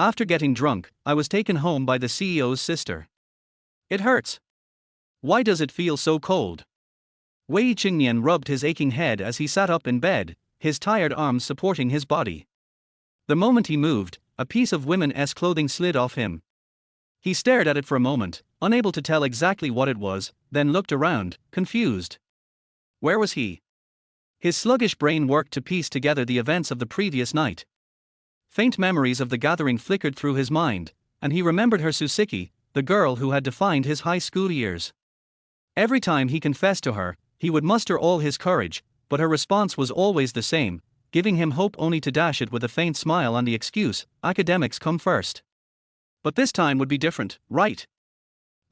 After getting drunk, I was taken home by the CEO's sister. It hurts. Why does it feel so cold? Wei Chengnian rubbed his aching head as he sat up in bed, his tired arms supporting his body. The moment he moved, a piece of women's clothing slid off him. He stared at it for a moment, unable to tell exactly what it was, then looked around, confused. Where was he? His sluggish brain worked to piece together the events of the previous night. Faint memories of the gathering flickered through his mind, and he remembered her Siqi, the girl who had defined his high school years. Every time he confessed to her, he would muster all his courage, but her response was always the same, giving him hope only to dash it with a faint smile on the excuse, academics come first. But this time would be different, right?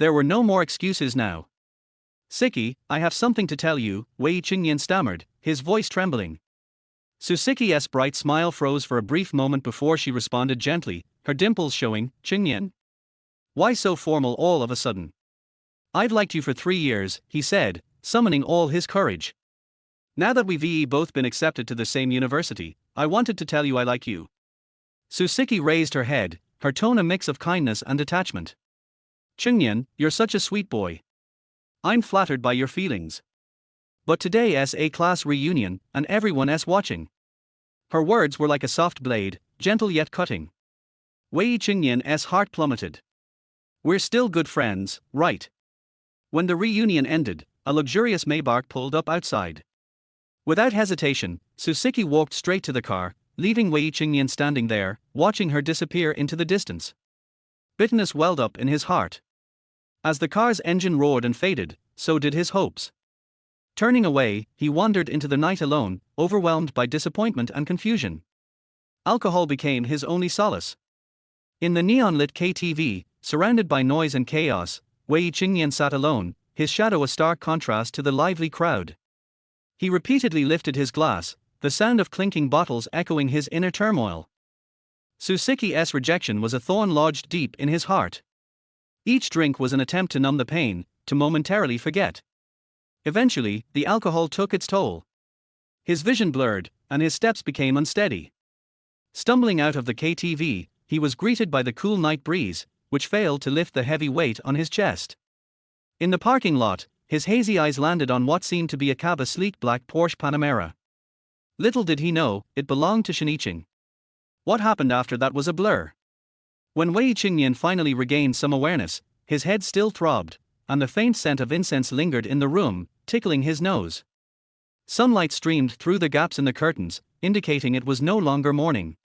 There were no more excuses now. Siqi, I have something to tell you, Wei Chengnian stammered, his voice trembling. Siqi's bright smile froze for a brief moment before she responded gently, her dimples showing. Chengnian? Why so formal all of a sudden? I've liked you for 3 years, he said, summoning all his courage. Now that we've both been accepted to the same university, I wanted to tell you I like you. Siqi raised her head, her tone a mix of kindness and detachment. Chengnian, you're such a sweet boy. I'm flattered by your feelings. But today's a class reunion, and everyone's watching. Her words were like a soft blade, gentle yet cutting. Wei Chengnian's heart plummeted. We're still good friends, right? When the reunion ended, a luxurious Maybach pulled up outside. Without hesitation, Siqi walked straight to the car, leaving Wei Chengnian standing there, watching her disappear into the distance. Bitterness welled up in his heart. As the car's engine roared and faded, so did his hopes. Turning away, he wandered into the night alone, overwhelmed by disappointment and confusion. Alcohol became his only solace. In the neon-lit KTV, surrounded by noise and chaos, Wei Chengnian sat alone, his shadow a stark contrast to the lively crowd. He repeatedly lifted his glass, the sound of clinking bottles echoing his inner turmoil. Siqi's rejection was a thorn lodged deep in his heart. Each drink was an attempt to numb the pain, to momentarily forget. Eventually, the alcohol took its toll. His vision blurred, and his steps became unsteady. Stumbling out of the KTV, he was greeted by the cool night breeze, which failed to lift the heavy weight on his chest. In the parking lot, his hazy eyes landed on what seemed to be a cab, a sleek black Porsche Panamera. Little did he know, it belonged to Siqi. What happened after that was a blur. When Wei Chengnian finally regained some awareness, his head still throbbed, and the faint scent of incense lingered in the room, tickling his nose. Sunlight streamed through the gaps in the curtains, indicating it was no longer morning.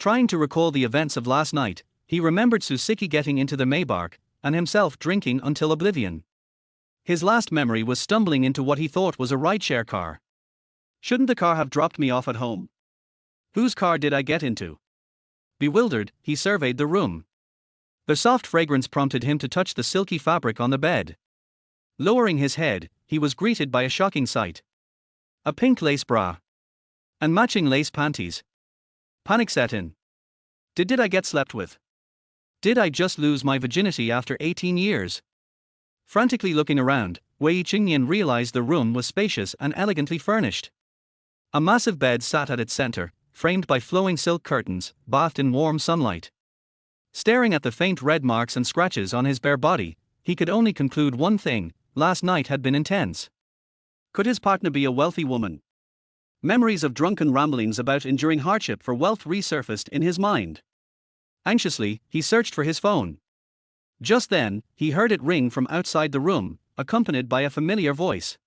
Trying to recall the events of last night, he remembered Siqi getting into the Maybach, and himself drinking until oblivion. His last memory was stumbling into what he thought was a rideshare car. Shouldn't the car have dropped me off at home? Whose car did I get into? Bewildered, he surveyed the room. The soft fragrance prompted him to touch the silky fabric on the bed. Lowering his head, he was greeted by a shocking sight. A pink lace bra. And matching lace panties. Panic set in. Did I get slept with? Did I just lose my virginity after 18 years? Frantically looking around, Wei Chengnian realized the room was spacious and elegantly furnished. A massive bed sat at its center, framed by flowing silk curtains, bathed in warm sunlight. Staring at the faint red marks and scratches on his bare body, he could only conclude one thing: last night had been intense. Could his partner be a wealthy woman? Memories of drunken ramblings about enduring hardship for wealth resurfaced in his mind. Anxiously, he searched for his phone. Just then, he heard it ring from outside the room, accompanied by a familiar voice.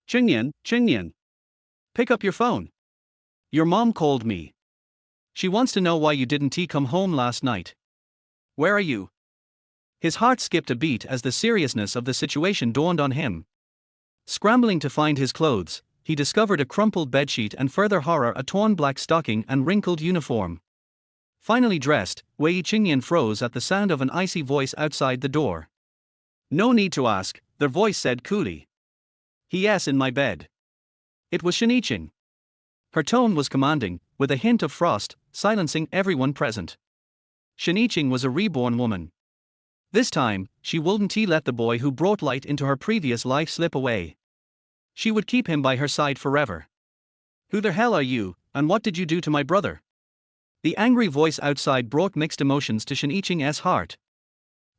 Chengnian. Pick up your phone. Your mom called me. She wants to know why you didn't come home last night. Where are you? His heart skipped a beat as the seriousness of the situation dawned on him. Scrambling to find his clothes, he discovered a crumpled bedsheet and further horror, a torn black stocking and wrinkled uniform. Finally dressed, Wei Chengnian froze at the sound of an icy voice outside the door. No need to ask, the voice said coolly. Yes, in my bed. It was Siqi. Her tone was commanding, with a hint of frost, silencing everyone present. Siqi was a reborn woman. This time, she wouldn't let the boy who brought light into her previous life slip away. She would keep him by her side forever. Who the hell are you, and what did you do to my brother? The angry voice outside brought mixed emotions to Shen Yiqing's heart.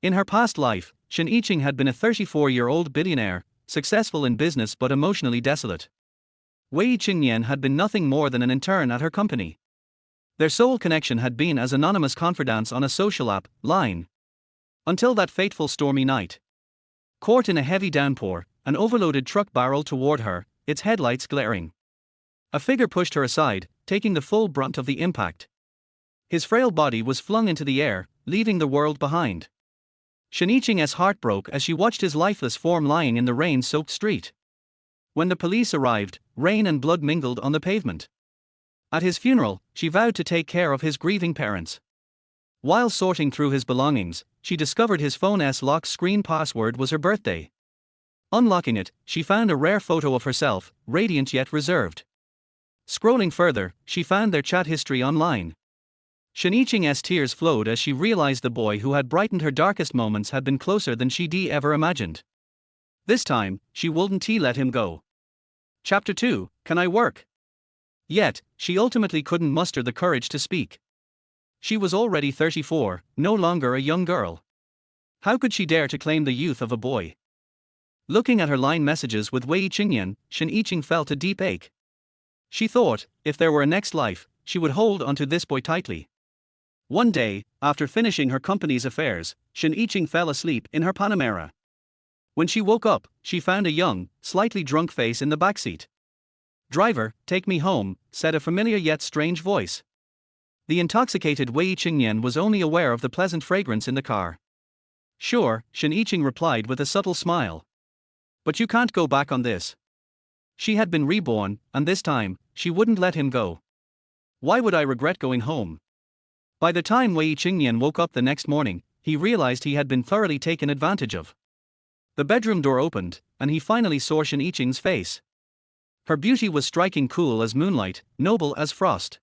In her past life, Shen Yiqing had been a 34-year-old billionaire, successful in business but emotionally desolate. Wei Chengnian had been nothing more than an intern at her company. Their sole connection had been as anonymous confidants on a social app, Line. Until that fateful stormy night. Caught in a heavy downpour, an overloaded truck barreled toward her, its headlights glaring. A figure pushed her aside, taking the full brunt of the impact. His frail body was flung into the air, leaving the world behind. Shen Yiqing's heart broke as she watched his lifeless form lying in the rain-soaked street. When the police arrived, rain and blood mingled on the pavement. At his funeral, she vowed to take care of his grieving parents. While sorting through his belongings, she discovered his phone's lock screen password was her birthday. Unlocking it, she found a rare photo of herself, radiant yet reserved. Scrolling further, she found their chat history online. Shen Yiqing's tears flowed as she realized the boy who had brightened her darkest moments had been closer than she'd ever imagined. This time, she wouldn't let him go. Chapter 2, Can I Work? Yet, she ultimately couldn't muster the courage to speak. She was already 34, no longer a young girl. How could she dare to claim the youth of a boy? Looking at her line messages with Wei Chengnian, Shen Yiqing felt a deep ache. She thought, if there were a next life, she would hold onto this boy tightly. One day, after finishing her company's affairs, Shen Yiqing fell asleep in her Panamera. When she woke up, she found a young, slightly drunk face in the backseat. "Driver, take me home," said a familiar yet strange voice. The intoxicated Wei Chengnian was only aware of the pleasant fragrance in the car. "Sure," Shen Yiqing replied with a subtle smile. "But you can't go back on this." She had been reborn, and this time, she wouldn't let him go. "Why would I regret going home?" By the time Wei Chengnian woke up the next morning, he realized he had been thoroughly taken advantage of. The bedroom door opened, and he finally saw Shen Yiqing's face. Her beauty was striking, cool as moonlight, noble as frost.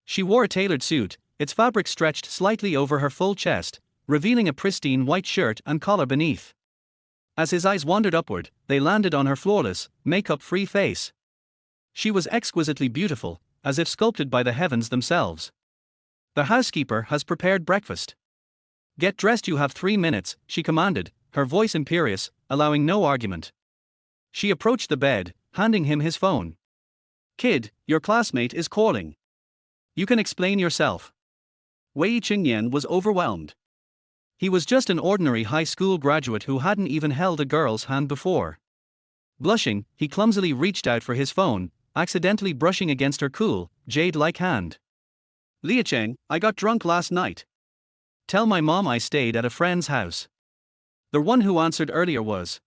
She wore a tailored suit, its fabric stretched slightly over her full chest, revealing a pristine white shirt and collar beneath. As his eyes wandered upward, they landed on her flawless, makeup-free face. She was exquisitely beautiful, as if sculpted by the heavens themselves. "The housekeeper has prepared breakfast. Get dressed, you have 3 minutes," she commanded, her voice imperious, allowing no argument. She approached the bed, handing him his phone. "Kid, your classmate is calling. You can explain yourself." Wei Chengnian was overwhelmed. He was just an ordinary high school graduate who hadn't even held a girl's hand before. Blushing, he clumsily reached out for his phone, accidentally brushing against her cool, jade-like hand. "Liacheng, I got drunk last night. Tell my mom I stayed at a friend's house." The one who answered earlier was.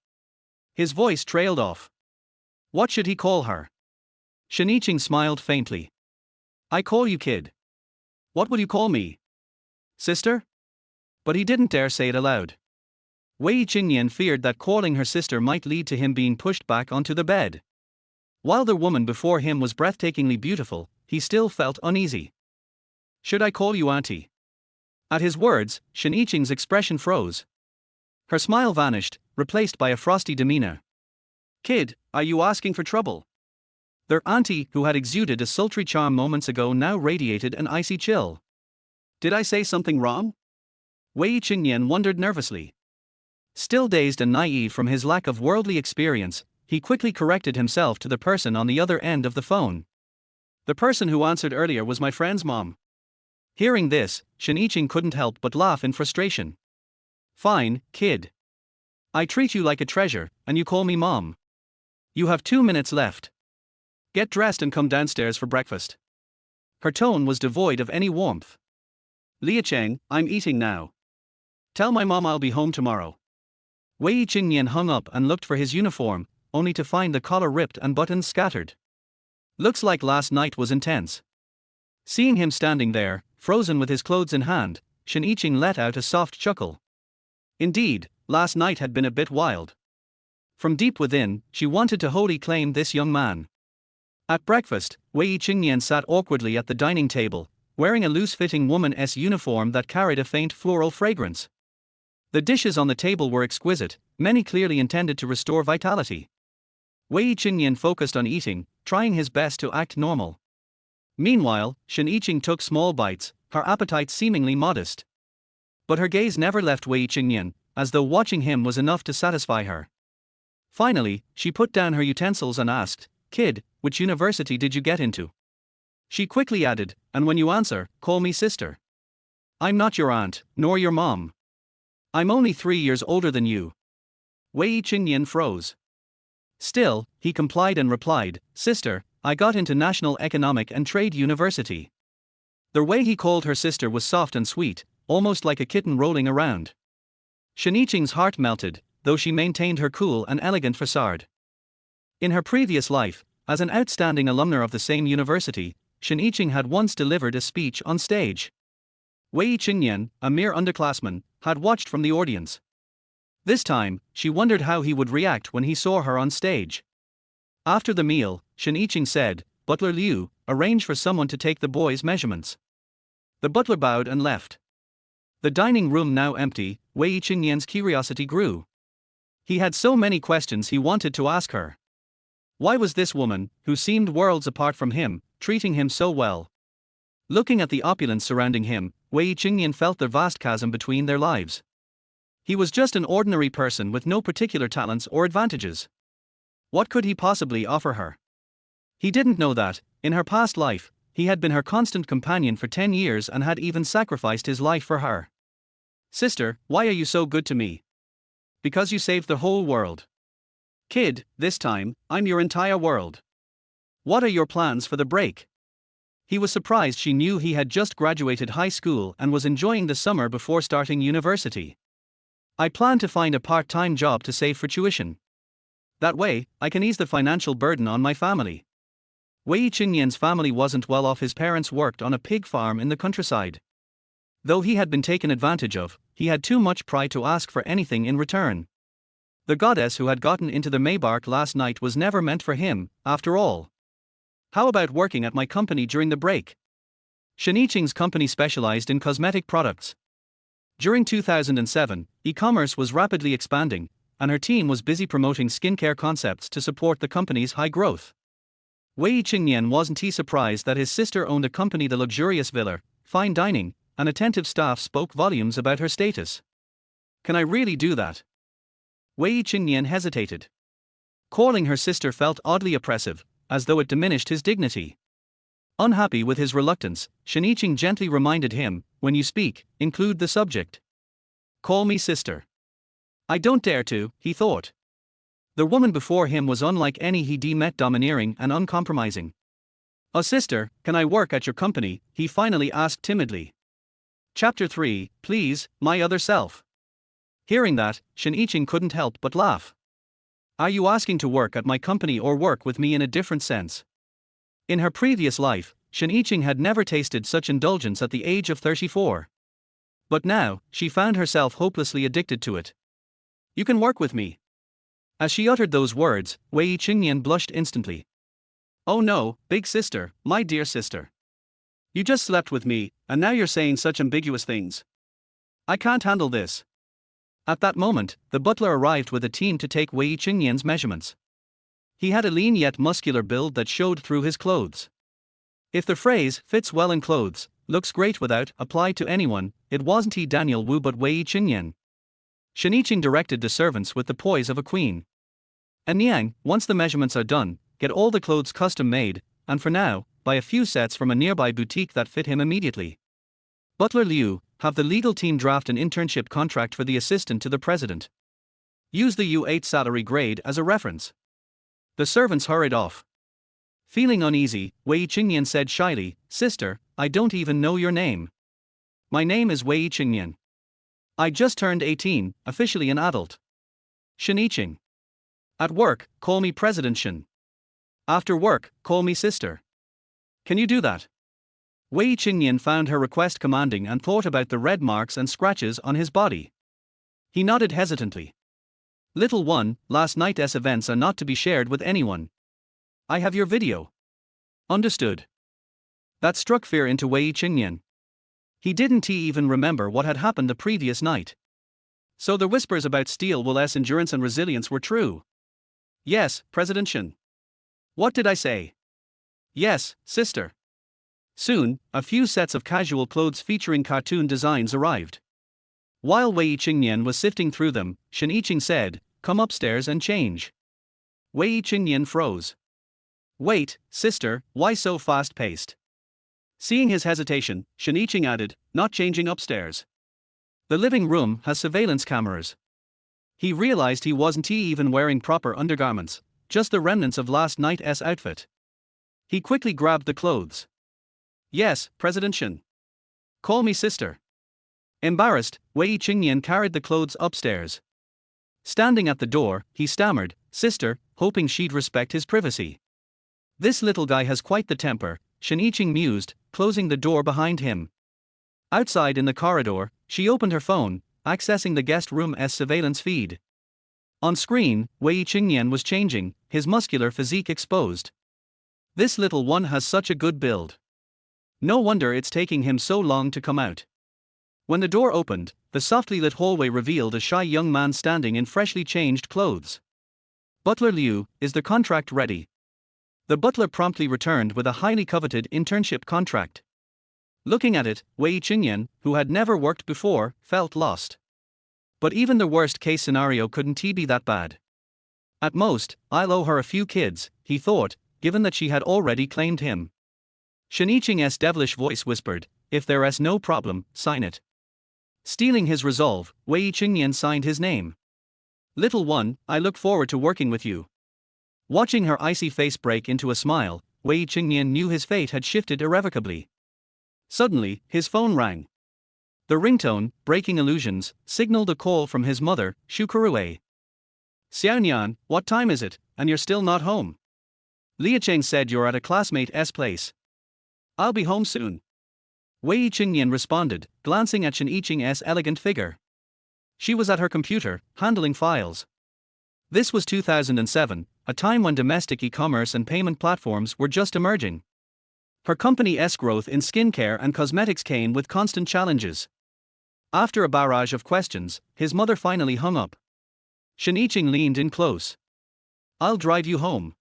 His voice trailed off. What should he call her? Shen Yiqing smiled faintly. "I call you kid. What would you call me? Sister?" But he didn't dare say it aloud. Wei Chengnian feared that calling her sister might lead to him being pushed back onto the bed. While the woman before him was breathtakingly beautiful, he still felt uneasy. "Should I call you auntie?" At his words, Shen Yiqing's expression froze. Her smile vanished, replaced by a frosty demeanor. "Kid, are you asking for trouble?" Their auntie, who had exuded a sultry charm moments ago, now radiated an icy chill. "Did I say something wrong?" Wei Chengnian wondered nervously. Still dazed and naive from his lack of worldly experience, he quickly corrected himself to the person on the other end of the phone. "The person who answered earlier was my friend's mom." Hearing this, Shen Yiqing couldn't help but laugh in frustration. "Fine, kid. I treat you like a treasure, and you call me mom. You have 2 minutes left. Get dressed and come downstairs for breakfast." Her tone was devoid of any warmth. "Liacheng, I'm eating now. Tell my mom I'll be home tomorrow." Wei Chengnian hung up and looked for his uniform, only to find the collar ripped and buttons scattered. Looks like last night was intense. Seeing him standing there, frozen with his clothes in hand, Shen Yiqing let out a soft chuckle. Indeed, last night had been a bit wild. From deep within, she wanted to wholly claim this young man. At breakfast, Wei Chengnian sat awkwardly at the dining table, wearing a loose-fitting woman's uniform that carried a faint floral fragrance. The dishes on the table were exquisite, many clearly intended to restore vitality. Wei Chengnian focused on eating, trying his best to act normal. Meanwhile, Shen Yiqing took small bites, her appetite seemingly modest. But her gaze never left Wei Chengnian, as though watching him was enough to satisfy her. Finally, she put down her utensils and asked, "Kid, which university did you get into?" She quickly added, "And when you answer, call me sister. I'm not your aunt, nor your mom. I'm only 3 years older than you." Wei Chengnian froze. Still, he complied and replied, "Sister, I got into National Economic and Trade University." The way he called her sister was soft and sweet, almost like a kitten rolling around. Shen Yiqing's heart melted, though she maintained her cool and elegant facade. In her previous life, as an outstanding alumna of the same university, Shen Yiqing had once delivered a speech on stage. Wei Chengnian, a mere underclassman, had watched from the audience. This time, she wondered how he would react when he saw her on stage. After the meal, Shen Yiqing said, "Butler Liu, arrange for someone to take the boy's measurements." The butler bowed and left. The dining room now empty, Wei Chengnian's curiosity grew. He had so many questions he wanted to ask her. Why was this woman, who seemed worlds apart from him, treating him so well? Looking at the opulence surrounding him, Wei Chengnian felt the vast chasm between their lives. He was just an ordinary person with no particular talents or advantages. What could he possibly offer her? He didn't know that, in her past life, he had been her constant companion for 10 years and had even sacrificed his life for her. "Sister, why are you so good to me?" "Because you saved the whole world." "Kid, this time, I'm your entire world. What are your plans for the break?" He was surprised she knew he had just graduated high school and was enjoying the summer before starting university. "I plan to find a part-time job to save for tuition. That way, I can ease the financial burden on my family." Wei Chengnian's family wasn't well off. His parents worked on a pig farm in the countryside. Though he had been taken advantage of, he had too much pride to ask for anything in return. The goddess who had gotten into the Maybach last night was never meant for him, after all. "How about working at my company during the break?" Shen Yiqing's company specialized in cosmetic products. During 2007, e-commerce was rapidly expanding, and her team was busy promoting skincare concepts to support the company's high growth. Wei Chengnian wasn't he surprised that his sister owned a company. The luxurious villa, fine dining, and attentive staff spoke volumes about her status. "Can I really do that?" Wei Chengnian hesitated. Calling her sister felt oddly oppressive, as though it diminished his dignity. Unhappy with his reluctance, Shen Yiqing gently reminded him, "When you speak, include the subject. Call me sister." "I don't dare to," he thought. The woman before him was unlike any he'd met, domineering and uncompromising. "Oh sister, can I work at your company?" he finally asked timidly. Chapter 3, Please, My Other Self. Hearing that, Shen Yiqing couldn't help but laugh. "Are you asking to work at my company or work with me in a different sense?" In her previous life, Shen Yiqing had never tasted such indulgence at the age of 34. But now, she found herself hopelessly addicted to it. "You can work with me." As she uttered those words, Wei Chengnian blushed instantly. "Oh no, big sister, my dear sister. You just slept with me, and now you're saying such ambiguous things. I can't handle this." At that moment, the butler arrived with a team to take Wei Chengnian's measurements. He had a lean yet muscular build that showed through his clothes. If the phrase "fits well in clothes, looks great without" applied to anyone, it wasn't he Daniel Wu but Wei Chengnian. Shen Yiqing directed the servants with the poise of a queen. "And Niang, once the measurements are done, get all the clothes custom made, and for now, buy a few sets from a nearby boutique that fit him immediately. Butler Liu, have the legal team draft an internship contract for the assistant to the president. Use the U8 salary grade as a reference." The servants hurried off. Feeling uneasy, Wei Chengnian said shyly, "Sister, I don't even know your name." "My name is Wei Chengnian. I just turned 18, officially an adult." Shen Yiqing. "At work, call me President Shen. After work, call me sister. Can you do that?" Wei Chengnian found her request commanding and thought about the red marks and scratches on his body. He nodded hesitantly. "Little one, last night's events are not to be shared with anyone. I have your video." "Understood." That struck fear into Wei Chengnian. He didn't even remember what had happened the previous night. So the whispers about Steel Will's endurance and resilience were true. "Yes, President Shen." "What did I say?" "Yes, sister." Soon, a few sets of casual clothes featuring cartoon designs arrived. While Wei Chengnian was sifting through them, Siqi said, "Come upstairs and change." Wei Chengnian froze. "Wait, sister, why so fast-paced?" Seeing his hesitation, Siqi added, "Not changing upstairs. The living room has surveillance cameras." He realized he wasn't even wearing proper undergarments, just the remnants of last night's outfit. He quickly grabbed the clothes. "Yes, President Shen. Call me sister." Embarrassed, Wei Chengnian carried the clothes upstairs. Standing at the door, he stammered, "Sister," hoping she'd respect his privacy. "This little guy has quite the temper," Siqi mused, closing the door behind him. Outside in the corridor, she opened her phone, accessing the guest room's surveillance feed. On screen, Wei Chengnian was changing, his muscular physique exposed. "This little one has such a good build. No wonder it's taking him so long to come out." When the door opened, the softly lit hallway revealed a shy young man standing in freshly changed clothes. "Butler Liu, is the contract ready?" The butler promptly returned with a highly coveted internship contract. Looking at it, Wei Chengnian, who had never worked before, felt lost. But even the worst-case scenario couldn't be that bad. At most, I'll owe her a few kids, he thought, given that she had already claimed him. Siqi's devilish voice whispered, "If there's no problem, sign it." Stealing his resolve, Wei Chengnian signed his name. "Little one, I look forward to working with you." Watching her icy face break into a smile, Wei Chengnian knew his fate had shifted irrevocably. Suddenly, his phone rang. The ringtone, breaking illusions, signaled a call from his mother, Shukurue. "Xiaonian, what time is it, and you're still not home? Liacheng said you're at a classmate's place." "I'll be home soon." Wei Chengnian responded, glancing at Siqi's elegant figure. She was at her computer, handling files. This was 2007, a time when domestic e-commerce and payment platforms were just emerging. Her company's growth in skincare and cosmetics came with constant challenges. After a barrage of questions, his mother finally hung up. Siqi leaned in close. "I'll drive you home."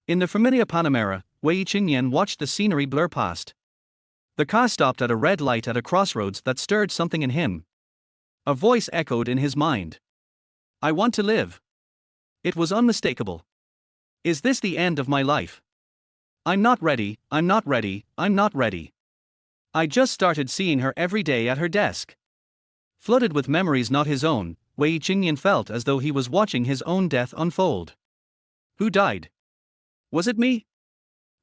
In the familiar Panamera, Wei Chengnian watched the scenery blur past. The car stopped at a red light at a crossroads that stirred something in him. A voice echoed in his mind. "I want to live." It was unmistakable. "Is this the end of my life? I'm not ready, I'm not ready, I'm not ready. I just started seeing her every day at her desk." Flooded with memories not his own, Wei Chengnian felt as though he was watching his own death unfold. Who died? Was it me?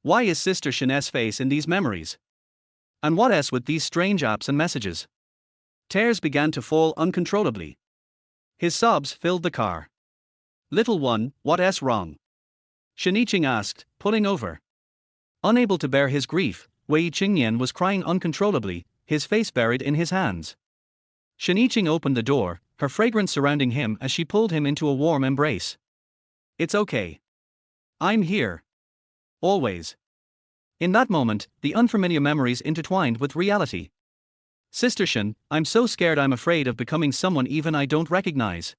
Why is Sister Shen's face in these memories? And what else with these strange apps and messages? Tears began to fall uncontrollably. His sobs filled the car. "Little one, what's wrong?" Siqi asked, pulling over. Unable to bear his grief, Wei Chengnian was crying uncontrollably, his face buried in his hands. Siqi opened the door, her fragrance surrounding him as she pulled him into a warm embrace. "It's okay. I'm here. Always." In that moment, the unfamiliar memories intertwined with reality. "Sister Shen, I'm so scared, I'm afraid of becoming someone even I don't recognize.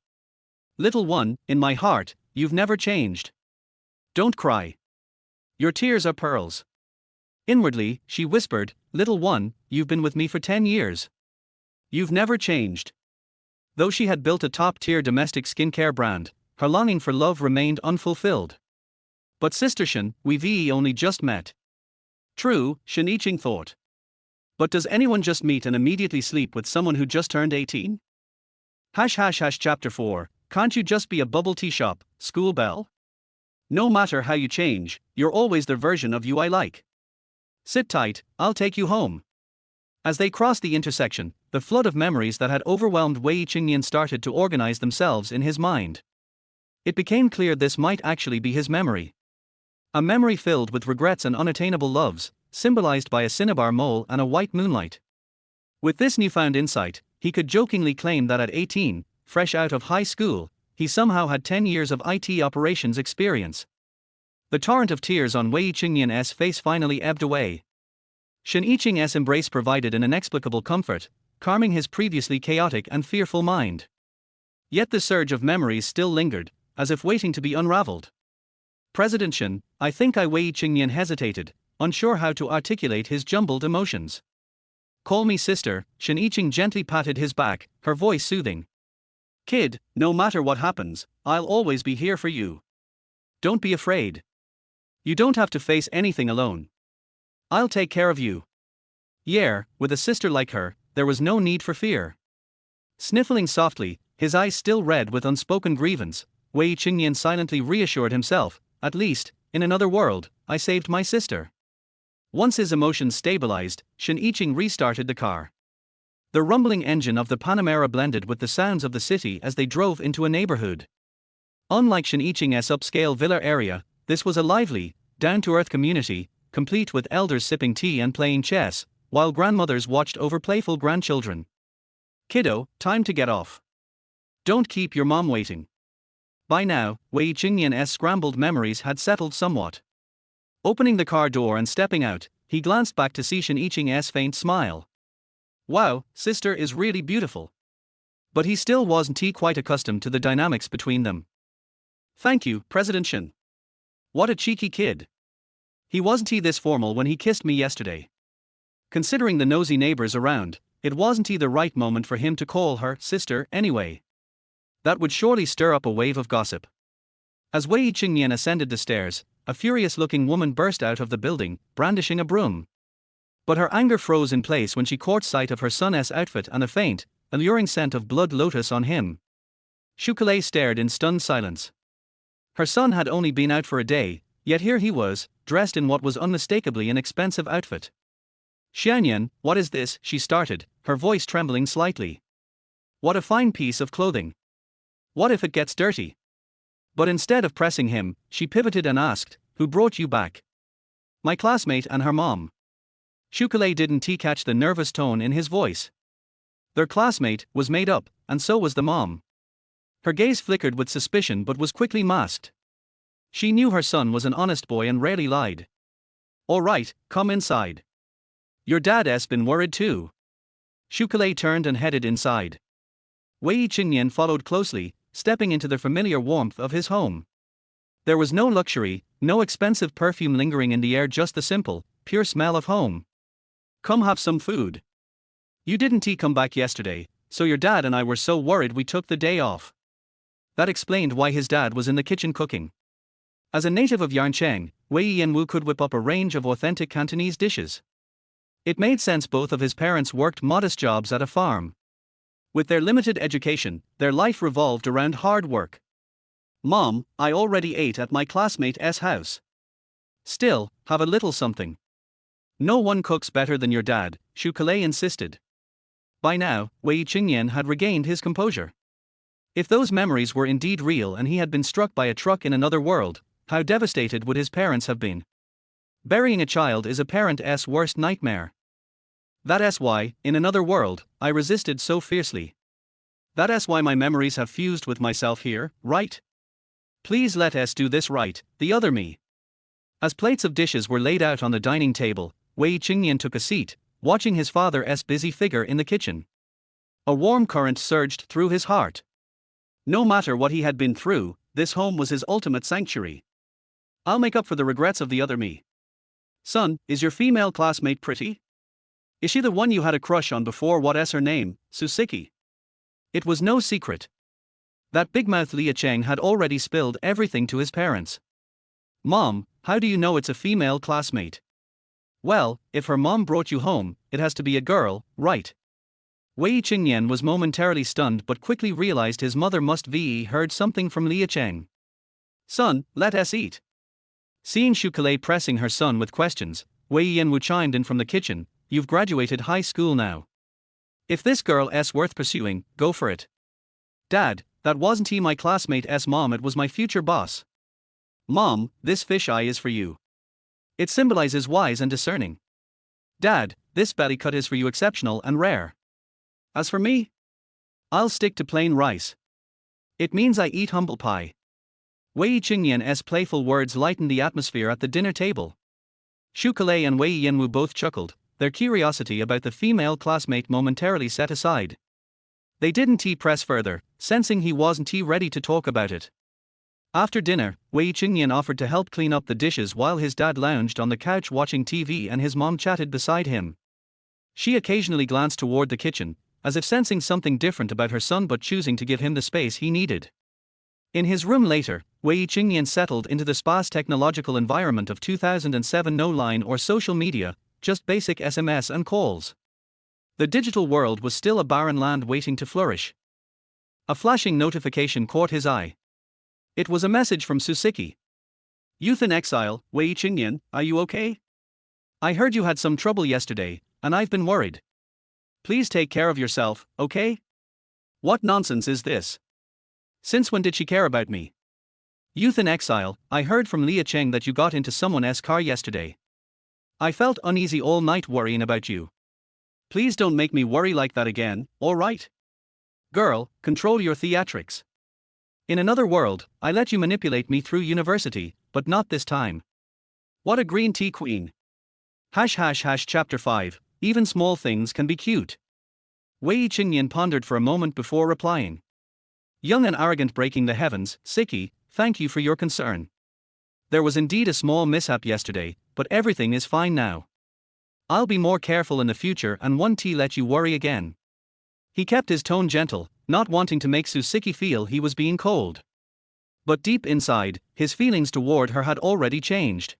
Little one, in my heart, you've never changed. Don't cry. Your tears are pearls." Inwardly, she whispered, "Little one, you've been with me for 10 years. You've never changed." Though she had built a top-tier domestic skincare brand, her longing for love remained unfulfilled. "But Sister Shen, we've only just met." True, Siqi thought. But does anyone just meet and immediately sleep with someone who just turned 18? Chapter 4, can't you just be a bubble tea shop, school belle? No matter how you change, you're always the version of you I like. Sit tight, I'll take you home. As they crossed the intersection, the flood of memories that had overwhelmed Wei Chengnian started to organize themselves in his mind. It became clear this might actually be his memory. A memory filled with regrets and unattainable loves, symbolized by a cinnabar mole and a white moonlight. With this newfound insight, he could jokingly claim that at 18, fresh out of high school, he somehow had 10 years of IT operations experience. The torrent of tears on Wei Chengnian's face finally ebbed away. Siqi's embrace provided an inexplicable comfort, calming his previously chaotic and fearful mind. Yet the surge of memories still lingered, as if waiting to be unraveled. "President Shen, I think Wei Chengnian hesitated, unsure how to articulate his jumbled emotions. Call me sister, Shen Yiqing gently patted his back, her voice soothing. Kid, no matter what happens, I'll always be here for you. Don't be afraid. You don't have to face anything alone. I'll take care of you. Yeah, with a sister like her, there was no need for fear. Sniffling softly, his eyes still red with unspoken grievance, Wei Chengnian silently reassured himself, at least, in another world, I saved my sister. Once his emotions stabilized, Shen Yiqing restarted the car. The rumbling engine of the Panamera blended with the sounds of the city as they drove into a neighborhood. Unlike Shen Yiqing's upscale villa area, this was a lively, down-to-earth community, complete with elders sipping tea and playing chess, while grandmothers watched over playful grandchildren. Kiddo, time to get off. Don't keep your mom waiting. By now, Wei Chengnian's scrambled memories had settled somewhat. Opening the car door and stepping out, he glanced back to see Shen Yiqing's faint smile. Wow, sister is really beautiful. But he still wasn't quite accustomed to the dynamics between them. Thank you, President Shen. What a cheeky kid. He wasn't this formal when he kissed me yesterday. Considering the nosy neighbors around, it wasn't the right moment for him to call her sister anyway. That would surely stir up a wave of gossip. As Wei Chengnian ascended the stairs, a furious-looking woman burst out of the building, brandishing a broom. But her anger froze in place when she caught sight of her son's outfit and the faint, alluring scent of blood lotus on him. Siqi stared in stunned silence. Her son had only been out for a day, yet here he was, dressed in what was unmistakably an expensive outfit. Xianyan, what is this? She started, her voice trembling slightly. What a fine piece of clothing. What if it gets dirty? But instead of pressing him, she pivoted and asked, who brought you back? My classmate and her mom. Siqi didn't catch the nervous tone in his voice. Their classmate was made up, and so was the mom. Her gaze flickered with suspicion but was quickly masked. She knew her son was an honest boy and rarely lied. All right, come inside. Your dad's been worried too. Siqi turned and headed inside. Wei Chengnian followed closely, stepping into the familiar warmth of his home. There was no luxury, no expensive perfume lingering in the air, just the simple, pure smell of home. Come have some food. You didn't come back yesterday, so your dad and I were so worried we took the day off. That explained why his dad was in the kitchen cooking. As a native of Yancheng, Wei Yanwu could whip up a range of authentic Cantonese dishes. It made sense both of his parents worked modest jobs at a farm. With their limited education, their life revolved around hard work. Mom, I already ate at my classmate's house. Still, have a little something. No one cooks better than your dad, Siqi insisted. By now, Wei Chengnian had regained his composure. If those memories were indeed real and he had been struck by a truck in another world, how devastated would his parents have been? Burying a child is a parent's worst nightmare. That's why, in another world, I resisted so fiercely. That's why my memories have fused with myself here, right? Please let us do this right, the other me. As plates of dishes were laid out on the dining table, Wei Chengnian took a seat, watching his father's busy figure in the kitchen. A warm current surged through his heart. No matter what he had been through, this home was his ultimate sanctuary. I'll make up for the regrets of the other me. Son, is your female classmate pretty? Is she the one you had a crush on before? What's her name, Siqi? It was no secret. That big-mouth Lia Cheng had already spilled everything to his parents. Mom, how do you know it's a female classmate? Well, if her mom brought you home, it has to be a girl, right? Wei Chengnian was momentarily stunned but quickly realized his mother must have heard something from Lia Cheng. Son, let us eat. Seeing Siqi pressing her son with questions, Wei Yanwu chimed in from the kitchen, you've graduated high school now. If this girl's worth pursuing, go for it. Dad, that wasn't my classmate's mom, it was my future boss. Mom, this fish eye is for you. It symbolizes wise and discerning. Dad, this belly cut is for you, exceptional and rare. As for me, I'll stick to plain rice. It means I eat humble pie. Wei Chengnian's playful words lightened the atmosphere at the dinner table. Siqi and Wei Yanwu both chuckled, their curiosity about the female classmate momentarily set aside. They didn't press further, sensing he wasn't ready to talk about it. After dinner, Wei Chengnian offered to help clean up the dishes while his dad lounged on the couch watching TV and his mom chatted beside him. She occasionally glanced toward the kitchen, as if sensing something different about her son but choosing to give him the space he needed. In his room later, Wei Chengnian settled into the sparse technological environment of 2007. No line or social media, just basic SMS and calls. The digital world was still a barren land waiting to flourish. A flashing notification caught his eye. It was a message from Siqi. "Youth in exile, Wei Chengnian, are you okay? I heard you had some trouble yesterday, and I've been worried. Please take care of yourself, okay? What nonsense is this? Since when did she care about me? Youth in exile, I heard from Leah Cheng that you got into someone's car yesterday. I felt uneasy all night worrying about you. Please don't make me worry like that again, alright? Girl, control your theatrics. In another world, I let you manipulate me through university, but not this time. What a green tea queen. Chapter 5, Even small things can be cute. Wei Chengnian pondered for a moment before replying. Young and arrogant breaking the heavens, Siqi, thank you for your concern. There was indeed a small mishap yesterday, but everything is fine now. I'll be more careful in the future and won't let you worry again. He kept his tone gentle, not wanting to make Siqi feel he was being cold. But deep inside, his feelings toward her had already changed.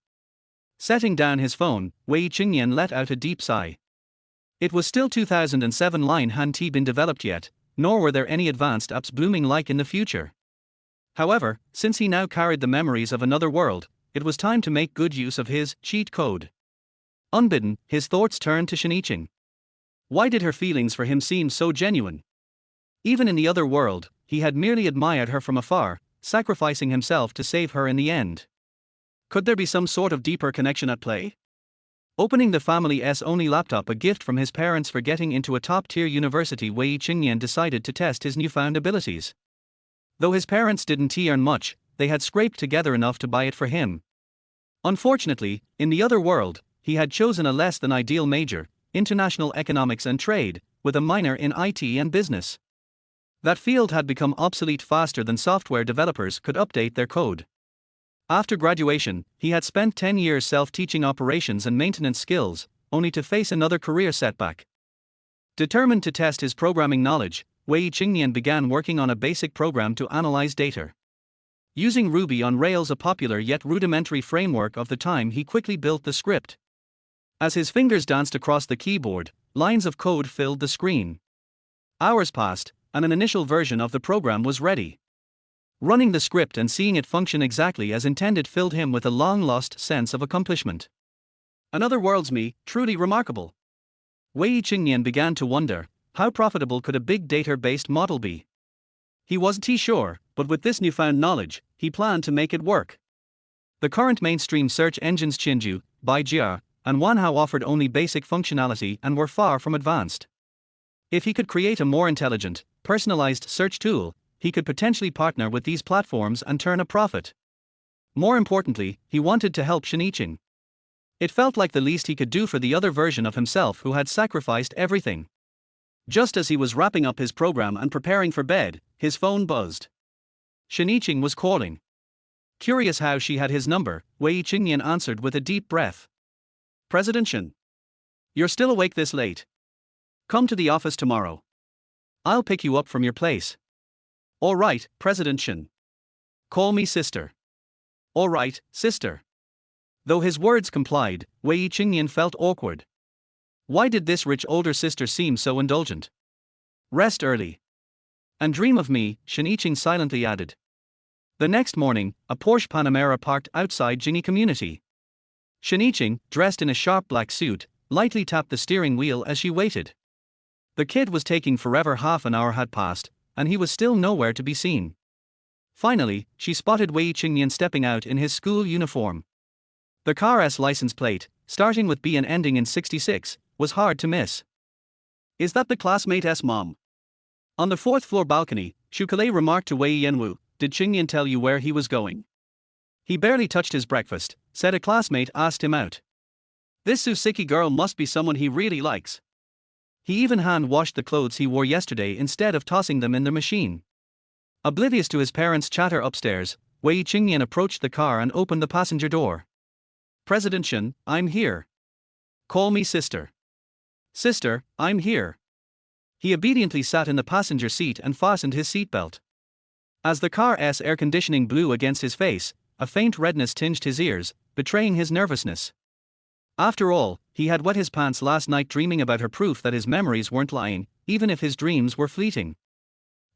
Setting down his phone, Wei Chengnian let out a deep sigh. It was still 2007. Line hadn't been developed yet, nor were there any advanced apps blooming like in the future. However, since he now carried the memories of another world, it was time to make good use of his cheat code. Unbidden, his thoughts turned to Siqi. Why did her feelings for him seem so genuine? Even in the other world, he had merely admired her from afar, sacrificing himself to save her in the end. Could there be some sort of deeper connection at play? Opening the family's only laptop, a gift from his parents for getting into a top-tier university, Wei Chengnian decided to test his newfound abilities. Though his parents didn't earn much, they had scraped together enough to buy it for him. Unfortunately, in the other world, he had chosen a less than ideal major, international economics and trade, with a minor in IT and business. That field had become obsolete faster than software developers could update their code. After graduation, he had spent 10 years self-teaching operations and maintenance skills, only to face another career setback. Determined to test his programming knowledge, Wei Chengnian began working on a basic program to analyze data. Using Ruby on Rails, a popular yet rudimentary framework of the time, he quickly built the script. As his fingers danced across the keyboard, lines of code filled the screen. Hours passed, and an initial version of the program was ready. Running the script and seeing it function exactly as intended filled him with a long-lost sense of accomplishment. Another world's me, truly remarkable. Wei Chengnian began to wonder, how profitable could a big data-based model be? He wasn't sure, but with this newfound knowledge, he planned to make it work. The current mainstream search engines Qinju, Baijia, and Wanhao offered only basic functionality and were far from advanced. If he could create a more intelligent, personalized search tool, he could potentially partner with these platforms and turn a profit. More importantly, he wanted to help Siqi. It felt like the least he could do for the other version of himself who had sacrificed everything. Just as he was wrapping up his program and preparing for bed, his phone buzzed. Siqi was calling. Curious how she had his number, Wei Chengnian answered with a deep breath. President Shen. You're still awake this late? Come to the office tomorrow. I'll pick you up from your place. All right, President Shen. Call me sister. All right, sister. Though his words complied, Wei Chengnian felt awkward. Why did this rich older sister seem so indulgent? Rest early. And dream of me, Siqi silently added. The next morning, a Porsche Panamera parked outside Jingyi Community. Siqi, dressed in a sharp black suit, lightly tapped the steering wheel as she waited. The kid was taking forever. Half an hour had passed, and he was still nowhere to be seen. Finally, she spotted Wei Chengnian stepping out in his school uniform. The car's license plate, starting with B and ending in 66, was hard to miss. Is that the classmate's mom? On the 4th floor balcony, Shukalei remarked to Wei Yanwu, did Chengnian tell you where he was going? He barely touched his breakfast, said a classmate asked him out. This Siqi girl must be someone he really likes. He even hand-washed the clothes he wore yesterday instead of tossing them in the machine. Oblivious to his parents' chatter upstairs, Wei Chengnian approached the car and opened the passenger door. President Shen, I'm here. Call me sister. Sister, I'm here. He obediently sat in the passenger seat and fastened his seatbelt. As the car's air conditioning blew against his face, a faint redness tinged his ears, betraying his nervousness. After all, he had wet his pants last night dreaming about her, proof that his memories weren't lying, even if his dreams were fleeting.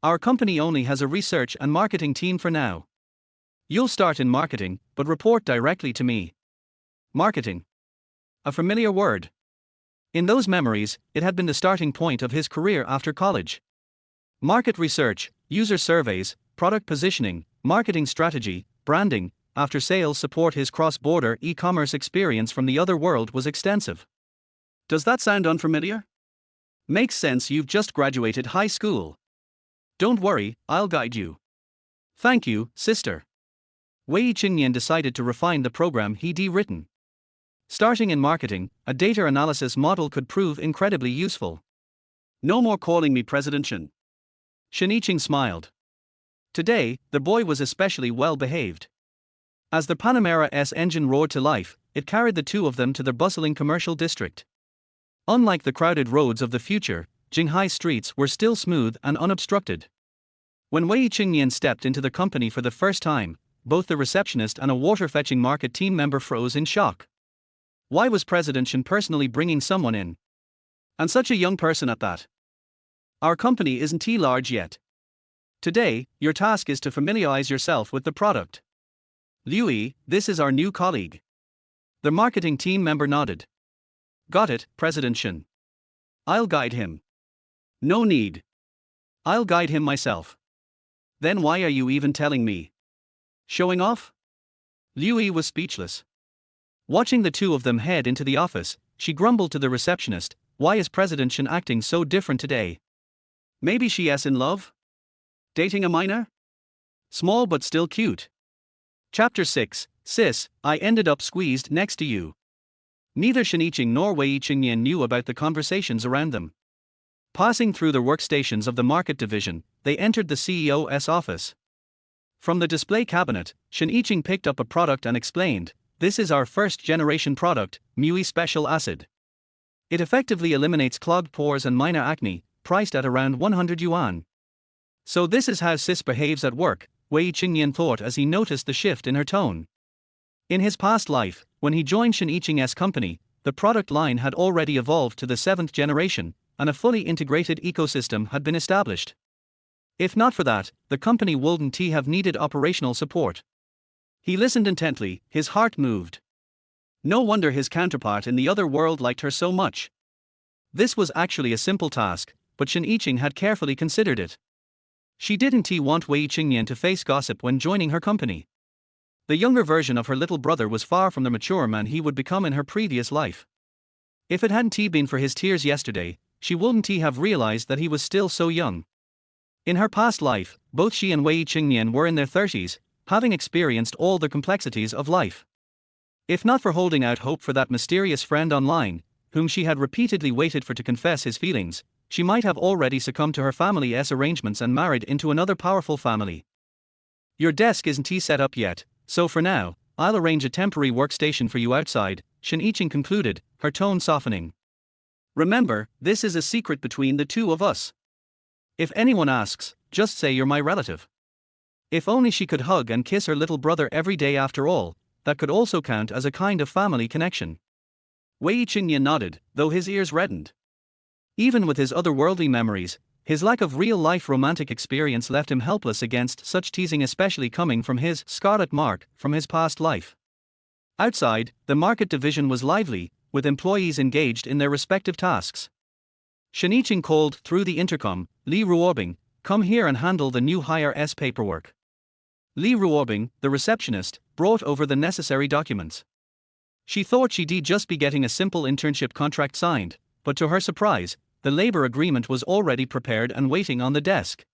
Our company only has a research and marketing team for now. You'll start in marketing, but report directly to me. Marketing. A familiar word. In those memories, it had been the starting point of his career after college. Market research, user surveys, product positioning, marketing strategy, branding, after-sales support. His cross-border e-commerce experience from the other world was extensive. Does that sound unfamiliar? Makes sense, you've just graduated high school. Don't worry, I'll guide you. Thank you, sister. Wei Chengnian decided to refine the program he'd written. Starting in marketing, a data analysis model could prove incredibly useful. No more calling me President Shen. Shiniching smiled. Today, the boy was especially well behaved. As the Panamera's engine roared to life, it carried the two of them to the bustling commercial district. Unlike the crowded roads of the future, Jinghai streets were still smooth and unobstructed. When Wei Chengnian stepped into the company for the first time, both the receptionist and a water-fetching market team member froze in shock. Why was President Shen personally bringing someone in? And such a young person at that. Our company isn't large yet. Today, your task is to familiarize yourself with the product. Liu, this is our new colleague. The marketing team member nodded. Got it, President Shen. I'll guide him. No need. I'll guide him myself. Then why are you even telling me? Showing off? Liu was speechless. Watching the two of them head into the office, she grumbled to the receptionist, why is President Shen acting so different today? Maybe she's in love? Dating a minor? Small but still cute. Chapter 6, Sis, I ended up squeezed next to you. Neither Shiniching nor Wei Chengnian knew about the conversations around them. Passing through the workstations of the market division, they entered the CEO's office. From the display cabinet, Shiniching picked up a product and explained, this is our first-generation product, Mui Special Acid. It effectively eliminates clogged pores and minor acne, priced at around 100 yuan. So this is how Sis behaves at work, Wei Chengnian thought as he noticed the shift in her tone. In his past life, when he joined Shiniching's company, the product line had already evolved to the 7th generation, and a fully integrated ecosystem had been established. If not for that, the company wouldn't have needed operational support. He listened intently, his heart moved. No wonder his counterpart in the other world liked her so much. This was actually a simple task, but Shiniching had carefully considered it. She didn't want Wei Chengnian to face gossip when joining her company. The younger version of her little brother was far from the mature man he would become in her previous life. If it hadn't been for his tears yesterday, she wouldn't have realized that he was still so young. In her past life, both she and Wei Chengnian were in their 30s, having experienced all the complexities of life. If not for holding out hope for that mysterious friend online, whom she had repeatedly waited for to confess his feelings, she might have already succumbed to her family's arrangements and married into another powerful family. Your desk isn't set up yet, so for now, I'll arrange a temporary workstation for you outside, Shiniching concluded, her tone softening. Remember, this is a secret between the two of us. If anyone asks, just say you're my relative. If only she could hug and kiss her little brother every day after all, that could also count as a kind of family connection. Wei Chengnian nodded, though his ears reddened. Even with his otherworldly memories, his lack of real-life romantic experience left him helpless against such teasing, especially coming from his scarlet mark from his past life. Outside, the market division was lively, with employees engaged in their respective tasks. Shiniching called through the intercom, Li Ruobing, come here and handle the new hire's paperwork. Li Ruobing, the receptionist, brought over the necessary documents. She thought she'd just be getting a simple internship contract signed, but to her surprise, the labor agreement was already prepared and waiting on the desk.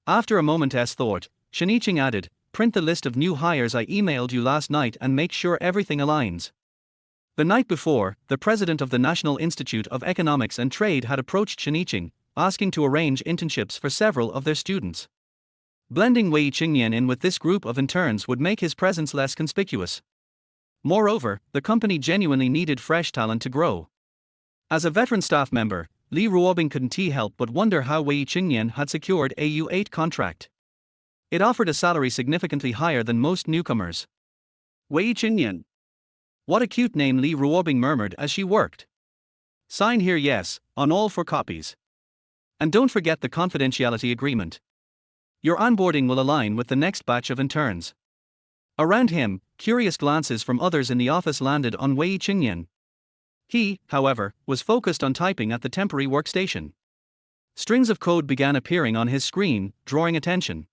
After a moment's thought, Shiniching added, print the list of new hires I emailed you last night and make sure everything aligns. The night before, the president of the National Institute of Economics and Trade had approached Shiniching, asking to arrange internships for several of their students. Blending Wei Chengnian in with this group of interns would make his presence less conspicuous. Moreover, the company genuinely needed fresh talent to grow. As a veteran staff member, Li Ruobing couldn't help but wonder how Wei Chengnian had secured a U8 contract. It offered a salary significantly higher than most newcomers. Wei Chengnian. What a cute name, Li Ruobing murmured as she worked. Sign here, yes, on all 4 copies. And don't forget the confidentiality agreement. Your onboarding will align with the next batch of interns. Around him, curious glances from others in the office landed on Wei Chengnian. He, however, was focused on typing at the temporary workstation. Strings of code began appearing on his screen, drawing attention.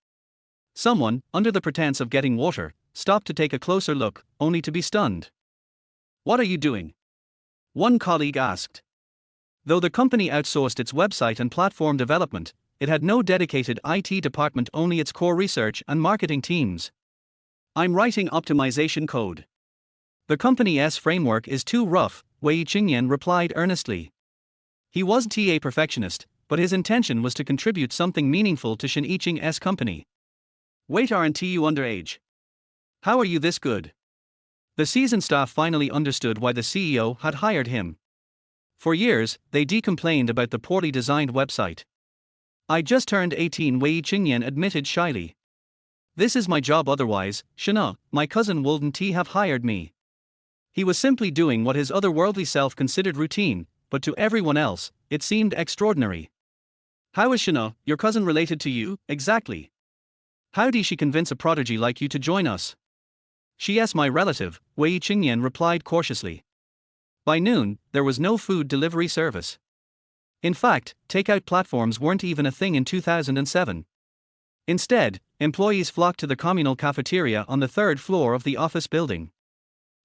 Someone, under the pretense of getting water, stopped to take a closer look, only to be stunned. What are you doing? One colleague asked. Though the company outsourced its website and platform development, it had no dedicated IT department, only its core research and marketing teams. I'm writing optimization code. The company's framework is too rough, Wei Chengnian replied earnestly. He wasn't a perfectionist, but his intention was to contribute something meaningful to Siqi's company. Wait, aren't you underage? How are you this good? The seasoned staff finally understood why the CEO had hired him. For years, they decomplained about the poorly designed website. I just turned 18, Wei Chengnian admitted shyly. This is my job, otherwise, Shana, my cousin, wouldn't have hired me. He was simply doing what his otherworldly self considered routine, but to everyone else, it seemed extraordinary. How is Shana, your cousin, related to you, exactly? How did she convince a prodigy like you to join us? She's my relative, Wei Chengnian replied cautiously. By noon, there was no food delivery service. In fact, takeout platforms weren't even a thing in 2007. Instead, employees flocked to the communal cafeteria on the 3rd floor of the office building.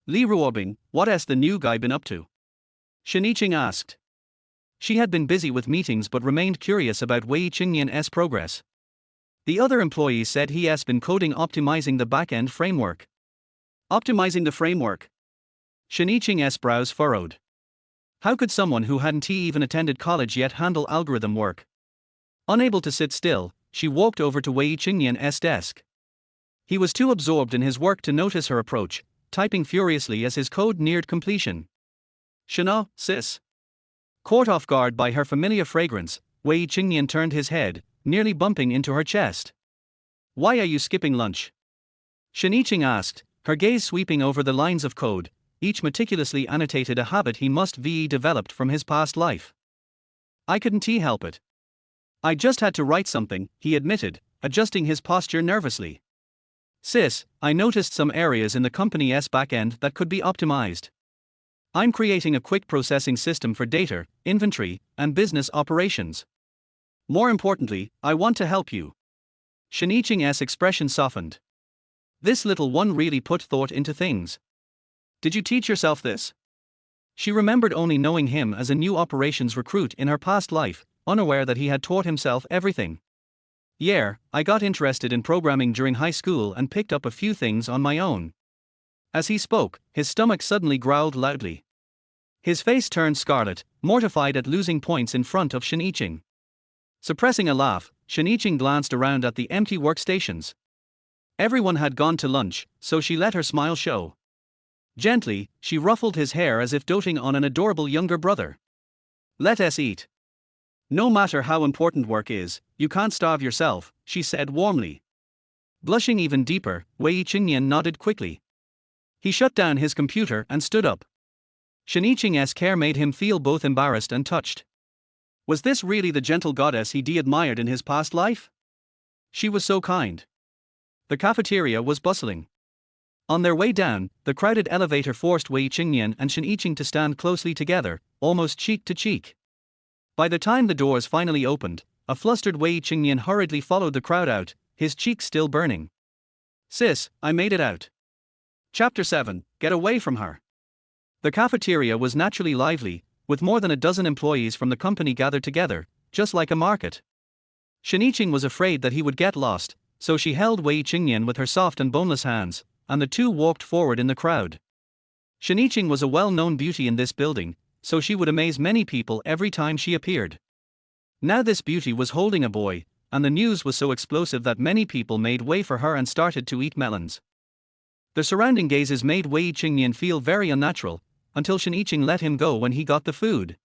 Li Ruobing, what has the new guy been up to? Siqi asked. She had been busy with meetings but remained curious about Wei Chengnian's progress. The other employees said he has been coding, optimizing the back-end framework. Optimizing the framework? Siqi's brows furrowed. How could someone who hadn't even attended college yet handle algorithm work? Unable to sit still, she walked over to Wei Chengnian's desk. He was too absorbed in his work to notice her approach, typing furiously as his code neared completion. Shana, sis. Caught off guard by her familiar fragrance, Wei Chengnian turned his head, nearly bumping into her chest. Why are you skipping lunch? Siqi asked, her gaze sweeping over the lines of code, each meticulously annotated, a habit he must have developed from his past life. I couldn't help it. I just had to write something, he admitted, adjusting his posture nervously. Sis, I noticed some areas in the company's backend that could be optimized. I'm creating a quick processing system for data, inventory, and business operations. More importantly, I want to help you. Siqi's expression softened. This little one really put thought into things. Did you teach yourself this? She remembered only knowing him as a new operations recruit in her past life, unaware that he had taught himself everything. Yeah, I got interested in programming during high school and picked up a few things on my own. As he spoke, his stomach suddenly growled loudly. His face turned scarlet, mortified at losing points in front of Siqi. Suppressing a laugh, Siqi glanced around at the empty workstations. Everyone had gone to lunch, so she let her smile show. Gently, she ruffled his hair as if doting on an adorable younger brother. Let us eat. No matter how important work is, you can't starve yourself, she said warmly. Blushing even deeper, Wei Chengnian nodded quickly. He shut down his computer and stood up. Siqi's care made him feel both embarrassed and touched. Was this really the gentle goddess he admired in his past life? She was so kind. The cafeteria was bustling. On their way down, the crowded elevator forced Wei Chengnian and Siqi to stand closely together, almost cheek to cheek. By the time the doors finally opened, a flustered Wei Chengnian hurriedly followed the crowd out, his cheeks still burning. Sis, I made it out. Chapter 7, Get Away from Her. The cafeteria was naturally lively, with more than a dozen employees from the company gathered together, just like a market. Siqi was afraid that he would get lost, so she held Wei Chengnian with her soft and boneless hands, and the two walked forward in the crowd. Siqi was a well-known beauty in this building, so she would amaze many people every time she appeared. Now this beauty was holding a boy, and the news was so explosive that many people made way for her and started to eat melons. The surrounding gazes made Wei Chengnian feel very unnatural, until Siqi let him go when he got the food.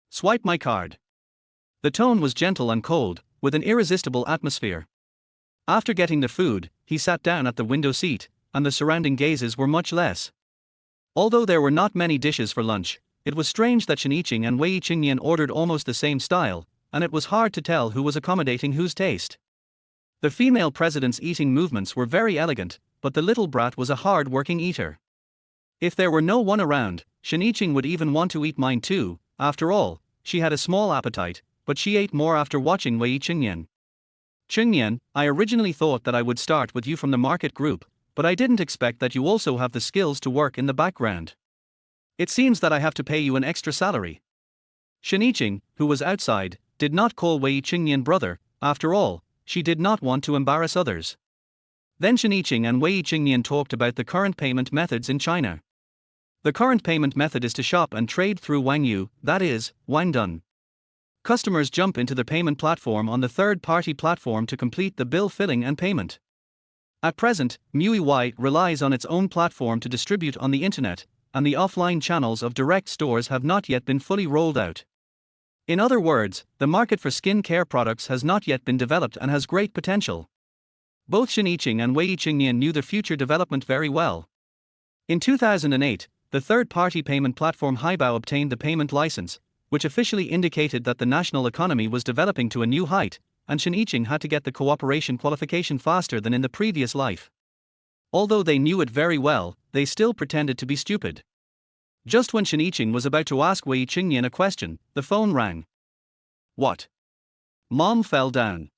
"Swipe my card." The tone was gentle and cold, with an irresistible atmosphere. After getting the food, he sat down at the window seat, and the surrounding gazes were much less. Although there were not many dishes for lunch, it was strange that Siqi and Wei Chengnian ordered almost the same style, and it was hard to tell who was accommodating whose taste. The female president's eating movements were very elegant, but the little brat was a hard-working eater. If there were no one around, Siqi would even want to eat mine too. After all, she had a small appetite, but she ate more after watching Wei Chengnian. "Chengnian, I originally thought that I would start with you from the market group, but I didn't expect that you also have the skills to work in the background. It seems that I have to pay you an extra salary." Siqi, who was outside, did not call Wei Chengnian brother. After all, she did not want to embarrass others. Then Siqi and Wei Chengnian talked about the current payment methods in China. The current payment method is to shop and trade through Wangyu, that is, Wangdun. Customers jump into the payment platform on the third-party platform to complete the bill filling and payment. At present, MUI relies on its own platform to distribute on the internet, and the offline channels of direct stores have not yet been fully rolled out. In other words, the market for skin care products has not yet been developed and has great potential. Both Siqi and Wei Chengnian knew the future development very well. In 2008, the third-party payment platform Haibao obtained the payment license, which officially indicated that the national economy was developing to a new height, and Siqi had to get the cooperation qualification faster than in the previous life. Although they knew it very well, they still pretended to be stupid. Just when Siqi was about to ask Wei Chengnian a question, the phone rang. "What?" Mom fell down.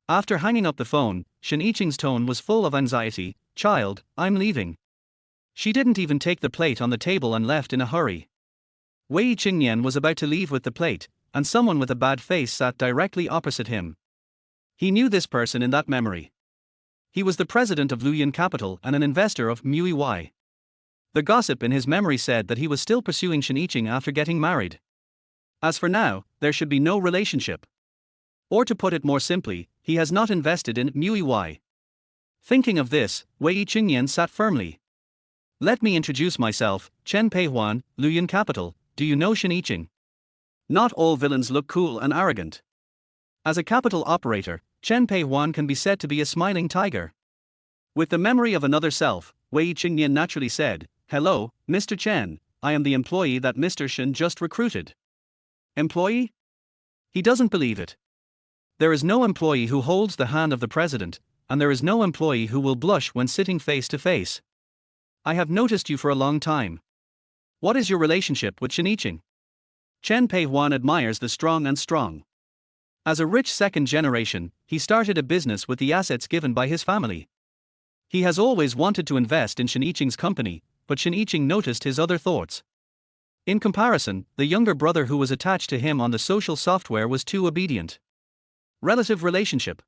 After hanging up the phone, Siqi's tone was full of anxiety. "Child, I'm leaving." She didn't even take the plate on the table and left in a hurry. Wei Chengnian was about to leave with the plate, and someone with a bad face sat directly opposite him. He knew this person in that memory. He was the president of Luoyang Capital and an investor of MUI. The gossip in his memory said that he was still pursuing Siqi after getting married. As for now, there should be no relationship. Or to put it more simply, he has not invested in MUI. Thinking of this, Wei Chengnian sat firmly. "Let me introduce myself, Chen Peihuan, Luoyang Capital. Do you know Siqi?" Not all villains look cool and arrogant. As a capital operator, Chen Peihuan can be said to be a smiling tiger. With the memory of another self, Wei Chengnian naturally said, "Hello, Mr. Chen, I am the employee that Mr. Shen just recruited." Employee? He doesn't believe it. There is no employee who holds the hand of the president, and there is no employee who will blush when sitting face to face. "I have noticed you for a long time. What is your relationship with Siqi?" Chen Peihuan admires the strong and strong. As a rich second generation, he started a business with the assets given by his family. He has always wanted to invest in Siqi's company, but Siqi noticed his other thoughts. In comparison, the younger brother who was attached to him on the social software was too obedient. Relative relationship.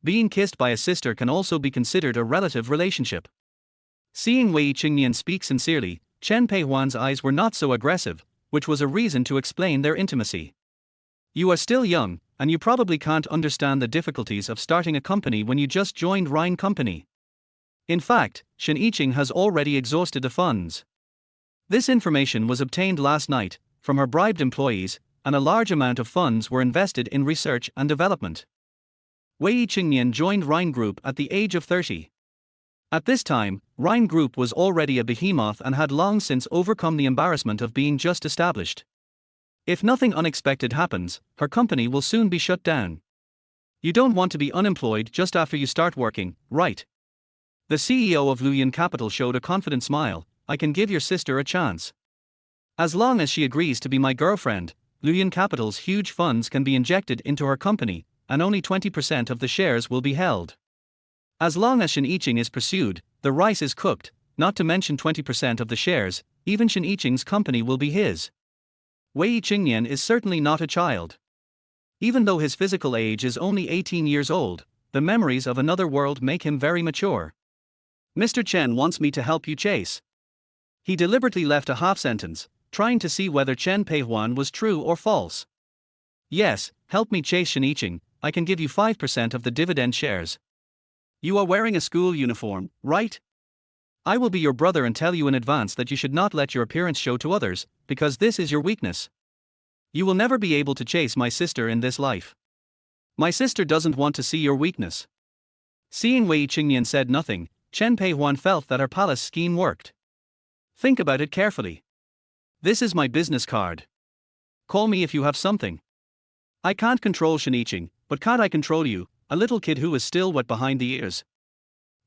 Being kissed by a sister can also be considered a relative relationship. Seeing Wei Chengnian speak sincerely, Chen Peihuan's eyes were not so aggressive, which was a reason to explain their intimacy. "You are still young, and you probably can't understand the difficulties of starting a company when you just joined Rhine Company. In fact, Siqi has already exhausted the funds. This information was obtained last night, from her bribed employees, and a large amount of funds were invested in research and development." Wei Chengnian joined Rhine Group at the age of 30. At this time, Rhine Group was already a behemoth and had long since overcome the embarrassment of being just established. If nothing unexpected happens, her company will soon be shut down. You don't want to be unemployed just after you start working, right? The CEO of Luoyang Capital showed a confident smile. "I can give your sister a chance. As long as she agrees to be my girlfriend, Luoyang Capital's huge funds can be injected into her company, and only 20% of the shares will be held. As long as Siqi is pursued, the rice is cooked, not to mention 20% of the shares, even Siqi's company will be his." Wei Chengnian is certainly not a child. Even though his physical age is only 18 years old, the memories of another world make him very mature. "Mr. Chen wants me to help you chase." He deliberately left a half sentence, trying to see whether Chen Peihuan was true or false. "Yes, help me chase Siqi," I can give you 5% of the dividend shares. You are wearing a school uniform, right? I will be your brother and tell you in advance that you should not let your appearance show to others, because this is your weakness. You will never be able to chase my sister in this life. My sister doesn't want to see your weakness. Seeing Wei Chengnian said nothing, Chen Peihuan felt that her palace scheme worked. Think about it carefully. This is my business card. Call me if you have something. I can't control Shiniching, but can't I control you, a little kid who is still wet behind the ears?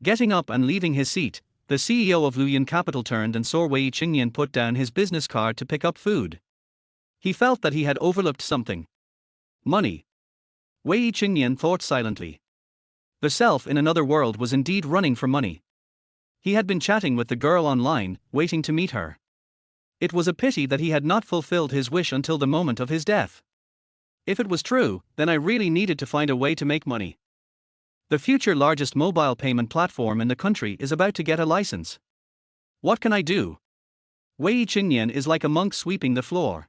Getting up and leaving his seat, the CEO of Luoyuan Capital turned and saw Wei Chengnian put down his business card to pick up food. He felt that he had overlooked something. Money. Wei Chengnian thought silently. The self in another world was indeed running for money. He had been chatting with the girl online, waiting to meet her. It was a pity that he had not fulfilled his wish until the moment of his death. If it was true, then I really needed to find a way to make money. The future largest mobile payment platform in the country is about to get a license. What can I do? Wei Chengnian is like a monk sweeping the floor.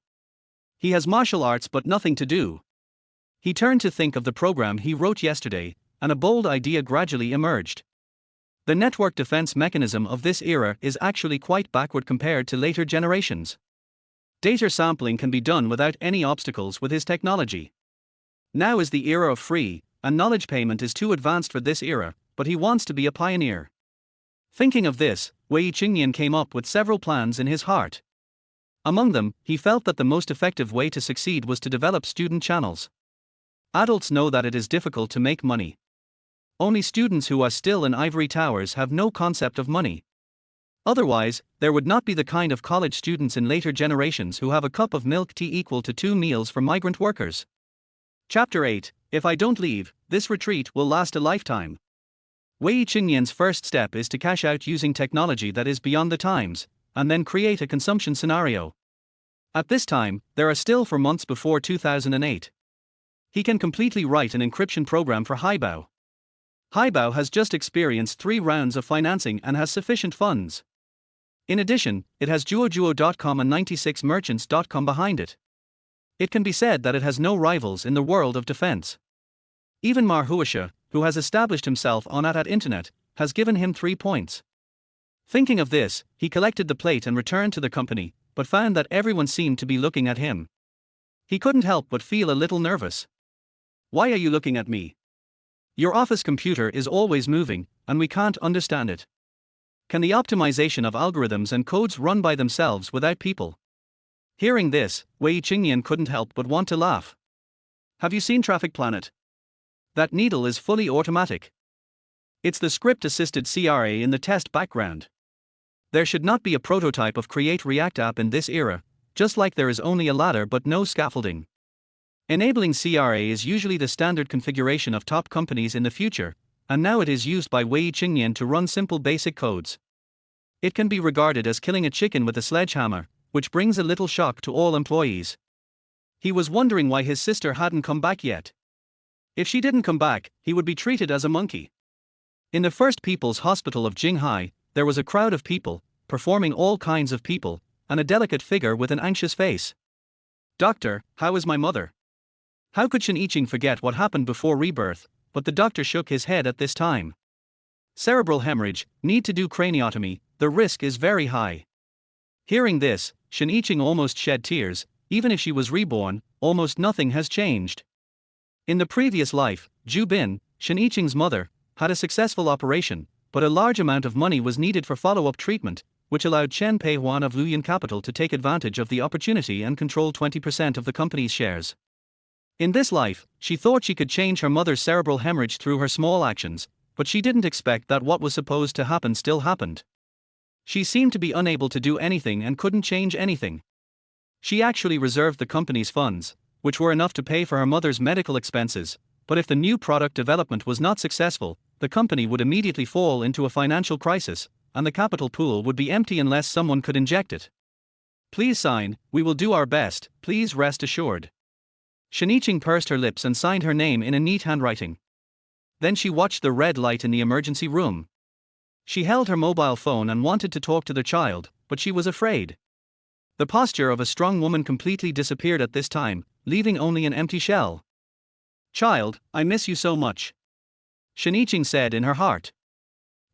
He has martial arts but nothing to do. He turned to think of the program he wrote yesterday, and a bold idea gradually emerged. The network defense mechanism of this era is actually quite backward compared to later generations. Data sampling can be done without any obstacles with his technology. Now is the era of free, and knowledge payment is too advanced for this era, but he wants to be a pioneer. Thinking of this, Wei Chengnian came up with several plans in his heart. Among them, he felt that the most effective way to succeed was to develop student channels. Adults know that it is difficult to make money. Only students who are still in ivory towers have no concept of money. Otherwise, there would not be the kind of college students in later generations who have a cup of milk tea equal to 2 meals for migrant workers. Chapter 8. If I don't leave, this retreat will last a lifetime. Wei Chengnian's first step is to cash out using technology that is beyond the times, and then create a consumption scenario. At this time, there are still 4 months before 2008. He can completely write an encryption program for Haibao. Haibao has just experienced 3 rounds of financing and has sufficient funds. In addition, it has Juojuo.com and 96merchants.com behind it. It can be said that it has no rivals in the world of defense. Even Mar Huasha, who has established himself on at internet, has given him 3 points. Thinking of this, he collected the plate and returned to the company, but found that everyone seemed to be looking at him. He couldn't help but feel a little nervous. Why are you looking at me? Your office computer is always moving, and we can't understand it. Can the optimization of algorithms and codes run by themselves without people? Hearing this, Wei Chengnian couldn't help but want to laugh. Have you seen Traffic Planet? That needle is fully automatic. It's the script-assisted CRA in the test background. There should not be a prototype of Create React app in this era, just like there is only a ladder but no scaffolding. Enabling CRA is usually the standard configuration of top companies in the future, and now it is used by Wei Chengnian to run simple basic codes. It can be regarded as killing a chicken with a sledgehammer, which brings a little shock to all employees. He was wondering why his sister hadn't come back yet. If she didn't come back, he would be treated as a monkey. In the First People's Hospital of Jinghai, there was a crowd of people, performing all kinds of people, and a delicate figure with an anxious face. Doctor, how is my mother? How could Shiniching forget what happened before rebirth? But the doctor shook his head at this time. Cerebral hemorrhage, need to do craniotomy, the risk is very high. Hearing this, Shiniching almost shed tears. Even if she was reborn, almost nothing has changed. In the previous life, Ju Bin, Shiniching's mother, had a successful operation, but a large amount of money was needed for follow-up treatment, which allowed Chen Peihuan of Luoyuan Capital to take advantage of the opportunity and control 20% of the company's shares. In this life, she thought she could change her mother's cerebral hemorrhage through her small actions, but she didn't expect that what was supposed to happen still happened. She seemed to be unable to do anything and couldn't change anything. She actually reserved the company's funds, which were enough to pay for her mother's medical expenses, but if the new product development was not successful, the company would immediately fall into a financial crisis, and the capital pool would be empty unless someone could inject it. Please sign, we will do our best, please rest assured. Shiniching pursed her lips and signed her name in a neat handwriting. Then she watched the red light in the emergency room. She held her mobile phone and wanted to talk to the child, but she was afraid. The posture of a strong woman completely disappeared at this time, leaving only an empty shell. Child, I miss you so much. Shiniching said in her heart.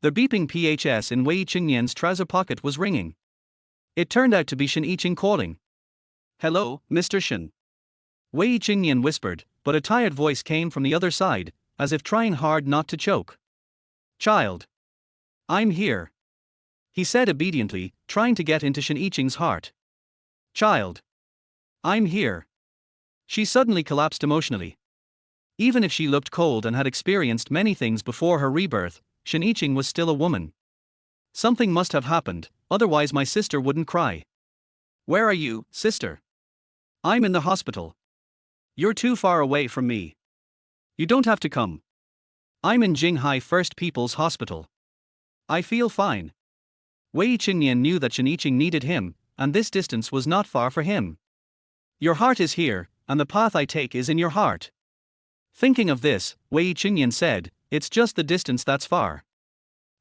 The beeping PHS in Wei Chengnian's trouser pocket was ringing. It turned out to be Shiniching calling. Hello, Mr. Shin. Wei Chengnian whispered, but a tired voice came from the other side, as if trying hard not to choke. Child. I'm here. He said obediently, trying to get into Shiniching's heart. Child. I'm here. She suddenly collapsed emotionally. Even if she looked cold and had experienced many things before her rebirth, Shiniching was still a woman. Something must have happened, otherwise my sister wouldn't cry. Where are you, sister? I'm in the hospital. You're too far away from me. You don't have to come. I'm in Jinghai First People's Hospital. I feel fine. Wei Chengnian knew that Shiniching needed him, and this distance was not far for him. Your heart is here, and the path I take is in your heart. Thinking of this, Wei Chengnian said, it's just the distance that's far.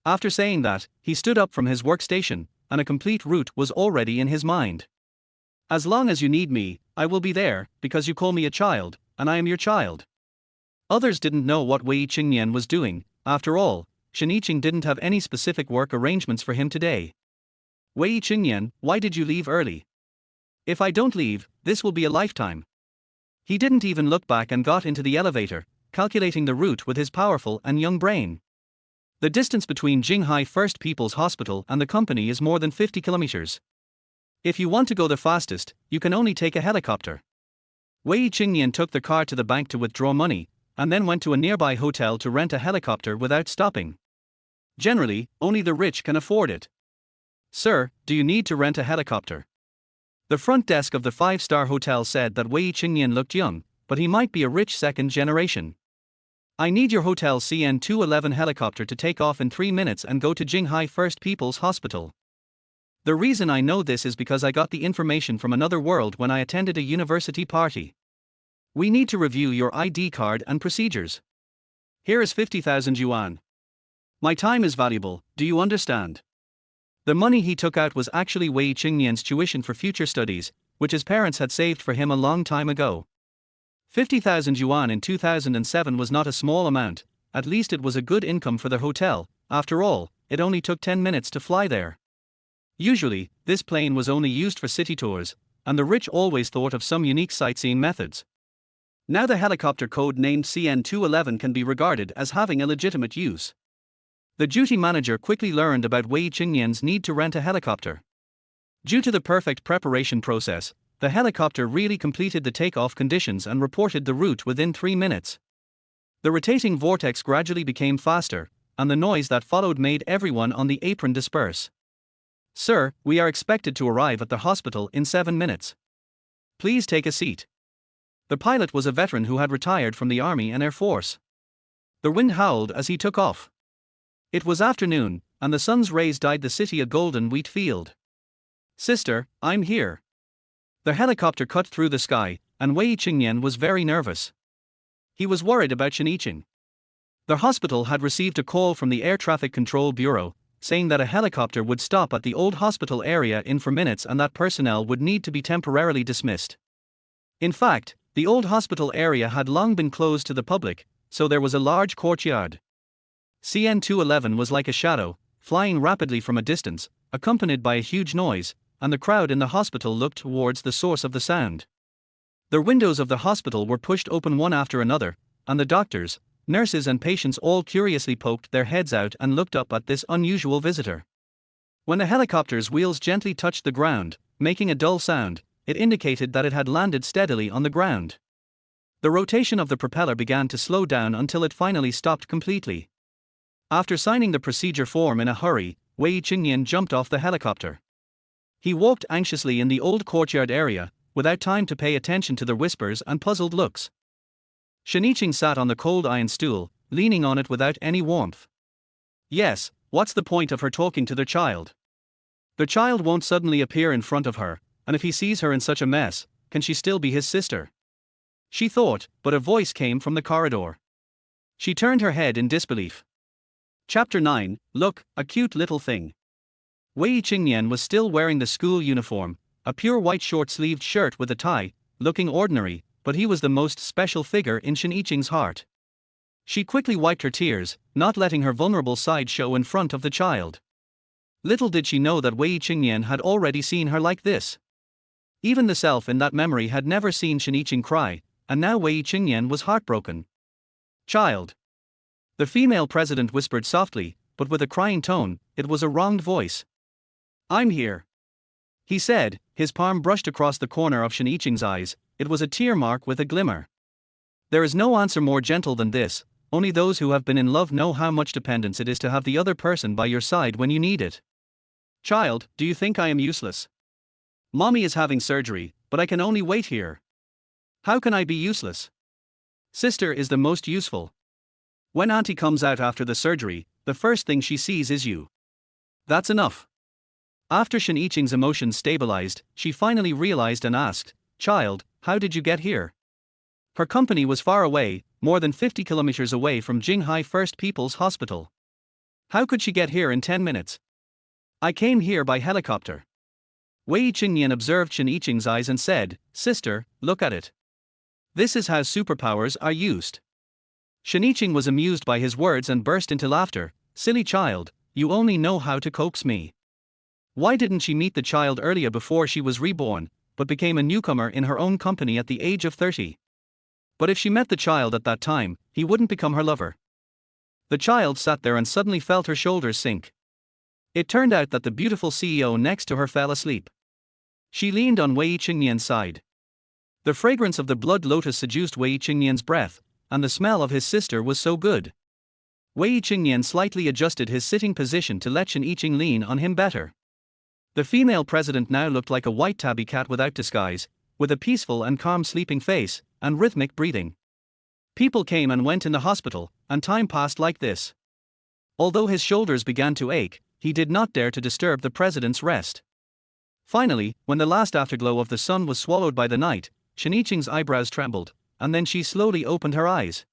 After saying that, he stood up from his workstation, and a complete route was already in his mind. As long as you need me, I will be there, because you call me a child, and I am your child. Others didn't know what Wei Chengnian was doing. After all, Shiniching didn't have any specific work arrangements for him today. Wei Chengnian, why did you leave early? If I don't leave, this will be a lifetime. He didn't even look back and got into the elevator, calculating the route with his powerful and young brain. The distance between Jinghai First People's Hospital and the company is more than 50 kilometers. If you want to go the fastest, you can only take a helicopter. Wei Chengnian took the car to the bank to withdraw money, and then went to a nearby hotel to rent a helicopter without stopping. Generally, only the rich can afford it. Sir, do you need to rent a helicopter? The front desk of the five-star hotel said that Wei Chengnian looked young, but he might be a rich second generation. I need your hotel CN211 helicopter to take off in 3 minutes and go to Jinghai First People's Hospital. The reason I know this is because I got the information from another world when I attended a university party. We need to review your ID card and procedures. Here is 50,000 yuan. My time is valuable, do you understand? The money he took out was actually Wei Chengnian's tuition for future studies, which his parents had saved for him a long time ago. 50,000 yuan in 2007 was not a small amount, at least it was a good income for the hotel. After all, it only took 10 minutes to fly there. Usually, this plane was only used for city tours, and the rich always thought of some unique sightseeing methods. Now the helicopter code named CN211 can be regarded as having a legitimate use. The duty manager quickly learned about Wei Chengnian's need to rent a helicopter. Due to the perfect preparation process, the helicopter really completed the takeoff conditions and reported the route within 3 minutes. The rotating vortex gradually became faster, and the noise that followed made everyone on the apron disperse. Sir, we are expected to arrive at the hospital in 7 minutes. Please take a seat. The pilot was a veteran who had retired from the Army and Air Force. The wind howled as he took off. It was afternoon, and the sun's rays dyed the city a golden wheat field. Sister, I'm here. The helicopter cut through the sky, and Wei Chengnian was very nervous. He was worried about Shiniching. The hospital had received a call from the Air Traffic Control Bureau, saying that a helicopter would stop at the old hospital area in 4 minutes and that personnel would need to be temporarily dismissed. In fact, the old hospital area had long been closed to the public, so there was a large courtyard. CN211 was like a shadow, flying rapidly from a distance, accompanied by a huge noise, and the crowd in the hospital looked towards the source of the sound. The windows of the hospital were pushed open one after another, and the doctors, nurses and patients all curiously poked their heads out and looked up at this unusual visitor. When the helicopter's wheels gently touched the ground, making a dull sound, it indicated that it had landed steadily on the ground. The rotation of the propeller began to slow down until it finally stopped completely. After signing the procedure form in a hurry, Wei Chengnian jumped off the helicopter. He walked anxiously in the old courtyard area, without time to pay attention to the whispers and puzzled looks. Shiniching sat on the cold iron stool, leaning on it without any warmth. Yes, what's the point of her talking to the child? The child won't suddenly appear in front of her, and if he sees her in such a mess, can she still be his sister? She thought, but a voice came from the corridor. She turned her head in disbelief. Chapter 9, Look, a cute little thing. Wei Chengnian was still wearing the school uniform, a pure white short-sleeved shirt with a tie, looking ordinary, but he was the most special figure in Shiniching's heart. She quickly wiped her tears, not letting her vulnerable side show in front of the child. Little did she know that Wei Chengnian had already seen her like this. Even the self in that memory had never seen Shiniching cry, and now Wei Chengnian was heartbroken. "Child." The female president whispered softly, but with a crying tone. It was a wronged voice. "I'm here," he said. His palm brushed across the corner of Shiniching's eyes. It was a tear mark with a glimmer. There is no answer more gentle than this. Only those who have been in love know how much dependence it is to have the other person by your side when you need it. "Child, do you think I am useless? Mommy is having surgery, but I can only wait here. How can I be useless? Sister is the most useful. When auntie comes out after the surgery, the first thing she sees is you. That's enough." After Shiniching's emotions stabilized, she finally realized and asked, "Child, how did you get here?" Her company was far away, more than 50 kilometers away from Jinghai First People's Hospital. How could she get here in 10 minutes? "I came here by helicopter." Wei Chengnian observed Shiniching's eyes and said, "Sister, look at it. This is how superpowers are used." Shiniching was amused by his words and burst into laughter. "Silly child, you only know how to coax me." Why didn't she meet the child earlier before she was reborn, but became a newcomer in her own company at the age of 30? But if she met the child at that time, he wouldn't become her lover. The child sat there and suddenly felt her shoulders sink. It turned out that the beautiful CEO next to her fell asleep. She leaned on Wei Chengnian's side. The fragrance of the blood lotus seduced Wei Chengnian's breath, and the smell of his sister was so good. Wei Chengnian slightly adjusted his sitting position to let Shiniching lean on him better. The female president now looked like a white tabby cat without disguise, with a peaceful and calm sleeping face, and rhythmic breathing. People came and went in the hospital, and time passed like this. Although his shoulders began to ache, he did not dare to disturb the president's rest. Finally, when the last afterglow of the sun was swallowed by the night, Shiniching's eyebrows trembled, and then she slowly opened her eyes.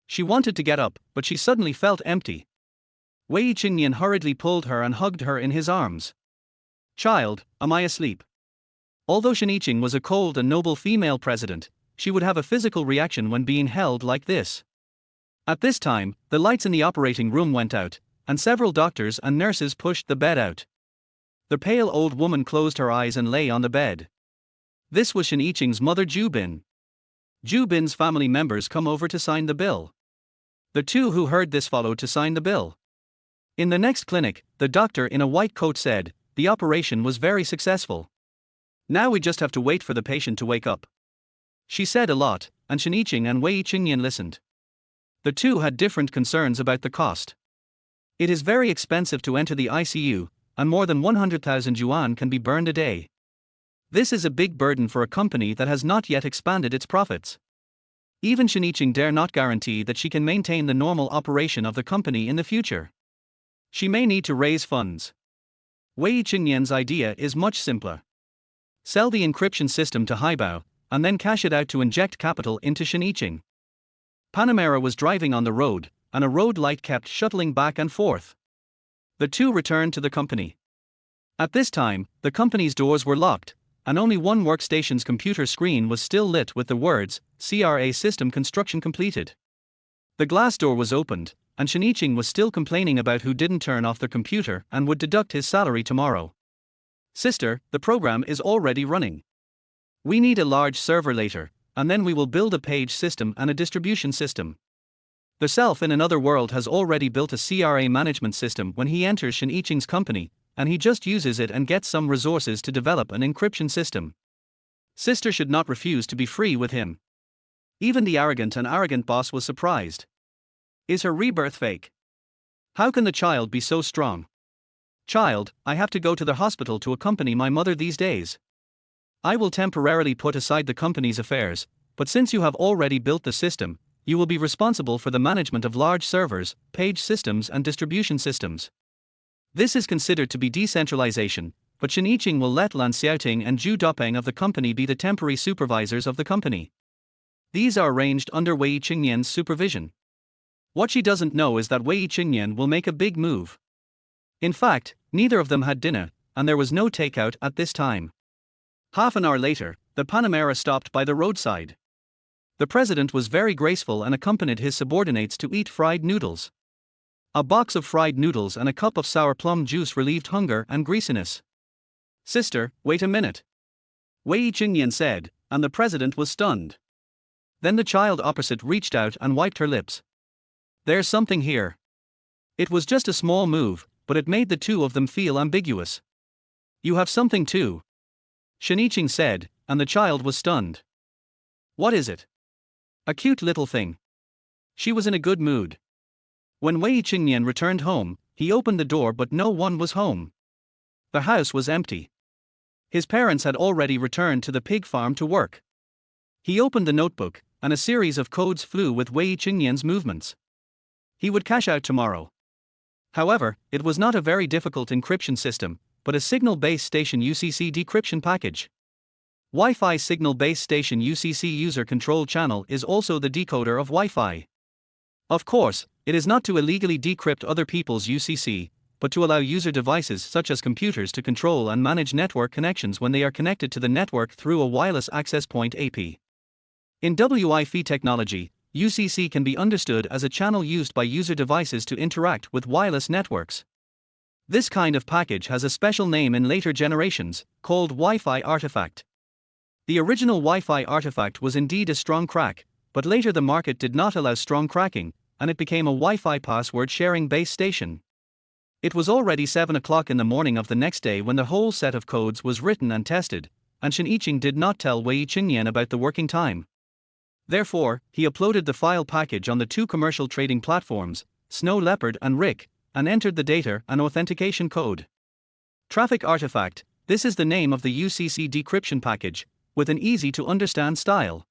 She wanted to get up, but she suddenly felt empty. Wei Chengnian hurriedly pulled her and hugged her in his arms. "Child, am I asleep?" Although Shiniching was a cold and noble female president, she would have a physical reaction when being held like this. At this time, the lights in the operating room went out, and several doctors and nurses pushed the bed out. The pale old woman closed her eyes and lay on the bed. This was Shiniching's mother Jubin. Jubin's family members come over to sign the bill. The two who heard this followed to sign the bill. In the next clinic, the doctor in a white coat said, "The operation was very successful. Now we just have to wait for the patient to wake up." She said a lot, and Shiniching and Wei Chengnian listened. The two had different concerns about the cost. It is very expensive to enter the ICU, and more than 100,000 yuan can be burned a day. This is a big burden for a company that has not yet expanded its profits. Even Shiniching dare not guarantee that she can maintain the normal operation of the company in the future. She may need to raise funds. Wei Chengnian's idea is much simpler. Sell the encryption system to Haibao, and then cash it out to inject capital into Shiniching. Panamera was driving on the road, and a road light kept shuttling back and forth. The two returned to the company. At this time, the company's doors were locked, and only one workstation's computer screen was still lit with the words, "CRA system construction completed." The glass door was opened, and Shiniching was still complaining about who didn't turn off the computer and would deduct his salary tomorrow. "Sister, the program is already running. We need a large server later, and then we will build a page system and a distribution system." The self in another world has already built a CRA management system when he enters Shiniching's company, and he just uses it and gets some resources to develop an encryption system. Sister should not refuse to be free with him. Even the arrogant boss was surprised. Is her rebirth fake? How can the child be so strong? "Child, I have to go to the hospital to accompany my mother these days. I will temporarily put aside the company's affairs, but since you have already built the system, you will be responsible for the management of large servers, page systems and distribution systems." This is considered to be decentralization, but Shiniching will let Lan Xiaoting and Zhu Dopeng of the company be the temporary supervisors of the company. These are arranged under Wei Chengnian's supervision. What she doesn't know is that Wei Chengnian will make a big move. In fact, neither of them had dinner, and there was no takeout at this time. Half an hour later, the Panamera stopped by the roadside. The president was very graceful and accompanied his subordinates to eat fried noodles. A box of fried noodles and a cup of sour plum juice relieved hunger and greasiness. "Sister, wait a minute," Wei Chengnian said, and the president was stunned. Then the child opposite reached out and wiped her lips. "There's something here." It was just a small move, but it made the two of them feel ambiguous. "You have something too," Shiniching said, and the child was stunned. "What is it?" "A cute little thing." She was in a good mood. When Wei Chengnian returned home, he opened the door but no one was home. The house was empty. His parents had already returned to the pig farm to work. He opened the notebook, and a series of codes flew with Wei Chengnian's movements. He would cash out tomorrow. However, it was not a very difficult encryption system, but a signal base station UCC decryption package. Wi-Fi signal base station UCC user control channel is also the decoder of Wi-Fi. Of course, it is not to illegally decrypt other people's UCC, but to allow user devices such as computers to control and manage network connections when they are connected to the network through a wireless access point AP. In Wi-Fi technology, UCC can be understood as a channel used by user devices to interact with wireless networks. This kind of package has a special name in later generations, called Wi-Fi artifact. The original Wi-Fi artifact was indeed a strong crack, but later the market did not allow strong cracking, and it became a Wi-Fi password sharing base station. It was already 7 o'clock in the morning of the next day when the whole set of codes was written and tested, and Shiniching did not tell Wei Chengnian about the working time. Therefore, he uploaded the file package on the two commercial trading platforms, Snow Leopard and Rick, and entered the data and authentication code. Traffic Artifact, this is the name of the UCC decryption package, with an easy-to-understand style.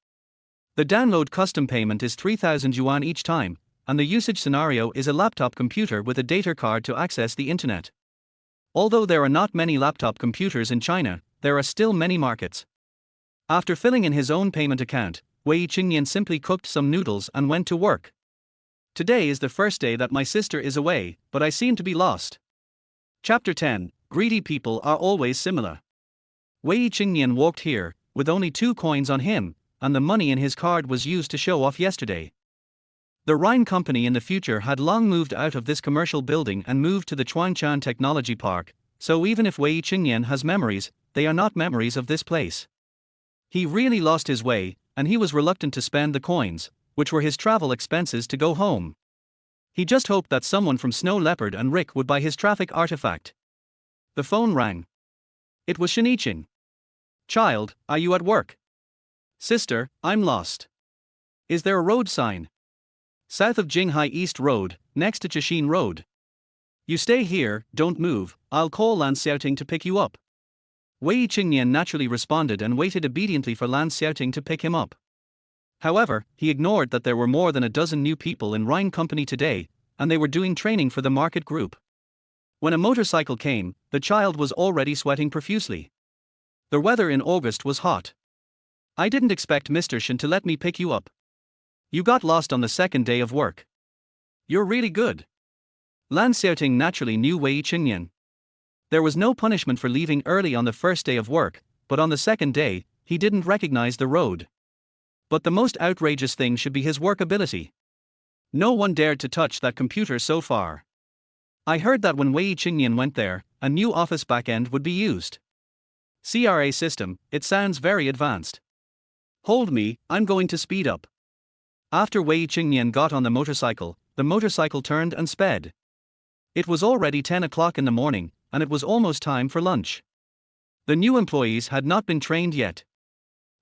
The download custom payment is 3,000 yuan each time, and the usage scenario is a laptop computer with a data card to access the internet. Although there are not many laptop computers in China, there are still many markets. After filling in his own payment account, Wei Chengnian simply cooked some noodles and went to work. "Today is the first day that my sister is away, but I seem to be lost." Chapter 10. Greedy people are always similar. Wei Chengnian walked here, with only 2 coins on him, and the money in his card was used to show off yesterday. The Rhine Company in the future had long moved out of this commercial building and moved to the Chuangshan Technology Park, so even if Wei Chengnian has memories, they are not memories of this place. He really lost his way, and he was reluctant to spend the coins, which were his travel expenses to go home. He just hoped that someone from Snow Leopard and Rick would buy his traffic artifact. The phone rang. It was Shiniching. "Child, are you at work?" "Sister, I'm lost." "Is there a road sign?" "South of Jinghai East Road, next to Chixin Road." "You stay here, don't move, I'll call Lan Xiaoting to pick you up." Wei Chengnian naturally responded and waited obediently for Lan Xiaoting to pick him up. However, he ignored that there were more than a dozen new people in Rhine Company today, and they were doing training for the market group. When a motorcycle came, the child was already sweating profusely. The weather in August was hot. "I didn't expect Mr. Shen to let me pick you up. You got lost on the second day of work. You're really good." Lan Xiaoting naturally knew Wei Chengnian. There was no punishment for leaving early on the first day of work, but on the second day, he didn't recognize the road. But the most outrageous thing should be his work ability. No one dared to touch that computer so far. I heard that when Wei Chengnian went there, a new office backend would be used. CRA system, it sounds very advanced. Hold me, I'm going to speed up. After Wei Chengnian got on the motorcycle turned and sped. It was already 10 o'clock in the morning, and it was almost time for lunch. The new employees had not been trained yet.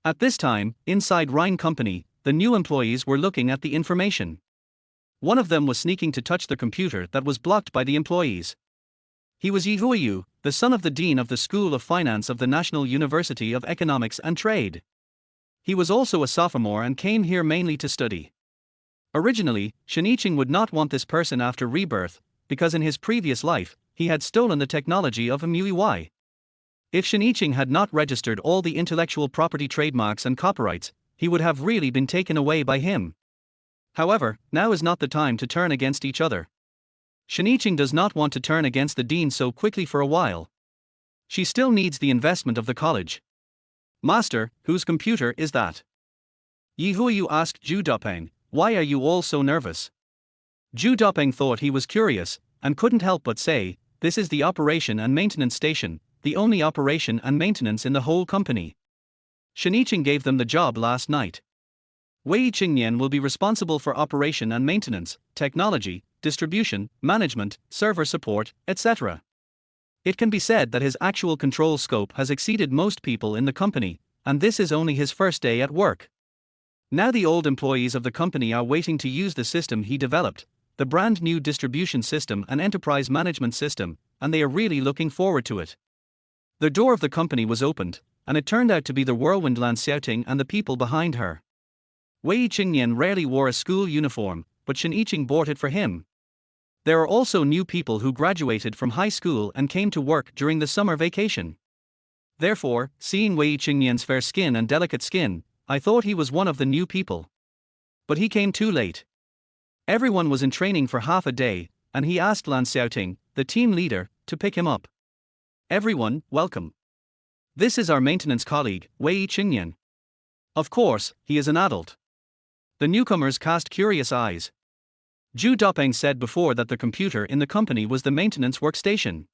At this time, inside Rhine Company, the new employees were looking at the information. One of them was sneaking to touch the computer that was blocked by the employees. He was Yi Huiyu, the son of the dean of the School of Finance of the National University of Economics and Trade. He was also a sophomore and came here mainly to study. Originally, Shiniching would not want this person after rebirth, because in his previous life, he had stolen the technology of MUI. If Shiniching had not registered all the intellectual property trademarks and copyrights, he would have really been taken away by him. However, now is not the time to turn against each other. Shiniching does not want to turn against the dean so quickly for a while. She still needs the investment of the college. "Master, whose computer is that?" Yi Huiyu asked Zhu Dopeng, why are you all so nervous? Zhu Dopeng thought he was curious, and couldn't help but say, this is the operation and maintenance station, the only operation and maintenance in the whole company. Shiniching gave them the job last night. Wei Chengnian will be responsible for operation and maintenance, technology, distribution, management, server support, etc. It can be said that his actual control scope has exceeded most people in the company, and this is only his first day at work. Now the old employees of the company are waiting to use the system he developed, the brand new distribution system and enterprise management system, and they are really looking forward to it. The door of the company was opened, and it turned out to be the whirlwind Lan Xiaoting and the people behind her. Wei Chengnian rarely wore a school uniform, but Shiniching bought it for him. There are also new people who graduated from high school and came to work during the summer vacation. Therefore, seeing Wei Chengnian's fair skin and delicate skin, I thought he was one of the new people. But he came too late. Everyone was in training for half a day, and he asked Lan Xiaoting, the team leader, to pick him up. Everyone, welcome. This is our maintenance colleague, Wei Chengnian. Of course, he is an adult. The newcomers cast curious eyes. Zhu Dopeng said before that the computer in the company was the maintenance workstation.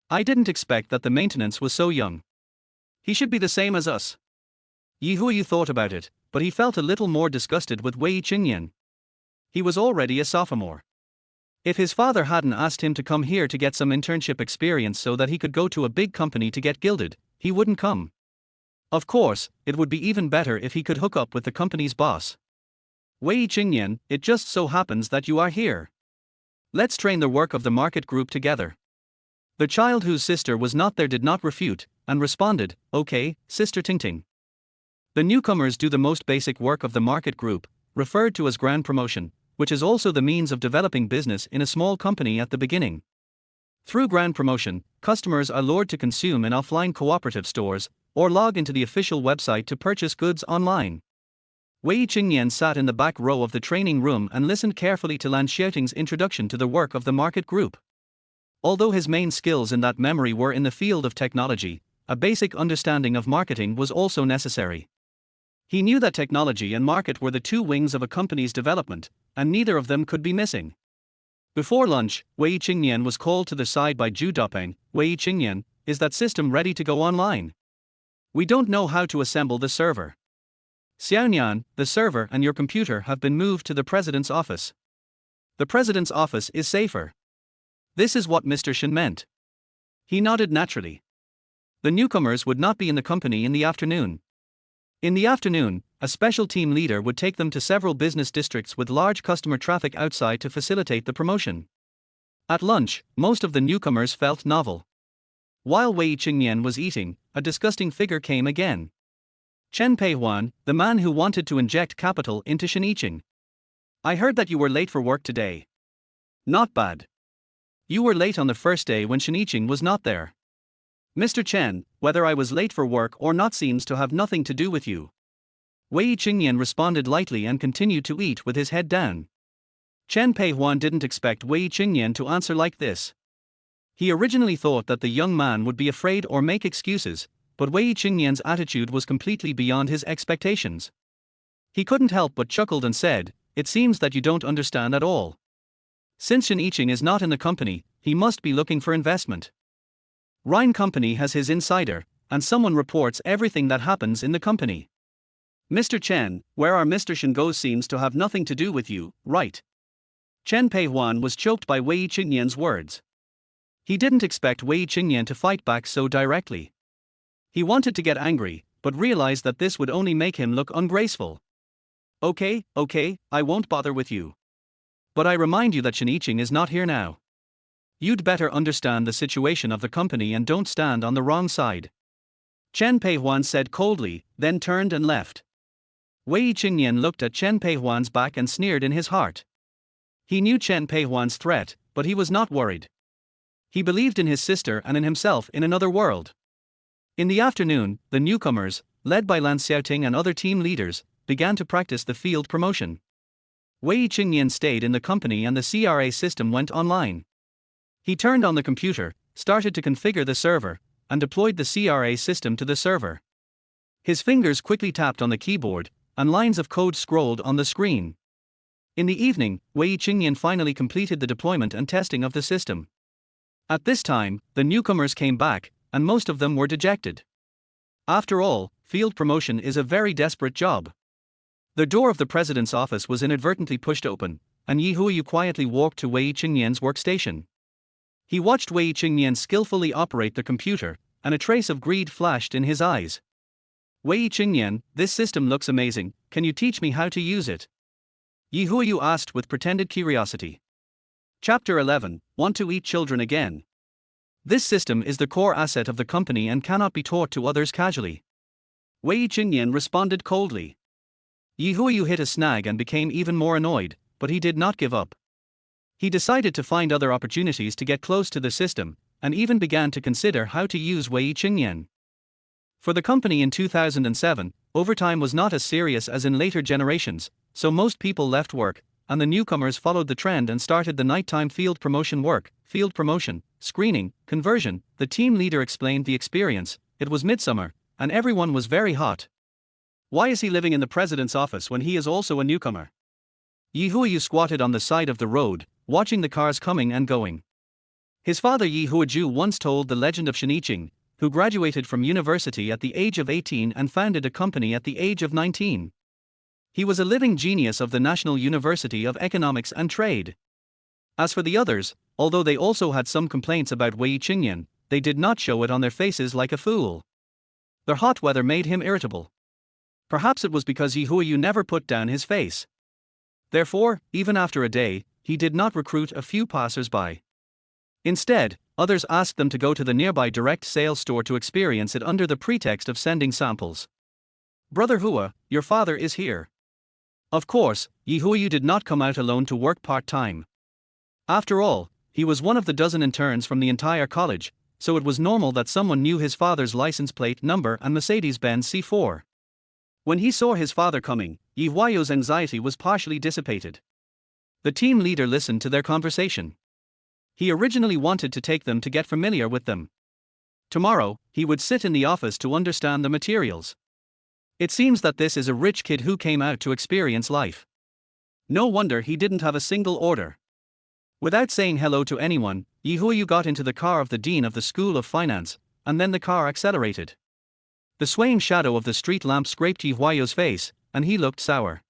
I didn't expect that the maintenance was so young. He should be the same as us. Yi Huiyu thought about it, but he felt a little more disgusted with Wei Chengnian. He was already a sophomore. If his father hadn't asked him to come here to get some internship experience so that he could go to a big company to get gilded, he wouldn't come. Of course, it would be even better if he could hook up with the company's boss. Wei Chengnian, it just so happens that you are here. Let's train the work of the market group together. The child whose sister was not there did not refute, and responded, okay, Sister Tingting. The newcomers do the most basic work of the market group, referred to as grand promotion, which is also the means of developing business in a small company at the beginning. Through grand promotion, customers are lured to consume in offline cooperative stores, or log into the official website to purchase goods online. Wei Chengnian sat in the back row of the training room and listened carefully to Lan Xiaoting's introduction to the work of the market group. Although his main skills in that memory were in the field of technology, a basic understanding of marketing was also necessary. He knew that technology and market were the two wings of a company's development, and neither of them could be missing. Before lunch, Wei Chengnian was called to the side by Zhu Dopeng. Wei Chengnian, is that system ready to go online? We don't know how to assemble the server. Xiaonian, the server and your computer have been moved to the president's office. The president's office is safer. This is what Mr. Shen meant. He nodded naturally. The newcomers would not be in the company in the afternoon. In the afternoon, a special team leader would take them to several business districts with large customer traffic outside to facilitate the promotion. At lunch, most of the newcomers felt novel. While Wei Chengnian was eating, a disgusting figure came again. Chen Peihuan, the man who wanted to inject capital into Shiniching. I heard that you were late for work today. Not bad. You were late on the first day when Shiniching was not there. Mr. Chen, whether I was late for work or not seems to have nothing to do with you. Wei Chengnian responded lightly and continued to eat with his head down. Chen Peihuan didn't expect Wei Chengnian to answer like this. He originally thought that the young man would be afraid or make excuses, but Wei Chengnian's attitude was completely beyond his expectations. He couldn't help but chuckled and said, it seems that you don't understand at all. Since Shiniching is not in the company, he must be looking for investment. Rhine Company has his insider, and someone reports everything that happens in the company. Mr. Chen, where our Mr. Shen goes seems to have nothing to do with you, right? Chen Peihuan was choked by Wei Chengnian's words. He didn't expect Wei Chengnian to fight back so directly. He wanted to get angry, but realized that this would only make him look ungraceful. Okay, I won't bother with you. But I remind you that Shiniching is not here now. You'd better understand the situation of the company and don't stand on the wrong side. Chen Peihuan said coldly, then turned and left. Wei Chengnian looked at Chen Peihuan's back and sneered in his heart. He knew Chen Peihuan's threat, but he was not worried. He believed in his sister and in himself in another world. In the afternoon, the newcomers, led by Lan Xiaoting and other team leaders, began to practice the field promotion. Wei Chengnian stayed in the company and the CRA system went online. He turned on the computer, started to configure the server, and deployed the CRA system to the server. His fingers quickly tapped on the keyboard, and lines of code scrolled on the screen. In the evening, Wei Chengnian finally completed the deployment and testing of the system. At this time, the newcomers came back, and most of them were dejected. After all, field promotion is a very desperate job. The door of the president's office was inadvertently pushed open, and Yi Huiyu quietly walked to Wei Chengnian's workstation. He watched Wei Chengnian skillfully operate the computer, and a trace of greed flashed in his eyes. Wei Chengnian, this system looks amazing, can you teach me how to use it? Yi Huiyu asked with pretended curiosity. Chapter 11, Want to Eat Children Again. This system is the core asset of the company and cannot be taught to others casually. Wei Chengnian responded coldly. Yi Huiyu hit a snag and became even more annoyed, but he did not give up. He decided to find other opportunities to get close to the system, and even began to consider how to use Wei Chengnian. For the company in 2007, overtime was not as serious as in later generations, so most people left work, and the newcomers followed the trend and started the nighttime field promotion work. Field promotion, screening, conversion, the team leader explained the experience. It was midsummer, and everyone was very hot. Why is he living in the president's office when he is also a newcomer? Yi Huiyu squatted on the side of the road, watching the cars coming and going. His father Yi Huiju once told the legend of Shiniching, who graduated from university at the age of 18 and founded a company at the age of 19. He was a living genius of the National University of Economics and Trade. As for the others, although they also had some complaints about Wei Chengnian, they did not show it on their faces like a fool. Their hot weather made him irritable. Perhaps it was because Yi Huiyu never put down his face. Therefore, even after a day, he did not recruit a few passers-by. Instead, others asked them to go to the nearby direct sales store to experience it under the pretext of sending samples. Brother Hua, your father is here. Of course, Yi Huiyu did not come out alone to work part-time. After all, he was one of the dozen interns from the entire college, so it was normal that someone knew his father's license plate number and Mercedes-Benz C4. When he saw his father coming, Yi Huiyu's anxiety was partially dissipated. The team leader listened to their conversation. He originally wanted to take them to get familiar with them. Tomorrow, he would sit in the office to understand the materials. It seems that this is a rich kid who came out to experience life. No wonder he didn't have a single order. Without saying hello to anyone, Yi Huiyu got into the car of the dean of the School of Finance, and then the car accelerated. The swaying shadow of the street lamp scraped Yi Huiyu's face, and he looked sour.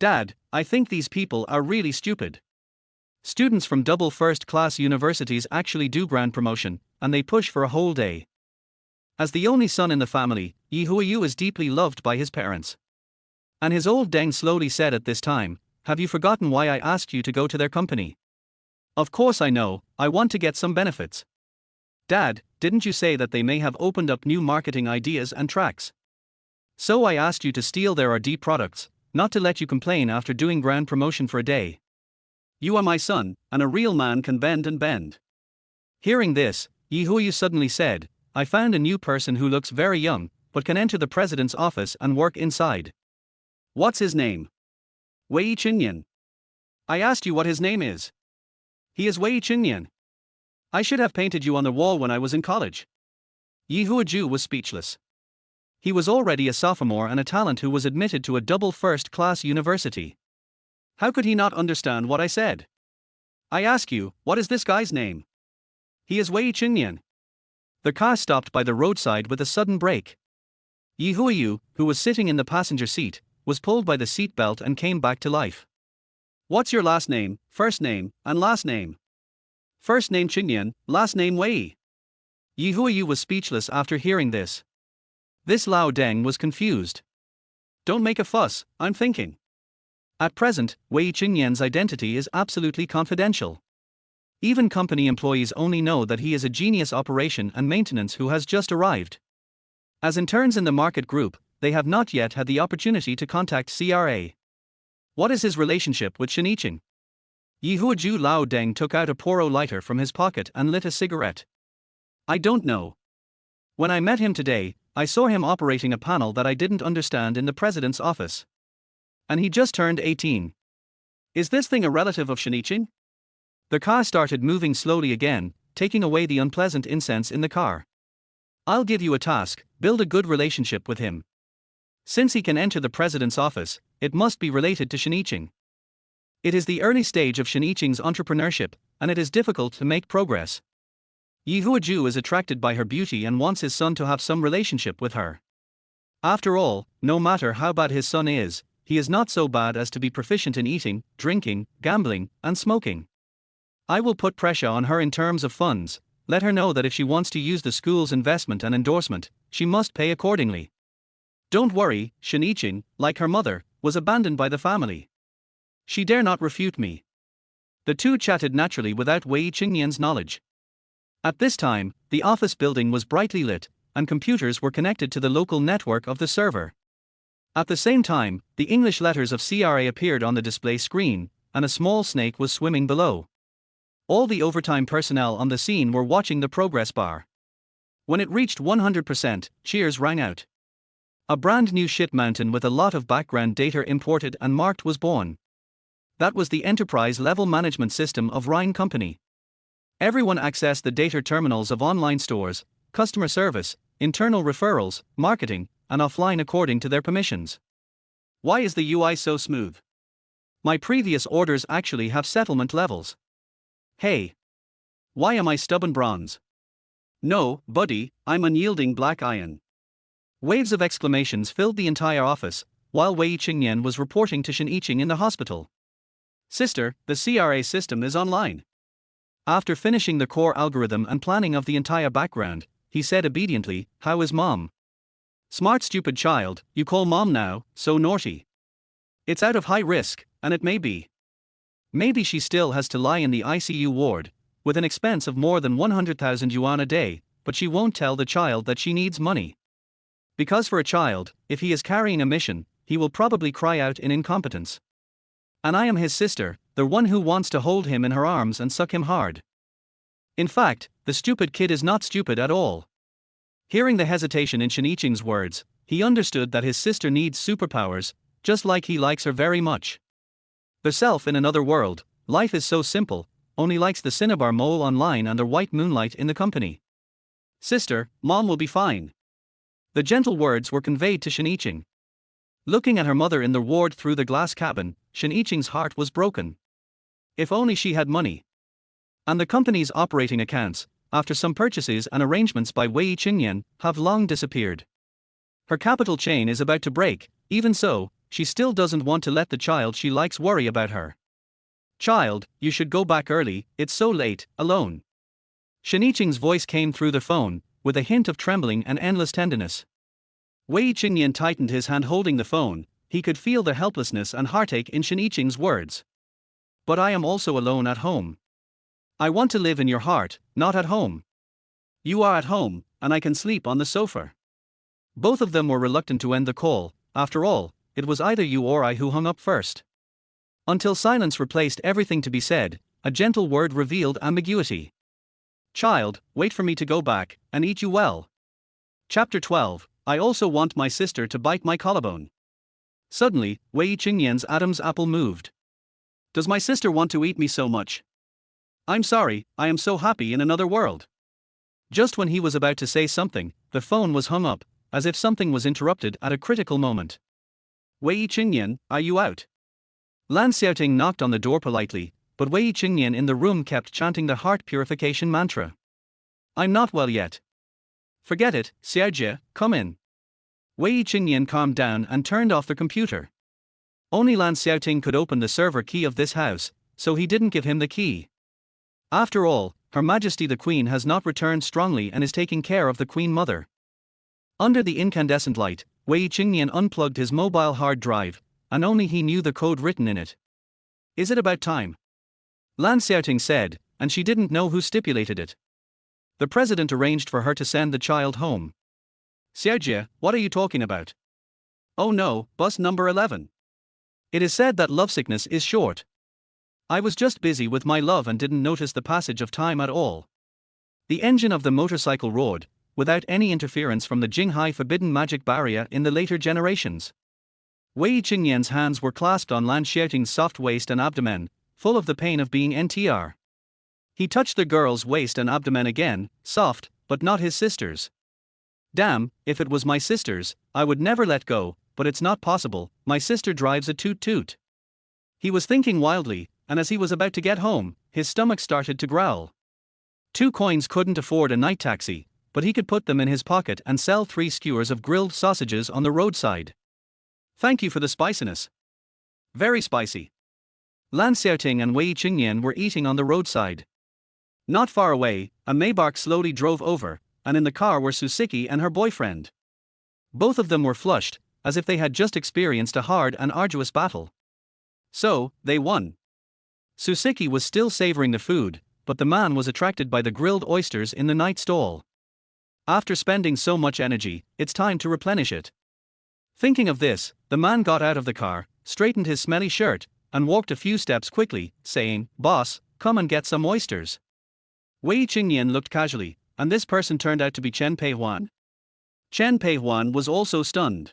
Dad, I think these people are really stupid. Students from double first-class universities actually do ground promotion, and they push for a whole day. As the only son in the family, Yi Huiyu is deeply loved by his parents. And his old deng slowly said at this time, have you forgotten why I asked you to go to their company? Of course I know, I want to get some benefits. Dad, didn't you say that they may have opened up new marketing ideas and tracks? So I asked you to steal their RD products, not to let you complain after doing ground promotion for a day. You are my son, and a real man can bend and bend. Hearing this, Yi Huiyu suddenly said, I found a new person who looks very young, but can enter the president's office and work inside. What's his name? Wei Chengnian. I asked you what his name is. He is Wei Chengnian. I should have painted you on the wall when I was in college. Yi Huiju was speechless. He was already a sophomore and a talent who was admitted to a double first-class university. How could he not understand what I said? I ask you, what is this guy's name? He is Wei Chengnian. The car stopped by the roadside with a sudden brake. Yi Huiyu, who was sitting in the passenger seat, was pulled by the seat belt and came back to life. What's your last name, first name, and last name? First name Chengnian, last name Wei. Yi Huiyu was speechless after hearing this. This Lao Deng was confused. Don't make a fuss, I'm thinking. At present, Wei Chengnian's identity is absolutely confidential. Even company employees only know that he is a genius operation and maintenance who has just arrived. As interns in the market group, they have not yet had the opportunity to contact CRA. What is his relationship with Shiniching? Yi Huiju Lao Deng took out a Poro lighter from his pocket and lit a cigarette. I don't know. When I met him today, I saw him operating a panel that I didn't understand in the president's office. And he just turned 18. Is this thing a relative of Shiniching? The car started moving slowly again, taking away the unpleasant incense in the car. I'll give you a task, build a good relationship with him. Since he can enter the president's office, it must be related to Shiniching. It is the early stage of Shiniching's entrepreneurship, and it is difficult to make progress. Yi Huaju is attracted by her beauty and wants his son to have some relationship with her. After all, no matter how bad his son is, he is not so bad as to be proficient in eating, drinking, gambling, and smoking. I will put pressure on her in terms of funds. Let her know that if she wants to use the school's investment and endorsement, she must pay accordingly. Don't worry, Shiniching, like her mother, was abandoned by the family. She dare not refute me. The two chatted naturally without Wei Chengnian's knowledge. At this time, the office building was brightly lit, and computers were connected to the local network of the server. At the same time, the English letters of CRA appeared on the display screen, and a small snake was swimming below. All the overtime personnel on the scene were watching the progress bar. When it reached 100%, cheers rang out. A brand new shit mountain with a lot of background data imported and marked was born. That was the enterprise-level management system of Rhine Company. Everyone accessed the data terminals of online stores, customer service, internal referrals, marketing, and offline according to their permissions. Why is the UI so smooth? My previous orders actually have settlement levels. Hey! Why am I stubborn bronze? No, buddy, I'm unyielding black iron. Waves of exclamations filled the entire office, while Wei Chengnian was reporting to Shiniching in the hospital. Sister, the CRA system is online. After finishing the core algorithm and planning of the entire background, he said obediently, "How is mom?" "Smart stupid child, you call mom now, so naughty. It's out of high risk, and it may be. Maybe she still has to lie in the ICU ward, with an expense of more than 100,000 yuan a day, but she won't tell the child that she needs money. Because for a child, if he is carrying a mission, he will probably cry out in incompetence. And I am his sister, the one who wants to hold him in her arms and suck him hard. In fact, the stupid kid is not stupid at all." Hearing the hesitation in Shiniching's words, he understood that his sister needs superpowers, just like he likes her very much. The self in another world, life is so simple, only likes the cinnabar mole online under white moonlight in the company. "Sister, mom will be fine." The gentle words were conveyed to Shiniching. Looking at her mother in the ward through the glass cabin, Shiniching's heart was broken. If only she had money. And the company's operating accounts, after some purchases and arrangements by Wei Chengnian, have long disappeared. Her capital chain is about to break. Even so, she still doesn't want to let the child she likes worry about her. "Child, you should go back early, it's so late, alone." Shiniching's voice came through the phone, with a hint of trembling and endless tenderness. Wei Chengnian tightened his hand holding the phone. He could feel the helplessness and heartache in Shiniching's words. "But I am also alone at home. I want to live in your heart, not at home. You are at home, and I can sleep on the sofa." Both of them were reluctant to end the call. After all, it was either you or I who hung up first. Until silence replaced everything to be said, a gentle word revealed ambiguity. "Child, wait for me to go back, and eat you well." Chapter 12. I also want my sister to bite my collarbone. Suddenly, Wei Chengnian's Adam's apple moved. "Does my sister want to eat me so much? I'm sorry, I am so happy in another world." Just when he was about to say something, the phone was hung up, as if something was interrupted at a critical moment. "Wei Chengnian, are you out?" Lan Xiaoting knocked on the door politely, but Wei Chengnian in the room kept chanting the heart purification mantra. "I'm not well yet." "Forget it, Xiaojie, come in." Wei Chengnian calmed down and turned off the computer. Only Lan Xiaoting could open the server key of this house, so he didn't give him the key. After all, Her Majesty the Queen has not returned strongly and is taking care of the Queen Mother. Under the incandescent light, Wei Chengnian unplugged his mobile hard drive, and only he knew the code written in it. "Is it about time?" Lan Xiaoting said, and she didn't know who stipulated it. The president arranged for her to send the child home. "Xiaojie, what are you talking about?" "Oh no, bus number 11. It is said that lovesickness is short. I was just busy with my love and didn't notice the passage of time at all." The engine of the motorcycle roared, without any interference from the Jinghai forbidden magic barrier in the later generations. Wei Chengnian's hands were clasped on Lan Xiaoting's soft waist and abdomen, full of the pain of being NTR. He touched the girl's waist and abdomen again, soft, but not his sister's. "Damn, if it was my sister's, I would never let go," but it's not possible, my sister drives a toot-toot. He was thinking wildly, and as he was about to get home, his stomach started to growl. 2 coins couldn't afford a night taxi, but he could put them in his pocket and sell 3 skewers of grilled sausages on the roadside. Thank you for the spiciness. Very spicy. Lan Xiaoting and Wei Chengnian were eating on the roadside. Not far away, a Maybach slowly drove over, and in the car were Siqi and her boyfriend. Both of them were flushed, as if they had just experienced a hard and arduous battle. So, they won. Siqi was still savoring the food, but the man was attracted by the grilled oysters in the night stall. After spending so much energy, it's time to replenish it. Thinking of this, the man got out of the car, straightened his smelly shirt, and walked a few steps quickly, saying, "Boss, come and get some oysters." Wei Chengnian looked casually, and this person turned out to be Chen Peihuan. Chen Peihuan was also stunned.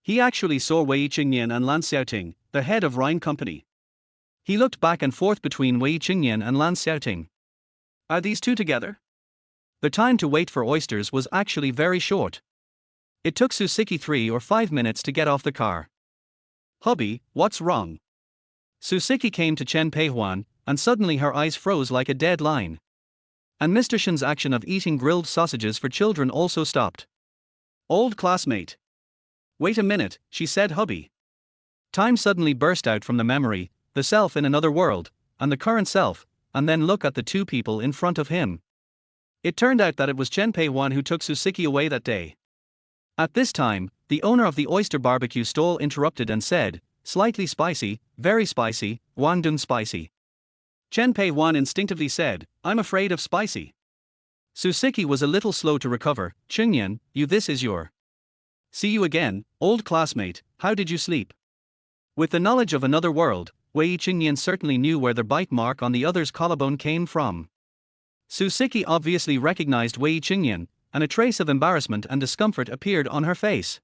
He actually saw Wei Chengnian and Lan Xiaoting, the head of Rhine Company. He looked back and forth between Wei Chengnian and Lan Xiaoting. Are these two together? The time to wait for oysters was actually very short. It took Siqi 3 or 5 minutes to get off the car. "Hubby, what's wrong?" Siqi came to Chen Peihuan, and suddenly her eyes froze like a dead line. And Mr. Shen's action of eating grilled sausages for children also stopped. "Old classmate." "Wait a minute," she said, "hubby." Time suddenly burst out from the memory, the self in another world, and the current self, and then look at the 2 people in front of him. It turned out that it was Chen Peihuan who took Siqi away that day. At this time, the owner of the oyster barbecue stall interrupted and said, "Slightly spicy, very spicy, Guangdong spicy." Chen Peihuan instinctively said, "I'm afraid of spicy." Siqi was a little slow to recover. "Chengnian, this is your. See you again, old classmate, how did you sleep?" With the knowledge of another world, Wei Chengnian certainly knew where the bite mark on the other's collarbone came from. Siqi obviously recognized Wei Chengnian, and a trace of embarrassment and discomfort appeared on her face.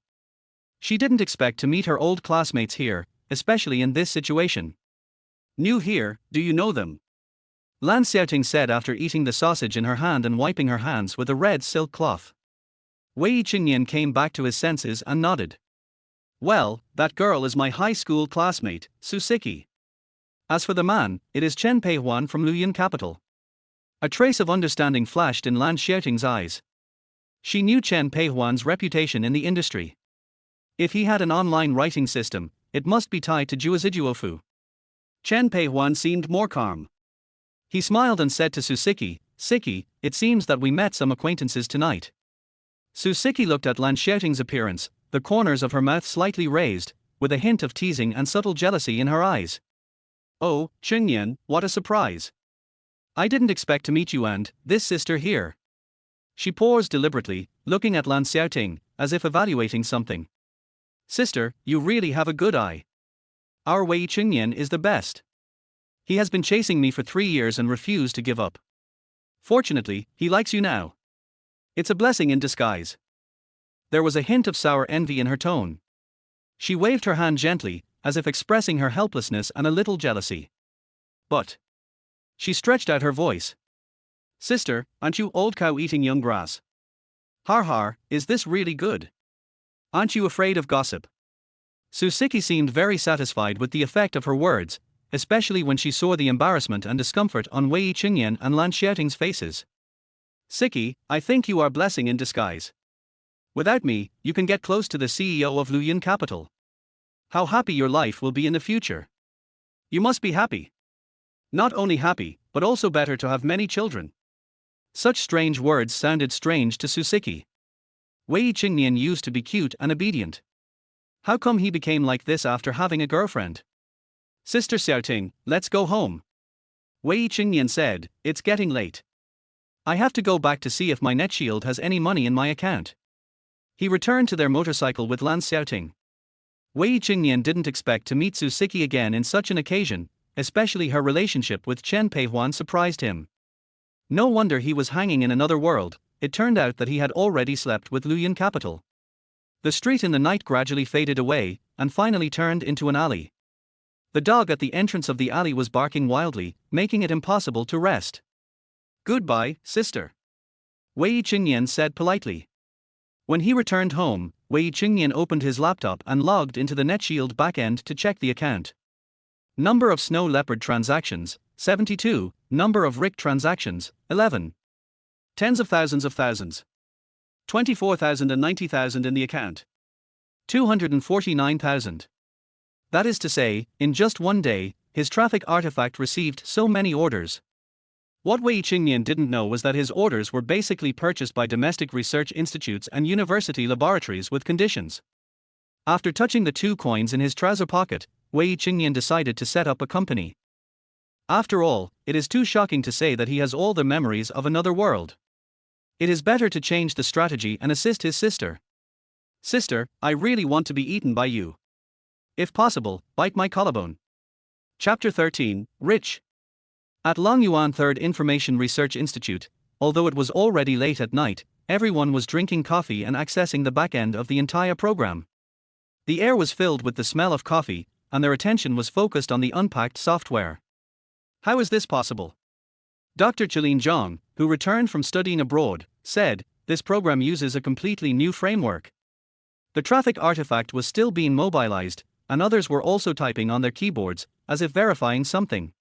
She didn't expect to meet her old classmates here, especially in this situation. "New here, do you know them?" Lan Xiaoting said after eating the sausage in her hand and wiping her hands with a red silk cloth. Wei Chengnian came back to his senses and nodded. "Well, that girl is my high school classmate, Siqi. As for the man, it is Chen Peihuan from Luoyang capital." A trace of understanding flashed in Lan Xiaoting's eyes. She knew Chen Peihuan's reputation in the industry. If he had an online writing system, it must be tied to Juozijuofu. Chen Peihuan seemed more calm. He smiled and said to Siqi, "Siqi, it seems that we met some acquaintances tonight." Siqi looked at Lan Xiaoting's appearance, the corners of her mouth slightly raised, with a hint of teasing and subtle jealousy in her eyes. "Oh, Chengnian, what a surprise. I didn't expect to meet you and this sister here." She paused deliberately, looking at Lan Xiaoting, as if evaluating something. "Sister, you really have a good eye. Our Wei Chengnian is the best. He has been chasing me for 3 years and refused to give up. Fortunately, he likes you now. It's a blessing in disguise." There was a hint of sour envy in her tone. She waved her hand gently, as if expressing her helplessness and a little jealousy. "But..." She stretched out her voice. "Sister, aren't you old cow eating young grass? Har har, is this really good? Aren't you afraid of gossip?" Siqi seemed very satisfied with the effect of her words, especially when she saw the embarrassment and discomfort on Wei Chengnian and Lan Xiaoting's faces. "Siqi, I think you are blessing in disguise. Without me, you can get close to the CEO of Luoyang capital. How happy your life will be in the future. You must be happy. Not only happy, but also better to have many children." Such strange words sounded strange to Siqi. Wei Chengnian used to be cute and obedient. How come he became like this after having a girlfriend? "Sister Xiaoting, let's go home." Wei Chengnian said, "It's getting late. I have to go back to see if my NetShield has any money in my account." He returned to their motorcycle with Lan Xiaoting. Wei Chengnian didn't expect to meet Siqi again in such an occasion, especially her relationship with Chen Peihuan surprised him. No wonder he was hanging in another world. It turned out that he had already slept with Luoyang capital. The street in the night gradually faded away, and finally turned into an alley. The dog at the entrance of the alley was barking wildly, making it impossible to rest. "Goodbye, sister," Wei Chengnian said politely. When he returned home, Wei Chengnian opened his laptop and logged into the NetShield backend to check the account. Number of Snow Leopard transactions, 72. Number of RIC transactions, 11. Tens of thousands. 24,000 and 90,000 in the account. 249,000. That is to say, in just one day, his traffic artifact received so many orders. What Wei Chengnian didn't know was that his orders were basically purchased by domestic research institutes and university laboratories with conditions. After touching the 2 coins in his trouser pocket, Wei Chengnian decided to set up a company. After all, it is too shocking to say that he has all the memories of another world. It is better to change the strategy and assist his sister. Sister, I really want to be eaten by you. If possible, bite my collarbone. Chapter 13, Rich. At Longyuan Third Information Research Institute, although it was already late at night, everyone was drinking coffee and accessing the back end of the entire program. The air was filled with the smell of coffee, and their attention was focused on the unpacked software. How is this possible? Dr. Chalin Zhang, who returned from studying abroad, said, this program uses a completely new framework. The traffic artifact was still being mobilized, and others were also typing on their keyboards, as if verifying something.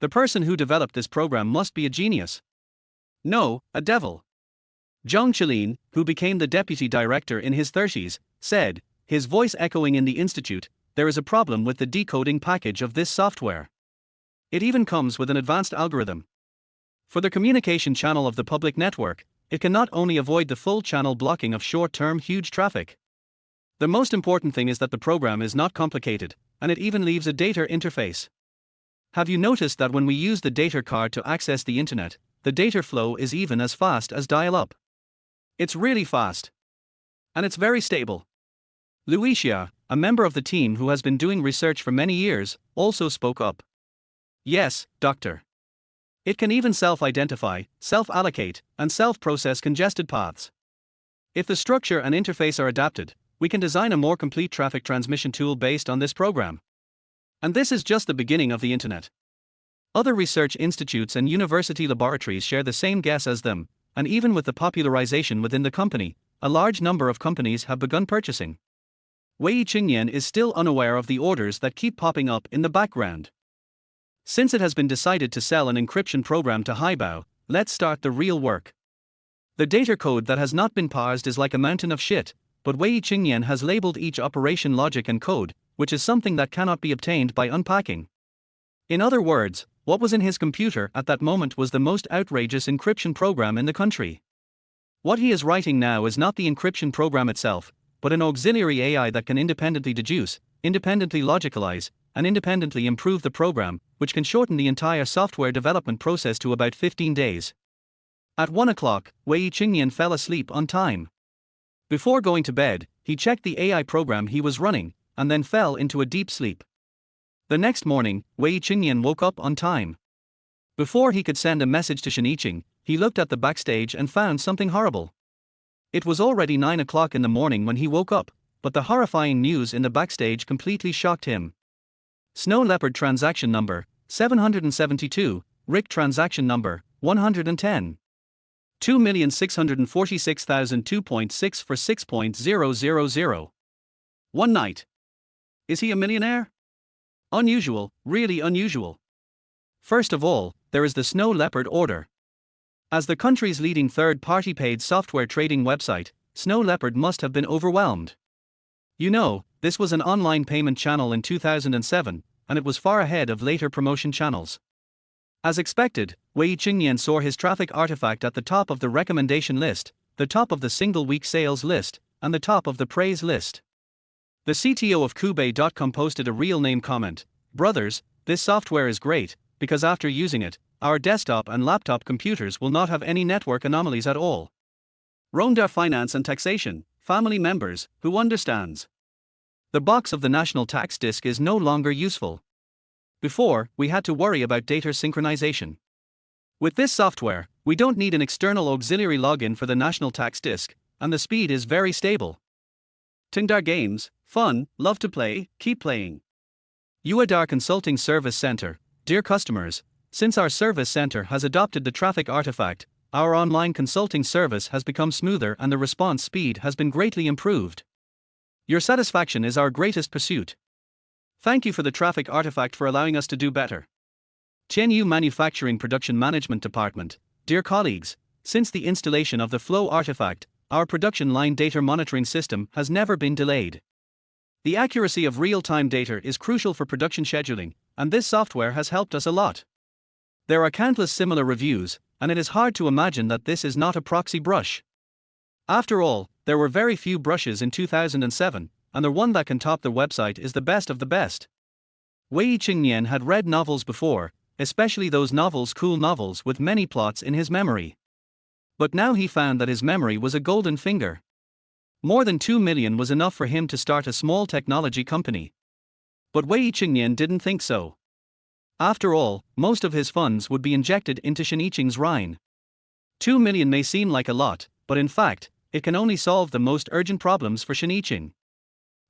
The person who developed this program must be a genius. No, a devil. Zhang Chalin, who became the deputy director in his 30s, said, his voice echoing in the institute, there is a problem with the decoding package of this software. It even comes with an advanced algorithm. For the communication channel of the public network, it can not only avoid the full channel blocking of short-term huge traffic. The most important thing is that the program is not complicated, and it even leaves a data interface. Have you noticed that when we use the data card to access the internet, the data flow is even as fast as dial-up? It's really fast. And it's very stable. Luicia, a member of the team who has been doing research for many years, also spoke up. Yes, doctor. It can even self-identify, self-allocate, and self-process congested paths. If the structure and interface are adapted, we can design a more complete traffic transmission tool based on this program. And this is just the beginning of the internet. Other research institutes and university laboratories share the same guess as them, and even with the popularization within the company, a large number of companies have begun purchasing. Wei Chengnian is still unaware of the orders that keep popping up in the background. Since it has been decided to sell an encryption program to Haibao, let's start the real work. The data code that has not been parsed is like a mountain of shit, but Wei Chengnian has labeled each operation logic and code, which is something that cannot be obtained by unpacking. In other words, what was in his computer at that moment was the most outrageous encryption program in the country. What he is writing now is not the encryption program itself, but an auxiliary AI that can independently deduce, independently logicalize, and independently improve the program, which can shorten the entire software development process to about 15 days. At 1 o'clock, Wei Chengnian fell asleep on time. Before going to bed, he checked the AI program he was running, and then fell into a deep sleep. The next morning, Wei Chengnian woke up on time. Before he could send a message to Shiniching, he looked at the backstage and found something horrible. It was already 9 o'clock in the morning when he woke up, but the horrifying news in the backstage completely shocked him. Snow Leopard transaction number, 772, RIC transaction number, 110. 2,646,002.6 for 6.000. One night. Is he a millionaire? Unusual, really unusual. First of all, there is the Snow Leopard order. As the country's leading third-party paid software trading website, Snow Leopard must have been overwhelmed. You know, this was an online payment channel in 2007, and it was far ahead of later promotion channels. As expected, Wei Chengnian saw his traffic artifact at the top of the recommendation list, the top of the single-week sales list, and the top of the praise list. The CTO of Kubei.com posted a real-name comment, "Brothers, this software is great, because after using it, our desktop and laptop computers will not have any network anomalies at all. Ronda Finance and Taxation, family members, who understands? The box of the national tax disk is no longer useful. Before, we had to worry about data synchronization. With this software, we don't need an external auxiliary login for the national tax disk, and the speed is very stable. Tindar Games, fun, love to play, keep playing. Uadar Consulting Service Center, dear customers, since our service center has adopted the traffic artifact, our online consulting service has become smoother and the response speed has been greatly improved. Your satisfaction is our greatest pursuit. Thank you for the traffic artifact for allowing us to do better. Tianyu Manufacturing Production Management Department. Dear colleagues, since the installation of the Flow artifact, our production line data monitoring system has never been delayed. The accuracy of real-time data is crucial for production scheduling, and this software has helped us a lot. There are countless similar reviews, and it is hard to imagine that this is not a proxy brush. After all, there were very few brushes in 2007, and the one that can top the website is the best of the best. Wei Chengnian had read novels before, especially those novels, cool novels with many plots in his memory. But now he found that his memory was a golden finger. More than 2 million was enough for him to start a small technology company. But Wei Chengnian didn't think so. After all, most of his funds would be injected into Shinicheng's Rhine. 2 million may seem like a lot, but in fact, it can only solve the most urgent problems for Shinicheng.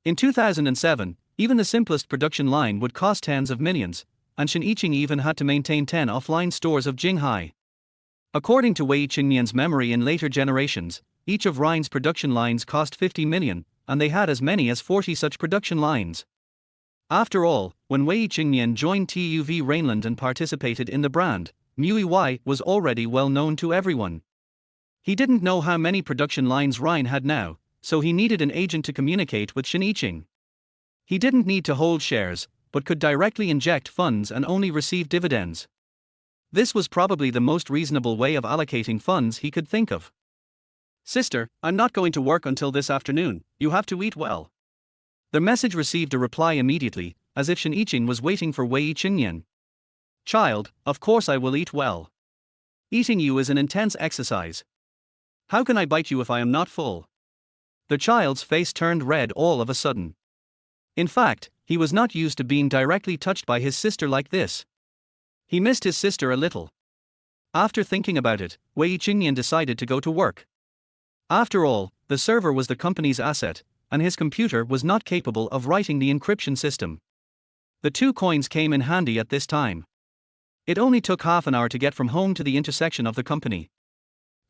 In 2007, even the simplest production line would cost tens of millions, and Shinicheng even had to maintain 10 offline stores of Jinghai. According to Wei Chengnian's memory, in later generations, each of Rhine's production lines cost 50 million, and they had as many as 40 such production lines. After all, when Wei Chengnian joined TUV Rhineland and participated in the brand, MUI was already well known to everyone. He didn't know how many production lines Rhine had now, so he needed an agent to communicate with Shinicheng. He didn't need to hold shares, but could directly inject funds and only receive dividends. This was probably the most reasonable way of allocating funds he could think of. Sister, I'm not going to work until this afternoon, you have to eat well. The message received a reply immediately, as if Shinicheng was waiting for Wei Chengnian. Child, of course I will eat well. Eating you is an intense exercise. How can I bite you if I am not full? The child's face turned red all of a sudden. In fact, he was not used to being directly touched by his sister like this. He missed his sister a little. After thinking about it, Wei Chengnian decided to go to work. After all, the server was the company's asset, and his computer was not capable of writing the encryption system. The 2 coins came in handy at this time. It only took half an hour to get from home to the intersection of the company.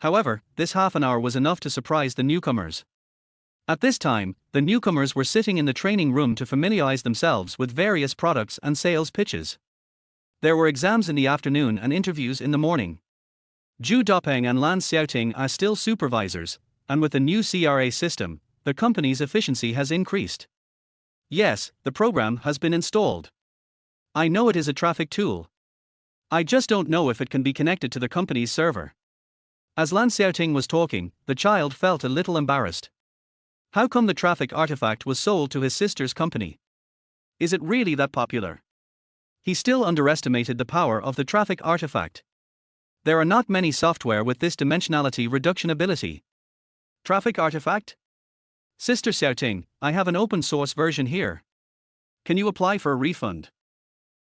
However, this half an hour was enough to surprise the newcomers. At this time, the newcomers were sitting in the training room to familiarize themselves with various products and sales pitches. There were exams in the afternoon and interviews in the morning. Zhu Dopeng and Lan Xiaoting are still supervisors, and with the new CRA system, the company's efficiency has increased. Yes, the program has been installed. I know it is a traffic tool. I just don't know if it can be connected to the company's server. As Lan Xiaoting was talking, the child felt a little embarrassed. How come the traffic artifact was sold to his sister's company? Is it really that popular? He still underestimated the power of the traffic artifact. There are not many software with this dimensionality reduction ability. Traffic artifact? Sister Xiaoting, I have an open source version here. Can you apply for a refund?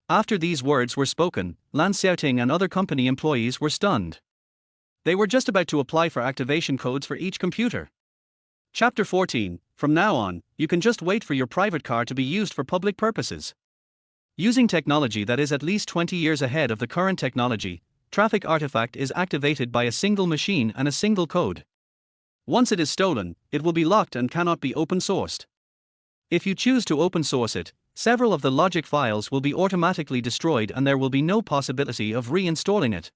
After these words were spoken, Lan Xiaoting and other company employees were stunned. They were just about to apply for activation codes for each computer. Chapter 14. From now on, you can just wait for your private car to be used for public purposes. Using technology that is at least 20 years ahead of the current technology, Traffic Artifact is activated by a single machine and a single code. Once it is stolen, it will be locked and cannot be open sourced. If you choose to open source it, several of the logic files will be automatically destroyed and there will be no possibility of reinstalling it.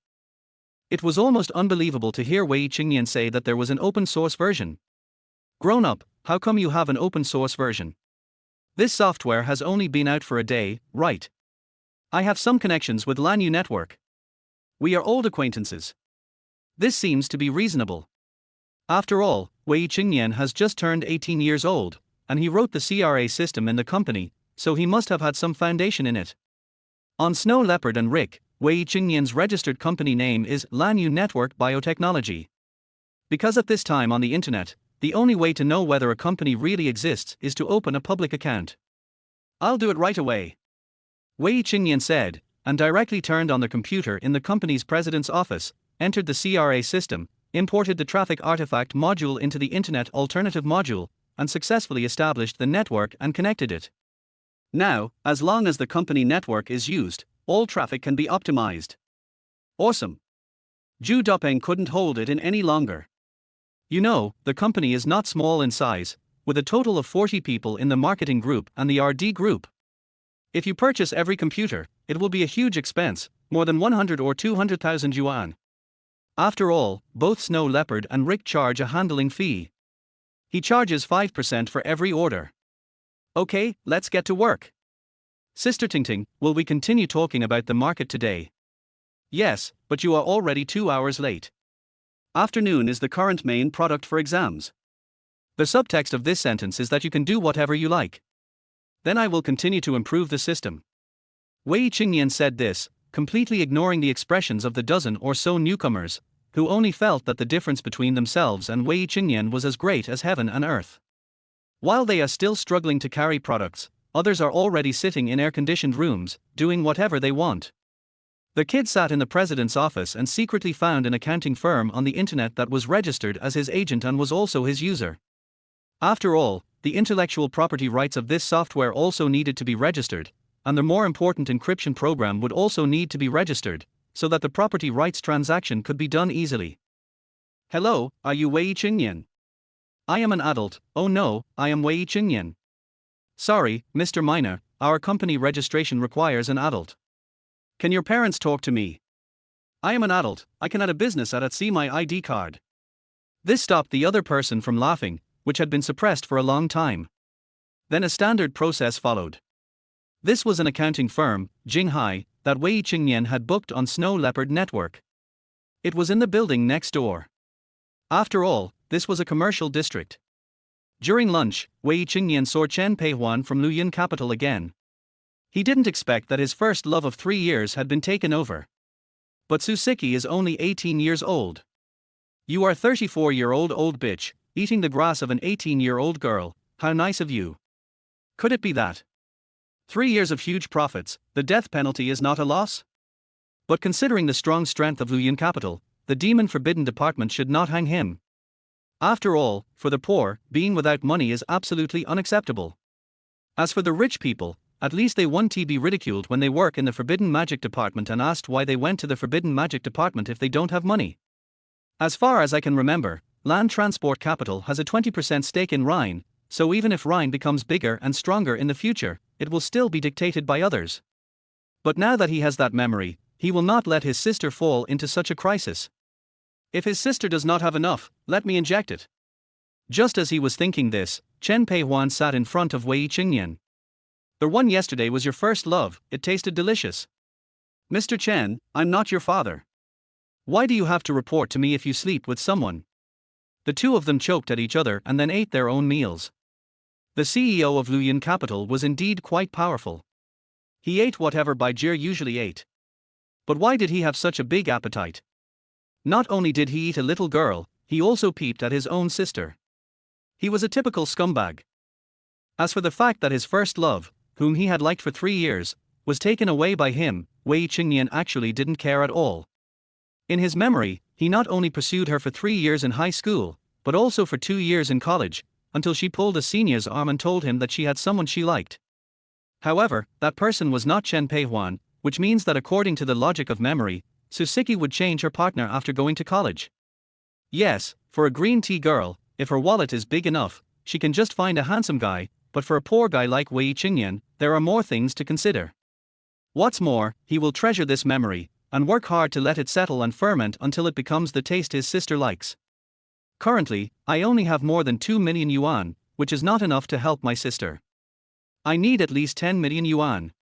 It was almost unbelievable to hear Wei Chengnian say that there was an open source version. Grown up, how come you have an open source version? This software has only been out for a day, right? I have some connections with Lanyu Network. We are old acquaintances. This seems to be reasonable. After all, Wei Chengnian has just turned 18 years old, and he wrote the CRA system in the company, so he must have had some foundation in it. On Snow Leopard and Rick, Wei Chengnian's registered company name is Lanyu Network Biotechnology. Because at this time on the internet, the only way to know whether a company really exists is to open a public account. I'll do it right away, Wei Chengnian said, and directly turned on the computer in the company's president's office, entered the CRA system, imported the Traffic Artifact module into the Internet Alternative module, and successfully established the network and connected it. Now, as long as the company network is used, all traffic can be optimized. Awesome. Zhu Dupeng couldn't hold it in any longer. You know, the company is not small in size, with a total of 40 people in the marketing group and the RD group. If you purchase every computer, it will be a huge expense, more than 100 or 200,000 yuan. After all, both Snow Leopard and Rick charge a handling fee. He charges 5% for every order. Okay, let's get to work. Sister Tingting, will we continue talking about the market today? Yes, but you are already 2 hours late. Afternoon is the current main product for exams. The subtext of this sentence is that you can do whatever you like. Then I will continue to improve the system. Wei Chengnian said this, completely ignoring the expressions of the dozen or so newcomers, who only felt that the difference between themselves and Wei Chengnian was as great as heaven and earth. While they are still struggling to carry products, others are already sitting in air-conditioned rooms, doing whatever they want. The kid sat in the president's office and secretly found an accounting firm on the internet that was registered as his agent and was also his user. After all, the intellectual property rights of this software also needed to be registered, and the more important encryption program would also need to be registered, so that the property rights transaction could be done easily. Hello, are you Wei Chengnian? I am an adult. Oh no, I am Wei Chengnian. Sorry, Mr. Minor, our company registration requires an adult. Can your parents talk to me? I am an adult, I can add a business at see my ID card. This stopped the other person from laughing, which had been suppressed for a long time. Then a standard process followed. This was an accounting firm, Jinghai, that Wei Chengnian had booked on Snow Leopard Network. It was in the building next door. After all, this was a commercial district. During lunch, Wei Chengnian saw Chen Peihuan from Luoyuan Capital again. He didn't expect that his first love of 3 years had been taken over. But Siqi is only 18 years old. You are 34-year-old old bitch, eating the grass of an 18-year-old girl, how nice of you. Could it be that? 3 years of huge profits, the death penalty is not a loss? But considering the strong strength of Luoyuan Capital, the demon forbidden department should not hang him. After all, for the poor, being without money is absolutely unacceptable. As for the rich people, at least they won't be ridiculed when they work in the forbidden magic department and asked why they went to the forbidden magic department if they don't have money. As far as I can remember, Land Transport Capital has a 20% stake in Rhine, so even if Rhine becomes bigger and stronger in the future, it will still be dictated by others. But now that he has that memory, he will not let his sister fall into such a crisis. If his sister does not have enough, let me inject it. Just as he was thinking this, Chen Peihuan sat in front of Wei Chengnian. The one yesterday was your first love, it tasted delicious. Mr. Chen, I'm not your father. Why do you have to report to me if you sleep with someone? The two of them choked at each other and then ate their own meals. The CEO of Luoyuan Capital was indeed quite powerful. He ate whatever Baijir usually ate. But why did he have such a big appetite? Not only did he eat a little girl, he also peeped at his own sister. He was a typical scumbag. As for the fact that his first love, whom he had liked for 3 years, was taken away by him, Wei Chengnian actually didn't care at all. In his memory, he not only pursued her for 3 years in high school, but also for 2 years in college, until she pulled a senior's arm and told him that she had someone she liked. However, that person was not Chen Peihuan, which means that according to the logic of memory, Siqi would change her partner after going to college. Yes, for a green tea girl, if her wallet is big enough, she can just find a handsome guy, but for a poor guy like Wei Chengnian, there are more things to consider. What's more, he will treasure this memory, and work hard to let it settle and ferment until it becomes the taste his sister likes. Currently, I only have more than 2 million yuan, which is not enough to help my sister. I need at least 10 million yuan.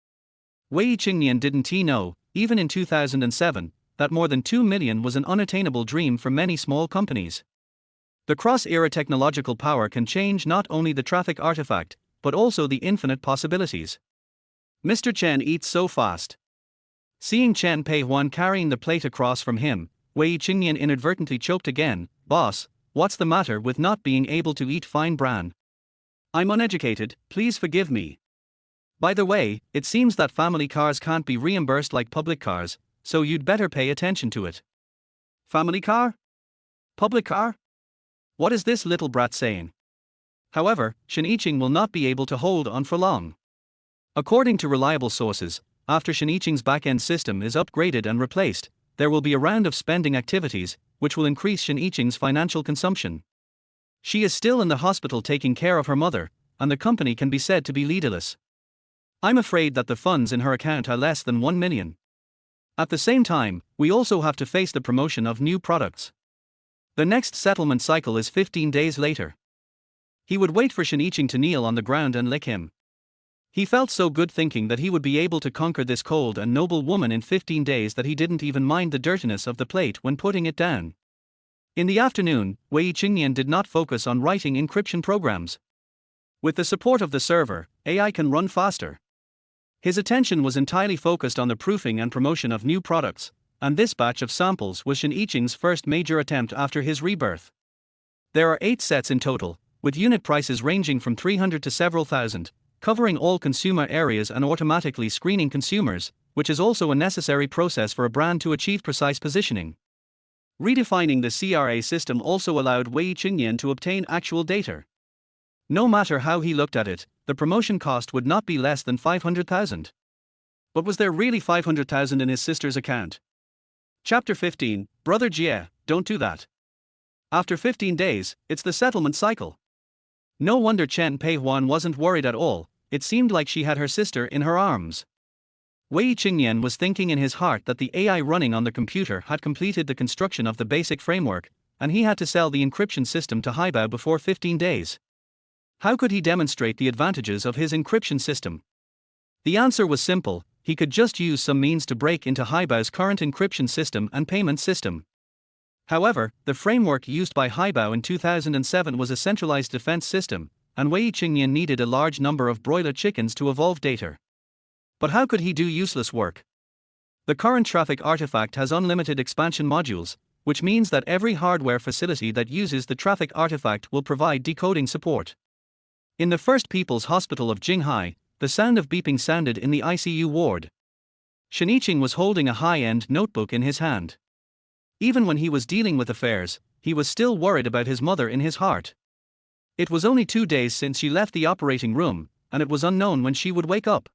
Wei Chengnian didn't he know, even in 2007, that more than 2 million was an unattainable dream for many small companies. The cross-era technological power can change not only the traffic artifact, but also the infinite possibilities. Mr. Chen eats so fast. Seeing Chen Peihuan carrying the plate across from him, Wei Chengnian inadvertently choked again. Boss, what's the matter with not being able to eat fine bran? I'm uneducated, please forgive me. By the way, it seems that family cars can't be reimbursed like public cars, so you'd better pay attention to it. Family car? Public car? What is this little brat saying? However, Shiniching will not be able to hold on for long. According to reliable sources, after Shiniching's back-end system is upgraded and replaced, there will be a round of spending activities, which will increase Shen Yiqing's financial consumption. She is still in the hospital taking care of her mother, and the company can be said to be leaderless. I'm afraid that the funds in her account are less than 1 million. At the same time, we also have to face the promotion of new products. The next settlement cycle is 15 days later. He would wait for Shen Yiqing to kneel on the ground and lick him. He felt so good thinking that he would be able to conquer this cold and noble woman in 15 days that he didn't even mind the dirtiness of the plate when putting it down. In the afternoon, Wei Chengnian did not focus on writing encryption programs. With the support of the server, AI can run faster. His attention was entirely focused on the proofing and promotion of new products, and this batch of samples was Shen Yiqing's first major attempt after his rebirth. There are 8 sets in total, with unit prices ranging from 300 to several thousand, covering all consumer areas and automatically screening consumers, which is also a necessary process for a brand to achieve precise positioning. Redefining the CRA system also allowed Wei Chengnian to obtain actual data. No matter how he looked at it, the promotion cost would not be less than 500,000. But was there really 500,000 in his sister's account? Chapter 15, Brother Jie, don't do that. After 15 days, it's the settlement cycle. No wonder Chen Peihuan wasn't worried at all, it seemed like she had her sister in her arms. Wei Chengnian was thinking in his heart that the AI running on the computer had completed the construction of the basic framework, and he had to sell the encryption system to Haibao before 15 days. How could he demonstrate the advantages of his encryption system? The answer was simple, he could just use some means to break into Haibao's current encryption system and payment system. However, the framework used by Haibao in 2007 was a centralized defense system, and Wei Chengnian needed a large number of broiler chickens to evolve data. But how could he do useless work? The current traffic artifact has unlimited expansion modules, which means that every hardware facility that uses the traffic artifact will provide decoding support. In the First People's Hospital of Jinghai, the sound of beeping sounded in the ICU ward. Shen Yiqing was holding a high-end notebook in his hand. Even when he was dealing with affairs, he was still worried about his mother in his heart. It was only 2 days since she left the operating room, and it was unknown when she would wake up.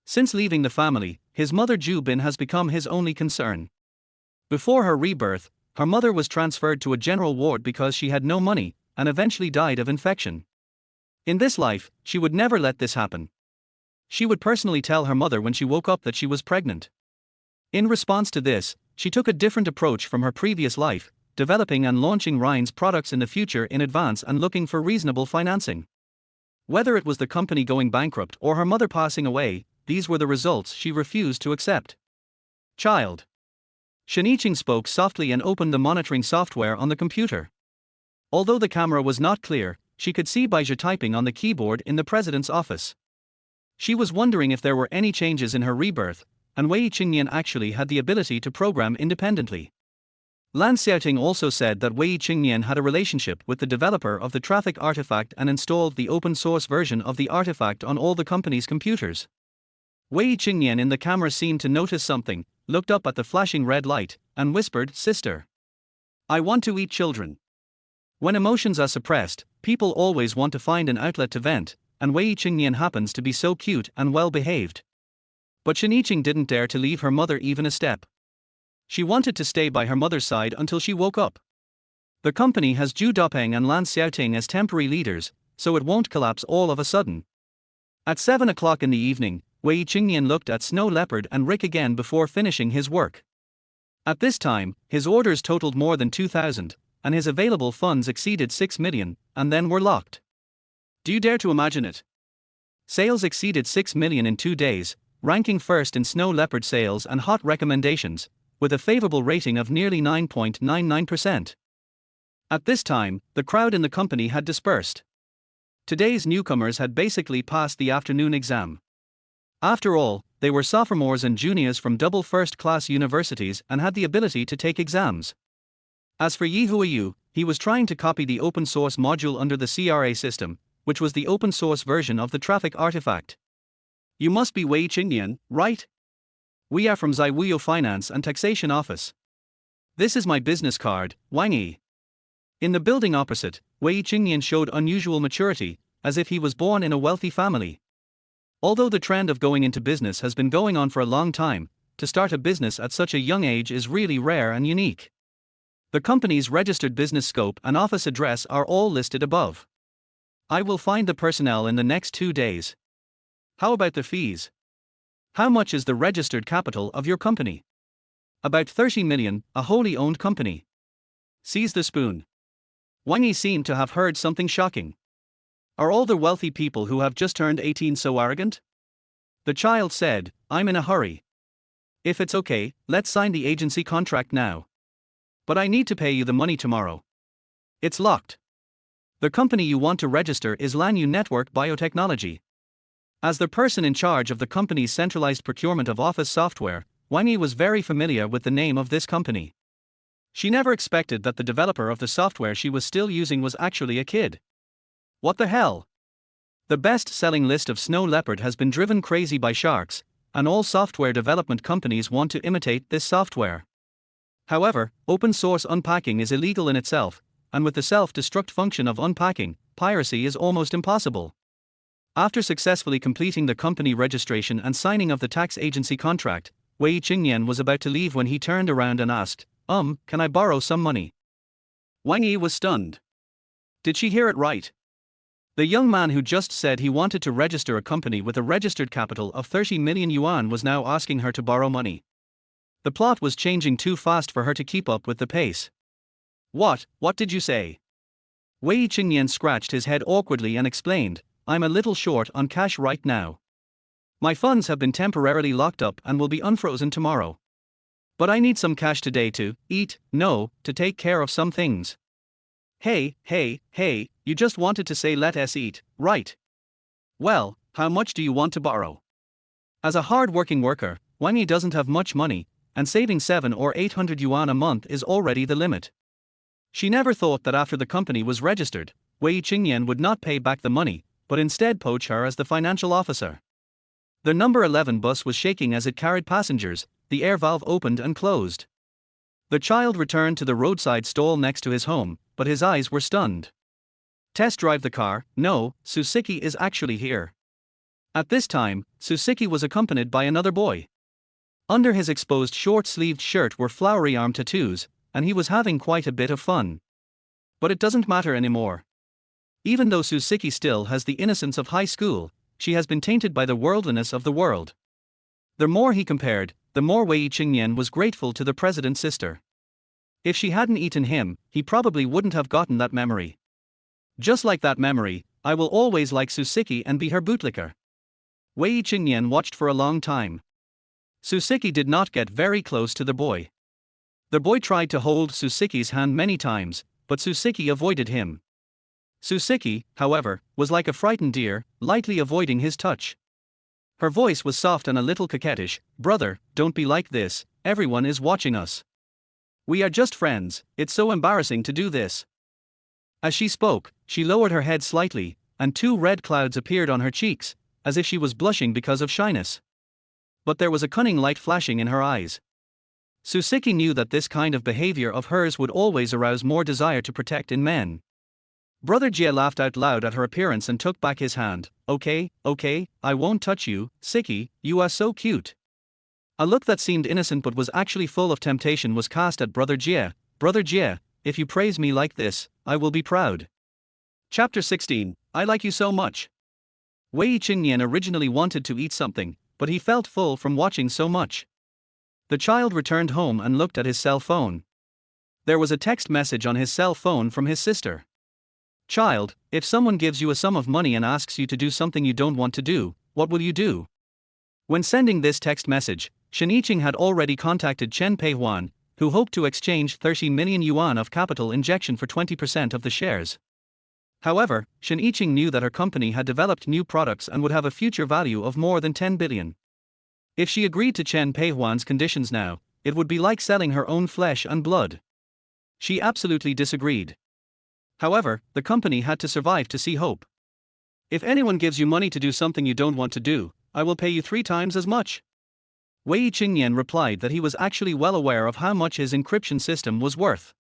Since leaving the family, his mother Ju Bin has become his only concern. Before her rebirth, her mother was transferred to a general ward because she had no money, and eventually died of infection. In this life, she would never let this happen. She would personally tell her mother when she woke up that she was pregnant. In response to this, she took a different approach from her previous life, developing and launching Rhine's products in the future in advance and looking for reasonable financing. Whether it was the company going bankrupt or her mother passing away, these were the results she refused to accept. Child. Shen Yiqing spoke softly and opened the monitoring software on the computer. Although the camera was not clear, she could see Baizhi typing on the keyboard in the president's office. She was wondering if there were any changes in her rebirth, and Wei Chengnian actually had the ability to program independently. Lan Xiaoting also said that Wei Chengnian had a relationship with the developer of the traffic artifact and installed the open-source version of the artifact on all the company's computers. Wei Chengnian in the camera seemed to notice something, looked up at the flashing red light, and whispered, "Sister. I want to eat children." When emotions are suppressed, people always want to find an outlet to vent, and Wei Chengnian happens to be so cute and well-behaved. But Shen Yiqing didn't dare to leave her mother even a step. She wanted to stay by her mother's side until she woke up. The company has Zhu Dopeng and Lan Xiaoting as temporary leaders, so it won't collapse all of a sudden. At 7 o'clock in the evening, Wei Chengnian looked at Snow Leopard and Rick again before finishing his work. At this time, his orders totaled more than 2,000, and his available funds exceeded 6 million, and then were locked. Do you dare to imagine it? Sales exceeded 6 million in 2 days, ranking first in Snow Leopard sales and hot recommendations, with a favorable rating of nearly 9.99%. At this time, the crowd in the company had dispersed. Today's newcomers had basically passed the afternoon exam. After all, they were sophomores and juniors from double first-class universities and had the ability to take exams. As for Yi Huiyu, he was trying to copy the open-source module under the CRA system, which was the open-source version of the traffic artifact. You must be Wei Chengnian, right? We are from Zaiwuyo Finance and Taxation Office. This is my business card, Wang Yi. In the building opposite, Wei Chengnian showed unusual maturity, as if he was born in a wealthy family. Although the trend of going into business has been going on for a long time, to start a business at such a young age is really rare and unique. The company's registered business scope and office address are all listed above. I will find the personnel in the next 2 days. How about the fees? How much is the registered capital of your company? About 30 million, a wholly owned company. Seize the spoon. Wang Yi seemed to have heard something shocking. Are all the wealthy people who have just turned 18 so arrogant? The child said, I'm in a hurry. If it's okay, let's sign the agency contract now. But I need to pay you the money tomorrow. It's locked. The company you want to register is Lanyu Network Biotechnology. As the person in charge of the company's centralized procurement of office software, Wang Yi was very familiar with the name of this company. She never expected that the developer of the software she was still using was actually a kid. What the hell? The best-selling list of Snow Leopard has been driven crazy by sharks, and all software development companies want to imitate this software. However, open-source unpacking is illegal in itself, and with the self-destruct function of unpacking, piracy is almost impossible. After successfully completing the company registration and signing of the tax agency contract, Wei Chengnian was about to leave when he turned around and asked, can I borrow some money? Wang Yi was stunned. Did she hear it right? The young man who just said he wanted to register a company with a registered capital of 30 million yuan was now asking her to borrow money. The plot was changing too fast for her to keep up with the pace. What did you say? Wei Chengnian scratched his head awkwardly and explained, I'm a little short on cash right now. My funds have been temporarily locked up and will be unfrozen tomorrow. But I need some cash today to eat, no, to take care of some things. Hey, you just wanted to say let us eat, right? Well, how much do you want to borrow? As a hard-working worker, Wang Yi doesn't have much money, and saving 700 or 800 yuan a month is already the limit. She never thought that after the company was registered, Wei Chengnian would not pay back the money, but instead poach her as the financial officer. The number 11 bus was shaking as it carried passengers, the air valve opened and closed. The child returned to the roadside stall next to his home, but his eyes were stunned. Test drive the car, no, Siqi is actually here. At this time, Siqi was accompanied by another boy. Under his exposed short-sleeved shirt were flowery arm tattoos, and he was having quite a bit of fun. But it doesn't matter anymore. Even though Siqi still has the innocence of high school, she has been tainted by the worldliness of the world. The more he compared, the more Wei Chengnian was grateful to the president's sister. If she hadn't eaten him, he probably wouldn't have gotten that memory. Just like that memory, I will always like Siqi and be her bootlicker. Wei Chengnian watched for a long time. Siqi did not get very close to the boy. The boy tried to hold Siqi's hand many times, but Siqi avoided him. Siqi, however, was like a frightened deer, lightly avoiding his touch. Her voice was soft and a little coquettish, brother, don't be like this, everyone is watching us. We are just friends, it's so embarrassing to do this. As she spoke, she lowered her head slightly, and 2 red clouds appeared on her cheeks, as if she was blushing because of shyness. But there was a cunning light flashing in her eyes. Siqi knew that this kind of behavior of hers would always arouse more desire to protect in men. Brother Jie laughed out loud at her appearance and took back his hand. Okay, I won't touch you, Siqi, you are so cute. A look that seemed innocent but was actually full of temptation was cast at Brother Jie. Brother Jie, if you praise me like this, I will be proud. Chapter 16, I like you so much. Wei Chengnian originally wanted to eat something, but he felt full from watching so much. The child returned home and looked at his cell phone. There was a text message on his cell phone from his sister. Child, if someone gives you a sum of money and asks you to do something you don't want to do, what will you do? When sending this text message, Shen Yiqing had already contacted Chen Peihuan, who hoped to exchange 30 million yuan of capital injection for 20% of the shares. However, Shen Yiqing knew that her company had developed new products and would have a future value of more than 10 billion. If she agreed to Chen Peihuan's conditions now, it would be like selling her own flesh and blood. She absolutely disagreed. However, the company had to survive to see hope. If anyone gives you money to do something you don't want to do, I will pay you 3 times as much. Wei Chengnian replied that he was actually well aware of how much his encryption system was worth.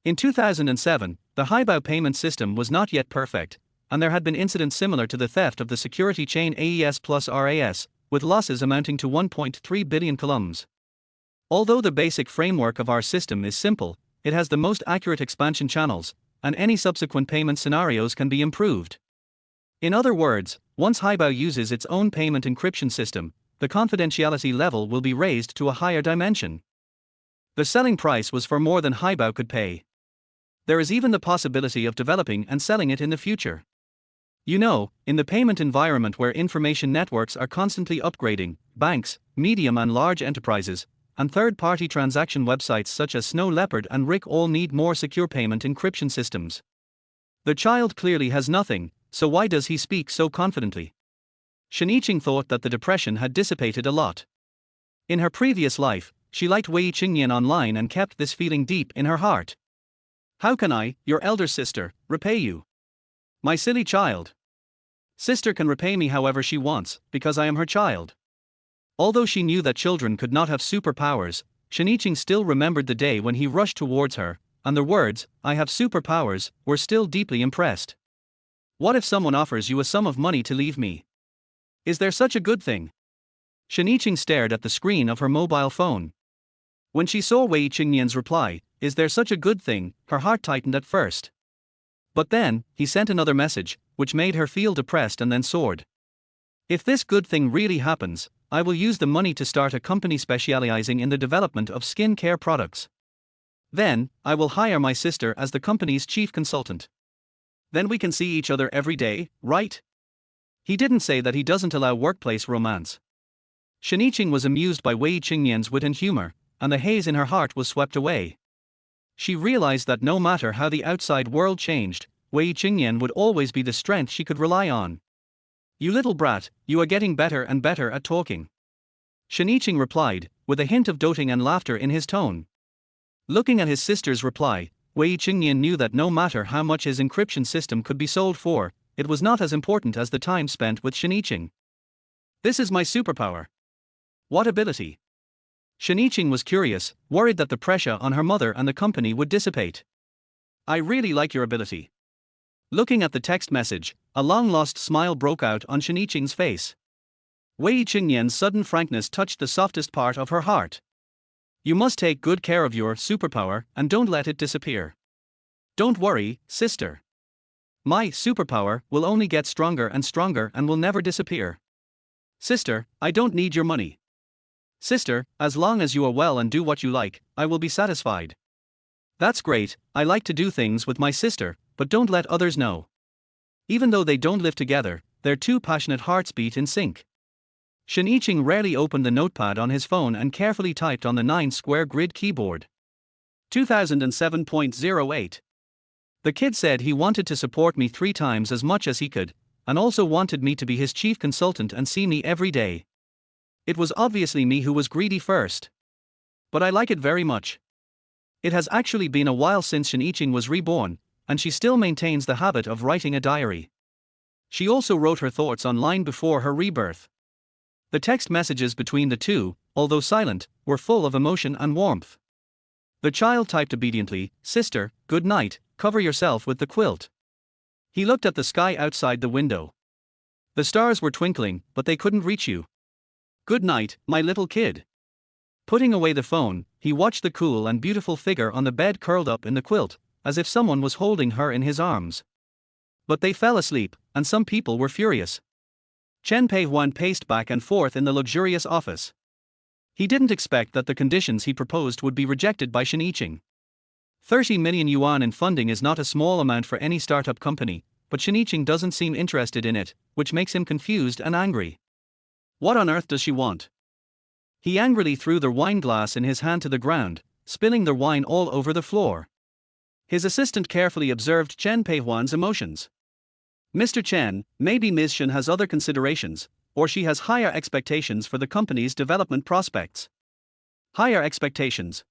In 2007, the Haibao payment system was not yet perfect, and there had been incidents similar to the theft of the security chain AES plus RAS, with losses amounting to 1.3 billion columns. Although the basic framework of our system is simple, it has the most accurate expansion channels, and any subsequent payment scenarios can be improved. In other words, once Haibao uses its own payment encryption system, the confidentiality level will be raised to a higher dimension. The selling price was for more than Haibao could pay. There is even the possibility of developing and selling it in the future. You know, in the payment environment where information networks are constantly upgrading, banks, medium and large enterprises, and third-party transaction websites such as Snow Leopard and Rick all need more secure payment encryption systems. The child clearly has nothing, so why does he speak so confidently? Shiniching thought that the depression had dissipated a lot. In her previous life, she liked Wei Chengnian online and kept this feeling deep in her heart. How can I, your elder sister, repay you? My silly child. Sister can repay me however she wants, because I am her child. Although she knew that children could not have superpowers, Shiniching still remembered the day when he rushed towards her, and the words, "I have superpowers," were still deeply impressed. What if someone offers you a sum of money to leave me? Is there such a good thing? Shiniching stared at the screen of her mobile phone. When she saw Wei Chengnian's reply, "Is there such a good thing?" her heart tightened at first. But then, he sent another message, which made her feel depressed and then soared. If this good thing really happens, I will use the money to start a company specializing in the development of skin care products. Then, I will hire my sister as the company's chief consultant. Then we can see each other every day, right? He didn't say that he doesn't allow workplace romance. Shiniching was amused by Wei Chengnian's wit and humor, and the haze in her heart was swept away. She realized that no matter how the outside world changed, Wei Chengnian would always be the strength she could rely on. You little brat, you are getting better and better at talking. Shiniching replied, with a hint of doting and laughter in his tone. Looking at his sister's reply, Wei Chengnian knew that no matter how much his encryption system could be sold for, it was not as important as the time spent with Shiniching. This is my superpower. What ability? Shiniching was curious, worried that the pressure on her mother and the company would dissipate. I really like your ability. Looking at the text message, a long-lost smile broke out on Shiniching's face. Wei Chengnian's sudden frankness touched the softest part of her heart. You must take good care of your superpower and don't let it disappear. Don't worry, sister. My superpower will only get stronger and will never disappear. Sister, I don't need your money. Sister, as long as you are well and do what you like, I will be satisfied. That's great, I like to do things with my sister, but don't let others know. Even though they don't live together, their two passionate hearts beat in sync. Shiniching rarely opened the notepad on his phone and carefully typed on the 9-square grid keyboard. 2007.08. The kid said he wanted to support me 3 times as much as he could, and also wanted me to be his chief consultant and see me every day. It was obviously me who was greedy first. But I like it very much. It has actually been a while since Shiniching was reborn, and she still maintains the habit of writing a diary. She also wrote her thoughts online before her rebirth. The text messages between the two, although silent, were full of emotion and warmth. The child typed obediently, "Sister, good night, cover yourself with the quilt." He looked at the sky outside the window. The stars were twinkling, but they couldn't reach you. Good night, my little kid. Putting away the phone, he watched the cool and beautiful figure on the bed curled up in the quilt, as if someone was holding her in his arms. But they fell asleep, and some people were furious. Chen Peihuan paced back and forth in the luxurious office. He didn't expect that the conditions he proposed would be rejected by Shiniching. 30 million yuan in funding is not a small amount for any startup company, but Shiniching doesn't seem interested in it, which makes him confused and angry. What on earth does she want? He angrily threw the wine glass in his hand to the ground, spilling the wine all over the floor. His assistant carefully observed Chen Peihuan's emotions. Mr. Chen, maybe Ms. Shen has other considerations, or she has higher expectations for the company's development prospects. Higher expectations.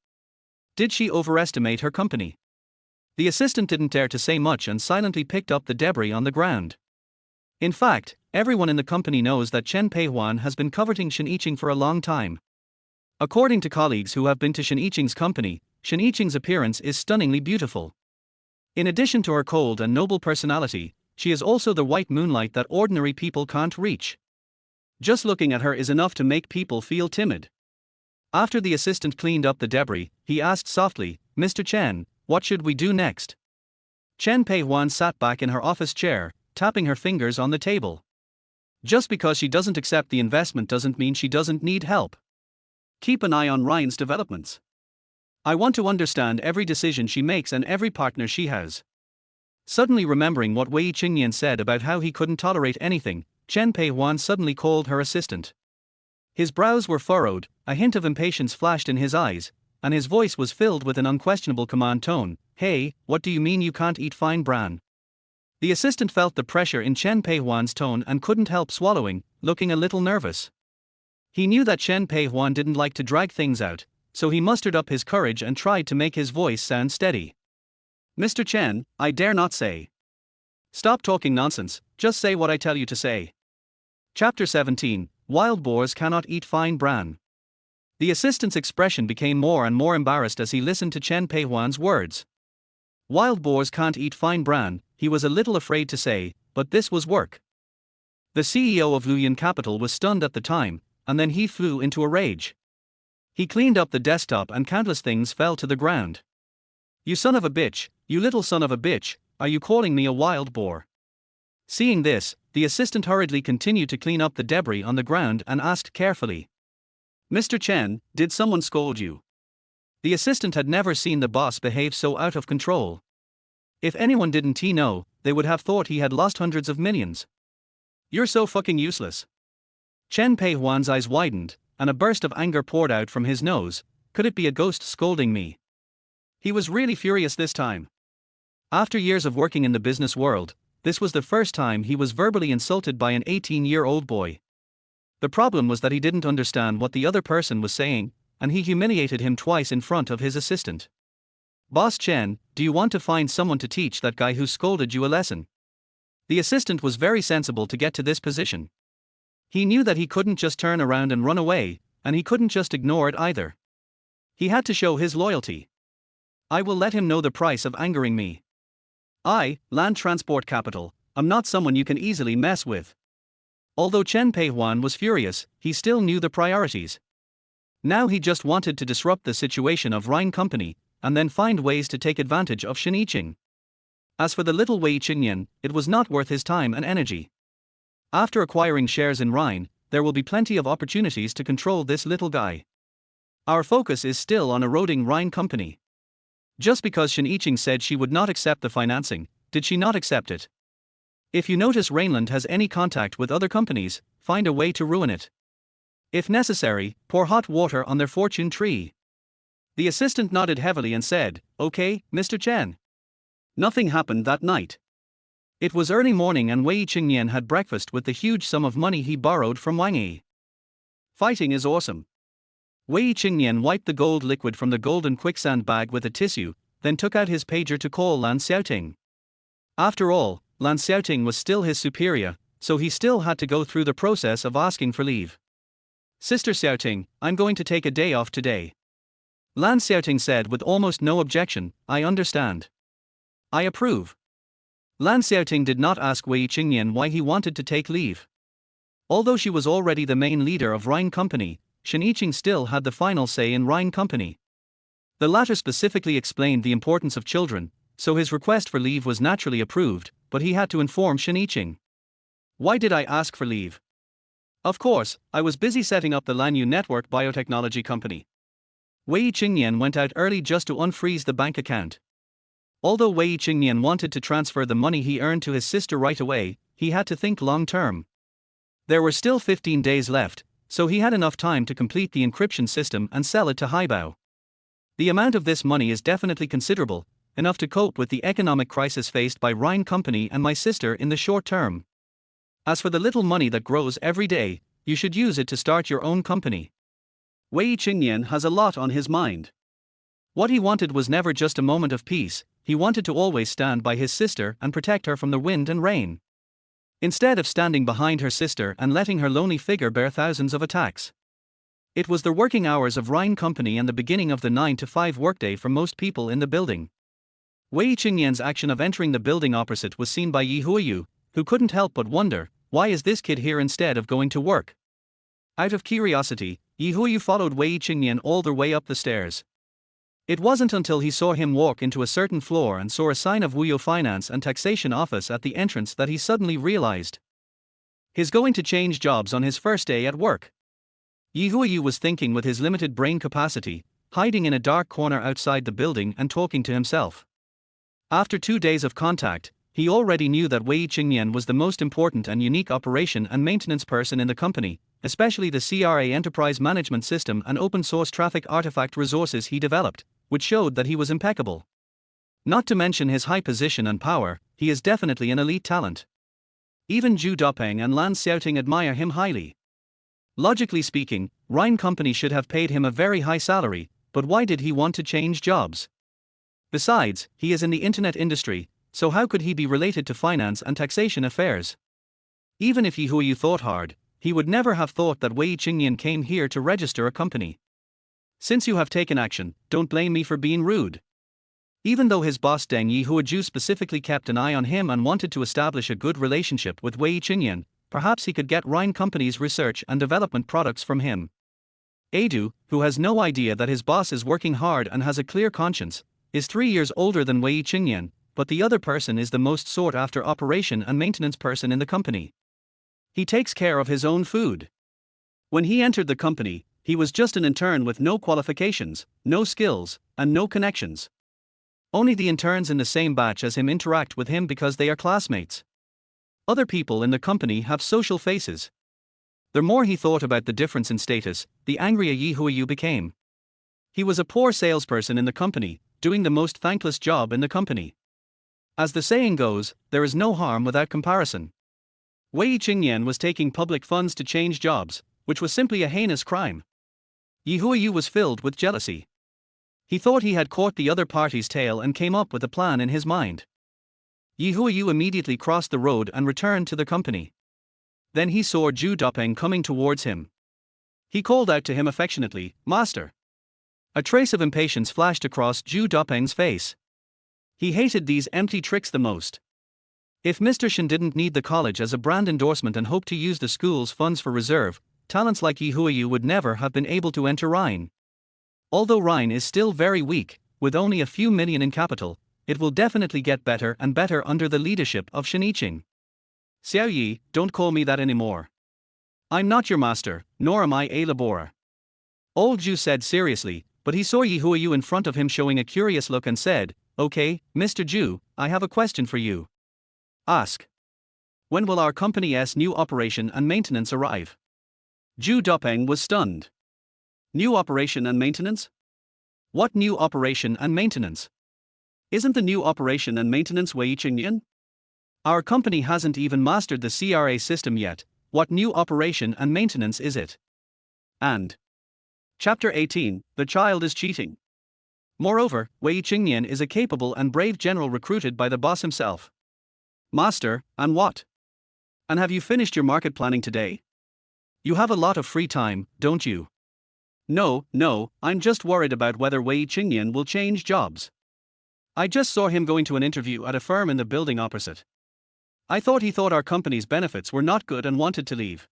Did she overestimate her company? The assistant didn't dare to say much and silently picked up the debris on the ground. In fact, everyone in the company knows that Chen Peihuan has been coveting Shiniching for a long time. According to colleagues who have been to Shiniching's company, Shiniching's appearance is stunningly beautiful. In addition to her cold and noble personality, she is also the white moonlight that ordinary people can't reach. Just looking at her is enough to make people feel timid. After the assistant cleaned up the debris, he asked softly, "Mr. Chen, what should we do next?" Chen Peihuan sat back in her office chair, tapping her fingers on the table. Just because she doesn't accept the investment doesn't mean she doesn't need help. Keep an eye on Ryan's developments. I want to understand every decision she makes and every partner she has. Suddenly remembering what Wei Chengnian said about how he couldn't tolerate anything, Chen Peihuan suddenly called her assistant. His brows were furrowed, a hint of impatience flashed in his eyes, and his voice was filled with an unquestionable command tone. "Hey, what do you mean you can't eat fine bran?" The assistant felt the pressure in Chen Peihuan's tone and couldn't help swallowing, looking a little nervous. He knew that Chen Peihuan didn't like to drag things out, so he mustered up his courage and tried to make his voice sound steady. "Mr. Chen, I dare not say." "Stop talking nonsense, just say what I tell you to say." Chapter 17, Wild Boars Cannot Eat Fine Bran. The assistant's expression became more and more embarrassed as he listened to Chen Peihuan's words. Wild boars can't eat fine bran, he was a little afraid to say, but this was work. The CEO of Luoyuan Capital was stunned at the time, and then he flew into a rage. He cleaned up the desktop and countless things fell to the ground. "You son of a bitch, you little son of a bitch, are you calling me a wild boar?" Seeing this, the assistant hurriedly continued to clean up the debris on the ground and asked carefully, "Mr. Chen, did someone scold you?" The assistant had never seen the boss behave so out of control. If anyone didn't know, they would have thought he had lost hundreds of millions. "You're so fucking useless." Chen Peihuan's eyes widened, and a burst of anger poured out from his nose. Could it be a ghost scolding me? He was really furious this time. After years of working in the business world, this was the first time he was verbally insulted by an 18-year-old boy. The problem was that he didn't understand what the other person was saying, and he humiliated him twice in front of his assistant. "Boss Chen, do you want to find someone to teach that guy who scolded you a lesson?" The assistant was very sensible to get to this position. He knew that he couldn't just turn around and run away, and he couldn't just ignore it either. He had to show his loyalty. "I will let him know the price of angering me. I, Land Transport Capital, am not someone you can easily mess with." Although Chen Peihuan was furious, he still knew the priorities. Now he just wanted to disrupt the situation of Rhine Company, and then find ways to take advantage of Siqi. As for the little Wei Chengnian, it was not worth his time and energy. After acquiring shares in Rhine, there will be plenty of opportunities to control this little guy. Our focus is still on eroding Rhine Company. Just because Siqi said she would not accept the financing, did she not accept it? If you notice Rhineland has any contact with other companies, find a way to ruin it. If necessary, pour hot water on their fortune tree. The assistant nodded heavily and said, "Okay, Mr. Chen." Nothing happened that night. It was early morning and Wei Chengnian had breakfast with the huge sum of money he borrowed from Wang Yi. Fighting is awesome. Wei Chengnian wiped the gold liquid from the golden quicksand bag with a tissue, then took out his pager to call Lan Xiaoting. After all, Lan Xiaoting was still his superior, so he still had to go through the process of asking for leave. "Sister Xiaoting, I'm going to take a day off today." Lan Xiaoting said with almost no objection, "I understand. I approve." Lan Xiaoting did not ask Wei Chengnian why he wanted to take leave. Although she was already the main leader of Rhine Company, Siqi still had the final say in Rhine Company. The latter specifically explained the importance of children, so his request for leave was naturally approved, but he had to inform Siqi. "Why did I ask for leave? Of course, I was busy setting up the Lanyu Network Biotechnology Company." Wei Chengnian went out early just to unfreeze the bank account. Although Wei Chengnian wanted to transfer the money he earned to his sister right away, he had to think long term. There were still 15 days left, so he had enough time to complete the encryption system and sell it to Haibao. The amount of this money is definitely considerable, enough to cope with the economic crisis faced by Rhine Company and my sister in the short term. As for the little money that grows every day, you should use it to start your own company. Wei Chengnian has a lot on his mind. What he wanted was never just a moment of peace, he wanted to always stand by his sister and protect her from the wind and rain. Instead of standing behind her sister and letting her lonely figure bear thousands of attacks. It was the working hours of Rhine Company and the beginning of the 9-to-5 workday for most people in the building. Wei Chengnian's action of entering the building opposite was seen by Yi Huiyu, who couldn't help but wonder, why is this kid here instead of going to work? Out of curiosity, Yi Huiyu followed Wei Chengnian all the way up the stairs. It wasn't until he saw him walk into a certain floor and saw a sign of Wuyo Finance and Taxation Office at the entrance that he suddenly realized he's going to change jobs on his first day at work. Yi Huiyu was thinking with his limited brain capacity, hiding in a dark corner outside the building and talking to himself. After 2 days of contact, he already knew that Wei Chengnian was the most important and unique operation and maintenance person in the company, especially the CRA enterprise management system and open source traffic artifact resources he developed, which showed that he was impeccable. Not to mention his high position and power, he is definitely an elite talent. Even Zhu Dopeng and Lan Xiaoting admire him highly. Logically speaking, Rhine Company should have paid him a very high salary, but why did he want to change jobs? Besides, he is in the internet industry, so how could he be related to finance and taxation affairs? Even if Yi Huiyu thought hard, he would never have thought that Wei Chengnian came here to register a company. Since you have taken action, don't blame me for being rude. Even though his boss Deng Yi Huiju specifically kept an eye on him and wanted to establish a good relationship with Wei Chengnian, perhaps he could get Rhine Company's research and development products from him. Adu, who has no idea that his boss is working hard and has a clear conscience, is 3 years older than Wei Chengnian, but the other person is the most sought-after operation and maintenance person in the company. He takes care of his own food. When he entered the company, he was just an intern with no qualifications, no skills, and no connections. Only the interns in the same batch as him interact with him because they are classmates. Other people in the company have social faces. The more he thought about the difference in status, the angrier Yi Huiyu became. He was a poor salesperson in the company, doing the most thankless job in the company. As the saying goes, there is no harm without comparison. Wei Chengnian was taking public funds to change jobs, which was simply a heinous crime. Yi Huiyu was filled with jealousy. He thought he had caught the other party's tail and came up with a plan in his mind. Yi Huiyu immediately crossed the road and returned to the company. Then he saw Zhu Dopeng coming towards him. He called out to him affectionately, "Master." A trace of impatience flashed across Zhu Dopeng's face. He hated these empty tricks the most. If Mr. Shen didn't need the college as a brand endorsement and hoped to use the school's funds for reserve, talents like Yi Huiyu would never have been able to enter Rhine. Although Rhine is still very weak, with only a few million in capital, it will definitely get better and better under the leadership of Shen Yiqing. Xiao Yi, don't call me that anymore. I'm not your master, nor am I a laborer. Old Zhu said seriously, but he saw Yi Huiyu in front of him showing a curious look and said, "Okay, Mr. Zhu, I have a question for you." Ask. When will our company's new operation and maintenance arrive? Zhu Dopeng was stunned. New operation and maintenance? What new operation and maintenance? Isn't the new operation and maintenance Wei Chengnian? Our company hasn't even mastered the CRA system yet. What new operation and maintenance is it? And Chapter 18, The Child is Cheating. Moreover, Wei Chengnian is a capable and brave general recruited by the boss himself. Master, and what? And have you finished your market planning today? You have a lot of free time, don't you? No, I'm just worried about whether Wei Chengnian will change jobs. I just saw him going to an interview at a firm in the building opposite. I thought he thought our company's benefits were not good and wanted to leave.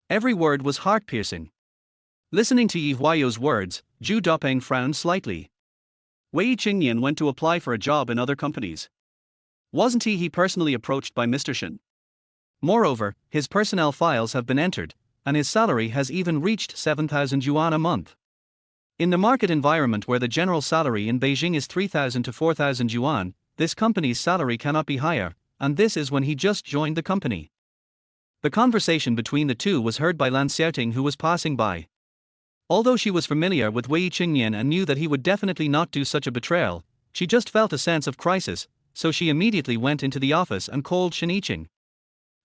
Every word was heart-piercing. Listening to Yi Huiyu's words, Zhu Dopeng frowned slightly. Wei Chengnian went to apply for a job in other companies. Wasn't he personally approached by Mr. Shen? Moreover, his personnel files have been entered, and his salary has even reached 7,000 yuan a month. In the market environment where the general salary in Beijing is 3,000 to 4,000 yuan, this company's salary cannot be higher, and this is when he just joined the company. The conversation between the two was heard by Lan Xiaoting, who was passing by. Although she was familiar with Wei Chengnian and knew that he would definitely not do such a betrayal, she just felt a sense of crisis, so she immediately went into the office and called Shen Yiqing.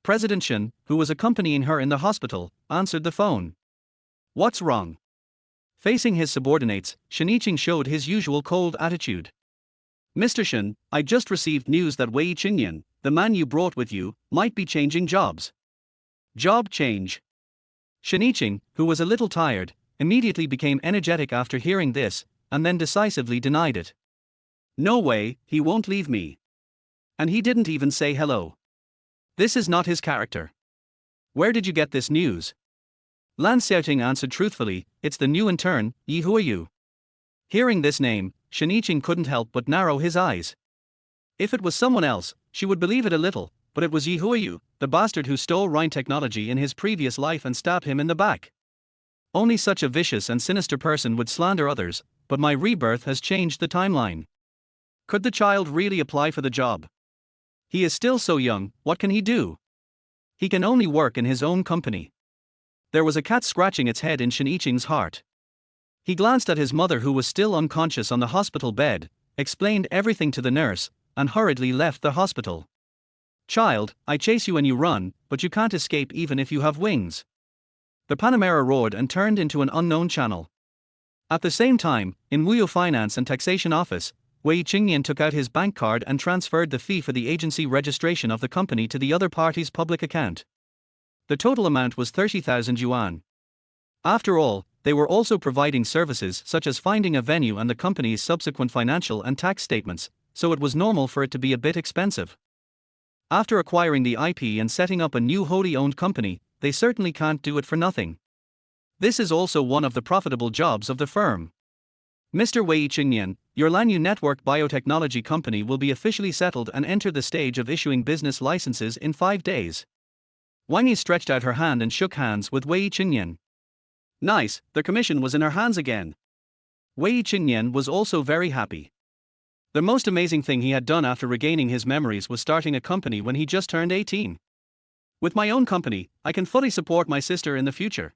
President Shen, who was accompanying her in the hospital, answered the phone. What's wrong? Facing his subordinates, Shen Yiqing showed his usual cold attitude. Mr. Shen, I just received news that Wei Chengnian, the man you brought with you, might be changing jobs. Job change. Shen Yiqing, who was a little tired, immediately became energetic after hearing this, and then decisively denied it. No way, he won't leave me. And he didn't even say hello. This is not his character. Where did you get this news? Lan Xiaoting answered truthfully, "It's the new intern, Yi Huiyu." Hearing this name, Shiniching couldn't help but narrow his eyes. If it was someone else, she would believe it a little, but it was Yi Huiyu, the bastard who stole Rhine technology in his previous life and stabbed him in the back. Only such a vicious and sinister person would slander others, but my rebirth has changed the timeline. Could the child really apply for the job? He is still so young, what can he do? He can only work in his own company. There was a cat scratching its head in Shiniching's heart. He glanced at his mother, who was still unconscious on the hospital bed, explained everything to the nurse, and hurriedly left the hospital. "Child, I chase you and you run, but you can't escape even if you have wings." The Panamera roared and turned into an unknown channel. At the same time, in Wuyo Finance and Taxation Office, Wei Chengnian took out his bank card and transferred the fee for the agency registration of the company to the other party's public account. The total amount was 30,000 yuan. After all, they were also providing services such as finding a venue and the company's subsequent financial and tax statements, so it was normal for it to be a bit expensive. After acquiring the IP and setting up a new wholly owned company, they certainly can't do it for nothing. This is also one of the profitable jobs of the firm. "Mr. Wei Chengnian, your Lanyu Network Biotechnology Company will be officially settled and enter the stage of issuing business licenses in 5 days. Wang Yi stretched out her hand and shook hands with Wei Chengnian. Nice, the commission was in her hands again. Wei Chengnian was also very happy. The most amazing thing he had done after regaining his memories was starting a company when he just turned 18. With my own company, I can fully support my sister in the future.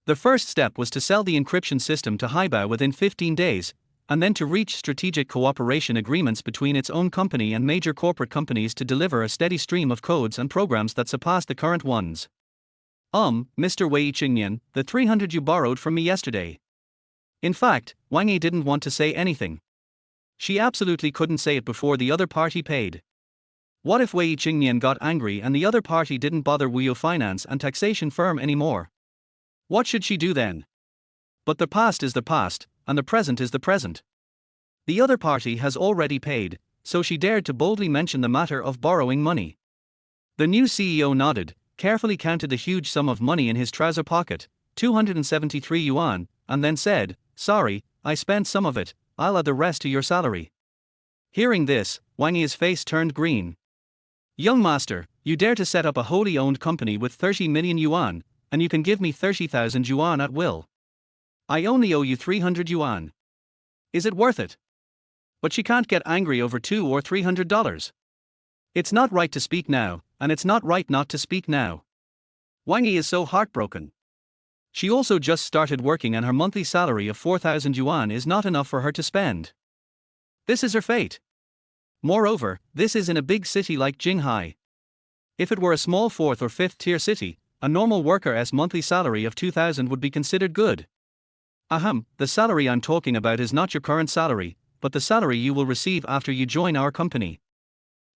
The first step was to sell the encryption system to Haibao within 15 days, and then to reach strategic cooperation agreements between its own company and major corporate companies to deliver a steady stream of codes and programs that surpass the current ones. Mr. Wei Chengnian, the 300 you borrowed from me yesterday. In fact, Wang Yi didn't want to say anything. She absolutely couldn't say it before the other party paid. What if Wei Chengnian got angry and the other party didn't bother Wuyo Finance and Taxation firm anymore? What should she do then? But the past is the past, and the present is the present. The other party has already paid, so she dared to boldly mention the matter of borrowing money. The new CEO nodded, carefully counted the huge sum of money in his trouser pocket, 273 yuan, and then said, "Sorry, I spent some of it, I'll add the rest to your salary." Hearing this, Wang Yi's face turned green. "Young master, you dare to set up a wholly owned company with 30 million yuan, and you can give me 30,000 yuan at will. I only owe you 300 yuan. Is it worth it?" But she can't get angry over $200 or $300. It's not right to speak now, and it's not right not to speak now. Wang Yi is so heartbroken. She also just started working and her monthly salary of 4,000 yuan is not enough for her to spend. This is her fate. Moreover, this is in a big city like Jinghai. If it were a small 4th or 5th tier city, a normal worker's monthly salary of 2,000 would be considered good. The salary I'm talking about is not your current salary, but the salary you will receive after you join our company.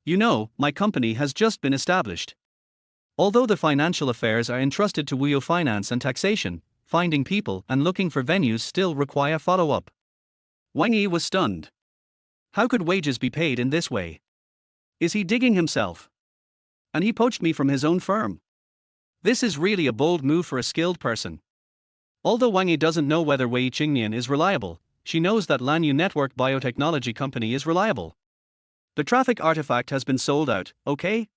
You know, my company has just been established. Although the financial affairs are entrusted to Wuyo Finance and Taxation, finding people and looking for venues still require follow-up. Wang Yi was stunned. How could wages be paid in this way? Is he digging himself? And he poached me from his own firm. This is really a bold move for a skilled person. Although Wang Yi doesn't know whether Wei Chengnian is reliable, she knows that Lanyu Network Biotechnology Company is reliable. The traffic artifact has been sold out, okay?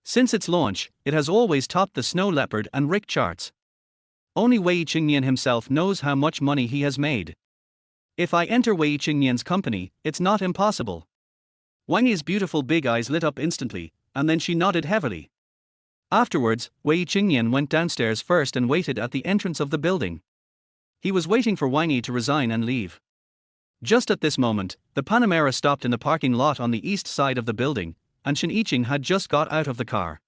Since its launch, it has always topped the Snow Leopard and Rick charts. Only Wei Chengnian himself knows how much money he has made. If I enter Wei Chengnian's company, it's not impossible. Wang Yi's beautiful big eyes lit up instantly, and then she nodded heavily. Afterwards, Wei Chengnian went downstairs first and waited at the entrance of the building. He was waiting for Wang Yi to resign and leave. Just at this moment, the Panamera stopped in the parking lot on the east side of the building, and Shiniching had just got out of the car.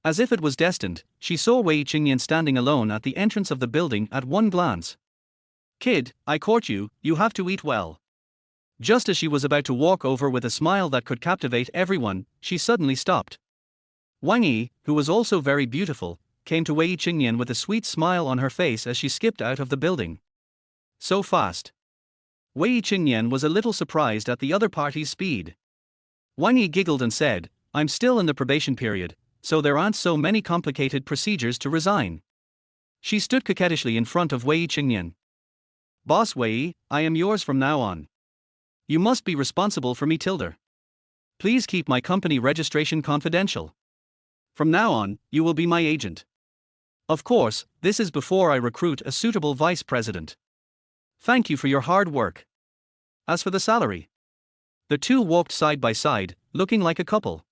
As if it was destined, she saw Wei Chengnian standing alone at the entrance of the building at one glance. "Kid, I court you, you have to eat well." Just as she was about to walk over with a smile that could captivate everyone, she suddenly stopped. Wang Yi, who was also very beautiful, came to Wei Chengnian with a sweet smile on her face as she skipped out of the building. So fast. Wei Chengnian was a little surprised at the other party's speed. Wang Yi giggled and said, "I'm still in the probation period, so there aren't so many complicated procedures to resign." She stood coquettishly in front of Wei Chengnian. Boss Wei, I am yours from now on. You must be responsible for me tilde. Please keep my company registration confidential. From now on, you will be my agent. Of course, this is before I recruit a suitable vice president. Thank you for your hard work. As for the salary. The two walked side by side, looking like a couple.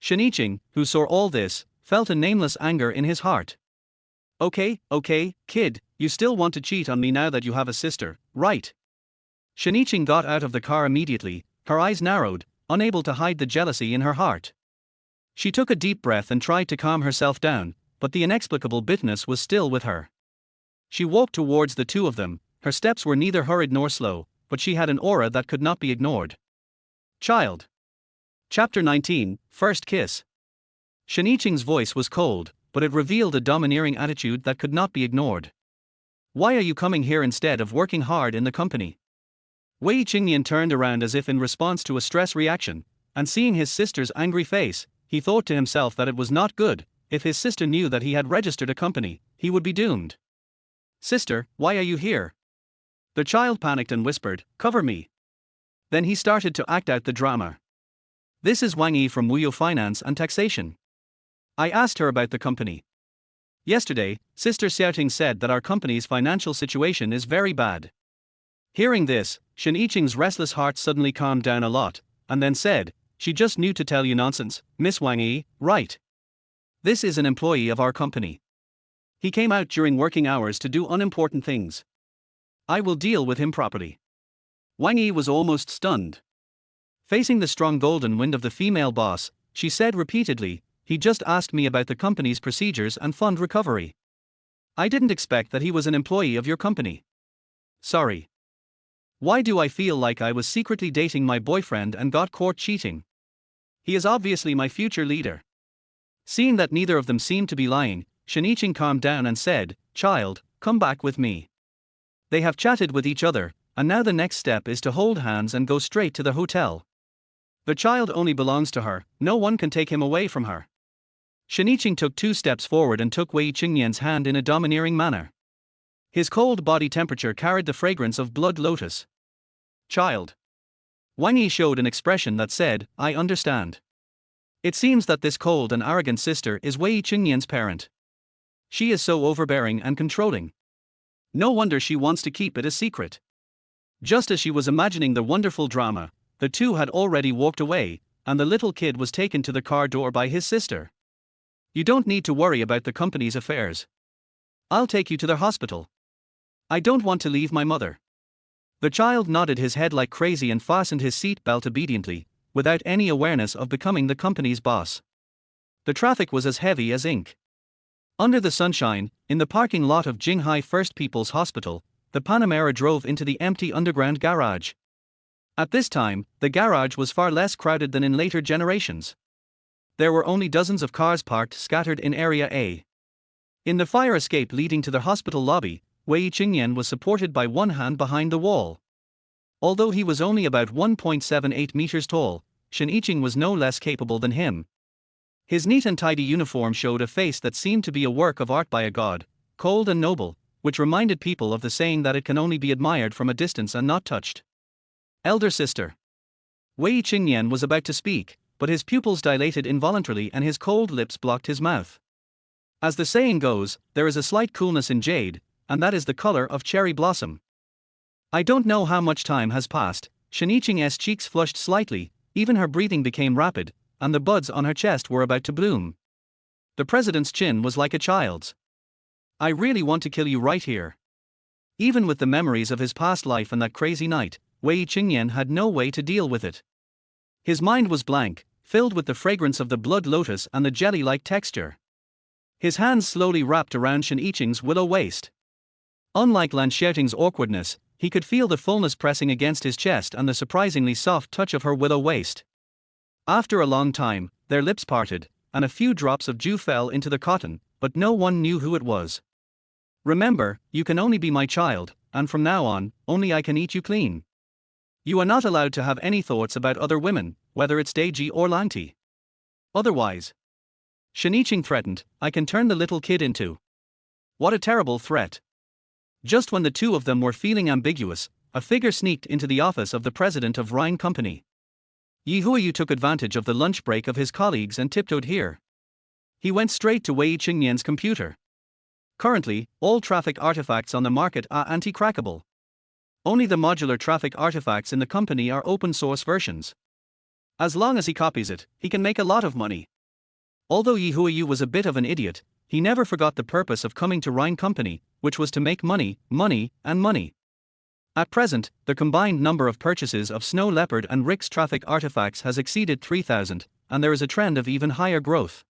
Shiniching, who saw all this, felt a nameless anger in his heart. Okay, kid, you still want to cheat on me now that you have a sister, right? Shiniching got out of the car immediately, her eyes narrowed, unable to hide the jealousy in her heart. She took a deep breath and tried to calm herself down, but the inexplicable bitterness was still with her. She walked towards the two of them, her steps were neither hurried nor slow, but she had an aura that could not be ignored. Child. Chapter 19, First Kiss. Shiniching's voice was cold, but it revealed a domineering attitude that could not be ignored. Why are you coming here instead of working hard in the company? Wei Chengnian turned around as if in response to a stress reaction, and seeing his sister's angry face, he thought to himself that it was not good. If his sister knew that he had registered a company, he would be doomed. Sister, why are you here? The child panicked and whispered, cover me. Then he started to act out the drama. This is Wang Yi from Wuyo Finance and Taxation. I asked her about the company. Yesterday, Sister Xiaoting said that our company's financial situation is very bad. Hearing this, Shiniching's restless heart suddenly calmed down a lot, and then said, she just knew to tell you nonsense, Miss Wang Yi, right? This is an employee of our company. He came out during working hours to do unimportant things. I will deal with him properly. Wang Yi was almost stunned. Facing the strong golden wind of the female boss, she said repeatedly, he just asked me about the company's procedures and fund recovery. I didn't expect that he was an employee of your company. Sorry. Why do I feel like I was secretly dating my boyfriend and got caught cheating? He is obviously my future leader. Seeing that neither of them seemed to be lying, Shiniching calmed down and said, child, come back with me. They have chatted with each other, and now the next step is to hold hands and go straight to the hotel. The child only belongs to her, no one can take him away from her. Shiniching took 2 steps forward and took Wei Chengnian's hand in a domineering manner. His cold body temperature carried the fragrance of blood lotus. Child. Wang Yi showed an expression that said, I understand. It seems that this cold and arrogant sister is Wei Chengnian's parent. She is so overbearing and controlling. No wonder she wants to keep it a secret. Just as she was imagining the wonderful drama, the two had already walked away, and the little kid was taken to the car door by his sister. You don't need to worry about the company's affairs. I'll take you to the hospital. I don't want to leave my mother. The child nodded his head like crazy and fastened his seat belt obediently, without any awareness of becoming the company's boss. The traffic was as heavy as ink. Under the sunshine, in the parking lot of Jinghai First People's Hospital, the Panamera drove into the empty underground garage. At this time, the garage was far less crowded than in later generations. There were only dozens of cars parked scattered in Area A. In the fire escape leading to the hospital lobby, Wei Chengnian was supported by one hand behind the wall. Although he was only about 1.78 meters tall, Shiniching was no less capable than him. His neat and tidy uniform showed a face that seemed to be a work of art by a god, cold and noble, which reminded people of the saying that it can only be admired from a distance and not touched. Elder sister. Wei Chengnian was about to speak, but his pupils dilated involuntarily and his cold lips blocked his mouth. As the saying goes, there is a slight coolness in jade, and that is the color of cherry blossom. I don't know how much time has passed, Shiniching's cheeks flushed slightly, even her breathing became rapid, and the buds on her chest were about to bloom. The president's chin was like a child's. I really want to kill you right here. Even with the memories of his past life and that crazy night, Wei Chengnian had no way to deal with it. His mind was blank, filled with the fragrance of the blood lotus and the jelly-like texture. His hands slowly wrapped around Shiniching's willow waist. Unlike Lan Xiaoting's awkwardness, he could feel the fullness pressing against his chest and the surprisingly soft touch of her willow waist. After a long time, their lips parted, and a few drops of dew fell into the cotton, but no one knew who it was. Remember, you can only be my child, and from now on, only I can eat you clean. You are not allowed to have any thoughts about other women, whether it's Deji or Langti. Otherwise, Shiniching threatened, I can turn the little kid into. What a terrible threat. Just when the two of them were feeling ambiguous, a figure sneaked into the office of the president of Rhine Company. Yi Huiyu took advantage of the lunch break of his colleagues and tiptoed here. He went straight to Wei Chengnian's computer. Currently, all traffic artifacts on the market are anti-crackable. Only the modular traffic artifacts in the company are open-source versions. As long as he copies it, he can make a lot of money. Although Yi Huiyu was a bit of an idiot, he never forgot the purpose of coming to Rhine Company, which was to make money, money, and money. At present, the combined number of purchases of Snow Leopard and Rick's traffic artifacts has exceeded 3,000, and there is a trend of even higher growth.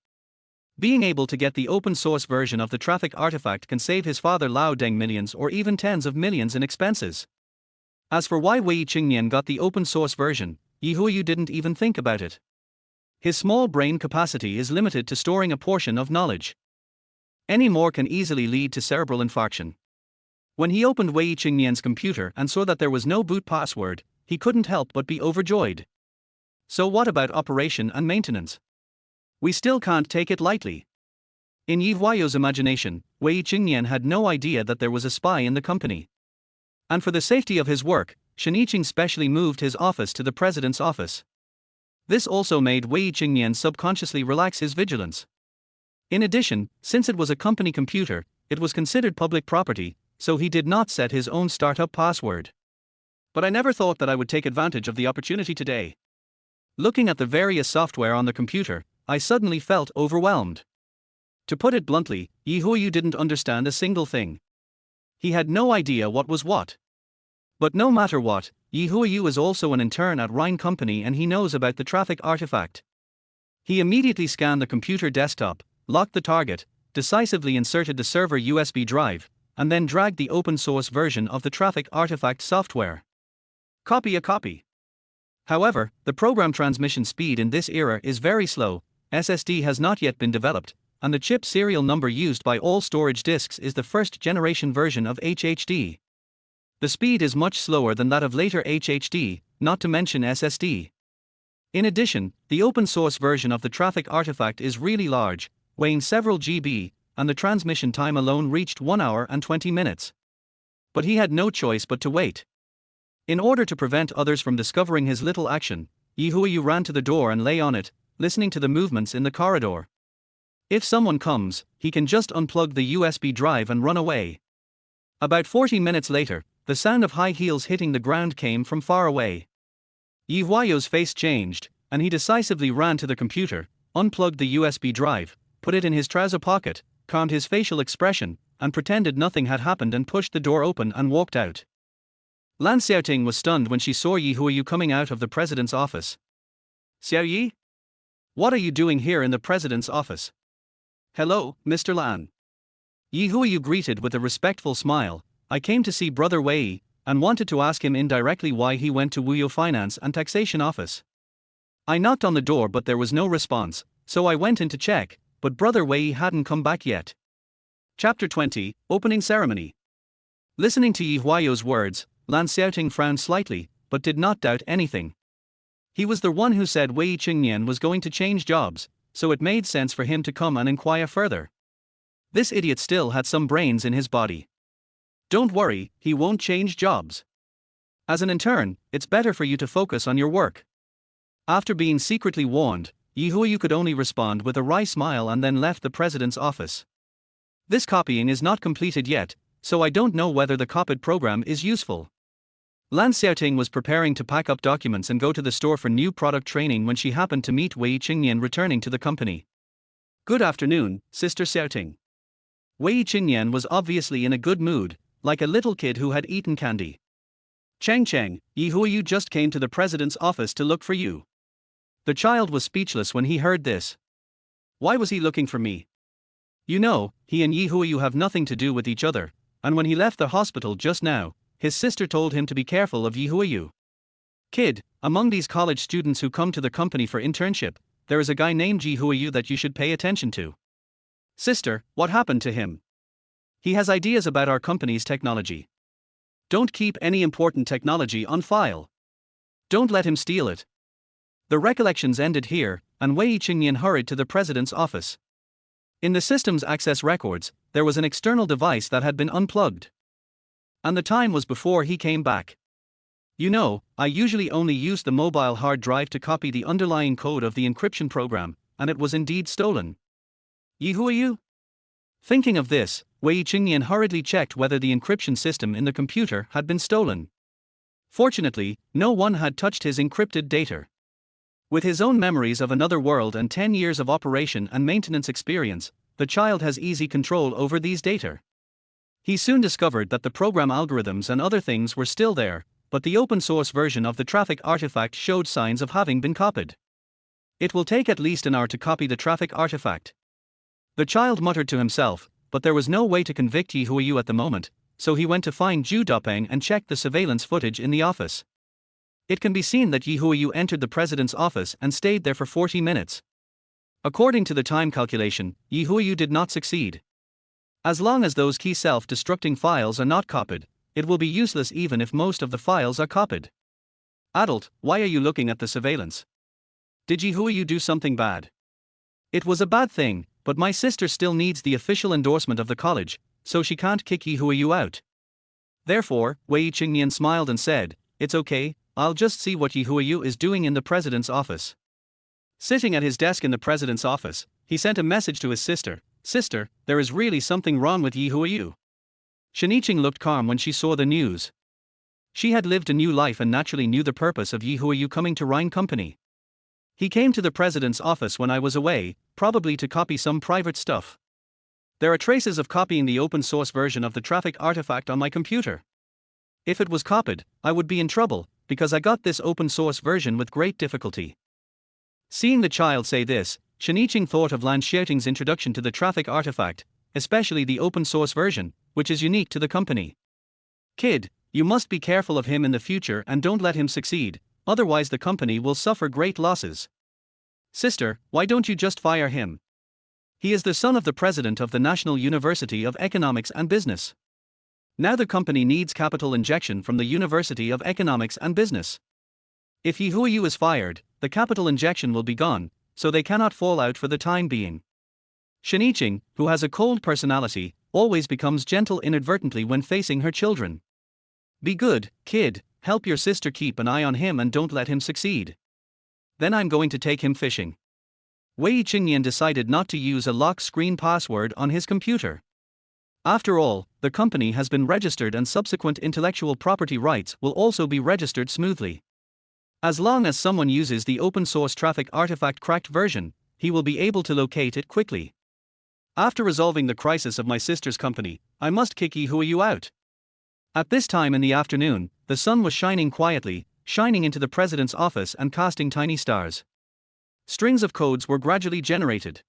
Being able to get the open-source version of the traffic artifact can save his father Lao Deng millions or even tens of millions in expenses. As for why Wei Chengnian got the open-source version, Yi Huiyu didn't even think about it. His small brain capacity is limited to storing a portion of knowledge. Any more can easily lead to cerebral infarction. When he opened Wei Chengnian's computer and saw that there was no boot password, he couldn't help but be overjoyed. So what about operation and maintenance? We still can't take it lightly. In Yi Huiyu's imagination, Wei Chengnian had no idea that there was a spy in the company. And for the safety of his work, Shinicheng specially moved his office to the president's office. This also made Wei Chengnian subconsciously relax his vigilance. In addition, since it was a company computer, it was considered public property, so he did not set his own startup password. But I never thought that I would take advantage of the opportunity today. Looking at the various software on the computer, I suddenly felt overwhelmed. To put it bluntly, Yi Huiyu didn't understand a single thing. He had no idea what was what. But no matter what, Yi Huiyu is also an intern at Rhine Company and he knows about the traffic artifact. He immediately scanned the computer desktop, locked the target, decisively inserted the server USB drive, and then dragged the open-source version of the traffic artifact software. Copy a copy. However, the program transmission speed in this era is very slow, SSD has not yet been developed, and the chip serial number used by all storage disks is the first-generation version of HDD. The speed is much slower than that of later HDD, not to mention SSD. In addition, the open-source version of the traffic artifact is really large, weighing several GB, and the transmission time alone reached 1 hour and 20 minutes. But he had no choice but to wait. In order to prevent others from discovering his little action, Yi Huiyu ran to the door and lay on it, listening to the movements in the corridor. If someone comes, he can just unplug the USB drive and run away. About 40 minutes later, the sound of high heels hitting the ground came from far away. Yi Huiyu's face changed, and he decisively ran to the computer, unplugged the USB drive, put it in his trouser pocket, calmed his facial expression, and pretended nothing had happened and pushed the door open and walked out. Lan Xiaoting was stunned when she saw Yi Huiyu coming out of the president's office. Xiao Yi? What are you doing here in the president's office? Hello, Mr. Lan. Yi Huiyu greeted with a respectful smile. I came to see Brother Wei, and wanted to ask him indirectly why he went to Wuyo Finance and Taxation Office. I knocked on the door but there was no response, so I went in to check, but Brother Wei hadn't come back yet. Chapter 20, Opening Ceremony. Listening to Yi Huiyu's words, Lan Xiaoting frowned slightly, but did not doubt anything. He was the one who said Wei Chengnian was going to change jobs, so it made sense for him to come and inquire further. This idiot still had some brains in his body. Don't worry, he won't change jobs. As an intern, it's better for you to focus on your work. After being secretly warned, Yi Huiyu could only respond with a wry smile and then left the president's office. This copying is not completed yet, so I don't know whether the copied program is useful. Lan Xiaoting was preparing to pack up documents and go to the store for new product training when she happened to meet Wei Chengnian returning to the company. Good afternoon, Sister Xiaoting. Wei Chengnian was obviously in a good mood, like a little kid who had eaten candy. Cheng, Yi Huiyu just came to the president's office to look for you. The child was speechless when he heard this. Why was he looking for me? You know, he and Yi Huiyu have nothing to do with each other, and when he left the hospital just now, his sister told him to be careful of Yi Huiyu. Kid, among these college students who come to the company for internship, there is a guy named Yi Huiyu that you should pay attention to. Sister, what happened to him? He has ideas about our company's technology. Don't keep any important technology on file. Don't let him steal it. The recollections ended here, and Wei Chengnian hurried to the president's office. In the system's access records, there was an external device that had been unplugged. And the time was before he came back. You know, I usually only use the mobile hard drive to copy the underlying code of the encryption program, and it was indeed stolen. Who are you? Thinking of this, Wei Chengnian hurriedly checked whether the encryption system in the computer had been stolen. Fortunately, no one had touched his encrypted data. With his own memories of another world and 10 years of operation and maintenance experience, the child has easy control over these data. He soon discovered that the program algorithms and other things were still there, but the open source version of the traffic artifact showed signs of having been copied. It will take at least an hour to copy the traffic artifact. The child muttered to himself, but there was no way to convict Yi Huiyu at the moment, so he went to find Zhu Dupeng and checked the surveillance footage in the office. It can be seen that Yi Huiyu entered the president's office and stayed there for 40 minutes. According to the time calculation, Yi Huiyu did not succeed. As long as those key self-destructing files are not copied, it will be useless even if most of the files are copied. Adult, why are you looking at the surveillance? Did Yi Huiyu do something bad? It was a bad thing, but my sister still needs the official endorsement of the college, so she can't kick Yi Huiyu out. Therefore, Wei Chengnian smiled and said, "It's okay, I'll just see what Yi Huiyu is doing in the president's office." Sitting at his desk in the president's office, he sent a message to his sister, "Sister, there is really something wrong with Yi Huiyu." Shiniching looked calm when she saw the news. She had lived a new life and naturally knew the purpose of Yi Huiyu coming to Rhine Company. He came to the president's office when I was away, probably to copy some private stuff. There are traces of copying the open source version of the traffic artifact on my computer. If it was copied, I would be in trouble, because I got this open source version with great difficulty. Seeing the child say this, Shiniching thought of Lan Xiaoting's introduction to the traffic artifact, especially the open source version, which is unique to the company. "Kid, you must be careful of him in the future and don't let him succeed, otherwise the company will suffer great losses." "Sister, why don't you just fire him? He is the son of the president of the National University of Economics and Business. Now the company needs capital injection from the University of Economics and Business. If Yi Huiyu is fired, the capital injection will be gone, so they cannot fall out for the time being." Shiniching, who has a cold personality, always becomes gentle inadvertently when facing her children. "Be good, kid, help your sister keep an eye on him and don't let him succeed. Then I'm going to take him fishing." Wei Chengnian decided not to use a lock screen password on his computer. After all, the company has been registered and subsequent intellectual property rights will also be registered smoothly. As long as someone uses the open source traffic artifact cracked version, he will be able to locate it quickly. After resolving the crisis of my sister's company, I must kick Yi Huiyu out. At this time in the afternoon, the sun was shining quietly, shining into the president's office and casting tiny stars. Strings of codes were gradually generated.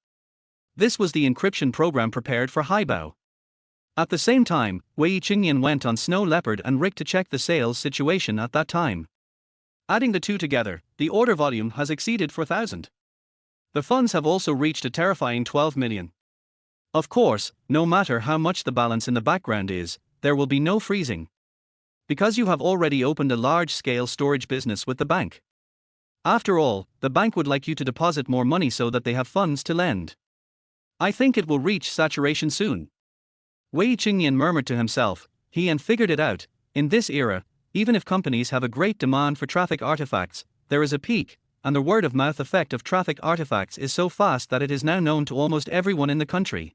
This was the encryption program prepared for Haibao. At the same time, Wei Chengnian went on Snow Leopard and Rick to check the sales situation at that time. Adding the two together, the order volume has exceeded 4,000. The funds have also reached a terrifying 12 million. Of course, no matter how much the balance in the background is, there will be no freezing. Because you have already opened a large-scale storage business with the bank. After all, the bank would like you to deposit more money so that they have funds to lend. I think it will reach saturation soon. Wei Chengnian murmured to himself, he and figured it out, in this era, even if companies have a great demand for traffic artifacts, there is a peak, and the word-of-mouth effect of traffic artifacts is so fast that it is now known to almost everyone in the country.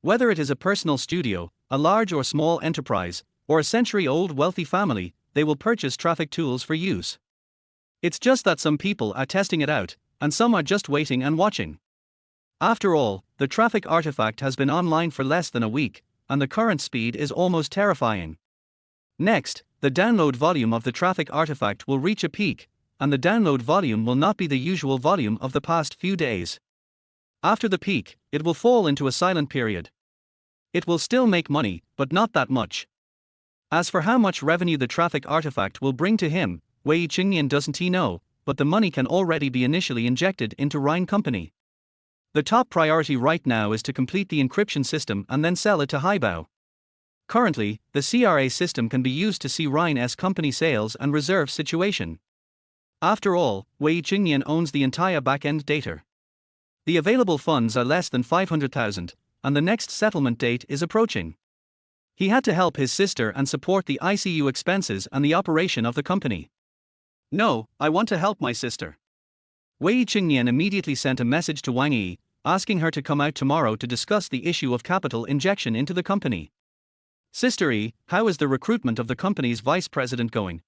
Whether it is a personal studio, a large or small enterprise, or a century-old wealthy family, they will purchase traffic tools for use. It's just that some people are testing it out, and some are just waiting and watching. After all, the traffic artifact has been online for less than a week, and the current speed is almost terrifying. Next, the download volume of the traffic artifact will reach a peak, and the download volume will not be the usual volume of the past few days. After the peak, it will fall into a silent period. It will still make money, but not that much. As for how much revenue the traffic artifact will bring to him, Wei Chengnian doesn't know, but the money can already be initially injected into Rhine Company. The top priority right now is to complete the encryption system and then sell it to Haibao. Currently, the CRA system can be used to see Rhine's company sales and reserve situation. After all, Wei Chengnian owns the entire back-end data. The available funds are less than 500,000, and the next settlement date is approaching. He had to help his sister and support the ICU expenses and the operation of the company. No, I want to help my sister. Wei Chengnian immediately sent a message to Wang Yi, asking her to come out tomorrow to discuss the issue of capital injection into the company. Sister Yi, how is the recruitment of the company's vice president going?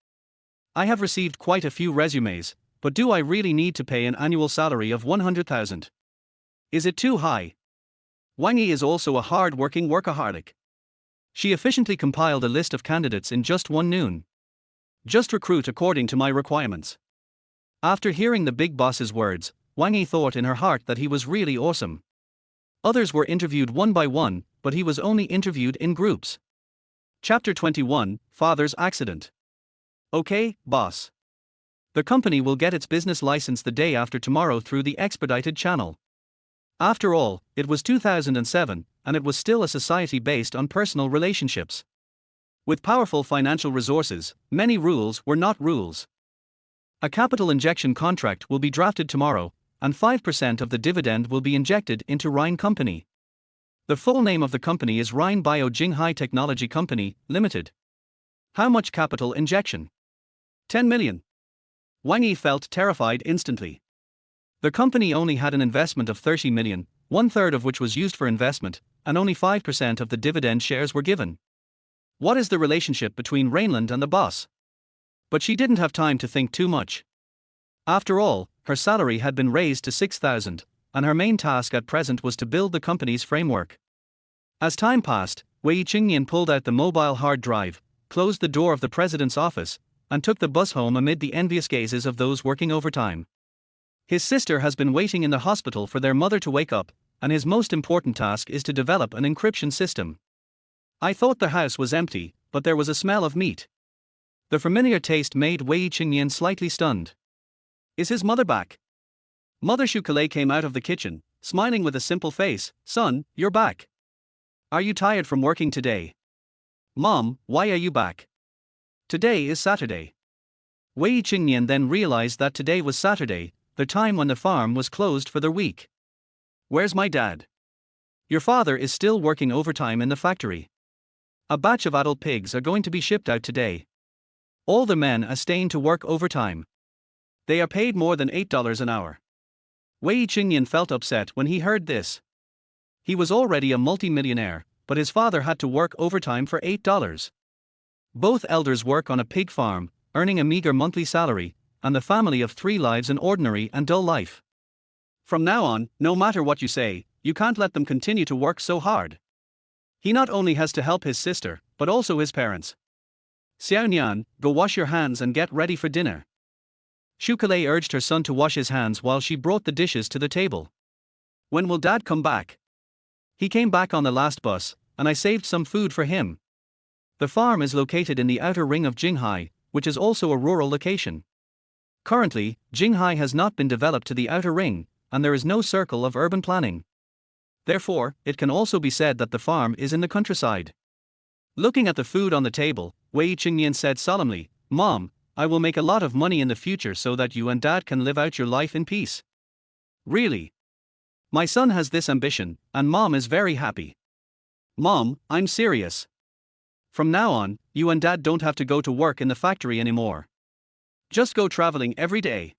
I have received quite a few resumes, but do I really need to pay an annual salary of 100,000? Is it too high? Wang Yi is also a hard-working workaholic. She efficiently compiled a list of candidates in just one noon. Just recruit according to my requirements. After hearing the big boss's words, Wang Yi thought in her heart that he was really awesome. Others were interviewed one by one, but he was only interviewed in groups. Chapter 21, Father's Accident. Okay, boss. The company will get its business license the day after tomorrow through the expedited channel. After all, it was 2007, and it was still a society based on personal relationships. With powerful financial resources, many rules were not rules. A capital injection contract will be drafted tomorrow, and 5% of the dividend will be injected into Rhine Company. The full name of the company is Rhine Bio Jinghai Technology Company, Limited. How much capital injection? 10 million. Wang Yi felt terrified instantly. The company only had an investment of 30 million, one-third of which was used for investment, and only 5% of the dividend shares were given. What is the relationship between Rhineland and the boss? But she didn't have time to think too much. After all, her salary had been raised to 6,000, and her main task at present was to build the company's framework. As time passed, Wei Chengnian pulled out the mobile hard drive, closed the door of the president's office, and took the bus home amid the envious gazes of those working overtime. His sister has been waiting in the hospital for their mother to wake up, and his most important task is to develop an encryption system. I thought the house was empty, but there was a smell of meat. The familiar taste made Wei Chengnian slightly stunned. Is his mother back? Mother Siqi came out of the kitchen, smiling with a simple face. Son, you're back. Are you tired from working today? Mom, why are you back? Today is Saturday. Wei Chengnian then realized that today was Saturday, the time when the farm was closed for the week. Where's my dad? Your father is still working overtime in the factory. A batch of adult pigs are going to be shipped out today. All the men are staying to work overtime. They are paid more than $8 an hour. Wei Chengnian felt upset when he heard this. He was already a multi-millionaire, but his father had to work overtime for $8. Both elders work on a pig farm, earning a meager monthly salary, and the family of 3 lives an ordinary and dull life. From now on, no matter what you say, you can't let them continue to work so hard. He not only has to help his sister, but also his parents. Xiaonian, go wash your hands and get ready for dinner. Siqi urged her son to wash his hands while she brought the dishes to the table. When will Dad come back? He came back on the last bus, and I saved some food for him. The farm is located in the outer ring of Jinghai, which is also a rural location. Currently, Jinghai has not been developed to the outer ring, and there is no circle of urban planning. Therefore, it can also be said that the farm is in the countryside. Looking at the food on the table, Wei Chengnian said solemnly, Mom, I will make a lot of money in the future so that you and Dad can live out your life in peace. Really? My son has this ambition, and Mom is very happy. Mom, I'm serious. From now on, you and Dad don't have to go to work in the factory anymore. Just go traveling every day.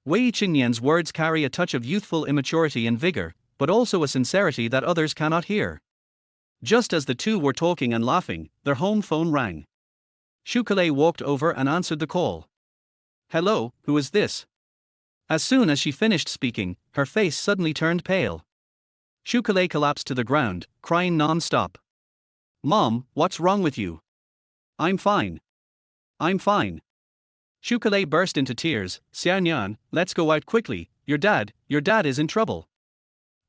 Wei Chengnian's words carry a touch of youthful immaturity and vigor, but also a sincerity that others cannot hear. Just as the two were talking and laughing, their home phone rang. Siqi walked over and answered the call. Hello, who is this? As soon as she finished speaking, her face suddenly turned pale. Siqi collapsed to the ground, crying non-stop. Mom, what's wrong with you? I'm fine. I'm fine. Siqi burst into tears. Xiaonian, let's go out quickly, your dad is in trouble.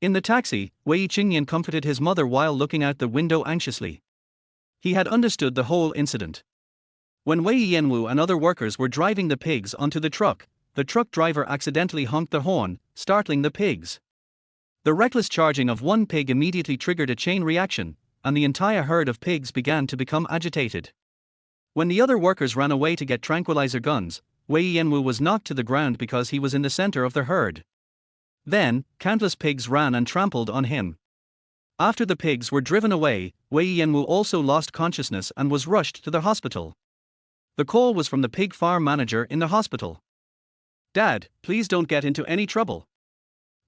In the taxi, Wei Chengnian comforted his mother while looking out the window anxiously. He had understood the whole incident. When Wei Yanwu and other workers were driving the pigs onto the truck driver accidentally honked the horn, startling the pigs. The reckless charging of one pig immediately triggered a chain reaction, and the entire herd of pigs began to become agitated. When the other workers ran away to get tranquilizer guns, Wei Yanwu was knocked to the ground because he was in the center of the herd. Then, countless pigs ran and trampled on him. After the pigs were driven away, Wei Yanwu also lost consciousness and was rushed to the hospital. The call was from the pig farm manager in the hospital. "Dad, please don't get into any trouble."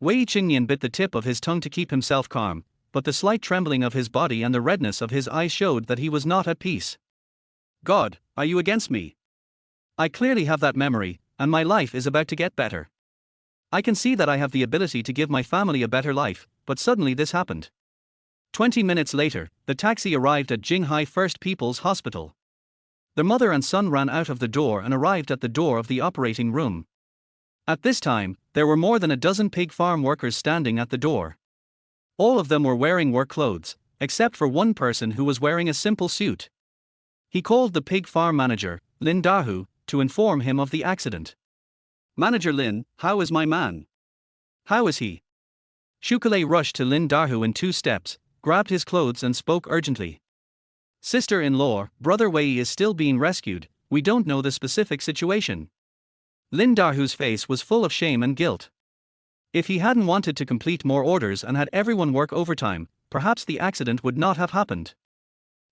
Wei Chengnian bit the tip of his tongue to keep himself calm, but the slight trembling of his body and the redness of his eyes showed that he was not at peace. "God, are you against me? I clearly have that memory, and my life is about to get better. I can see that I have the ability to give my family a better life, but suddenly this happened." 20 minutes later, the taxi arrived at Jinghai First People's Hospital. The mother and son ran out of the door and arrived at the door of the operating room. At this time, there were more than a dozen pig farm workers standing at the door. All of them were wearing work clothes, except for one person who was wearing a simple suit. He called the pig farm manager, Lin Dahu, to inform him of the accident. "Manager Lin, how is my man? How is he?" Siqi rushed to Lin Dahu in 2 steps, grabbed his clothes and spoke urgently. "Sister-in-law, brother Wei is still being rescued, we don't know the specific situation." Lin Dahu's face was full of shame and guilt. If he hadn't wanted to complete more orders and had everyone work overtime, perhaps the accident would not have happened.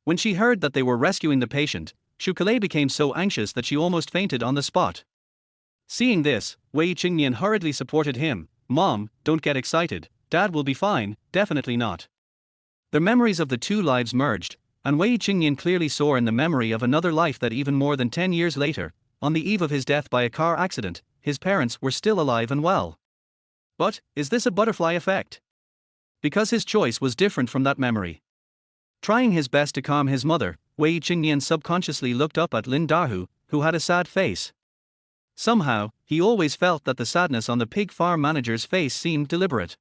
When she heard that they were rescuing the patient, Siqi became so anxious that she almost fainted on the spot. Seeing this, Wei Chengnian hurriedly supported him. "Mom, don't get excited, Dad will be fine, definitely not." The memories of the 2 lives merged, and Wei Chengnian clearly saw in the memory of another life that even more than 10 years later, on the eve of his death by a car accident, his parents were still alive and well. But, is this a butterfly effect? Because his choice was different from that memory. Trying his best to calm his mother, Wei Chengnian subconsciously looked up at Lin Dahu, who had a sad face. Somehow, he always felt that the sadness on the pig farm manager's face seemed deliberate.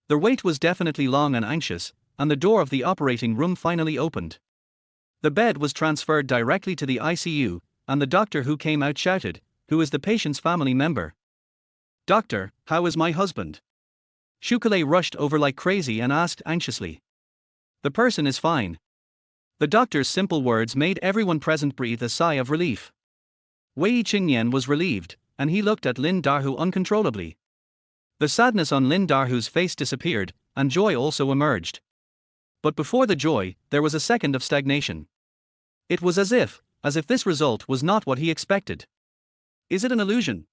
The wait was definitely long and anxious, and the door of the operating room finally opened. The bed was transferred directly to the ICU, and the doctor who came out shouted, "Who is the patient's family member?" "Doctor, how is my husband?" Siqi rushed over like crazy and asked anxiously. "The person is fine." The doctor's simple words made everyone present breathe a sigh of relief. Wei Chengnian was relieved, and he looked at Lin Dahu uncontrollably. The sadness on Lin Dahu's face disappeared, and joy also emerged. But before the joy, there was a second of stagnation. It was as if this result was not what he expected. "Is it an illusion?"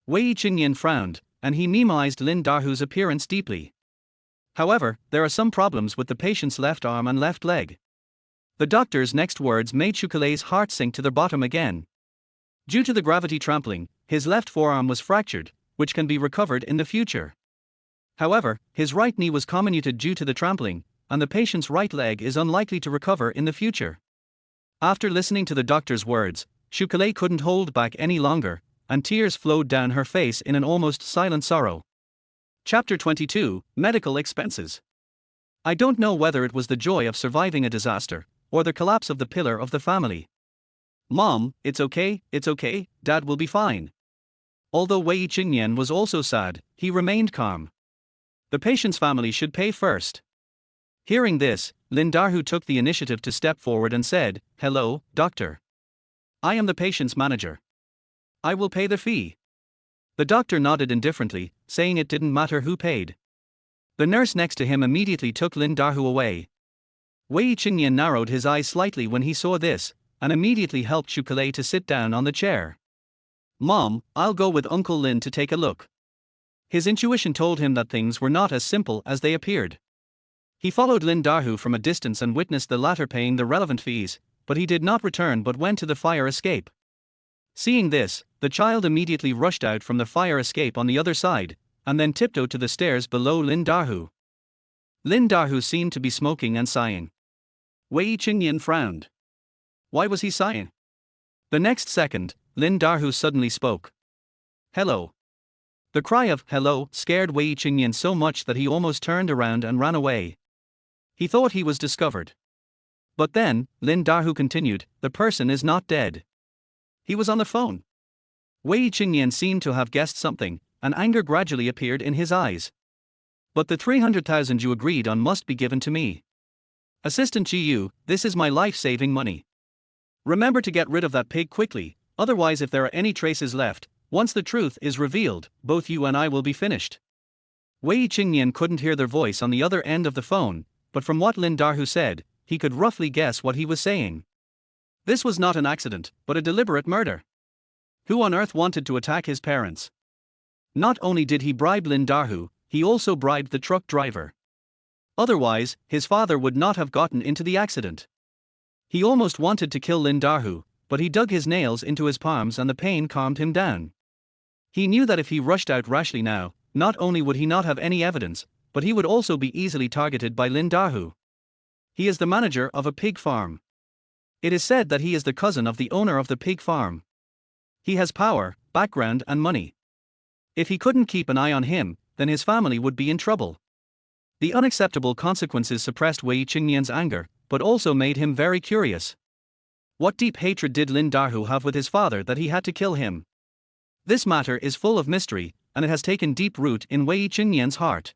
Wei Chengnian frowned, and he minimized Lin Dahu's appearance deeply. "However, there are some problems with the patient's left arm and left leg." The doctor's next words made Siqi's heart sink to the bottom again. Due to the gravity trampling, his left forearm was fractured, which can be recovered in the future. However, his right knee was comminuted due to the trampling, and the patient's right leg is unlikely to recover in the future. After listening to the doctor's words, Siqi couldn't hold back any longer, and tears flowed down her face in an almost silent sorrow. Chapter 22, Medical Expenses. I don't know whether it was the joy of surviving a disaster, or the collapse of the pillar of the family. "Mom, it's okay, Dad will be fine." Although Wei Chengnian was also sad, he remained calm. The patient's family should pay first. Hearing this, Lin Dahu took the initiative to step forward and said, "Hello, doctor. I am the patient's manager. I will pay the fee." The doctor nodded indifferently, saying it didn't matter who paid. The nurse next to him immediately took Lin Dahu away. Wei Chengnian narrowed his eyes slightly when he saw this, and immediately helped Siqi to sit down on the chair. "Mom, I'll go with Uncle Lin to take a look." His intuition told him that things were not as simple as they appeared. He followed Lin Dahu from a distance and witnessed the latter paying the relevant fees, but he did not return but went to the fire escape. Seeing this, the child immediately rushed out from the fire escape on the other side, and then tiptoed to the stairs below Lin Dahu. Lin Dahu seemed to be smoking and sighing. Wei Chengnian frowned. Why was he sighing? The next second, Lin Dahu suddenly spoke. "Hello." The cry of "hello" scared Wei Chengnian so much that he almost turned around and ran away. He thought he was discovered. But then, Lin Dahu continued, "The person is not dead. He was on the phone." Wei Chengnian seemed to have guessed something, and anger gradually appeared in his eyes. "But the 300,000 you agreed on must be given to me. Assistant Yu, this is my life-saving money. Remember to get rid of that pig quickly, otherwise if there are any traces left, once the truth is revealed, both you and I will be finished." Wei Chengnian couldn't hear their voice on the other end of the phone, but from what Lin Dahu said, he could roughly guess what he was saying. This was not an accident, but a deliberate murder. Who on earth wanted to attack his parents? Not only did he bribe Lin Dahu, he also bribed the truck driver. Otherwise, his father would not have gotten into the accident. He almost wanted to kill Lin Dahu, but he dug his nails into his palms and the pain calmed him down. He knew that if he rushed out rashly now, not only would he not have any evidence, but he would also be easily targeted by Lin Dahu. He is the manager of a pig farm. It is said that he is the cousin of the owner of the pig farm. He has power, background and money. If he couldn't keep an eye on him, then his family would be in trouble. The unacceptable consequences suppressed Wei Chengnian's anger, but also made him very curious. What deep hatred did Lin Dahu have with his father that he had to kill him? This matter is full of mystery, and it has taken deep root in Wei Chengnian's heart.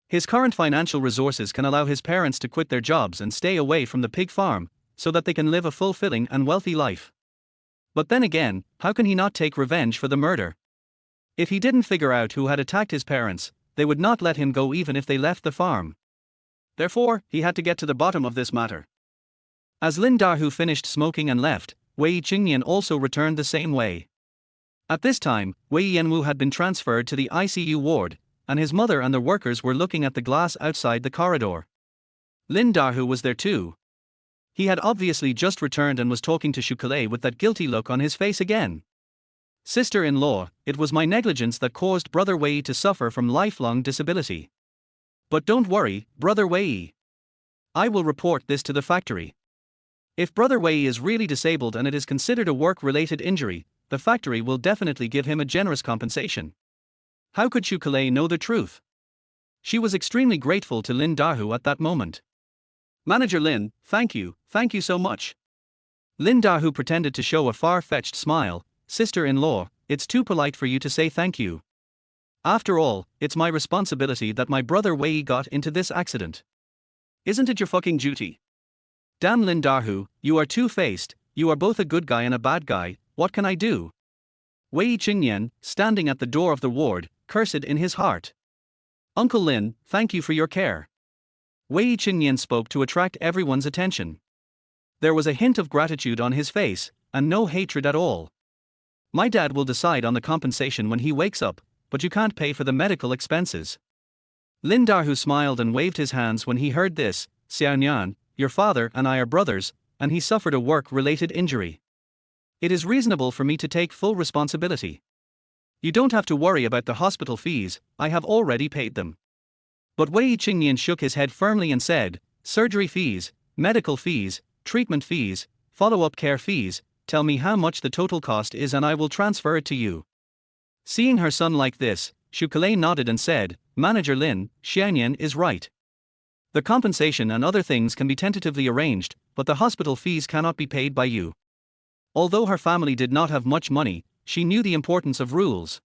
His current financial resources can allow his parents to quit their jobs and stay away from the pig farm, so that they can live a fulfilling and wealthy life. But then again, how can he not take revenge for the murder? If he didn't figure out who had attacked his parents, they would not let him go even if they left the farm. Therefore, he had to get to the bottom of this matter. As Lin Dahu finished smoking and left, Wei Chengnian also returned the same way. At this time, Wei Yanwu had been transferred to the ICU ward, and his mother and the workers were looking at the glass outside the corridor. Lin Dahu was there too. He had obviously just returned and was talking to Siqi with that guilty look on his face again. Sister-in-law, it was my negligence that caused Brother Wei to suffer from lifelong disability. But don't worry, Brother Wei. I will report this to the factory. If Brother Wei is really disabled and it is considered a work-related injury, the factory will definitely give him a generous compensation. How could Siqi know the truth? She was extremely grateful to Lin Dahu at that moment. Manager Lin, thank you so much. Lin Dahu pretended to show a far-fetched smile. Sister-in-law, it's too polite for you to say thank you. After all, it's my responsibility that my brother Wei got into this accident. Isn't it your fucking duty? Damn Lin Dahu, you are two-faced, you are both a good guy and a bad guy, what can I do? Wei Chengnian, standing at the door of the ward, cursed in his heart. Uncle Lin, thank you for your care. Wei Chengnian spoke to attract everyone's attention. There was a hint of gratitude on his face, and no hatred at all. My dad will decide on the compensation when he wakes up, but you can't pay for the medical expenses. Lin Dahu smiled and waved his hands when he heard this. Xiaonian, your father and I are brothers, and he suffered a work-related injury. It is reasonable for me to take full responsibility. You don't have to worry about the hospital fees, I have already paid them. But Wei Chengnian shook his head firmly and said, surgery fees, medical fees, treatment fees, follow-up care fees, tell me how much the total cost is and I will transfer it to you. Seeing her son like this, Siqi nodded and said, Manager Lin, Xiaonian is right. The compensation and other things can be tentatively arranged, but the hospital fees cannot be paid by you. Although her family did not have much money, she knew the importance of rules.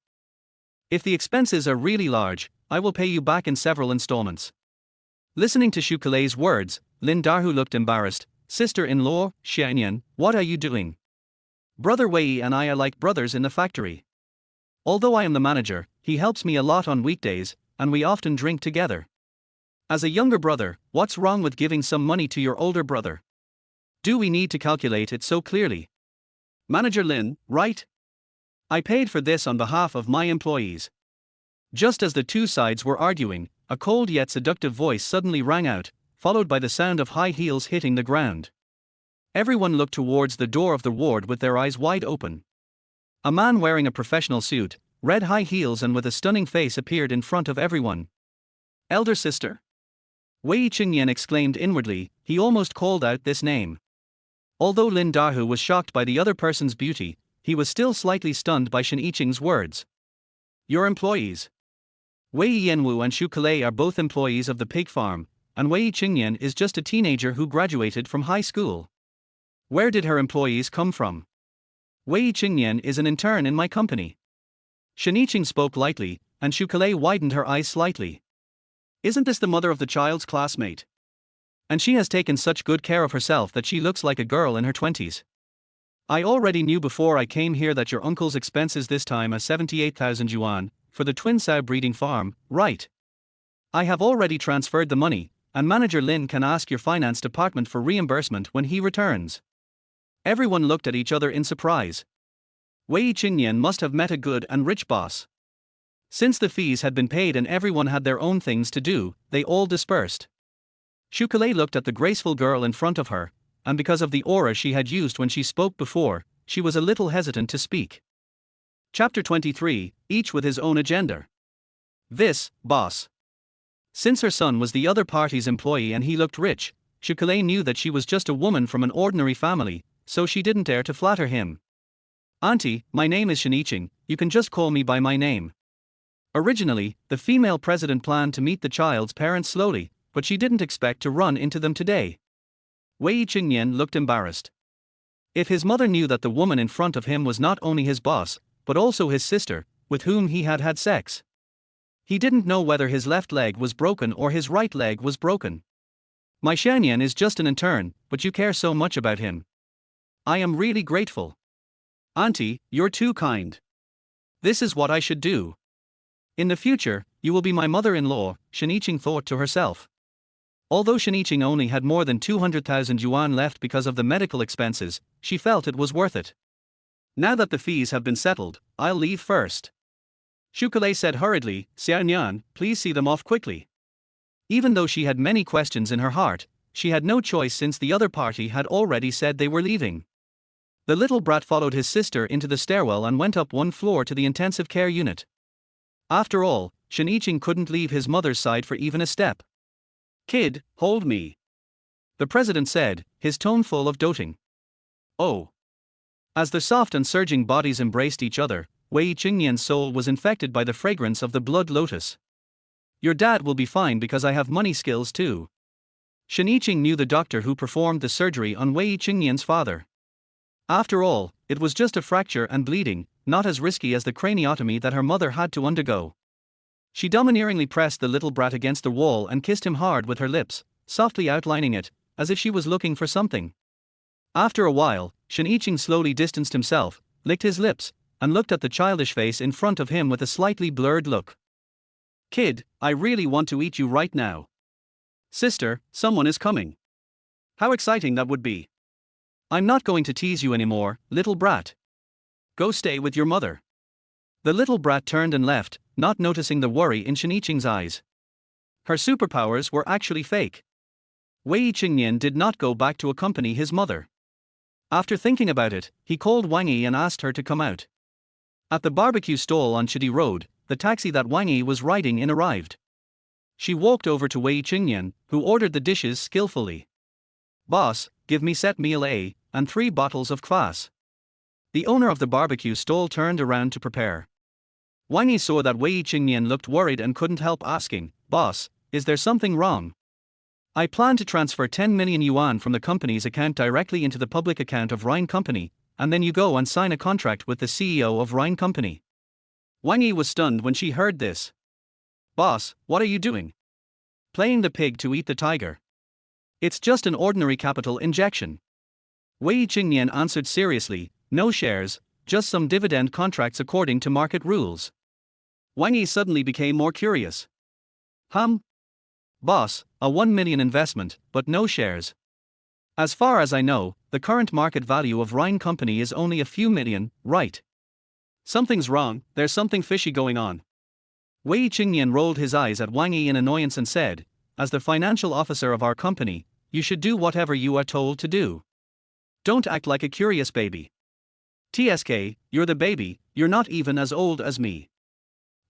If the expenses are really large, I will pay you back in several installments. Listening to Siqi's words, Lin Dahu looked embarrassed. Sister-in-law, Xiaonian, what are you doing? Brother Wei and I are like brothers in the factory. Although I am the manager, he helps me a lot on weekdays, and we often drink together. As a younger brother, what's wrong with giving some money to your older brother? Do we need to calculate it so clearly? Manager Lin, right? I paid for this on behalf of my employees. Just as the two sides were arguing, a cold yet seductive voice suddenly rang out, followed by the sound of high heels hitting the ground. Everyone looked towards the door of the ward with their eyes wide open. A man wearing a professional suit, red high heels and with a stunning face appeared in front of everyone. Elder sister? Wei Chengnian exclaimed inwardly, he almost called out this name. Although Lin Dahu was shocked by the other person's beauty, he was still slightly stunned by Shen Yiqing's words. Your employees. Wei Yanwu and Siqi are both employees of the pig farm, and Wei Chengnian is just a teenager who graduated from high school. Where did her employees come from? Wei Chengnian is an intern in my company. Shen Yiqing spoke lightly, and Siqi widened her eyes slightly. Isn't this the mother of the child's classmate? And she has taken such good care of herself that she looks like a girl in her 20s. I already knew before I came here that your uncle's expenses this time are 78,000 yuan, for the twin sow breeding farm, right? I have already transferred the money, and Manager Lin can ask your finance department for reimbursement when he returns. Everyone looked at each other in surprise. Wei Chengnian must have met a good and rich boss. Since the fees had been paid and everyone had their own things to do, they all dispersed. Siqi looked at the graceful girl in front of her, and because of the aura she had used when she spoke before, she was a little hesitant to speak. Chapter 23, each with his own agenda. This, boss. Since her son was the other party's employee and he looked rich, Siqi knew that she was just a woman from an ordinary family, so she didn't dare to flatter him. Auntie, my name is Siqi, you can just call me by my name. Originally, the female president planned to meet the child's parents slowly, but she didn't expect to run into them today. Wei Chengnian looked embarrassed. If his mother knew that the woman in front of him was not only his boss, but also his sister, with whom he had had sex. He didn't know whether his left leg was broken or his right leg was broken. My Chengnian is just an intern, but you care so much about him. I am really grateful. Auntie, you're too kind. This is what I should do. In the future, you will be my mother-in-law, Siqi thought to herself. Although Siqi only had more than 200,000 yuan left because of the medical expenses, she felt it was worth it. Now that the fees have been settled, I'll leave first. Siqi said hurriedly, Xiaonian, please see them off quickly. Even though she had many questions in her heart, she had no choice since the other party had already said they were leaving. The little brat followed his sister into the stairwell and went up one floor to the intensive care unit. After all, Siqi couldn't leave his mother's side for even a step. Kid, hold me. The president said, his tone full of doting. Oh. As the soft and surging bodies embraced each other, Wei Chengnian's soul was infected by the fragrance of the blood lotus. Your dad will be fine because I have money skills too. Siqi knew the doctor who performed the surgery on Wei Chengnian's father. After all, it was just a fracture and bleeding, not as risky as the craniotomy that her mother had to undergo. She domineeringly pressed the little brat against the wall and kissed him hard with her lips, softly outlining it, as if she was looking for something. After a while, Siqi slowly distanced himself, licked his lips, and looked at the childish face in front of him with a slightly blurred look. Kid, I really want to eat you right now. Sister, someone is coming. How exciting that would be. I'm not going to tease you anymore, little brat. Go stay with your mother. The little brat turned and left, not noticing the worry in Siqi's eyes. Her superpowers were actually fake. Wei Chengnian did not go back to accompany his mother. After thinking about it, he called Wang Yi and asked her to come out. At the barbecue stall on Siqi Road, the taxi that Wang Yi was riding in arrived. She walked over to Wei Chengnian, who ordered the dishes skillfully. Boss, give me set meal A, and 3 bottles of kvass. The owner of the barbecue stall turned around to prepare. Wang Yi saw that Wei Chengnian looked worried and couldn't help asking, Boss, is there something wrong? I plan to transfer 10 million yuan from the company's account directly into the public account of Rhine Company, and then you go and sign a contract with the CEO of Rhine Company. Wang Yi was stunned when she heard this. Boss, what are you doing? Playing the pig to eat the tiger. It's just an ordinary capital injection. Wei Chengnian answered seriously, no shares, just some dividend contracts according to market rules. Wang Yi suddenly became more curious. Boss, a 1 million investment, but no shares. As far as I know, the current market value of Rhine Company is only a few million, right? Something's wrong, there's something fishy going on. Wei Chengnian rolled his eyes at Wang Yi in annoyance and said, as the financial officer of our company, you should do whatever you are told to do. Don't act like a curious baby. TSK, you're the baby, you're not even as old as me.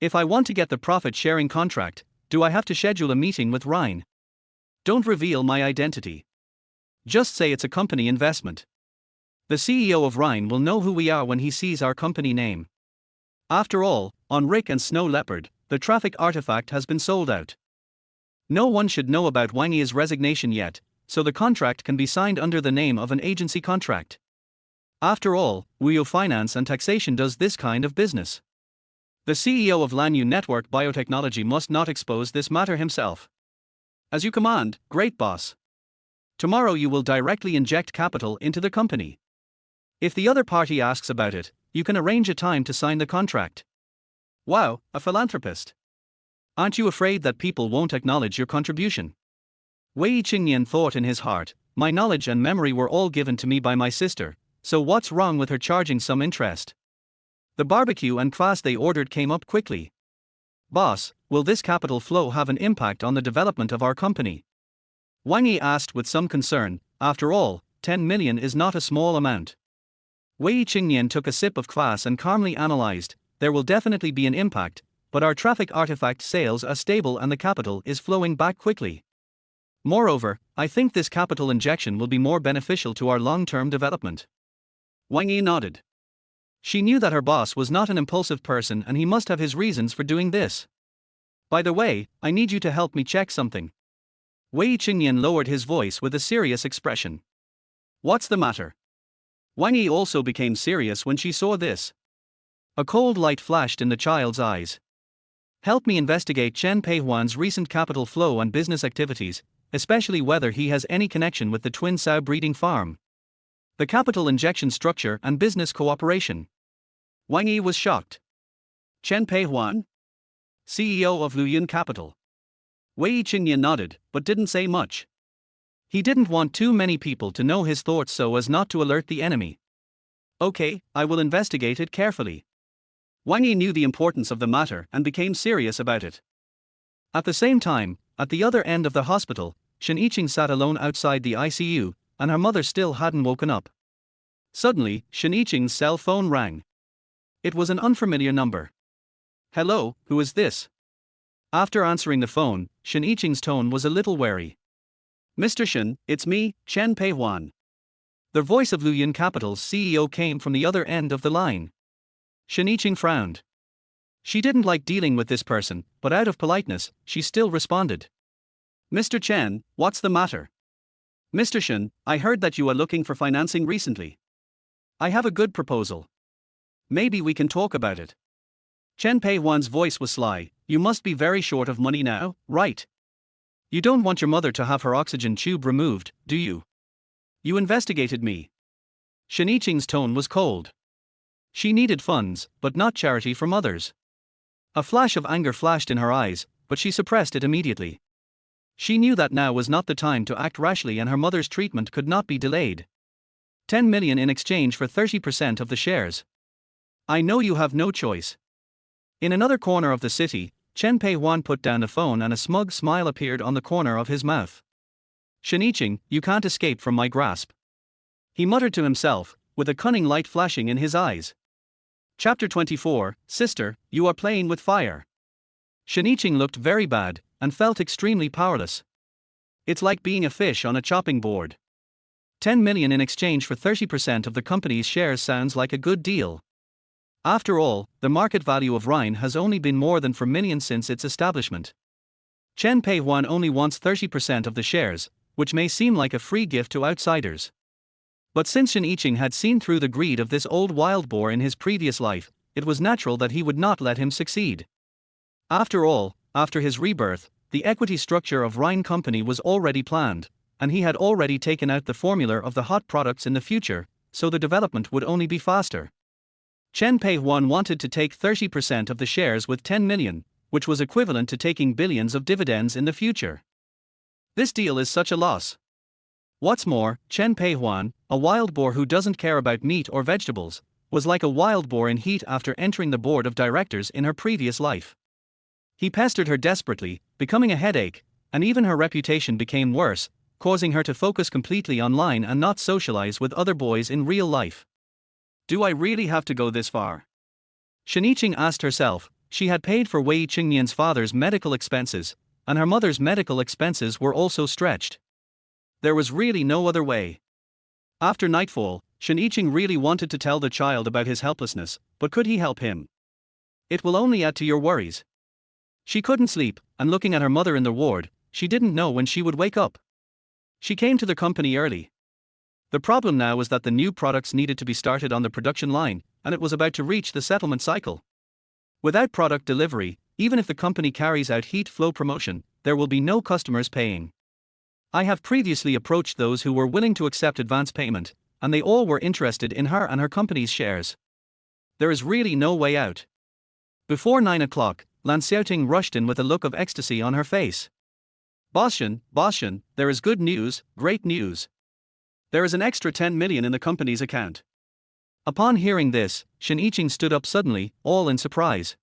If I want to get the profit-sharing contract, do I have to schedule a meeting with Rhine? Don't reveal my identity. Just say it's a company investment. The CEO of Rhine will know who we are when he sees our company name. After all, on Rick and Snow Leopard, the traffic artifact has been sold out. No one should know about Wang Yi's resignation yet, so the contract can be signed under the name of an agency contract. After all, Wuyo Finance and Taxation does this kind of business. The CEO of Lanyu Network Biotechnology must not expose this matter himself. As you command, great boss. Tomorrow you will directly inject capital into the company. If the other party asks about it, you can arrange a time to sign the contract. Wow, a philanthropist. Aren't you afraid that people won't acknowledge your contribution? Wei Chengnian thought in his heart, my knowledge and memory were all given to me by my sister, so what's wrong with her charging some interest? The barbecue and kvass they ordered came up quickly. Boss, will this capital flow have an impact on the development of our company? Wang Yi asked with some concern. After all, 10 million is not a small amount. Wei Chengnian took a sip of kvass and calmly analyzed, there will definitely be an impact, but our traffic artifact sales are stable and the capital is flowing back quickly. Moreover, I think this capital injection will be more beneficial to our long-term development. Wang Yi nodded. She knew that her boss was not an impulsive person and he must have his reasons for doing this. By the way, I need you to help me check something. Wei Chengnian lowered his voice with a serious expression. What's the matter? Wang Yi also became serious when she saw this. A cold light flashed in the child's eyes. Help me investigate Chen Peihuan's recent capital flow and business activities, especially whether he has any connection with the twin sow breeding farm. The capital injection structure and business cooperation. Wang Yi was shocked. Chen Peihuan? CEO of Luyun Capital. Wei Chengnian nodded, but didn't say much. He didn't want too many people to know his thoughts so as not to alert the enemy. Okay, I will investigate it carefully. Wang Yi knew the importance of the matter and became serious about it. At the same time, at the other end of the hospital, Shen Yiqing sat alone outside the ICU, and her mother still hadn't woken up. Suddenly, Shen Yiqing's cell phone rang. It was an unfamiliar number. Hello, who is this? After answering the phone, Shen Yiqing's tone was a little wary. Mr. Shen, it's me, Chen Peihuan. The voice of Luyun Capital's CEO came from the other end of the line. Shen Yiqing frowned. She didn't like dealing with this person, but out of politeness, she still responded. Mr. Chen, what's the matter? Mr. Shen, I heard that you are looking for financing recently. I have a good proposal. Maybe we can talk about it. Chen Peihuan's voice was sly. You must be very short of money now, right? You don't want your mother to have her oxygen tube removed, do you? You investigated me. Shen Yiqing's tone was cold. She needed funds, but not charity from others. A flash of anger flashed in her eyes, but she suppressed it immediately. She knew that now was not the time to act rashly and her mother's treatment could not be delayed. 10 million in exchange for 30% of the shares. I know you have no choice. In another corner of the city, Chen Peihuan put down the phone and a smug smile appeared on the corner of his mouth. Shen Yiqing, you can't escape from my grasp. He muttered to himself, with a cunning light flashing in his eyes. Chapter 24, Sister, you are playing with fire. Shen Yiqing looked very bad, and felt extremely powerless. It's like being a fish on a chopping board. 10 million in exchange for 30% of the company's shares sounds like a good deal. After all, the market value of Rhine has only been more than 4 million since its establishment. Chen Peihuan only wants 30% of the shares, which may seem like a free gift to outsiders. But since Shen Yiqing had seen through the greed of this old wild boar in his previous life, it was natural that he would not let him succeed. After all, after his rebirth, the equity structure of Rhine Company was already planned, and he had already taken out the formula of the hot products in the future, so the development would only be faster. Chen Peihuan wanted to take 30% of the shares with 10 million, which was equivalent to taking billions of dividends in the future. This deal is such a loss. What's more, Chen Peihuan, a wild boar who doesn't care about meat or vegetables, was like a wild boar in heat after entering the board of directors in her previous life. He pestered her desperately, becoming a headache, and even her reputation became worse, causing her to focus completely online and not socialize with other boys in real life. Do I really have to go this far? Shen Yiqing asked herself. She had paid for Wei Chengnian's father's medical expenses, and her mother's medical expenses were also stretched. There was really no other way. After nightfall, Shen Yiqing really wanted to tell the child about his helplessness, but could he help him? It will only add to your worries. She couldn't sleep, and looking at her mother in the ward, she didn't know when she would wake up. She came to the company early. The problem now was that the new products needed to be started on the production line, and it was about to reach the settlement cycle. Without product delivery, even if the company carries out heat flow promotion, there will be no customers paying. I have previously approached those who were willing to accept advance payment, and they all were interested in her and her company's shares. There is really no way out. Before 9 o'clock, Lan Xiaoting rushed in with a look of ecstasy on her face. Boss Shen, there is good news, great news. There is an extra 10 million in the company's account." Upon hearing this, Shen Yiqing stood up suddenly, all in surprise.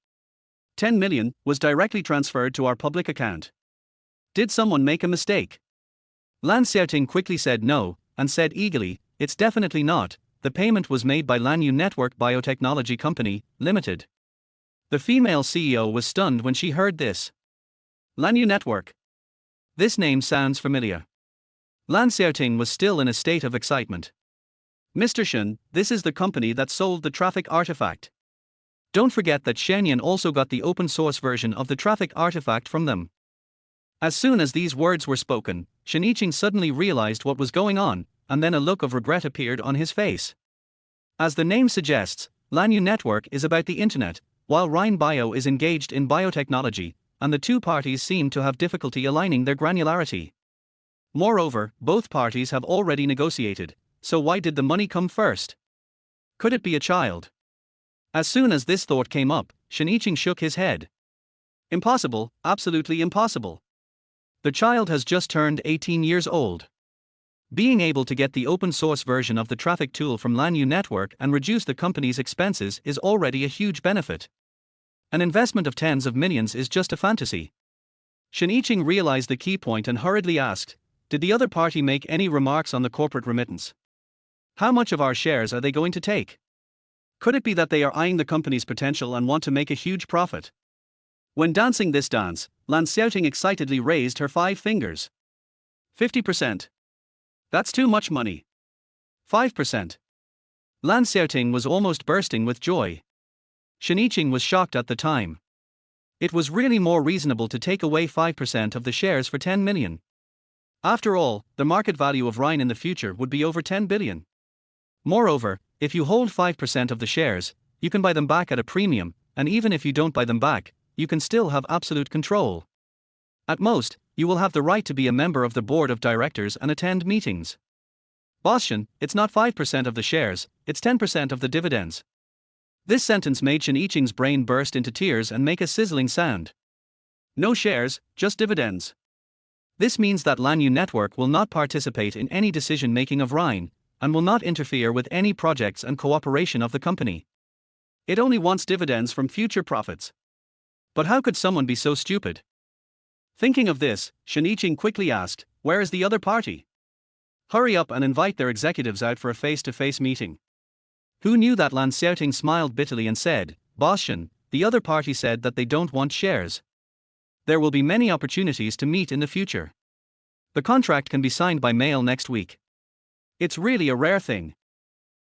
10 million was directly transferred to our public account. Did someone make a mistake? Lan Xiaoting quickly said no, and said eagerly, "It's definitely not. The payment was made by Lanyu Network Biotechnology Company, Limited." The female CEO was stunned when she heard this. Lanyu Network. This name sounds familiar. Lan Xiaoting was still in a state of excitement. "Mr. Shen, this is the company that sold the traffic artifact. Don't forget that Chengnian also got the open source version of the traffic artifact from them." As soon as these words were spoken, Shen Yiqing suddenly realized what was going on, and then a look of regret appeared on his face. As the name suggests, Lanyu Network is about the internet, while Rhine Bio is engaged in biotechnology, and the two parties seem to have difficulty aligning their granularity. Moreover, both parties have already negotiated, so why did the money come first? Could it be a child? As soon as this thought came up, Shen Yiqing shook his head. Impossible, absolutely impossible. The child has just turned 18 years old. Being able to get the open source version of the traffic tool from Lanyu Network and reduce the company's expenses is already a huge benefit. An investment of tens of millions is just a fantasy. Shen Yiqing realized the key point and hurriedly asked, "Did the other party make any remarks on the corporate remittance? How much of our shares are they going to take? Could it be that they are eyeing the company's potential and want to make a huge profit?" When dancing this dance, Lan Xiaoting excitedly raised her 5 fingers. 50%. That's too much money. 5%. Lan Xiaoting was almost bursting with joy. Shen Yiqing was shocked at the time. It was really more reasonable to take away 5% of the shares for 10 million. After all, the market value of Rhine in the future would be over 10 billion. Moreover, if you hold 5% of the shares, you can buy them back at a premium, and even if you don't buy them back, you can still have absolute control. At most, you will have the right to be a member of the board of directors and attend meetings. Boss Shen, it's not 5% of the shares, it's 10% of the dividends. This sentence made Shen Yiqing's brain burst into tears and make a sizzling sound. No shares, just dividends. This means that Lanyu Network will not participate in any decision-making of Rhine, and will not interfere with any projects and cooperation of the company. It only wants dividends from future profits. But how could someone be so stupid? Thinking of this, Shen Yiqing quickly asked, "Where is the other party? Hurry up and invite their executives out for a face-to-face meeting." Who knew that? Lan Xiaoting smiled bitterly and said, "Boss Shen, the other party said that they don't want shares. There will be many opportunities to meet in the future. The contract can be signed by mail next week. It's really a rare thing."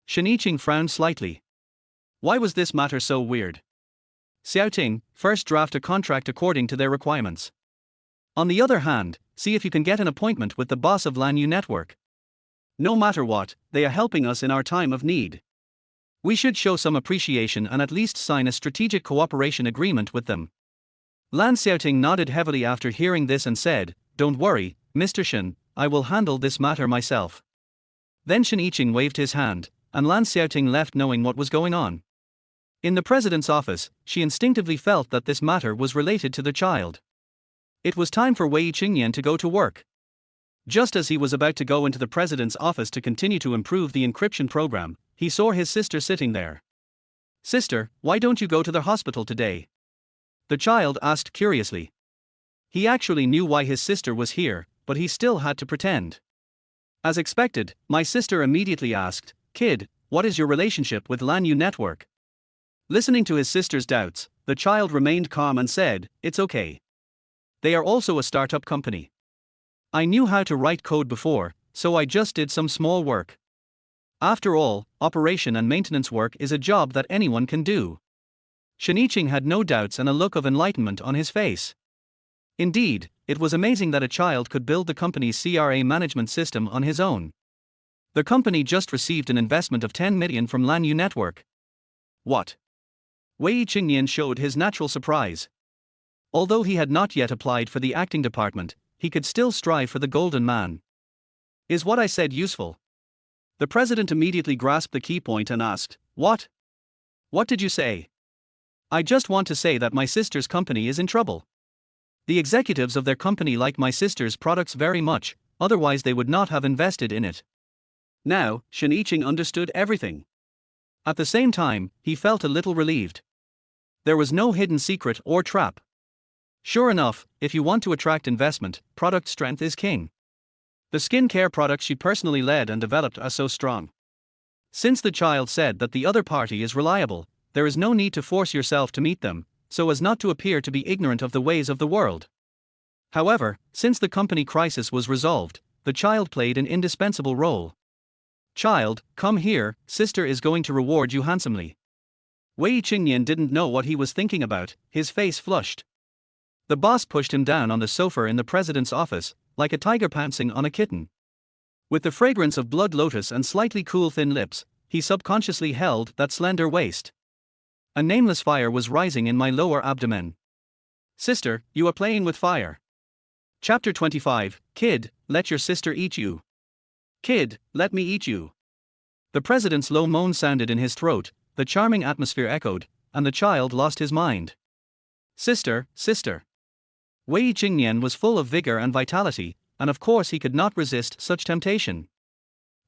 Shen Yiqing frowned slightly. Why was this matter so weird? Xiaoting, first draft a contract according to their requirements. On the other hand, see if you can get an appointment with the boss of Lanyu Network. No matter what, they are helping us in our time of need. We should show some appreciation and at least sign a strategic cooperation agreement with them. Lan Xiaoting nodded heavily after hearing this and said, "Don't worry, Mr. Shen, I will handle this matter myself." Then Shen Yiqing waved his hand, and Lan Xiaoting left knowing what was going on. In the president's office, she instinctively felt that this matter was related to the child. It was time for Wei Chengnian to go to work. Just as he was about to go into the president's office to continue to improve the encryption program, he saw his sister sitting there. "Sister, why don't you go to the hospital today?" the child asked curiously. He actually knew why his sister was here, but he still had to pretend. As expected, my sister immediately asked, "Kid, what is your relationship with Lanyu Network?" Listening to his sister's doubts, the child remained calm and said, "It's okay. They are also a startup company. I knew how to write code before, so I just did some small work. After all, operation and maintenance work is a job that anyone can do." Shen Yiqing had no doubts and a look of enlightenment on his face. Indeed, it was amazing that a child could build the company's CRA management system on his own. The company just received an investment of 10 million from Lanyu Network. What? Wei Chengnian showed his natural surprise. Although he had not yet applied for the acting department, he could still strive for the golden man. Is what I said useful? The president immediately grasped the key point and asked, "What? What did you say?" I just want to say that my sister's company is in trouble. The executives of their company like my sister's products very much, otherwise they would not have invested in it. Now, Shiniching understood everything. At the same time, he felt a little relieved. There was no hidden secret or trap. Sure enough, if you want to attract investment, product strength is king. The skincare products she personally led and developed are so strong. Since the child said that the other party is reliable, there is no need to force yourself to meet them, so as not to appear to be ignorant of the ways of the world. However, since the company crisis was resolved, the child played an indispensable role. Child, come here, sister is going to reward you handsomely. Wei Chengnian didn't know what he was thinking about, his face flushed. The boss pushed him down on the sofa in the president's office, like a tiger pouncing on a kitten. With the fragrance of blood lotus and slightly cool thin lips, he subconsciously held that slender waist. A nameless fire was rising in my lower abdomen. Sister, you are playing with fire. Chapter 25, Kid, let your sister eat you. Kid, let me eat you. The president's low moan sounded in his throat, the charming atmosphere echoed, and the child lost his mind. Sister, sister. Wei Chengnian was full of vigor and vitality, and of course he could not resist such temptation.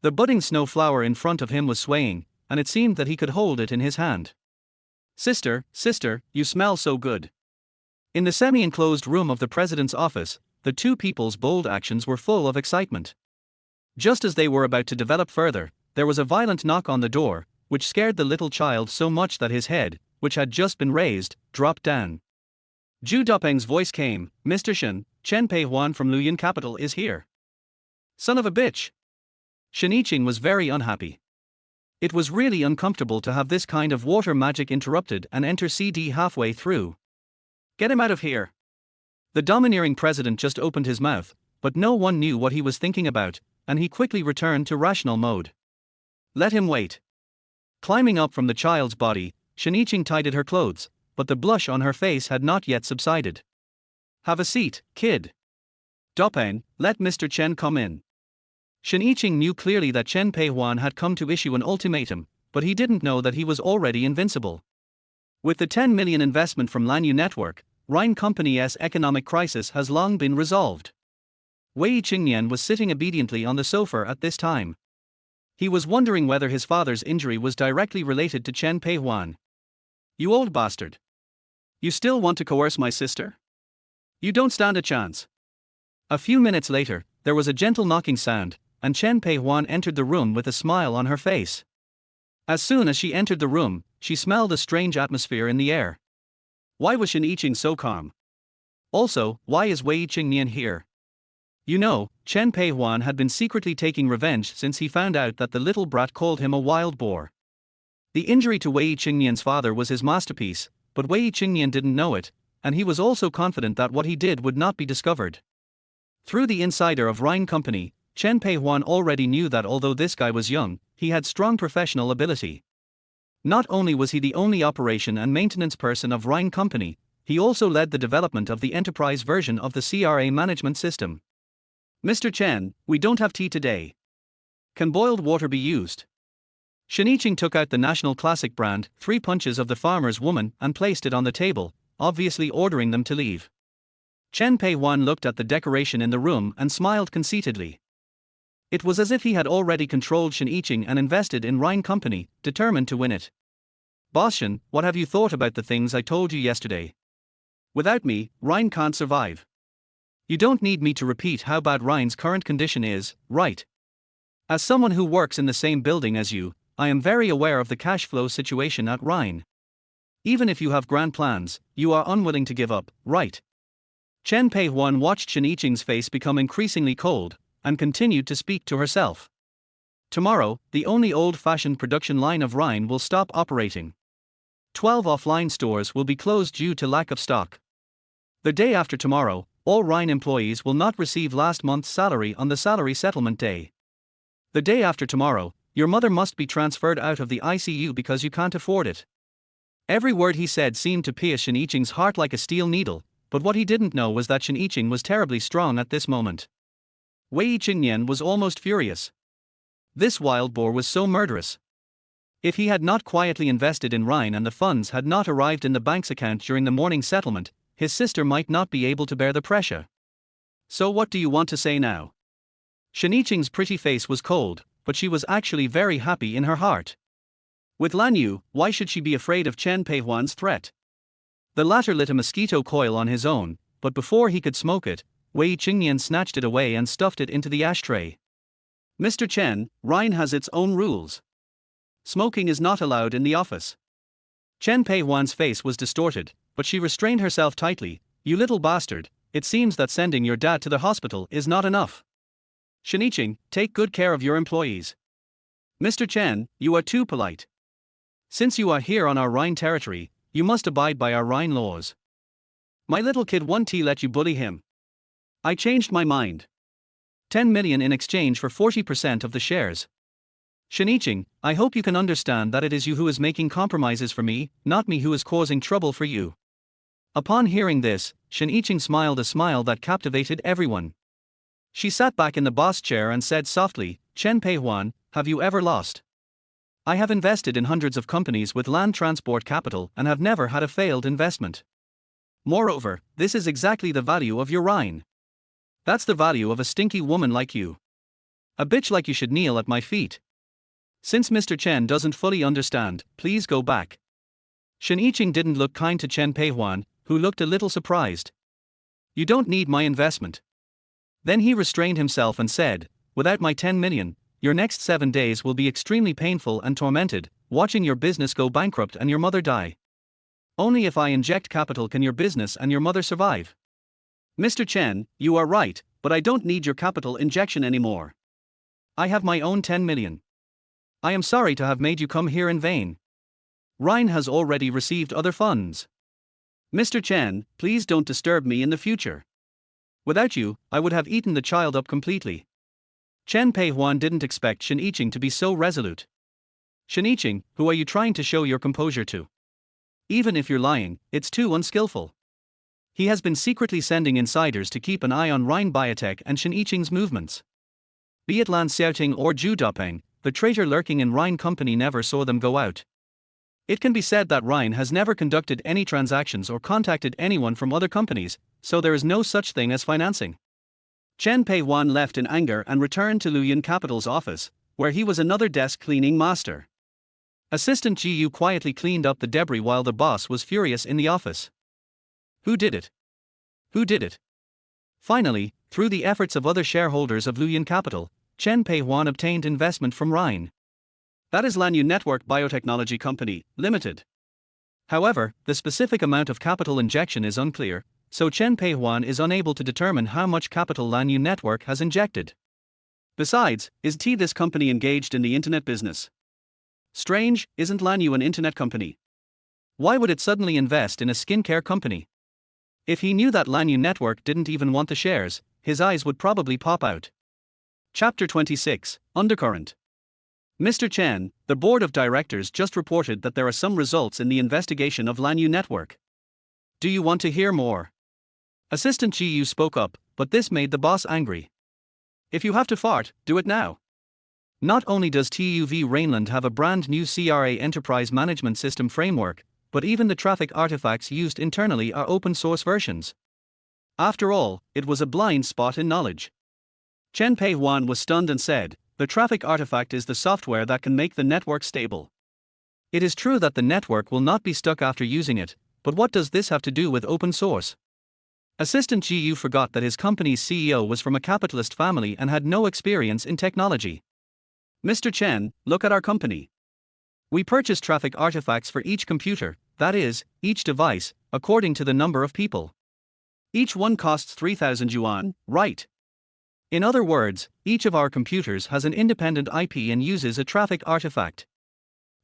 The budding snow flower in front of him was swaying, and it seemed that he could hold it in his hand. Sister, sister, you smell so good. In the semi-enclosed room of the president's office, the two people's bold actions were full of excitement. Just as they were about to develop further, there was a violent knock on the door, which scared the little child so much that his head, which had just been raised, dropped down. Zhu Dupeng's voice came, Mr. Shen, Chen Pei Huan from Luoyang capital is here. Son of a bitch. Shiniching was very unhappy. It was really uncomfortable to have this kind of water magic interrupted and enter CD halfway through. Get him out of here. The domineering president just opened his mouth, but no one knew what he was thinking about, and he quickly returned to rational mode. Let him wait. Climbing up from the child's body, Shiniching tidied her clothes, but the blush on her face had not yet subsided. Have a seat, kid. Dupeng, let Mr. Chen come in. Shiniching knew clearly that Chen Pei Huan had come to issue an ultimatum, but he didn't know that he was already invincible. With the 10 million investment from Lanyu Network, Rhine Company's economic crisis has long been resolved. Wei Chengnian was sitting obediently on the sofa at this time. He was wondering whether his father's injury was directly related to Chen Pei Huan. You old bastard. You still want to coerce my sister? You don't stand a chance. A few minutes later, there was a gentle knocking sound, and Chen Pei Huan entered the room with a smile on her face. As soon as she entered the room, she smelled a strange atmosphere in the air. Why was Shiniching so calm? Also, why is Wei Chengnian here? You know, Chen Pei Huan had been secretly taking revenge since he found out that the little brat called him a wild boar. The injury to Wei Chengnian's father was his masterpiece, but Wei Chengnian didn't know it, and he was also confident that what he did would not be discovered. Through the insider of Rhine Company, Chen Pei Huan already knew that although this guy was young, he had strong professional ability. Not only was he the only operation and maintenance person of Rhine Company, he also led the development of the enterprise version of the CRA management system. Mr. Chen, we don't have tea today. Can boiled water be used? Shiniching took out the National Classic brand, 3 punches of the farmer's woman, and placed it on the table, obviously ordering them to leave. Chen Pei Huan looked at the decoration in the room and smiled conceitedly. It was as if he had already controlled Shiniching and invested in Rhine Company, determined to win it. Boss Shen, what have you thought about the things I told you yesterday? Without me, Rhine can't survive. You don't need me to repeat how bad Rhine's current condition is, right? As someone who works in the same building as you, I am very aware of the cash flow situation at Rhine. Even if you have grand plans, you are unwilling to give up, right? Chen Pei Huan watched Shiniching's face become increasingly cold, and continued to speak to herself. Tomorrow, the only old-fashioned production line of Rhine will stop operating. 12 offline stores will be closed due to lack of stock. The day after tomorrow, all Rhine employees will not receive last month's salary on the salary settlement day. The day after tomorrow, your mother must be transferred out of the ICU because you can't afford it. Every word he said seemed to pierce Shiniching's heart like a steel needle, but what he didn't know was that Shiniching was terribly strong at this moment. Wei Chengnian was almost furious. This wild boar was so murderous. If he had not quietly invested in Ryan and the funds had not arrived in the bank's account during the morning settlement, his sister might not be able to bear the pressure. So what do you want to say now? Shiniching's pretty face was cold, but she was actually very happy in her heart. With Lan Yu, why should she be afraid of Chen Peihuan's threat? The latter lit a mosquito coil on his own, but before he could smoke it, Wei Chengnian snatched it away and stuffed it into the ashtray. Mr. Chen, Ryan has its own rules. Smoking is not allowed in the office. Chen Peihuan's face was distorted, but she restrained herself tightly. You little bastard, it seems that sending your dad to the hospital is not enough. Shiniching, take good care of your employees. Mr. Chen, you are too polite. Since you are here on our Rhine territory, you must abide by our Rhine laws. My little kid won't let you bully him. I changed my mind. 10 million in exchange for 40% of the shares. Shiniching, I hope you can understand that it is you who is making compromises for me, not me who is causing trouble for you. Upon hearing this, Shiniching smiled a smile that captivated everyone. She sat back in the boss chair and said softly, Chen Peihuan, have you ever lost? I have invested in hundreds of companies with land transport capital and have never had a failed investment. Moreover, this is exactly the value of your Rhine. That's the value of a stinky woman like you. A bitch like you should kneel at my feet. Since Mr. Chen doesn't fully understand, please go back. Shiniching didn't look kind to Chen Peihuan, who looked a little surprised. You don't need my investment. Then he restrained himself and said, without my 10 million, your next 7 days will be extremely painful and tormented, watching your business go bankrupt and your mother die. Only if I inject capital can your business and your mother survive. Mr. Chen, you are right, but I don't need your capital injection anymore. I have my own 10 million. I am sorry to have made you come here in vain. Rhine has already received other funds. Mr. Chen, please don't disturb me in the future. Without you, I would have eaten the child up completely. Chen Peihuan didn't expect Shiniching to be so resolute. Shiniching, who are you trying to show your composure to? Even if you're lying, it's too unskillful. He has been secretly sending insiders to keep an eye on Rhine Biotech and Shiniching's movements. Be it Lan Xiaoting or Zhu Dapeng, the traitor lurking in Rhine Company never saw them go out. It can be said that Rhine has never conducted any transactions or contacted anyone from other companies, so there is no such thing as financing. Chen Peihuan left in anger and returned to Luyan Capital's office, where he was another desk cleaning master. Assistant Gu quietly cleaned up the debris while the boss was furious in the office. Who did it? Who did it? Finally, through the efforts of other shareholders of Luyan Capital, Chen Peihuan obtained investment from Rhine. That is Lan Yu Network Biotechnology Company, Limited. However, the specific amount of capital injection is unclear, so Chen Peihuan is unable to determine how much capital Lan Yu Network has injected. Besides, is this company engaged in the internet business? Strange, isn't Lan Yu an internet company? Why would it suddenly invest in a skincare company? If he knew that Lan Yu Network didn't even want the shares, his eyes would probably pop out. Chapter 26, Undercurrent. Mr. Chen, the board of directors just reported that there are some results in the investigation of Lan Yu Network. Do you want to hear more? Assistant Gu spoke up, but this made the boss angry. If you have to fart, do it now. Not only does TUV Rainland have a brand new CRA enterprise management system framework, but even the traffic artifacts used internally are open source versions. After all, it was a blind spot in knowledge. Chen Peihuan was stunned and said, the traffic artifact is the software that can make the network stable. It is true that the network will not be stuck after using it, but what does this have to do with open source? Assistant Gu forgot that his company's CEO was from a capitalist family and had no experience in technology. Mr. Chen, look at our company. We purchase traffic artifacts for each computer, that is, each device, according to the number of people. Each one costs 3,000 yuan, right? In other words, each of our computers has an independent IP and uses a traffic artifact.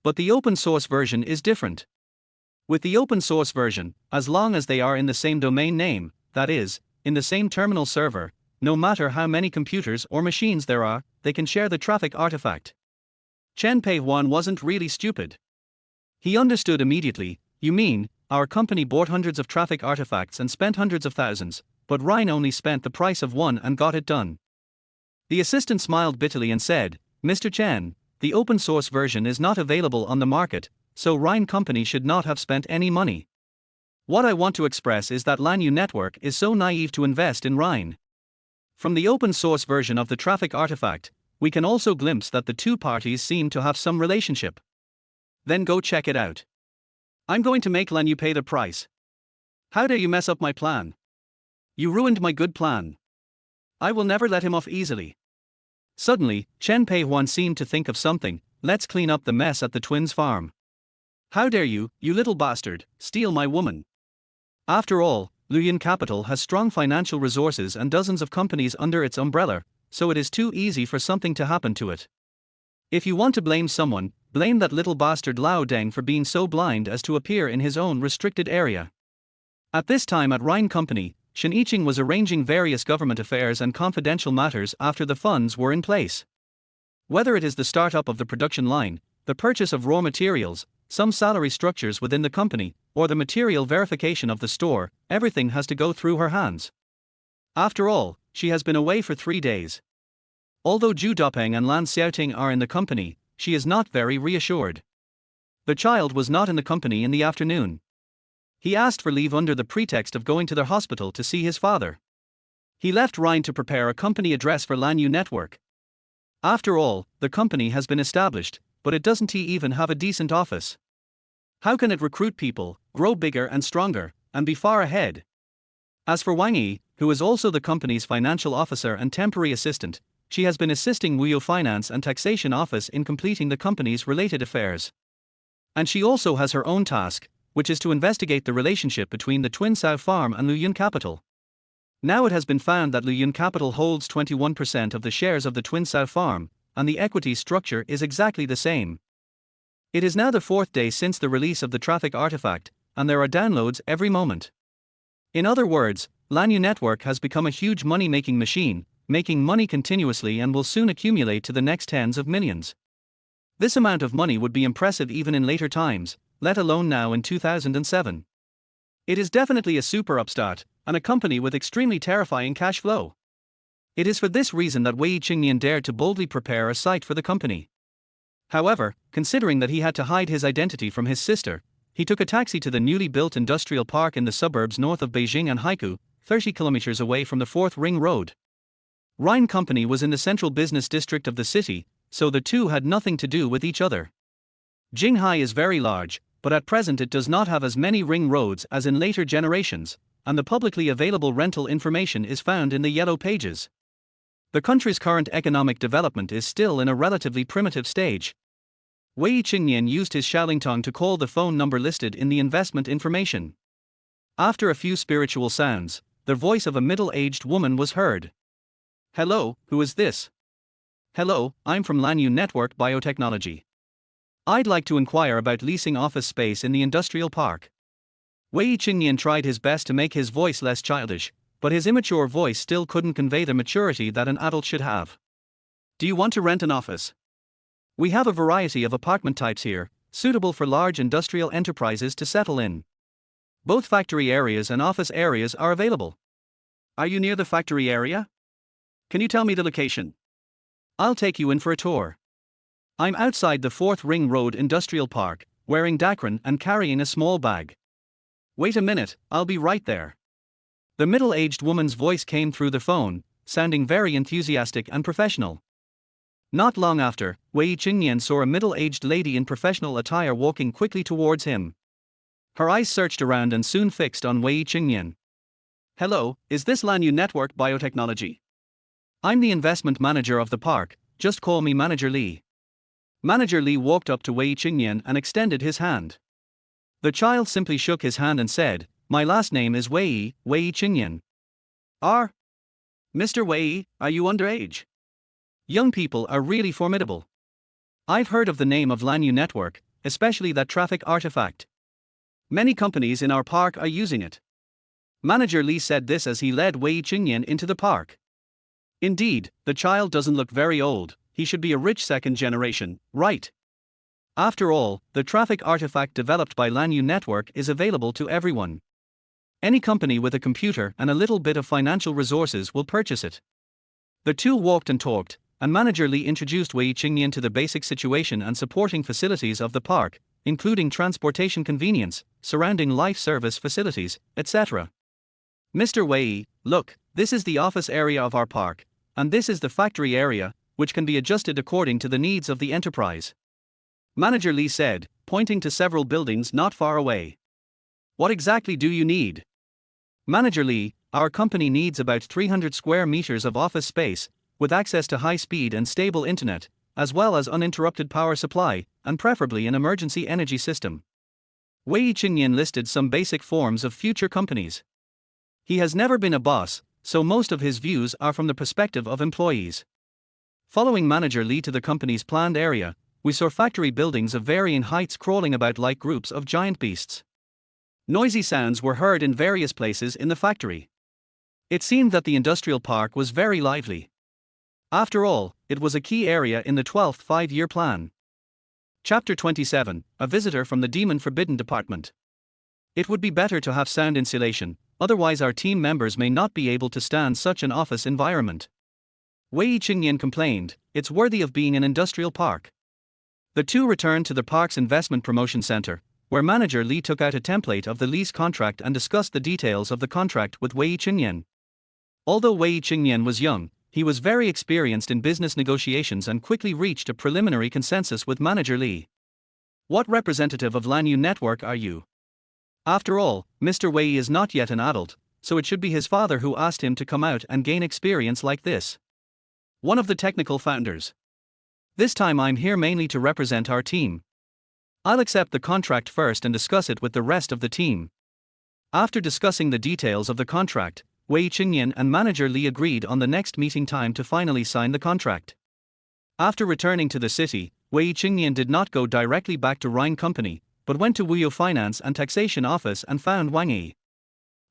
But the open source version is different. With the open source version, as long as they are in the same domain name, that is, in the same terminal server, no matter how many computers or machines there are, they can share the traffic artifact. Chen Peihuan wasn't really stupid. He understood immediately. You mean, our company bought hundreds of traffic artifacts and spent hundreds of thousands, but Rhine only spent the price of one and got it done. The assistant smiled bitterly and said, Mr. Chen, the open source version is not available on the market, so Rhine Company should not have spent any money. What I want to express is that Lanyu Network is so naive to invest in Rhine. From the open source version of the traffic artifact, we can also glimpse that the two parties seem to have some relationship. Then go check it out. I'm going to make Lanyu pay the price. How dare you mess up my plan? You ruined my good plan. I will never let him off easily. Suddenly, Chen Peihuan seemed to think of something. Let's clean up the mess at the twins' farm. How dare you, you little bastard, steal my woman? After all, Luoyuan Capital has strong financial resources and dozens of companies under its umbrella, so it is too easy for something to happen to it. If you want to blame someone, blame that little bastard Lao Deng for being so blind as to appear in his own restricted area. At this time at Rhine Company, Shen Yiqing was arranging various government affairs and confidential matters after the funds were in place. Whether it is the startup of the production line, the purchase of raw materials, some salary structures within the company, or the material verification of the store, everything has to go through her hands. After all, she has been away for 3 days. Although Zhu Dopeng and Lan Xiaoting are in the company, she is not very reassured. The child was not in the company in the afternoon. He asked for leave under the pretext of going to the hospital to see his father. He left Rhine to prepare a company address for Lanyu Network. After all, the company has been established, but it doesn't even have a decent office. How can it recruit people, grow bigger and stronger, and be far ahead? As for Wang Yi, who is also the company's financial officer and temporary assistant, she has been assisting Wuyo Finance and Taxation Office in completing the company's related affairs. And she also has her own task, which is to investigate the relationship between the Twin Sao Farm and Luoyuan Capital. Now it has been found that Luoyuan Capital holds 21% of the shares of the Twin Sao Farm, and the equity structure is exactly the same. It is now the 4th day since the release of the traffic artifact, and there are downloads every moment. In other words, Lanyu Network has become a huge money-making machine, making money continuously and will soon accumulate to the next tens of millions. This amount of money would be impressive even in later times, let alone now in 2007. It is definitely a super upstart, and a company with extremely terrifying cash flow. It is for this reason that Wei Chengnian dared to boldly prepare a site for the company. However, considering that he had to hide his identity from his sister, he took a taxi to the newly built industrial park in the suburbs north of Beijing and Haikou, 30 kilometers away from the 4th Ring Road. Rhine Company was in the central business district of the city, so the two had nothing to do with each other. Jinghai is very large, but at present it does not have as many ring roads as in later generations, and the publicly available rental information is found in the yellow pages. The country's current economic development is still in a relatively primitive stage. Wei Chengnian used his Xiaolingtong to call the phone number listed in the investment information. After a few spiritual sounds, the voice of a middle-aged woman was heard. Hello, who is this? Hello, I'm from Lanyu Network Biotechnology. I'd like to inquire about leasing office space in the industrial park. Wei Chengnian tried his best to make his voice less childish, but his immature voice still couldn't convey the maturity that an adult should have. Do you want to rent an office? We have a variety of apartment types here, suitable for large industrial enterprises to settle in. Both factory areas and office areas are available. Are you near the factory area? Can you tell me the location? I'll take you in for a tour. I'm outside the 4th Ring Road Industrial Park, wearing dacron and carrying a small bag. Wait a minute, I'll be right there. The middle-aged woman's voice came through the phone, sounding very enthusiastic and professional. Not long after, Wei Chengnian saw a middle-aged lady in professional attire walking quickly towards him. Her eyes searched around and soon fixed on Wei Chengnian. Hello, is this Lanyu Network Biotechnology? I'm the investment manager of the park, just call me Manager Li. Manager Li walked up to Wei Chengnian and extended his hand. The child simply shook his hand and said, My last name is Wei Chengnian. Mr. Wei, are you underage? Young people are really formidable. I've heard of the name of Lanyu Network, especially that traffic artifact. Many companies in our park are using it. Manager Li said this as he led Wei Chengnian into the park. Indeed, the child doesn't look very old, he should be a rich second generation, right? After all, the traffic artifact developed by Lanyu Network is available to everyone. Any company with a computer and a little bit of financial resources will purchase it. The two walked and talked, and Manager Li introduced Wei Chengnian to the basic situation and supporting facilities of the park, including transportation convenience, surrounding life service facilities, etc. Mr. Wei, look, this is the office area of our park, and this is the factory area, which can be adjusted according to the needs of the enterprise. Manager Li said, pointing to several buildings not far away. What exactly do you need? Manager Li, our company needs about 300 square meters of office space, with access to high-speed and stable internet, as well as uninterrupted power supply, and preferably an emergency energy system. Wei Chengnian listed some basic forms of future companies. He has never been a boss, so most of his views are from the perspective of employees. Following Manager Li to the company's planned area, we saw factory buildings of varying heights crawling about like groups of giant beasts. Noisy sounds were heard in various places in the factory. It seemed that the industrial park was very lively. After all, it was a key area in the 12th five-year plan. Chapter 27, A Visitor from the Demon Forbidden Department. It would be better to have sound insulation, otherwise our team members may not be able to stand such an office environment. Wei Chengnian complained, it's worthy of being an industrial park. The two returned to the park's investment promotion center, where Manager Li took out a template of the lease contract and discussed the details of the contract with Wei Chengnian. Although Wei Chengnian was young, he was very experienced in business negotiations and quickly reached a preliminary consensus with Manager Li. What representative of Lanyu Network are you? After all, Mr. Wei is not yet an adult, so it should be his father who asked him to come out and gain experience like this. One of the technical founders. This time I'm here mainly to represent our team. I'll accept the contract first and discuss it with the rest of the team. After discussing the details of the contract, Wei Chengnian and Manager Li agreed on the next meeting time to finally sign the contract. After returning to the city, Wei Chengnian did not go directly back to Rhine Company, but went to Wuyo Finance and Taxation Office and found Wang Yi.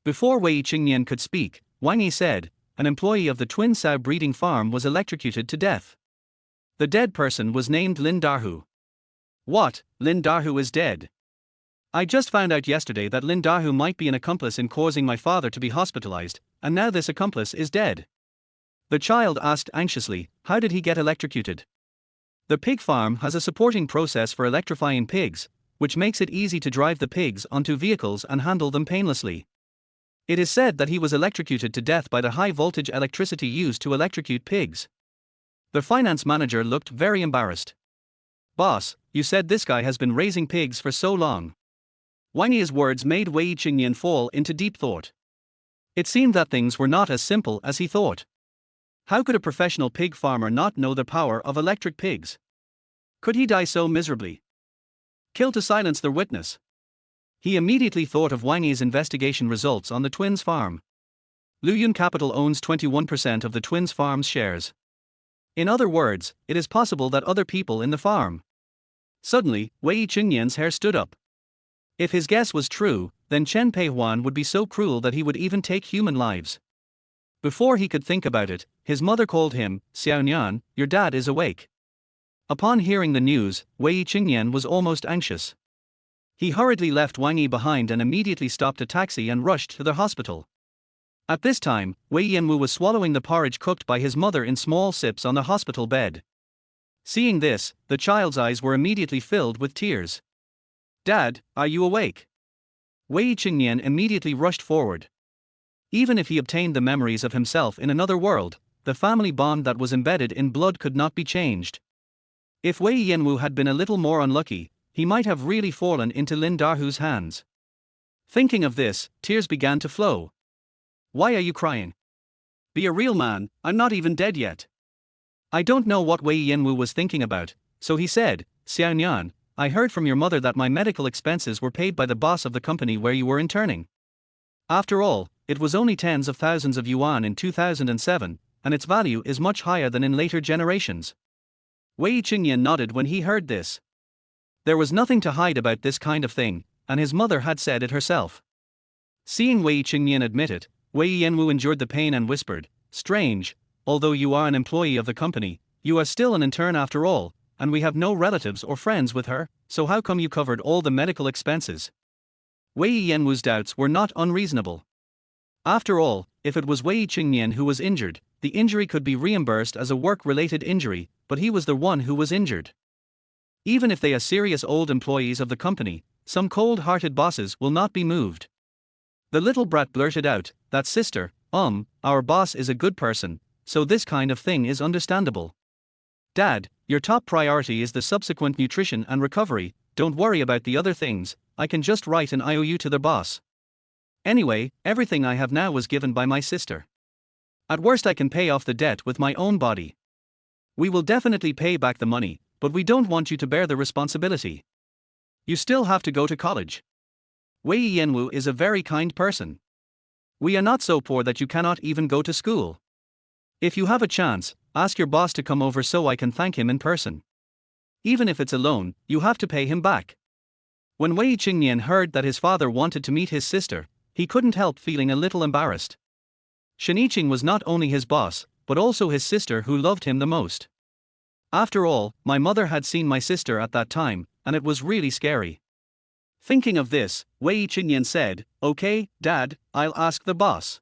Before Wei Chengnian could speak, Wang Yi said, an employee of the twin sow breeding farm was electrocuted to death. The dead person was named Lin Dahu. What, Lin Dahu is dead? I just found out yesterday that Lin Dahu might be an accomplice in causing my father to be hospitalized, and now this accomplice is dead. The child asked anxiously, how did he get electrocuted? The pig farm has a supporting process for electrifying pigs, which makes it easy to drive the pigs onto vehicles and handle them painlessly. It is said that he was electrocuted to death by the high-voltage electricity used to electrocute pigs. The finance manager looked very embarrassed. Boss, you said this guy has been raising pigs for so long. Wang Yi's words made Wei Chengnian fall into deep thought. It seemed that things were not as simple as he thought. How could a professional pig farmer not know the power of electric pigs? Could he die so miserably? Kill to silence the witness. He immediately thought of Wang Yi's investigation results on the twins' farm. Luyun Capital owns 21% of the twins' farm's shares. In other words, it is possible that other people in the farm. Suddenly, Wei Chengnian's hair stood up. If his guess was true, then Chen Peihuan would be so cruel that he would even take human lives. Before he could think about it, his mother called him, Xiaonian, your dad is awake. Upon hearing the news, Wei Chengnian was almost anxious. He hurriedly left Wang Yi behind and immediately stopped a taxi and rushed to the hospital. At this time, Wei Yanwu was swallowing the porridge cooked by his mother in small sips on the hospital bed. Seeing this, the child's eyes were immediately filled with tears. Dad, are you awake? Wei Chengnian immediately rushed forward. Even if he obtained the memories of himself in another world, the family bond that was embedded in blood could not be changed. If Wei Yanwu had been a little more unlucky, he might have really fallen into Lin Dahu's hands. Thinking of this, tears began to flow. Why are you crying? Be a real man, I'm not even dead yet. I don't know what Wei Yanwu was thinking about, so he said, Xiaonian, I heard from your mother that my medical expenses were paid by the boss of the company where you were interning. After all, it was only tens of thousands of yuan in 2007, and its value is much higher than in later generations. Wei Chengnian nodded when he heard this. There was nothing to hide about this kind of thing, and his mother had said it herself. Seeing Wei Chengnian admit it, Wei Yanwu endured the pain and whispered, strange, although you are an employee of the company, you are still an intern after all, and we have no relatives or friends with her, so how come you covered all the medical expenses? Wei Yanwu's doubts were not unreasonable. After all, if it was Wei Chengnian who was injured, the injury could be reimbursed as a work-related injury, but he was the one who was injured. Even if they are serious old employees of the company, some cold-hearted bosses will not be moved. The little brat blurted out, "That sister, our boss is a good person, so this kind of thing is understandable. Dad, your top priority is the subsequent nutrition and recovery, don't worry about the other things, I can just write an IOU to the boss. Anyway, everything I have now was given by my sister. At worst I can pay off the debt with my own body. We will definitely pay back the money, but we don't want you to bear the responsibility. You still have to go to college. Wei Yanwu is a very kind person. We are not so poor that you cannot even go to school. If you have a chance, ask your boss to come over so I can thank him in person. Even if it's a loan, you have to pay him back." When Wei Chengnian heard that his father wanted to meet his sister, he couldn't help feeling a little embarrassed. Shiniching was not only his boss, but also his sister who loved him the most. After all, my mother had seen my sister at that time, and it was really scary. Thinking of this, Wei Chengnian said, "Okay, Dad, I'll ask the boss.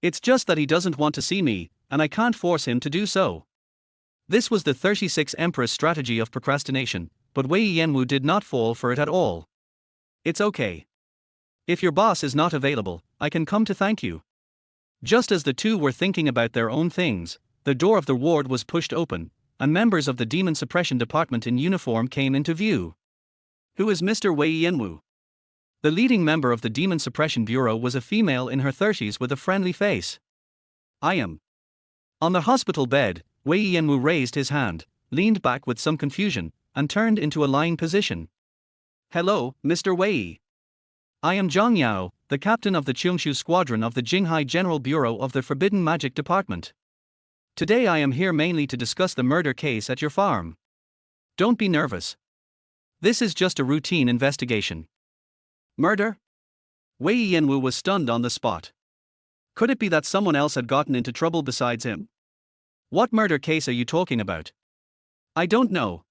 It's just that he doesn't want to see me, and I can't force him to do so." This was the 36 Empress strategy of procrastination, but Wei Yanwu did not fall for it at all. "It's okay. If your boss is not available, I can come to thank you." Just as the two were thinking about their own things, the door of the ward was pushed open, and members of the Demon Suppression Department in uniform came into view. "Who is Mr. Wei Yanwu?" The leading member of the Demon Suppression Bureau was a female in her 30s with a friendly face. "I am." On the hospital bed, Wei Yanwu raised his hand, leaned back with some confusion, and turned into a lying position. "Hello, Mr. Wei. I am Zhang Yao, the captain of the Cheongshu Squadron of the Jinghai General Bureau of the Forbidden Magic Department. Today I am here mainly to discuss the murder case at your farm. Don't be nervous. This is just a routine investigation." "Murder?" Wei Yanwu was stunned on the spot. Could it be that someone else had gotten into trouble besides him? "What murder case are you talking about?" "I don't know.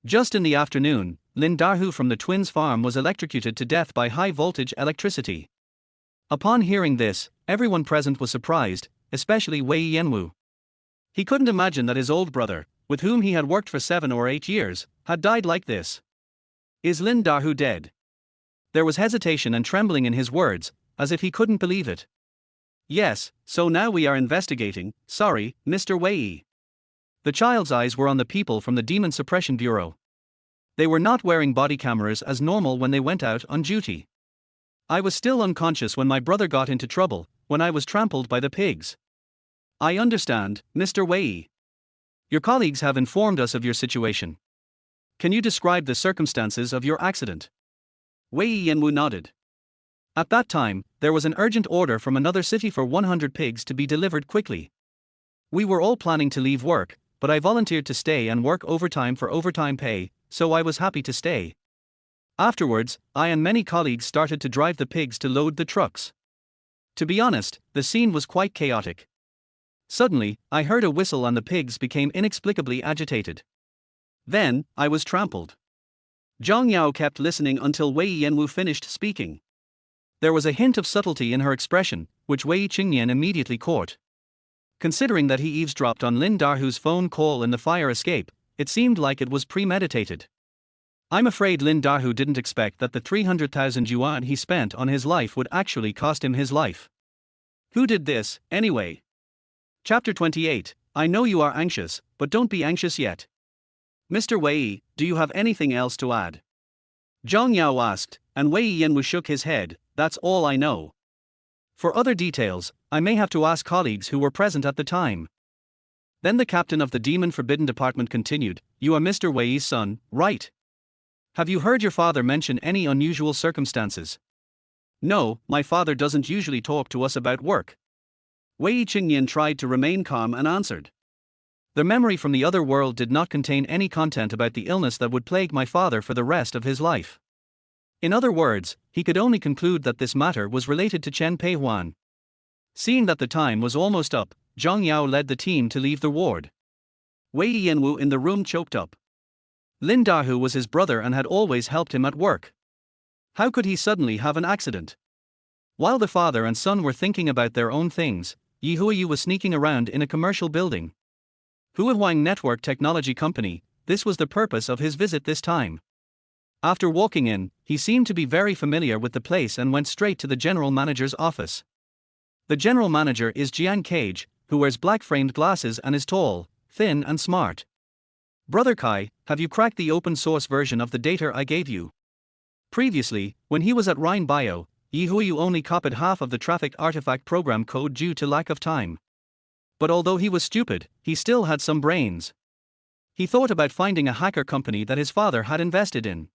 Just in the afternoon, Lin Dahu from the twins' farm was electrocuted to death by high-voltage electricity." Upon hearing this, everyone present was surprised, especially Wei Yanwu. He couldn't imagine that his old brother, with whom he had worked for 7 or 8 years, had died like this. "Is Lin Dahu dead?" There was hesitation and trembling in his words, as if he couldn't believe it. "Yes, so now we are investigating, sorry, Mr. Wei." The child's eyes were on the people from the Demon Suppression Bureau. They were not wearing body cameras as normal when they went out on duty. "I was still unconscious when my brother got into trouble, when I was trampled by the pigs." "I understand, Mr. Wei. Your colleagues have informed us of your situation. Can you describe the circumstances of your accident?" Wei Yanwu nodded. "At that time, there was an urgent order from another city for 100 pigs to be delivered quickly. We were all planning to leave work, but I volunteered to stay and work overtime for overtime pay, so I was happy to stay. Afterwards, I and many colleagues started to drive the pigs to load the trucks. To be honest, the scene was quite chaotic. Suddenly, I heard a whistle and the pigs became inexplicably agitated. Then, I was trampled." Zhang Yao kept listening until Wei Yanwu finished speaking. There was a hint of subtlety in her expression, which Wei Chengnian immediately caught. Considering that he eavesdropped on Lin Dahu's phone call in the fire escape, it seemed like it was premeditated. "I'm afraid Lin Dahu didn't expect that the 300,000 yuan he spent on his life would actually cost him his life. Who did this, anyway?" Chapter 28. I know you are anxious, but don't be anxious yet. "Mr. Wei, do you have anything else to add?" Zhang Yao asked, and Wei Yanwu shook his head. "That's all I know. For other details, I may have to ask colleagues who were present at the time." Then the captain of the Demon Forbidden Department continued, "You are Mr. Wei's son, right? Have you heard your father mention any unusual circumstances?" "No, my father doesn't usually talk to us about work." Wei Chengnian tried to remain calm and answered. "The memory from the other world did not contain any content about the illness that would plague my father for the rest of his life." In other words, he could only conclude that this matter was related to Chen Peihuan. Seeing that the time was almost up, Zhang Yao led the team to leave the ward. Wei Yanwu in the room choked up. Lin Dahu was his brother and had always helped him at work. How could he suddenly have an accident? While the father and son were thinking about their own things, Yi Huiyu was sneaking around in a commercial building. Huawei Network Technology Company, this was the purpose of his visit this time. After walking in, he seemed to be very familiar with the place and went straight to the general manager's office. The general manager is Jian Cage, who wears black-framed glasses and is tall, thin and smart. Brother Kai, have you cracked the open-source version of the data I gave you? Previously, when he was at Rhine Bio, Yi Huiyu only copied half of the traffic artifact program code due to lack of time. But although he was stupid, he still had some brains. He thought about finding a hacker company that his father had invested in.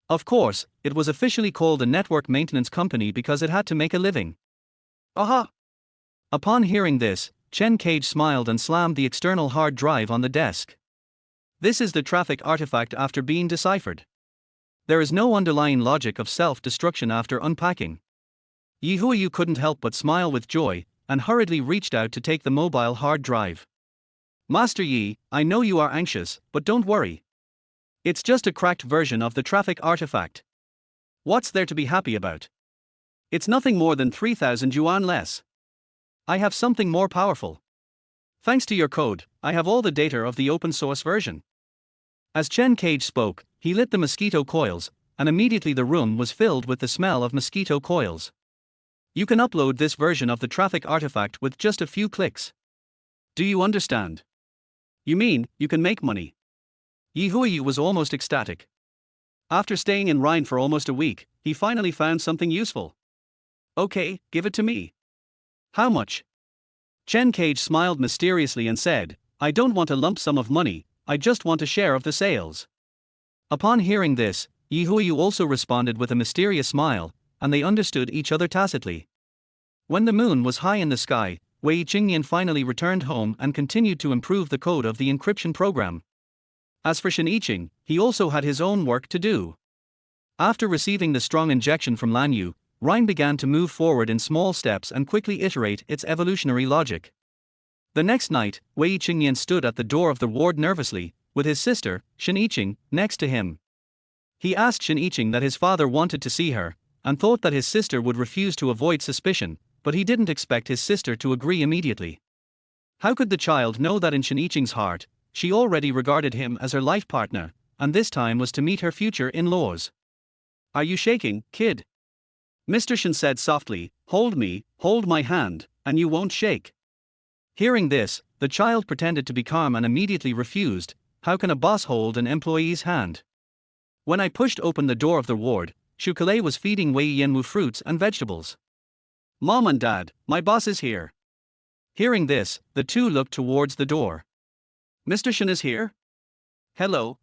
Of course, it was officially called a network maintenance company because it had to make a living. Aha! Upon hearing this, Chen Cage smiled and slammed the external hard drive on the desk. This is the traffic artifact after being deciphered. There is no underlying logic of self-destruction after unpacking. Yi Huiyu couldn't help but smile with joy, and hurriedly reached out to take the mobile hard drive. Master Yi, I know you are anxious, but don't worry. It's just a cracked version of the traffic artifact. What's there to be happy about? It's nothing more than 3,000 yuan less. I have something more powerful. Thanks to your code, I have all the data of the open source version. As Chen Cage spoke, he lit the mosquito coils, and immediately the room was filled with the smell of mosquito coils. You can upload this version of the traffic artifact with just a few clicks. Do you understand? You mean, you can make money? Yi Huiyu was almost ecstatic. After staying in Rhine for almost a week, he finally found something useful. Okay, give it to me. How much? Chen Cage smiled mysteriously and said, I don't want a lump sum of money, I just want a share of the sales. Upon hearing this, Yi Huiyu also responded with a mysterious smile, and they understood each other tacitly. When the moon was high in the sky, Wei Chengnian finally returned home and continued to improve the code of the encryption program. As for Shiniching, he also had his own work to do. After receiving the strong injection from Lanyu, Rhine began to move forward in small steps and quickly iterate its evolutionary logic. The next night, Wei Chengnian stood at the door of the ward nervously, with his sister, Shiniching, next to him. He asked Shiniching that his father wanted to see her, and thought that his sister would refuse to avoid suspicion, but he didn't expect his sister to agree immediately. How could the child know that in Shiniching's heart, she already regarded him as her life partner, and this time was to meet her future in-laws? Are you shaking, kid? Mr. Shen said softly, hold my hand, and you won't shake. Hearing this, the child pretended to be calm and immediately refused. How can a boss hold an employee's hand? When I pushed open the door of the ward, Shukalei was feeding Wei Yanwu fruits and vegetables. Mom and Dad, my boss is here. Hearing this, the two looked towards the door. Mr. Shen is here? Hello.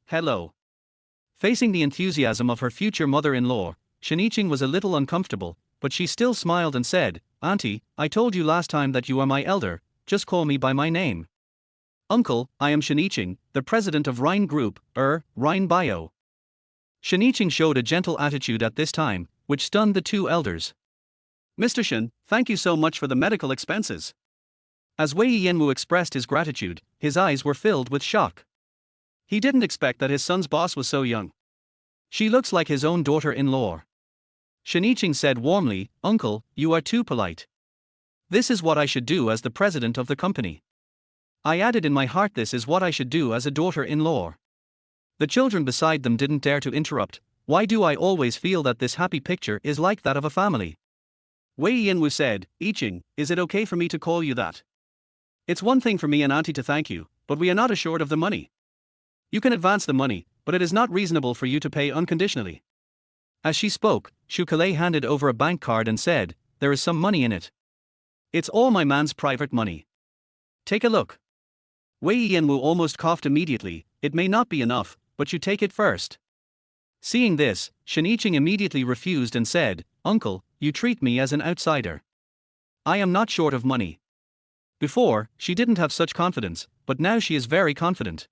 Facing the enthusiasm of her future mother-in-law, Shiniching was a little uncomfortable, but she still smiled and said, Auntie, I told you last time that you are my elder, just call me by my name. Uncle, I am Shiniching, the president of Rhine Group, Rhine Bio. Shiniching showed a gentle attitude at this time, which stunned the two elders. Mr. Shen, thank you so much for the medical expenses. As Wei Yanwu expressed his gratitude, his eyes were filled with shock. He didn't expect that his son's boss was so young. She looks like his own daughter-in-law. Shiniching said warmly, Uncle, you are too polite. This is what I should do as the president of the company. I added in my heart, this is what I should do as a daughter-in-law. The children beside them didn't dare to interrupt. Why do I always feel that this happy picture is like that of a family? Wei Yanwu said, Iching, is it okay for me to call you that? It's one thing for me and Auntie to thank you, but we are not assured of the money. You can advance the money, but it is not reasonable for you to pay unconditionally. As she spoke, Shukalei handed over a bank card and said, there is some money in it. It's all my man's private money. Take a look. Wei Yanwu almost coughed immediately. It may not be enough, but you take it first. Seeing this, Shiniching immediately refused and said, Uncle, you treat me as an outsider. I am not short of money. Before, she didn't have such confidence, but now she is very confident.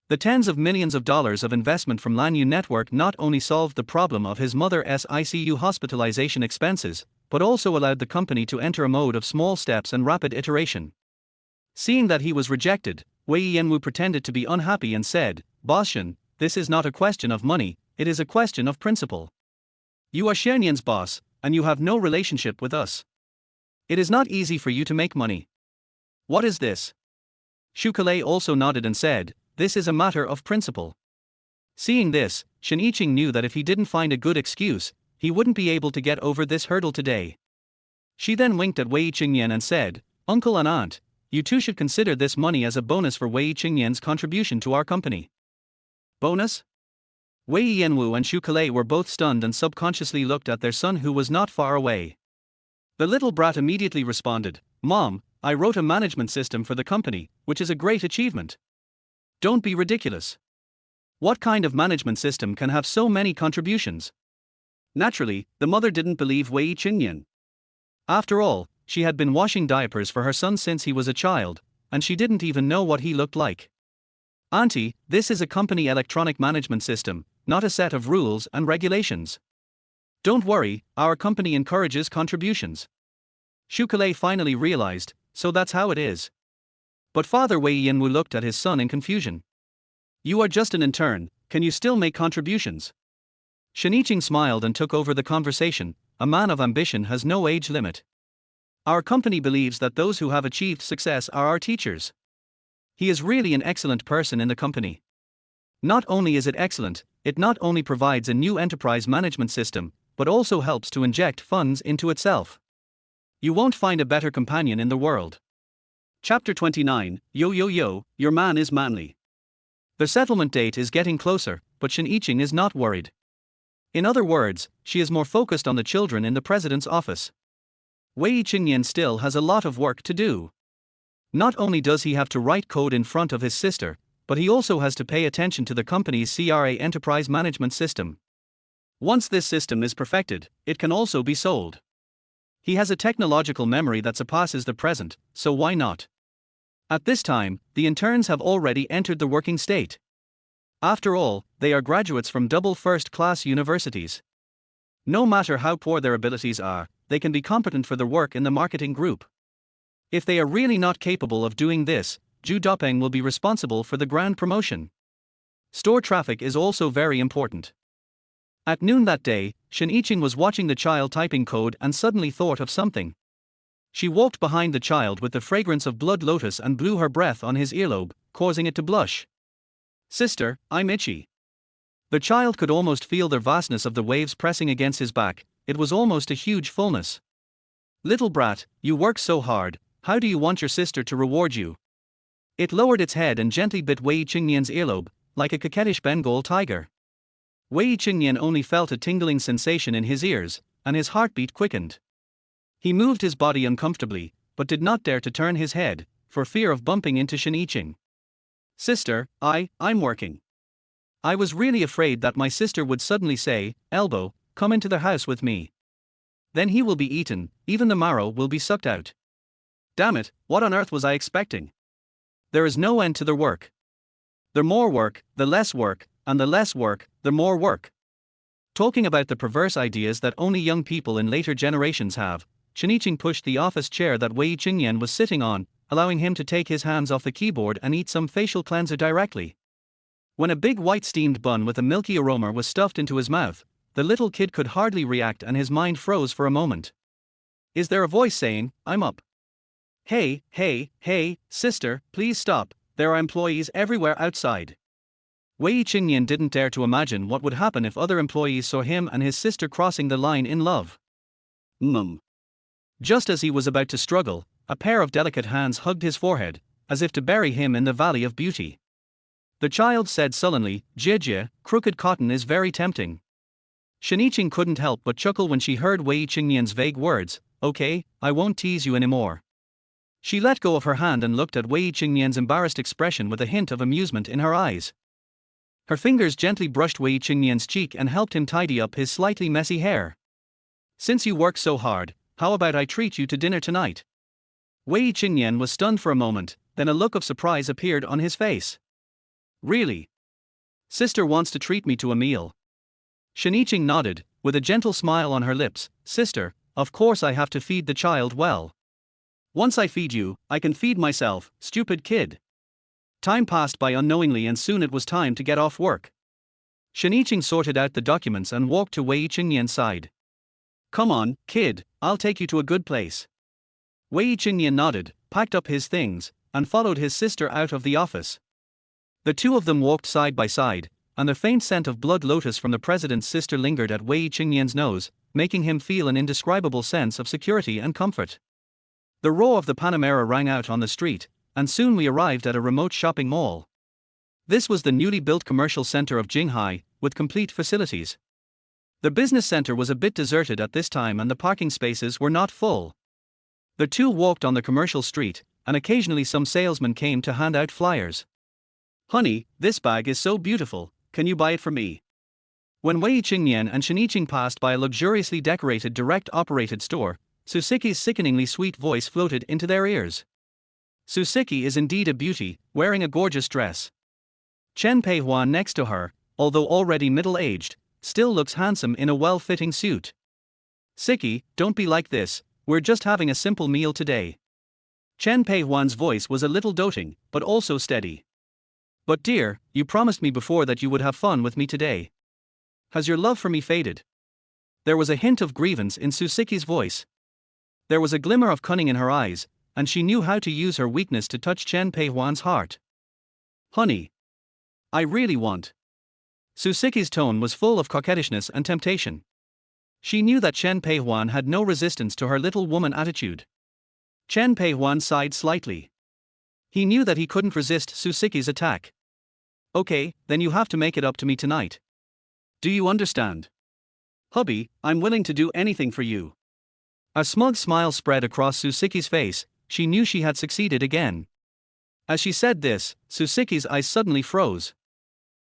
The tens of millions of dollars of investment from Lanyu Network not only solved the problem of his mother's ICU hospitalization expenses, but also allowed the company to enter a mode of small steps and rapid iteration. Seeing that he was rejected, Wei Yanwu pretended to be unhappy and said, Boss Shen, this is not a question of money, it is a question of principle. You are Xianyan's boss, and you have no relationship with us. It is not easy for you to make money. What is this? Siqi also nodded and said, this is a matter of principle. Seeing this, Shiniching knew that if he didn't find a good excuse, he wouldn't be able to get over this hurdle today. She then winked at Wei Chengnian and said, Uncle and Aunt, you two should consider this money as a bonus for Wei Chengnian's contribution to our company. Bonus? Wei Yanwu and Siqi were both stunned and subconsciously looked at their son who was not far away. The little brat immediately responded, Mom, I wrote a management system for the company, which is a great achievement. Don't be ridiculous. What kind of management system can have so many contributions? Naturally, the mother didn't believe Wei Chengnian. After all, she had been washing diapers for her son since he was a child, and she didn't even know what he looked like. Auntie, this is a company electronic management system, not a set of rules and regulations. Don't worry, our company encourages contributions. Siqi finally realized, so that's how it is. But Father Wei Yanwu looked at his son in confusion. You are just an intern, can you still make contributions? Shiniching smiled and took over the conversation, a man of ambition has no age limit. Our company believes that those who have achieved success are our teachers. He is really an excellent person in the company. Not only is it excellent, it not only provides a new enterprise management system, but also helps to inject funds into itself. You won't find a better companion in the world. Chapter 29, Yo Yo Yo, Your Man is Manly. The settlement date is getting closer, but Shiniching is not worried. In other words, she is more focused on the children in the president's office. Wei Chengnian still has a lot of work to do. Not only does he have to write code in front of his sister, but he also has to pay attention to the company's CRA enterprise management system. Once this system is perfected, it can also be sold. He has a technological memory that surpasses the present, so why not? At this time, the interns have already entered the working state. After all, they are graduates from double first-class universities. No matter how poor their abilities are, they can be competent for their work in the marketing group. If they are really not capable of doing this, Zhu Dopeng will be responsible for the grand promotion. Store traffic is also very important. At noon that day, Shiniching was watching the child typing code and suddenly thought of something. She walked behind the child with the fragrance of blood lotus and blew her breath on his earlobe, causing it to blush. Sister, I'm itchy. The child could almost feel the vastness of the waves pressing against his back, it was almost a huge fullness. Little brat, you work so hard, how do you want your sister to reward you? It lowered its head and gently bit Wei Chengnian's earlobe, like a coquettish Bengal tiger. Wei Chengnian only felt a tingling sensation in his ears, and his heartbeat quickened. He moved his body uncomfortably, but did not dare to turn his head, for fear of bumping into Shiniching. Sister, I'm working. I was really afraid that my sister would suddenly say, Elbow, come into the house with me. Then he will be eaten, even the marrow will be sucked out. Damn it, what on earth was I expecting? There is no end to their work. The more work, the less work, and the less work, the more work. Talking about the perverse ideas that only young people in later generations have, Shiniching pushed the office chair that Wei Chengnian was sitting on, allowing him to take his hands off the keyboard and eat some facial cleanser directly. When a big white steamed bun with a milky aroma was stuffed into his mouth, the little kid could hardly react and his mind froze for a moment. Is there a voice saying, I'm up? Hey, sister, please stop, there are employees everywhere outside. Wei Chengnian didn't dare to imagine what would happen if other employees saw him and his sister crossing the line in love. Just as he was about to struggle, a pair of delicate hands hugged his forehead, as if to bury him in the valley of beauty. The child said sullenly, Jie, crooked cotton is very tempting. Shiniching couldn't help but chuckle when she heard Wei Chengnian's vague words, okay, I won't tease you anymore. She let go of her hand and looked at Wei Chengnian's embarrassed expression with a hint of amusement in her eyes. Her fingers gently brushed Wei Chengnian's cheek and helped him tidy up his slightly messy hair. Since you work so hard, how about I treat you to dinner tonight? Wei Chengnian was stunned for a moment, then a look of surprise appeared on his face. Really? Sister wants to treat me to a meal. Shiniching nodded, with a gentle smile on her lips. Sister, of course I have to feed the child well. Once I feed you, I can feed myself, stupid kid. Time passed by unknowingly and soon it was time to get off work. Shiniching sorted out the documents and walked to Wei Chengnian's side. Come on, kid, I'll take you to a good place. Wei Chengnian nodded, packed up his things, and followed his sister out of the office. The two of them walked side by side, and the faint scent of blood lotus from the president's sister lingered at Wei Chengnian's nose, making him feel an indescribable sense of security and comfort. The roar of the Panamera rang out on the street, and soon we arrived at a remote shopping mall. This was the newly built commercial center of Jinghai, with complete facilities. The business center was a bit deserted at this time and the parking spaces were not full. The two walked on the commercial street, and occasionally some salesmen came to hand out flyers. Honey, this bag is so beautiful, can you buy it for me? When Wei Chengnian and Shiniching passed by a luxuriously decorated direct-operated store, Siqi's sickeningly sweet voice floated into their ears. Siqi is indeed a beauty, wearing a gorgeous dress. Chen Peihuan next to her, although already middle-aged, still looks handsome in a well-fitting suit. Siqi, don't be like this, we're just having a simple meal today. Chen Peihuan's voice was a little doting, but also steady. But dear, you promised me before that you would have fun with me today. Has your love for me faded? There was a hint of grievance in Siqi's voice. There was a glimmer of cunning in her eyes, and she knew how to use her weakness to touch Chen Peihuan's heart. Honey, I really want. Siqi's tone was full of coquettishness and temptation. She knew that Chen Peihuan had no resistance to her little woman attitude. Chen Peihuan sighed slightly. He knew that he couldn't resist Siqi's attack. Okay, then you have to make it up to me tonight. Do you understand? Hubby, I'm willing to do anything for you. A smug smile spread across Siqi's face, she knew she had succeeded again. As she said this, Siqi's eyes suddenly froze.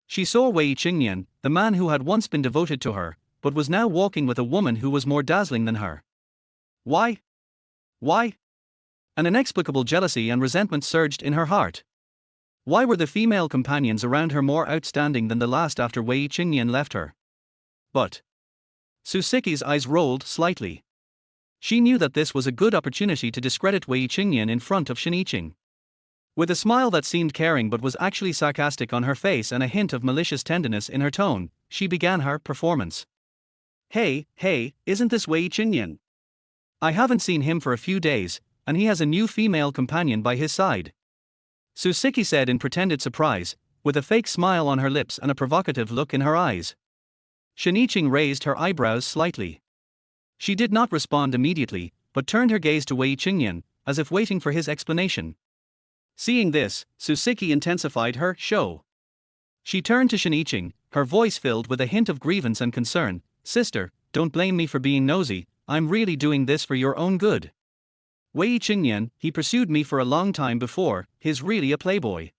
She saw Wei Chengnian, the man who had once been devoted to her, but was now walking with a woman who was more dazzling than her. Why? Why? An inexplicable jealousy and resentment surged in her heart. Why were the female companions around her more outstanding than the last after Wei Chengnian left her? But Siqi's eyes rolled slightly. She knew that this was a good opportunity to discredit Wei Chengnian in front of Shiniching. With a smile that seemed caring but was actually sarcastic on her face and a hint of malicious tenderness in her tone, she began her performance. Hey, isn't this Wei Chengnian? I haven't seen him for a few days, and he has a new female companion by his side. Siqi said in pretended surprise, with a fake smile on her lips and a provocative look in her eyes. Shiniching raised her eyebrows slightly. She did not respond immediately, but turned her gaze to Wei Chengnian, as if waiting for his explanation. Seeing this, Siqi intensified her show. She turned to Shiniching, her voice filled with a hint of grievance and concern. Sister, don't blame me for being nosy, I'm really doing this for your own good. Wei Chengnian, he pursued me for a long time before, he's really a playboy.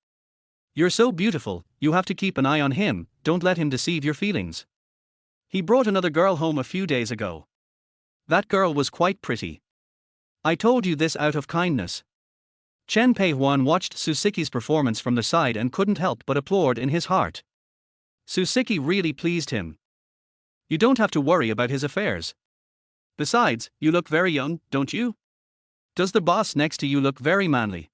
You're so beautiful, you have to keep an eye on him, don't let him deceive your feelings. He brought another girl home a few days ago. That girl was quite pretty. I told you this out of kindness. Chen Peihuan watched Siqi's performance from the side and couldn't help but applaud in his heart. Siqi really pleased him. You don't have to worry about his affairs. Besides, you look very young, don't you? Does the boss next to you look very manly?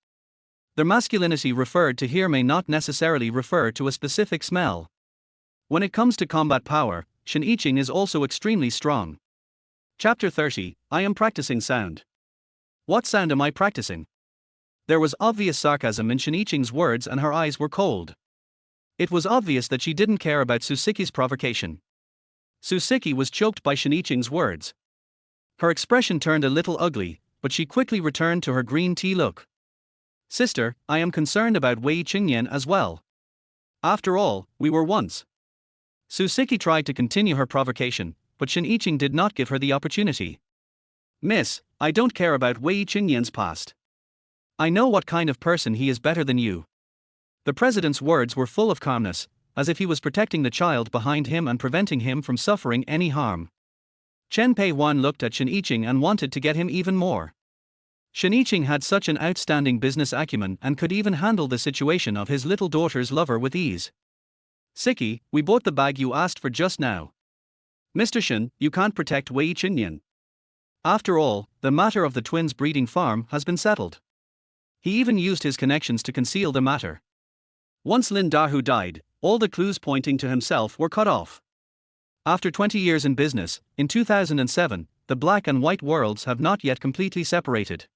The masculinity referred to here may not necessarily refer to a specific smell. When it comes to combat power, Shiniching is also extremely strong. Chapter 30, I am practicing sound. What sound am I practicing? There was obvious sarcasm in Shiniching's words and her eyes were cold. It was obvious that she didn't care about Siqi's provocation. Siqi was choked by Shiniching's words. Her expression turned a little ugly, but she quickly returned to her green tea look. Sister, I am concerned about Wei Chengnian as well. After all, we were once. Siqi tried to continue her provocation, but Shiniching did not give her the opportunity. Miss, I don't care about Wei Chengnian's past. I know what kind of person he is better than you. The president's words were full of calmness, as if he was protecting the child behind him and preventing him from suffering any harm. Chen Peihuan looked at Shiniching and wanted to get him even more. Shiniching had such an outstanding business acumen and could even handle the situation of his little daughter's lover with ease. Siqi, we bought the bag you asked for just now. Mr. Shen, you can't protect Wei Chengnian. After all, the matter of the twins' breeding farm has been settled. He even used his connections to conceal the matter. Once Lin Dahu died, all the clues pointing to himself were cut off. After 20 years in business, in 2007, the black and white worlds have not yet completely separated.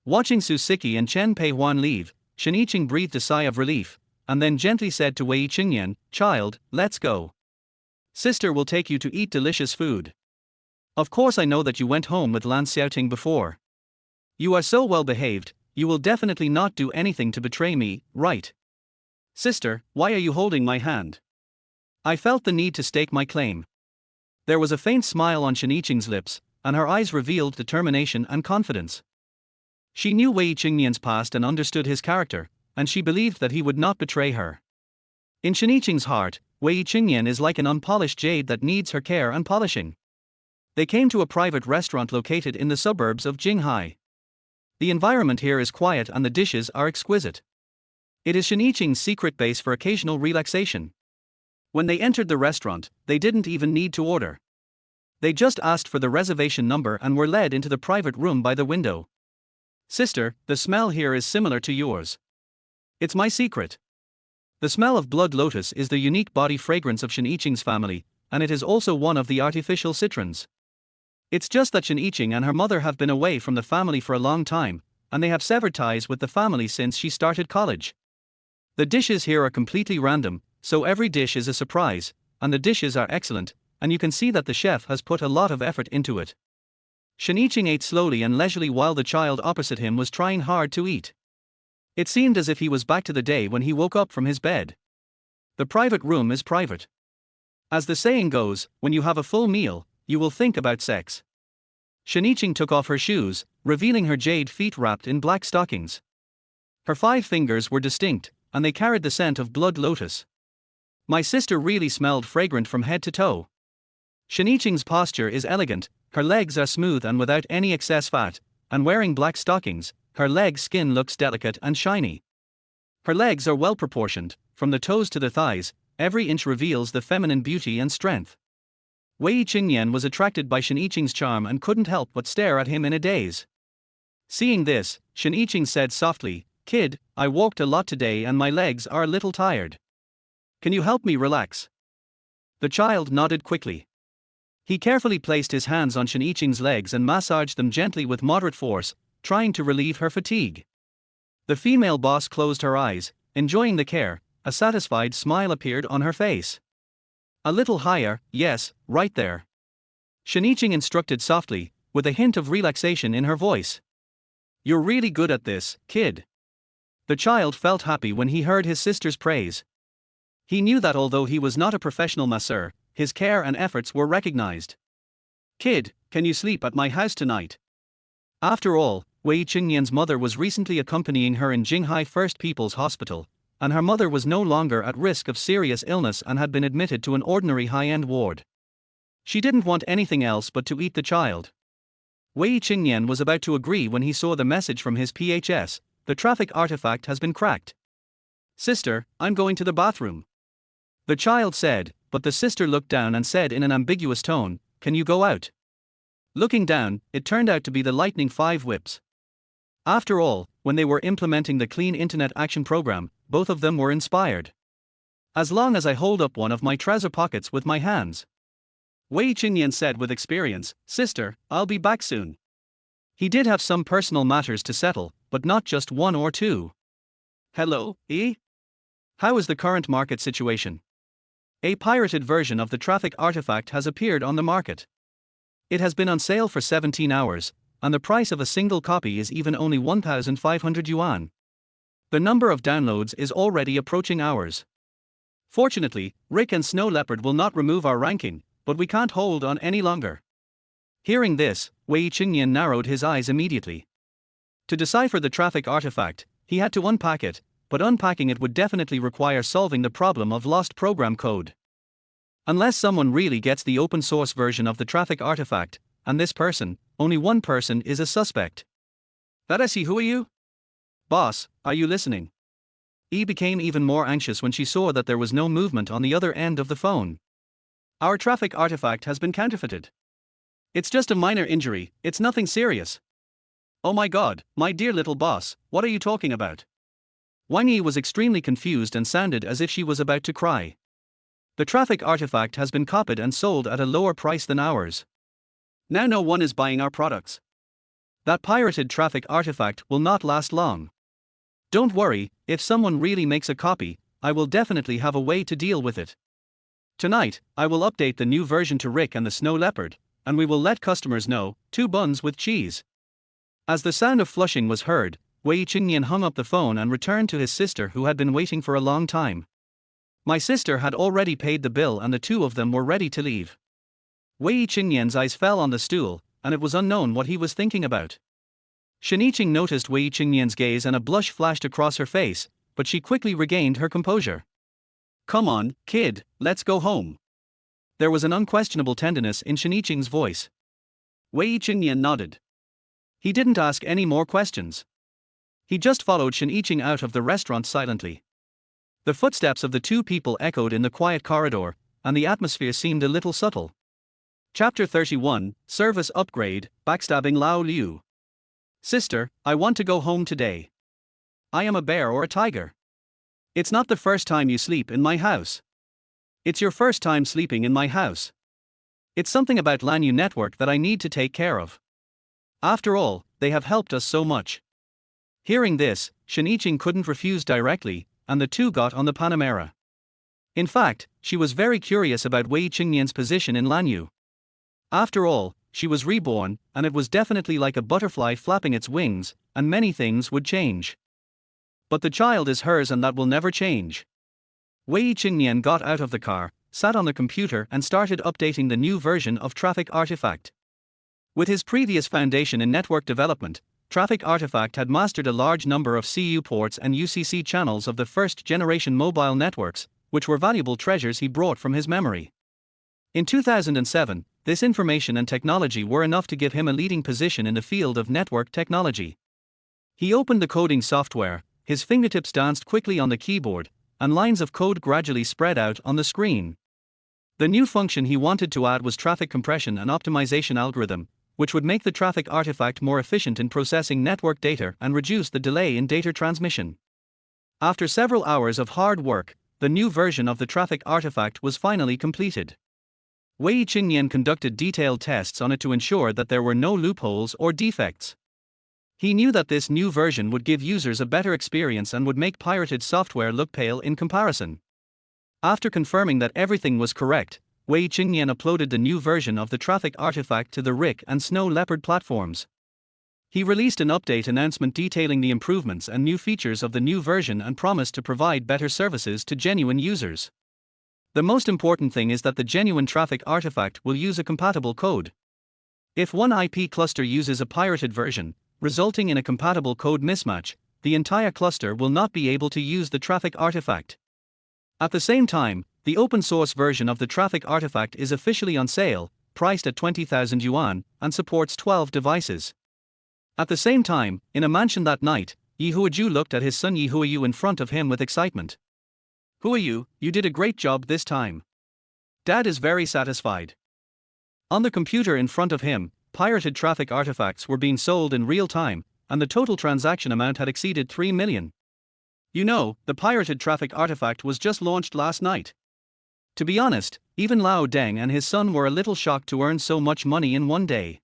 Watching Siqi and Chen Pei Huan leave, Shiniching breathed a sigh of relief, and then gently said to Wei Chengnian, "Child, let's go. Sister will take you to eat delicious food. Of course I know that you went home with Lan Xiaoting before. You are so well behaved, you will definitely not do anything to betray me, right? Sister, why are you holding my hand?" I felt the need to stake my claim. There was a faint smile on Shiniching's lips, and her eyes revealed determination and confidence. She knew Wei Chengnian's past and understood his character, and she believed that he would not betray her. In Shiniching's heart, Wei Chengnian is like an unpolished jade that needs her care and polishing. They came to a private restaurant located in the suburbs of Jinghai. The environment here is quiet and the dishes are exquisite. It is Shiniching's secret base for occasional relaxation. When they entered the restaurant, they didn't even need to order. They just asked for the reservation number and were led into the private room by the window. "Sister, the smell here is similar to yours. It's my secret." The smell of blood lotus is the unique body fragrance of Shiniching's family, and it is also one of the artificial citrons. It's just that Shiniching and her mother have been away from the family for a long time, and they have severed ties with the family since she started college. The dishes here are completely random, so every dish is a surprise, and the dishes are excellent, and you can see that the chef has put a lot of effort into it. Shiniching ate slowly and leisurely while the child opposite him was trying hard to eat. It seemed as if he was back to the day when he woke up from his bed. The private room is private. As the saying goes, when you have a full meal, you will think about sex. Shiniching took off her shoes, revealing her jade feet wrapped in black stockings. Her 5 fingers were distinct, and they carried the scent of blood lotus. My sister really smelled fragrant from head to toe. Shiniching's posture is elegant, her legs are smooth and without any excess fat, and wearing black stockings, her leg skin looks delicate and shiny. Her legs are well proportioned, from the toes to the thighs, every inch reveals the feminine beauty and strength. Wei Chengnian was attracted by Shiniching's charm and couldn't help but stare at him in a daze. Seeing this, Shiniching said softly, "Kid, I walked a lot today and my legs are a little tired. Can you help me relax?" The child nodded quickly. He carefully placed his hands on Shiniching's legs and massaged them gently with moderate force, trying to relieve her fatigue. The female boss closed her eyes, enjoying the care. A satisfied smile appeared on her face. "A little higher, yes, right there," Shiniching instructed softly, with a hint of relaxation in her voice. "You're really good at this, kid." The child felt happy when he heard his sister's praise. He knew that although he was not a professional masseur, his care and efforts were recognized. "Kid, can you sleep at my house tonight?" After all, Wei Chengnian's mother was recently accompanying her in Jinghai First People's Hospital, and her mother was no longer at risk of serious illness and had been admitted to an ordinary high-end ward. She didn't want anything else but to eat the child. Wei Chengnian was about to agree when he saw the message from his PHS, "The traffic artifact has been cracked." "Sister, I'm going to the bathroom," the child said, but the sister looked down and said in an ambiguous tone, "Can you go out?" Looking down, it turned out to be the Lightning 5 whips. After all, when they were implementing the Clean Internet Action Program, both of them were inspired. "As long as I hold up one of my trouser pockets with my hands," Wei Chengnian said with experience, "Sister, I'll be back soon." He did have some personal matters to settle, but not just one or two. "Hello, E? How is the current market situation?" A pirated version of the traffic artifact has appeared on the market. It has been on sale for 17 hours, and the price of a single copy is even only 1,500 yuan. The number of downloads is already approaching ours. Fortunately, Rick and Snow Leopard will not remove our ranking, but we can't hold on any longer. Hearing this, Wei Chengnian narrowed his eyes immediately. To decipher the traffic artifact, he had to unpack it, but unpacking it would definitely require solving the problem of lost program code. Unless someone really gets the open source version of the traffic artifact, and this person, only one person is a suspect. "Tarasi, who are you?" "Boss, are you listening?" E became even more anxious when she saw that there was no movement on the other end of the phone. "Our traffic artifact has been counterfeited. It's just a minor injury, it's nothing serious." "Oh my god, my dear little boss, what are you talking about?" Wang Yi was extremely confused and sounded as if she was about to cry. "The traffic artifact has been copied and sold at a lower price than ours." Now no one is buying our products. That pirated traffic artifact will not last long. Don't worry, if someone really makes a copy, I will definitely have a way to deal with it. Tonight, I will update the new version to Rick and the Snow Leopard, and we will let customers know, 2 buns with cheese. As the sound of flushing was heard, Wei Chengnian hung up the phone and returned to his sister, who had been waiting for a long time. My sister had already paid the bill and the two of them were ready to leave. Wei Chengnian's eyes fell on the stool, and it was unknown what he was thinking about. Siqi noticed Wei Chengnian's gaze and a blush flashed across her face, but she quickly regained her composure. Come on, kid, let's go home. There was an unquestionable tenderness in Siqi's voice. Wei Chengnian nodded. He didn't ask any more questions. He just followed Siqi out of the restaurant silently. The footsteps of the two people echoed in the quiet corridor, and the atmosphere seemed a little subtle. Chapter 31, Service Upgrade, Backstabbing Lao Liu. Sister, I want to go home today. I am a bear or a tiger. It's not the first time you sleep in my house. It's your first time sleeping in my house. It's something about Lanyu Network that I need to take care of. After all, they have helped us so much. Hearing this, Siqi couldn't refuse directly, and the two got on the Panamera. In fact, she was very curious about Wei Chengnian's position in Lanyu. After all, she was reborn, and it was definitely like a butterfly flapping its wings, and many things would change. But the child is hers and that will never change. Wei Chengnian got out of the car, sat on the computer and started updating the new version of Traffic Artifact. With his previous foundation in network development, Traffic Artifact had mastered a large number of CU ports and UCC channels of the first-generation mobile networks, which were valuable treasures he brought from his memory. In 2007, this information and technology were enough to give him a leading position in the field of network technology. He opened the coding software, his fingertips danced quickly on the keyboard, and lines of code gradually spread out on the screen. The new function he wanted to add was traffic compression and optimization algorithm, which would make the traffic artifact more efficient in processing network data and reduce the delay in data transmission. After several hours of hard work, the new version of the traffic artifact was finally completed. Wei Chengnian conducted detailed tests on it to ensure that there were no loopholes or defects. He knew that this new version would give users a better experience and would make pirated software look pale in comparison. After confirming that everything was correct, Wei Chengnian uploaded the new version of the traffic artifact to the Rick and Snow Leopard platforms. He released an update announcement detailing the improvements and new features of the new version and promised to provide better services to genuine users. The most important thing is that the genuine traffic artifact will use a compatible code. If one IP cluster uses a pirated version, resulting in a compatible code mismatch, the entire cluster will not be able to use the traffic artifact. At the same time, the open source version of the traffic artifact is officially on sale, priced at 20,000 yuan, and supports 12 devices. At the same time, in a mansion that night, Yi Huiju looked at his son Yi Huiyu in front of him with excitement. Huiyu, you did a great job this time. Dad is very satisfied. On the computer in front of him, pirated traffic artifacts were being sold in real time, and the total transaction amount had exceeded 3 million. You know, the pirated traffic artifact was just launched last night. To be honest, even Lao Deng and his son were a little shocked to earn so much money in one day.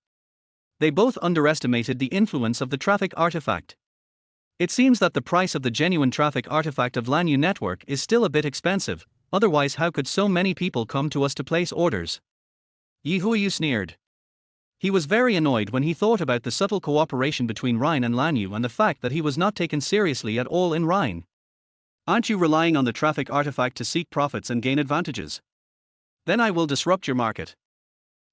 They both underestimated the influence of the traffic artifact. It seems that the price of the genuine traffic artifact of Lanyu Network is still a bit expensive, otherwise how could so many people come to us to place orders? Yi Huiyu sneered. He was very annoyed when he thought about the subtle cooperation between Rhine and Lanyu and the fact that he was not taken seriously at all in Rhine. Aren't you relying on the traffic artifact to seek profits and gain advantages? Then I will disrupt your market.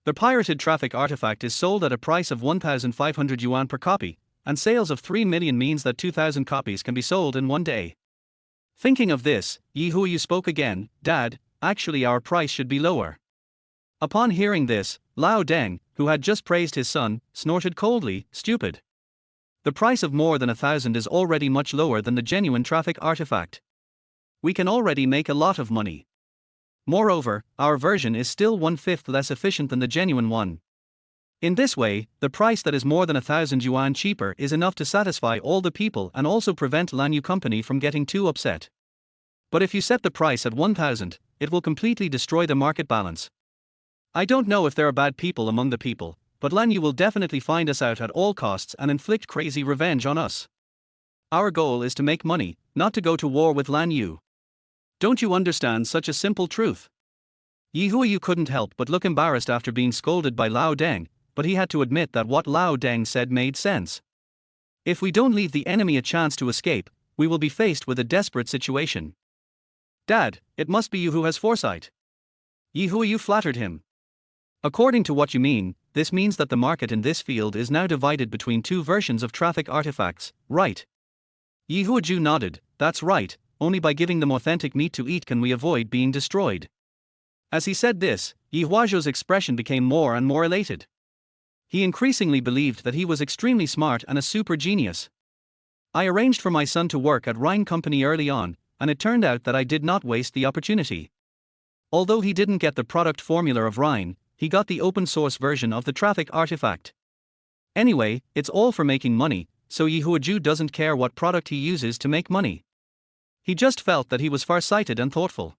The pirated traffic artifact is sold at a price of 1,500 yuan per copy, and sales of 3 million means that 2,000 copies can be sold in one day. Thinking of this, Yi Huiyu spoke again. Dad, actually our price should be lower. Upon hearing this, Lao Deng, who had just praised his son, snorted coldly. Stupid. The price of more than 1,000 is already much lower than the genuine traffic artifact. We can already make a lot of money. Moreover, our version is still 1/5 less efficient than the genuine one. In this way, the price that is more than 1,000 yuan cheaper is enough to satisfy all the people and also prevent Lanyu Company from getting too upset. But if you set the price at 1,000, it will completely destroy the market balance. I don't know if there are bad people among the people, but Lan Yu will definitely find us out at all costs and inflict crazy revenge on us. Our goal is to make money, not to go to war with Lan Yu. Don't you understand such a simple truth? Yi Huiyu couldn't help but look embarrassed after being scolded by Lao Deng, but he had to admit that what Lao Deng said made sense. If we don't leave the enemy a chance to escape, we will be faced with a desperate situation. Dad, it must be you who has foresight. Yi Huiyu flattered him. According to what you mean, this means that the market in this field is now divided between two versions of traffic artifacts, right? Yi Huiyu nodded. That's right, only by giving them authentic meat to eat can we avoid being destroyed. As he said this, Yi Huazhou's expression became more and more elated. He increasingly believed that he was extremely smart and a super genius. I arranged for my son to work at Rhine Company early on, and it turned out that I did not waste the opportunity. Although he didn't get the product formula of Rhine, he got the open source version of the traffic artifact. Anyway, it's all for making money, so Yi Huiyu doesn't care what product he uses to make money. He just felt that he was far-sighted and thoughtful.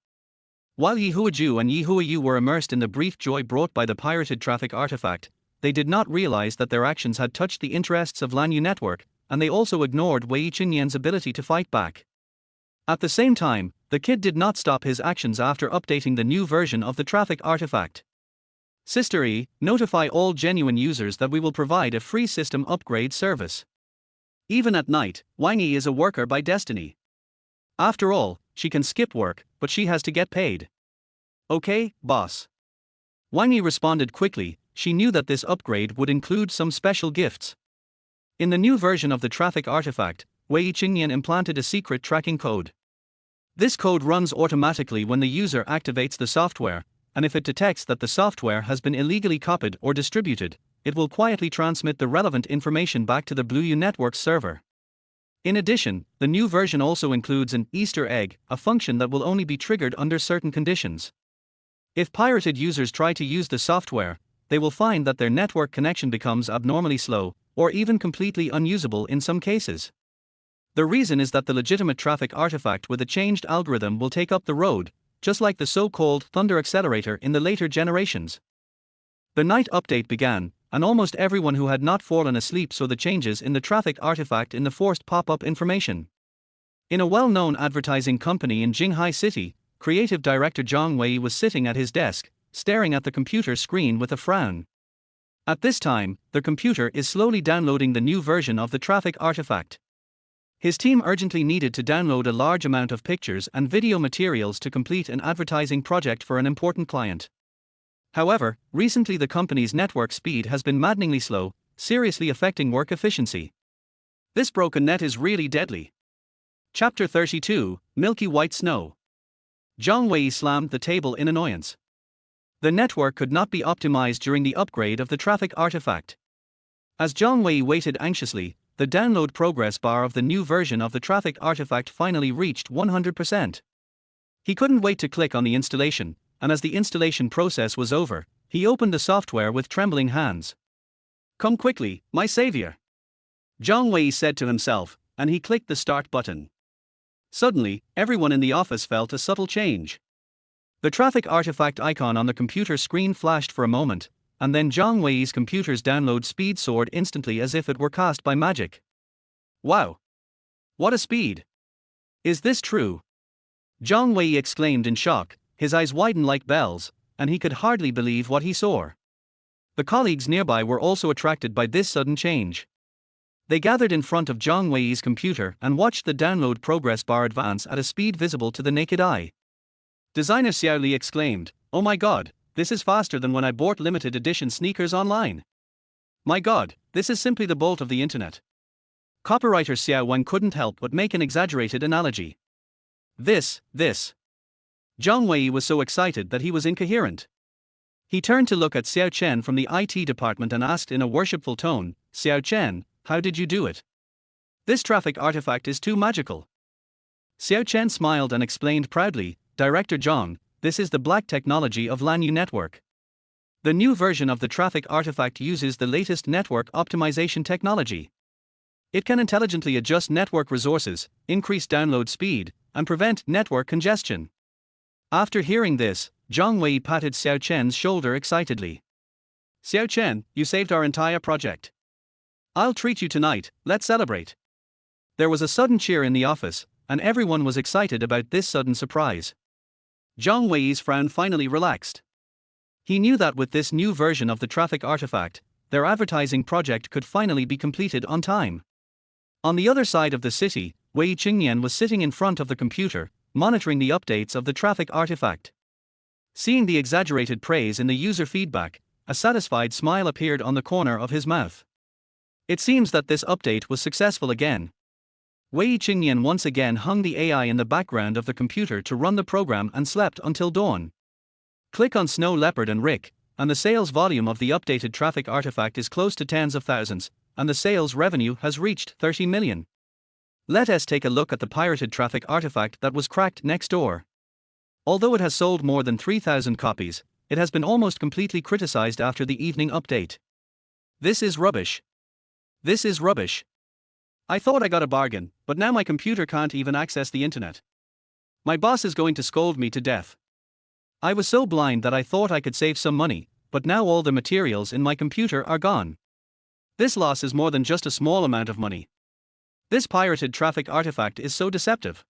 While Yi Huiyu and Yi Huiyu were immersed in the brief joy brought by the pirated traffic artifact, they did not realize that their actions had touched the interests of Lan Yu Network, and they also ignored Wei Chengnian's ability to fight back. At the same time, the kid did not stop his actions after updating the new version of the traffic artifact. Sister E, notify all genuine users that we will provide a free system upgrade service. Even at night, Wang Yi is a worker by destiny. After all, she can skip work, but she has to get paid. Okay, boss. Wang Yi responded quickly. She knew that this upgrade would include some special gifts. In the new version of the traffic artifact, Wei Chengnian implanted a secret tracking code. This code runs automatically when the user activates the software, and if it detects that the software has been illegally copied or distributed, it will quietly transmit the relevant information back to the Blue U Network server. In addition, the new version also includes an Easter egg, a function that will only be triggered under certain conditions. If pirated users try to use the software, they will find that their network connection becomes abnormally slow, or even completely unusable in some cases. The reason is that the legitimate traffic artifact with a changed algorithm will take up the road, just like the so-called Thunder Accelerator in the later generations. The night update began, and almost everyone who had not fallen asleep saw the changes in the traffic artifact in the forced pop-up information. In a well-known advertising company in Jinghai City, creative director Zhang Wei was sitting at his desk, staring at the computer screen with a frown. At this time, the computer is slowly downloading the new version of the traffic artifact. His team urgently needed to download a large amount of pictures and video materials to complete an advertising project for an important client. However, recently the company's network speed has been maddeningly slow, seriously affecting work efficiency. This broken net is really deadly. Chapter 32, Milky White Snow. Zhang Wei slammed the table in annoyance. The network could not be optimized during the upgrade of the traffic artifact. As Zhang Wei waited anxiously, the download progress bar of the new version of the traffic artifact finally reached 100%. He couldn't wait to click on the installation, and as the installation process was over, he opened the software with trembling hands. Come quickly, my savior, Zhang Wei said to himself, and he clicked the start button. Suddenly, everyone in the office felt a subtle change. The traffic artifact icon on the computer screen flashed for a moment, and then Zhang Wei's computer's download speed soared instantly as if it were cast by magic. Wow! What a speed! Is this true? Zhang Wei exclaimed in shock, his eyes widened like bells, and he could hardly believe what he saw. The colleagues nearby were also attracted by this sudden change. They gathered in front of Zhang Wei's computer and watched the download progress bar advance at a speed visible to the naked eye. Designer Xiao Li exclaimed, "Oh my god, this is faster than when I bought limited edition sneakers online. My god, this is simply the bolt of the internet." Copywriter Xiao Wen couldn't help but make an exaggerated analogy. This. Zhang Wei was so excited that he was incoherent. He turned to look at Xiao Chen from the IT department and asked in a worshipful tone, "Xiao Chen, how did you do it? This traffic artifact is too magical." Xiao Chen smiled and explained proudly, "Director Zhang, this is the black technology of Lan Yu Network. The new version of the traffic artifact uses the latest network optimization technology. It can intelligently adjust network resources, increase download speed, and prevent network congestion." After hearing this, Zhang Wei patted Xiao Chen's shoulder excitedly. Xiao Chen, you saved our entire project. I'll treat you tonight, let's celebrate. There was a sudden cheer in the office, and everyone was excited about this sudden surprise. Zhang Wei's frown finally relaxed. He knew that with this new version of the traffic artifact, their advertising project could finally be completed on time. On the other side of the city, Wei Chengnian was sitting in front of the computer, monitoring the updates of the traffic artifact. Seeing the exaggerated praise in the user feedback, a satisfied smile appeared on the corner of his mouth. It seems that this update was successful again. Wei Chengnian once again hung the AI in the background of the computer to run the program and slept until dawn. Click on Snow Leopard and Rick, and the sales volume of the updated traffic artifact is close to tens of thousands, and the sales revenue has reached 30 million. Let us take a look at the pirated traffic artifact that was cracked next door. Although it has sold more than 3,000 copies, it has been almost completely criticized after the evening update. This is rubbish. This is rubbish. I thought I got a bargain, but now my computer can't even access the internet. My boss is going to scold me to death. I was so blind that I thought I could save some money, but now all the materials in my computer are gone. This loss is more than just a small amount of money. This pirated traffic artifact is so deceptive.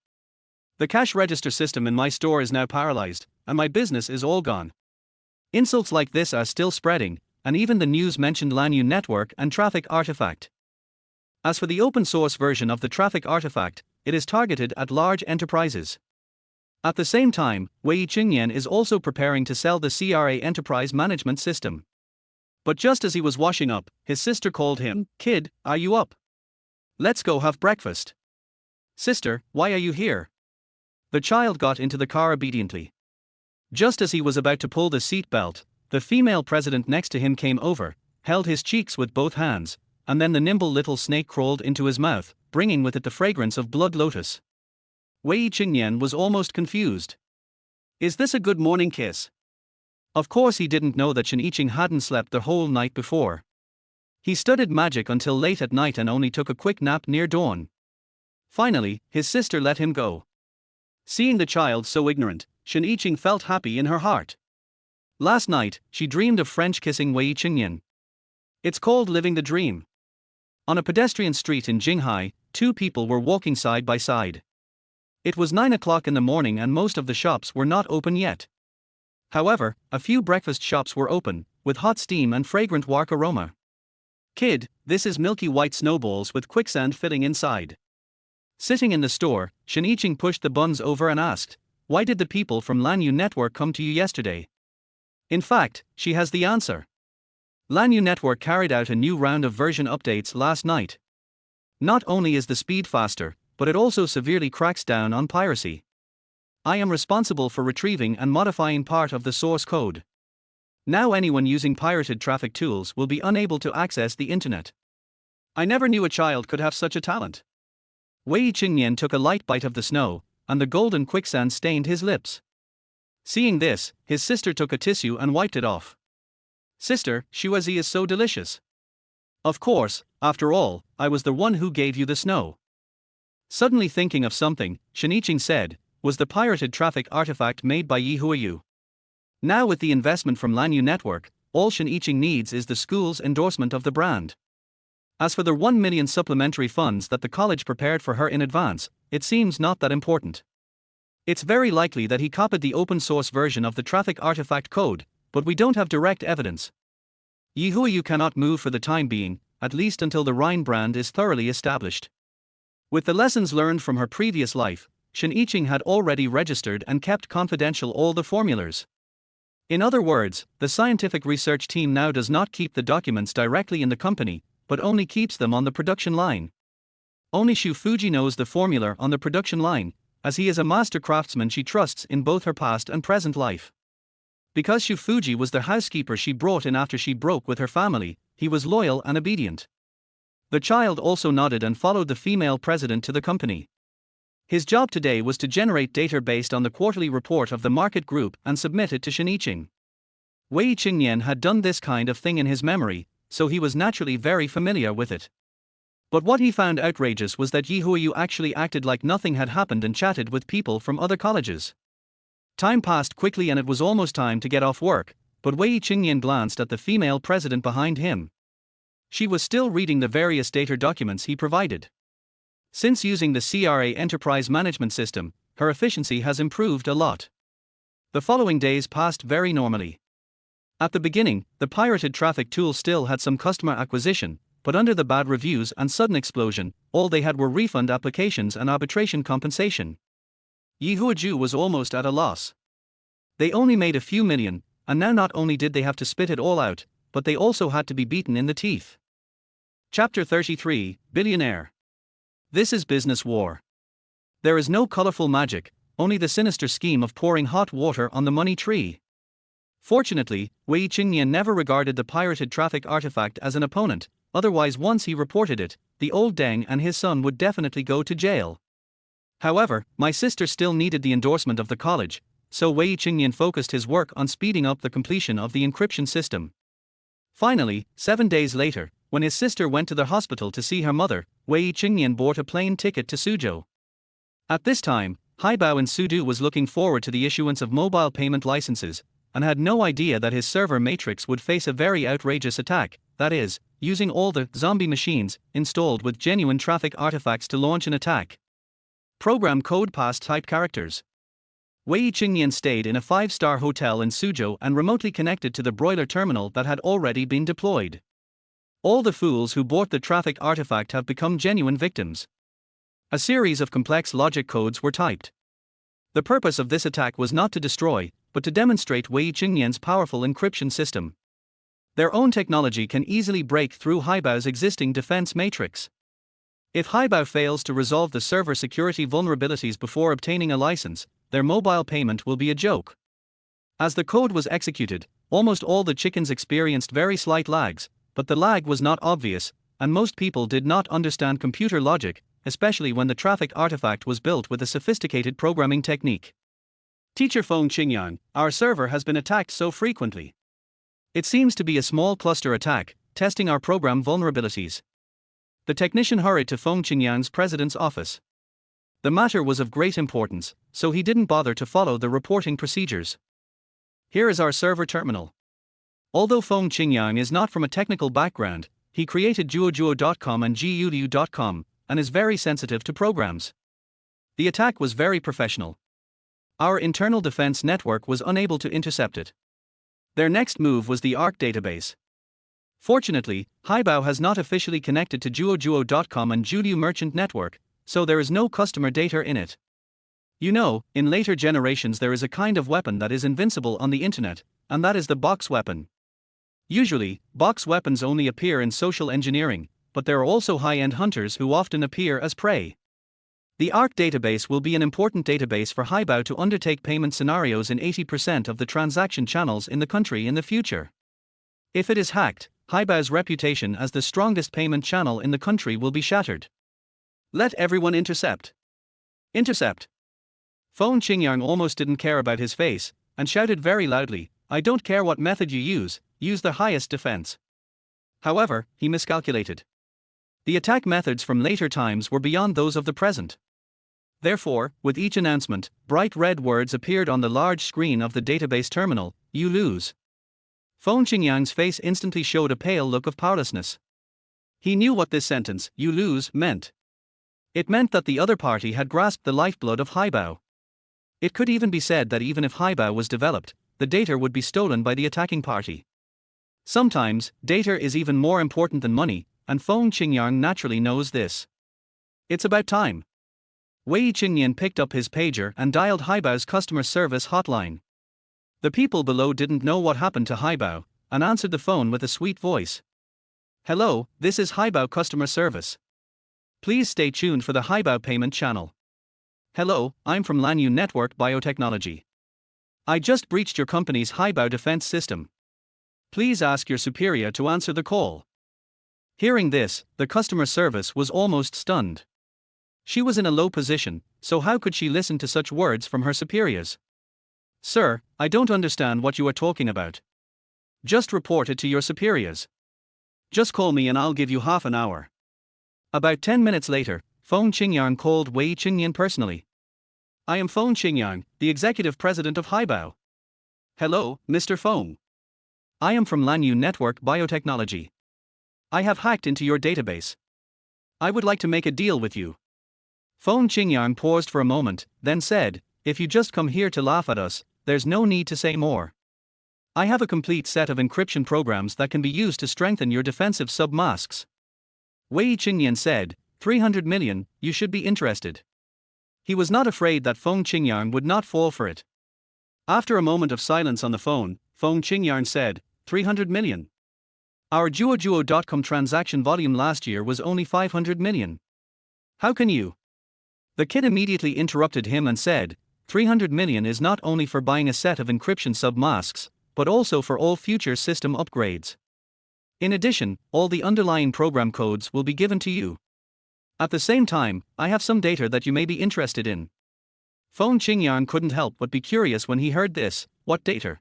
The cash register system in my store is now paralyzed, and my business is all gone. Insults like this are still spreading, and even the news mentioned Lanyu network and traffic artifact. As for the open source version of the traffic artifact, it is targeted at large enterprises. At the same time, Wei Chengnian is also preparing to sell the CRA enterprise management system. But just as he was washing up, his sister called him, "Kid, are you up? Let's go have breakfast." "Sister, why are you here?" The child got into the car obediently. Just as he was about to pull the seat belt, the female president next to him came over, held his cheeks with both hands, and then the nimble little snake crawled into his mouth, bringing with it the fragrance of blood lotus. Wei Chengnian was almost confused. Is this a good morning kiss? Of course he didn't know that Siqi hadn't slept the whole night before. He studied magic until late at night and only took a quick nap near dawn. Finally, his sister let him go. Seeing the child so ignorant, Siqi felt happy in her heart. Last night, she dreamed of French kissing Wei Chengnian. It's called living the dream. On a pedestrian street in Jinghai, two people were walking side by side. It was 9 o'clock in the morning and most of the shops were not open yet. However, a few breakfast shops were open, with hot steam and fragrant wark aroma. "Kid, this is milky white snowballs with quicksand filling inside." Sitting in the store, Siqi pushed the buns over and asked, "Why did the people from Lanyu Network come to you yesterday?" In fact, she has the answer. Lanyu Network carried out a new round of version updates last night. Not only is the speed faster, but it also severely cracks down on piracy. I am responsible for retrieving and modifying part of the source code. Now anyone using pirated traffic tools will be unable to access the internet. I never knew a child could have such a talent. Wei Chengnian took a light bite of the snow, and the golden quicksand stained his lips. Seeing this, his sister took a tissue and wiped it off. "Sister, shuazi is so delicious." "Of course, after all, I was the one who gave you the snow." Suddenly thinking of something, Siqi said, "Was the pirated traffic artifact made by Yi Huayu?" Now with the investment from Lanyu Network, all Siqi needs is the school's endorsement of the brand. As for the 1 million supplementary funds that the college prepared for her in advance, it seems not that important. It's very likely that he copied the open source version of the traffic artifact code, but we don't have direct evidence. Yi Huayu cannot move for the time being, at least until the Rhine brand is thoroughly established. With the lessons learned from her previous life, Siqi had already registered and kept confidential all the formulas. In other words, the scientific research team now does not keep the documents directly in the company, but only keeps them on the production line. Only Shu Fuji knows the formula on the production line, as he is a master craftsman she trusts in both her past and present life. Because Shu Fuji was the housekeeper she brought in after she broke with her family, he was loyal and obedient. The child also nodded and followed the female president to the company. His job today was to generate data based on the quarterly report of the market group and submit it to Siqi. Wei Chengnian had done this kind of thing in his memory, so he was naturally very familiar with it. But what he found outrageous was that Yi Huayu actually acted like nothing had happened and chatted with people from other colleges. Time passed quickly and it was almost time to get off work, but Wei Chengnian glanced at the female president behind him. She was still reading the various data documents he provided. Since using the CRA enterprise management system, her efficiency has improved a lot. The following days passed very normally. At the beginning, the pirated traffic tool still had some customer acquisition, but under the bad reviews and sudden explosion, all they had were refund applications and arbitration compensation. Yihuaju was almost at a loss. They only made a few million, and now not only did they have to spit it all out, but they also had to be beaten in the teeth. Chapter 33, Billionaire. This is business war. There is no colorful magic, only the sinister scheme of pouring hot water on the money tree. Fortunately, Wei Chengnian never regarded the pirated traffic artifact as an opponent, otherwise once he reported it, the old Deng and his son would definitely go to jail. However, my sister still needed the endorsement of the college, so Wei Chengnian focused his work on speeding up the completion of the encryption system. Finally, 7 days later, when his sister went to the hospital to see her mother, Wei Chengnian bought a plane ticket to Suzhou. At this time, Haibao in Suzhou was looking forward to the issuance of mobile payment licenses, and had no idea that his server matrix would face a very outrageous attack, that is, using all the zombie machines installed with genuine traffic artifacts to launch an attack. Program code past type characters. Wei Chengnian stayed in a 5-star hotel in Suzhou and remotely connected to the broiler terminal that had already been deployed. All the fools who bought the traffic artifact have become genuine victims. A series of complex logic codes were typed. The purpose of this attack was not to destroy, but to demonstrate Wei Chengnian's powerful encryption system. Their own technology can easily break through Haibao's existing defense matrix. If Haibao fails to resolve the server security vulnerabilities before obtaining a license, their mobile payment will be a joke. As the code was executed, almost all the chickens experienced very slight lags, but the lag was not obvious, and most people did not understand computer logic, especially when the traffic artifact was built with a sophisticated programming technique. Teacher Feng Qingyang, our server has been attacked so frequently. It seems to be a small cluster attack, testing our program vulnerabilities. The technician hurried to Feng Qingyang's president's office. The matter was of great importance, so he didn't bother to follow the reporting procedures. Here is our server terminal. Although Feng Qingyang is not from a technical background, he created Juojuo.com and Guliu.com, and is very sensitive to programs. The attack was very professional. Our internal defense network was unable to intercept it. Their next move was the ARC database. Fortunately, Haibao has not officially connected to Juojuo.com and Guliu merchant network, so there is no customer data in it. You know, in later generations there is a kind of weapon that is invincible on the internet, and that is the box weapon. Usually, box weapons only appear in social engineering, but there are also high-end hunters who often appear as prey. The ARC database will be an important database for Haibao to undertake payment scenarios in 80% of the transaction channels in the country in the future. If it is hacked, Haibao's reputation as the strongest payment channel in the country will be shattered. Let everyone intercept. Intercept. Feng Qingyang almost didn't care about his face, and shouted very loudly, I don't care what method you use the highest defense. However, he miscalculated. The attack methods from later times were beyond those of the present. Therefore, with each announcement, bright red words appeared on the large screen of the database terminal, you lose. Feng Qingyang's face instantly showed a pale look of powerlessness. He knew what this sentence, you lose, meant. It meant that the other party had grasped the lifeblood of Haibao. It could even be said that even if Haibao was developed, the data would be stolen by the attacking party. Sometimes, data is even more important than money, and Feng Qingyang naturally knows this. It's about time. Wei Chengnian picked up his pager and dialed Haibao's customer service hotline. The people below didn't know what happened to Haibao, and answered the phone with a sweet voice. Hello, this is Haibao customer service. Please stay tuned for the Haibao payment channel. Hello, I'm from Lanyu Network Biotechnology. I just breached your company's Haibao defense system. Please ask your superior to answer the call. Hearing this, the customer service was almost stunned. She was in a low position, so how could she listen to such words from her superiors? Sir, I don't understand what you are talking about. Just report it to your superiors. Just call me and I'll give you half an hour. About 10 minutes later, Feng Qingyang called Wei Chengnian personally. I am Feng Qingyang, the executive president of Haibao. Hello, Mr. Feng. I am from Lanyu Network Biotechnology. I have hacked into your database. I would like to make a deal with you. Feng Qingyang paused for a moment, then said, if you just come here to laugh at us, there's no need to say more. I have a complete set of encryption programs that can be used to strengthen your defensive submasks. Wei Chengnian said, 300 million, you should be interested. He was not afraid that Feng Qingyang would not fall for it. After a moment of silence on the phone, Feng Qingyang said, 300 million. Our Duoduo.com transaction volume last year was only 500 million. How can you? The kid immediately interrupted him and said, 300 million is not only for buying a set of encryption submasks, but also for all future system upgrades. In addition, all the underlying program codes will be given to you. At the same time, I have some data that you may be interested in. Feng Qingyang couldn't help but be curious when he heard this. What data?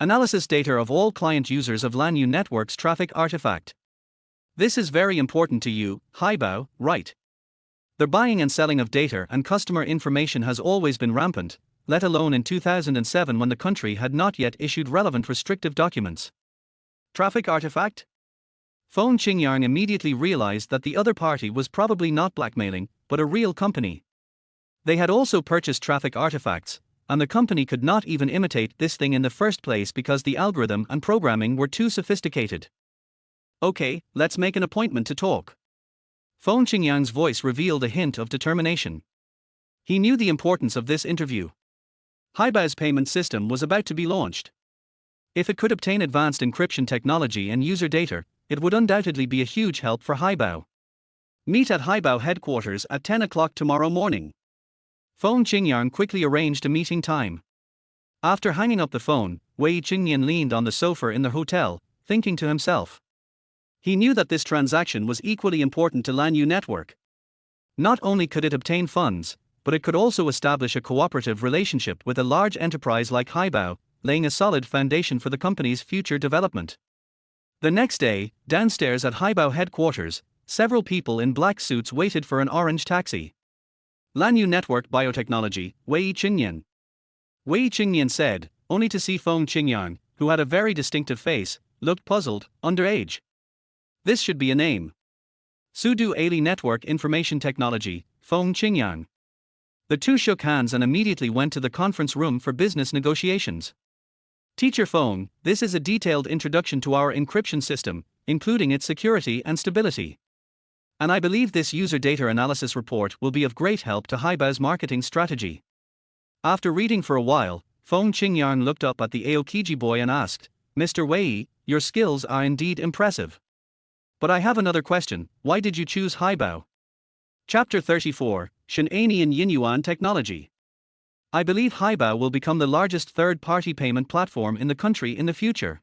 Analysis data of all client users of Lanyu Network's traffic artifact. This is very important to you, Haibao, right? The buying and selling of data and customer information has always been rampant, let alone in 2007 when the country had not yet issued relevant restrictive documents. Traffic artifact? Feng Qingyang immediately realized that the other party was probably not blackmailing, but a real company. They had also purchased traffic artifacts, and the company could not even imitate this thing in the first place because the algorithm and programming were too sophisticated. Okay, let's make an appointment to talk. Feng Qingyang's voice revealed a hint of determination. He knew the importance of this interview. Haibao's payment system was about to be launched. If it could obtain advanced encryption technology and user data, it would undoubtedly be a huge help for Haibao. Meet at Haibao headquarters at 10 o'clock tomorrow morning. Feng Qingyang quickly arranged a meeting time. After hanging up the phone, Wei Chengnian leaned on the sofa in the hotel, thinking to himself. He knew that this transaction was equally important to Lanyu Network. Not only could it obtain funds, but it could also establish a cooperative relationship with a large enterprise like Haibao, laying a solid foundation for the company's future development. The next day, downstairs at Haibao headquarters, several people in black suits waited for an orange taxi. Lanyu Network Biotechnology, Wei Chengnian. Wei Chengnian said, only to see Feng Qingyang, who had a very distinctive face, looked puzzled, underage. This should be a name. Sudu Ali Network Information Technology, Feng Qingyang. The two shook hands and immediately went to the conference room for business negotiations. Teacher Feng, this is a detailed introduction to our encryption system, including its security and stability. And I believe this user data analysis report will be of great help to Haibao's marketing strategy. After reading for a while, Feng Qingyang looked up at the Aokiji boy and asked, Mr. Wei, your skills are indeed impressive. But I have another question, why did you choose Haibao? Chapter 34, Shenanian Yinyuan Technology. I believe Haibao will become the largest third-party payment platform in the country in the future.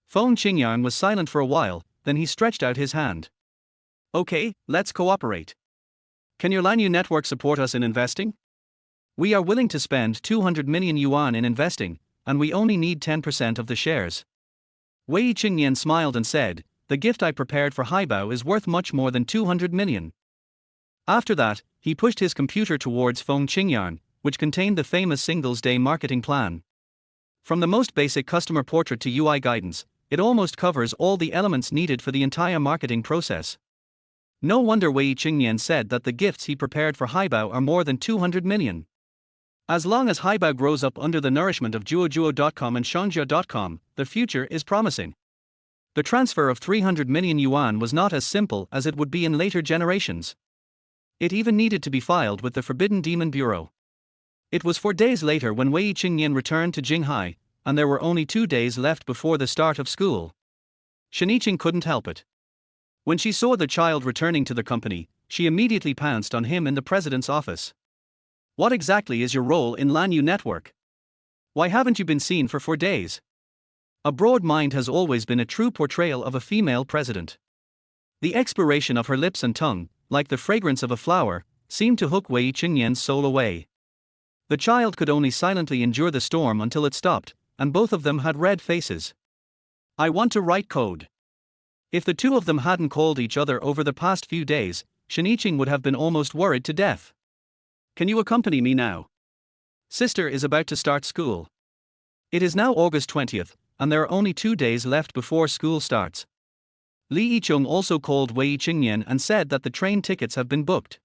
Feng Qingyang was silent for a while, then he stretched out his hand. Okay, let's cooperate. Can your Lanyu network support us in investing? We are willing to spend 200 million yuan in investing, and we only need 10% of the shares. Wei Chengnian smiled and said, the gift I prepared for Haibao is worth much more than 200 million. After that, he pushed his computer towards Feng Qingyang, which contained the famous Singles Day marketing plan. From the most basic customer portrait to UI guidance, it almost covers all the elements needed for the entire marketing process. No wonder Wei Chengnian said that the gifts he prepared for Haibao are more than 200 million. As long as Haibao grows up under the nourishment of Duoduo.com and Shangjia.com, the future is promising. The transfer of 300 million yuan was not as simple as it would be in later generations. It even needed to be filed with the Forbidden Demon Bureau. It was 4 days later when Wei Chengnian returned to Jinghai, and there were only 2 days left before the start of school. Shiniching couldn't help it. When she saw the child returning to the company, she immediately pounced on him in the president's office. What exactly is your role in Lanyu Network? Why haven't you been seen for 4 days? A broad mind has always been a true portrayal of a female president. The expiration of her lips and tongue, like the fragrance of a flower, seemed to hook Wei Chengnian's soul away. The child could only silently endure the storm until it stopped, and both of them had red faces. I want to write code. If the two of them hadn't called each other over the past few days, Shiniching would have been almost worried to death. Can you accompany me now? Sister is about to start school. It is now August 20th, and there are only 2 days left before school starts. Li Yicheng also called Wei Chengnian and said that the train tickets have been booked.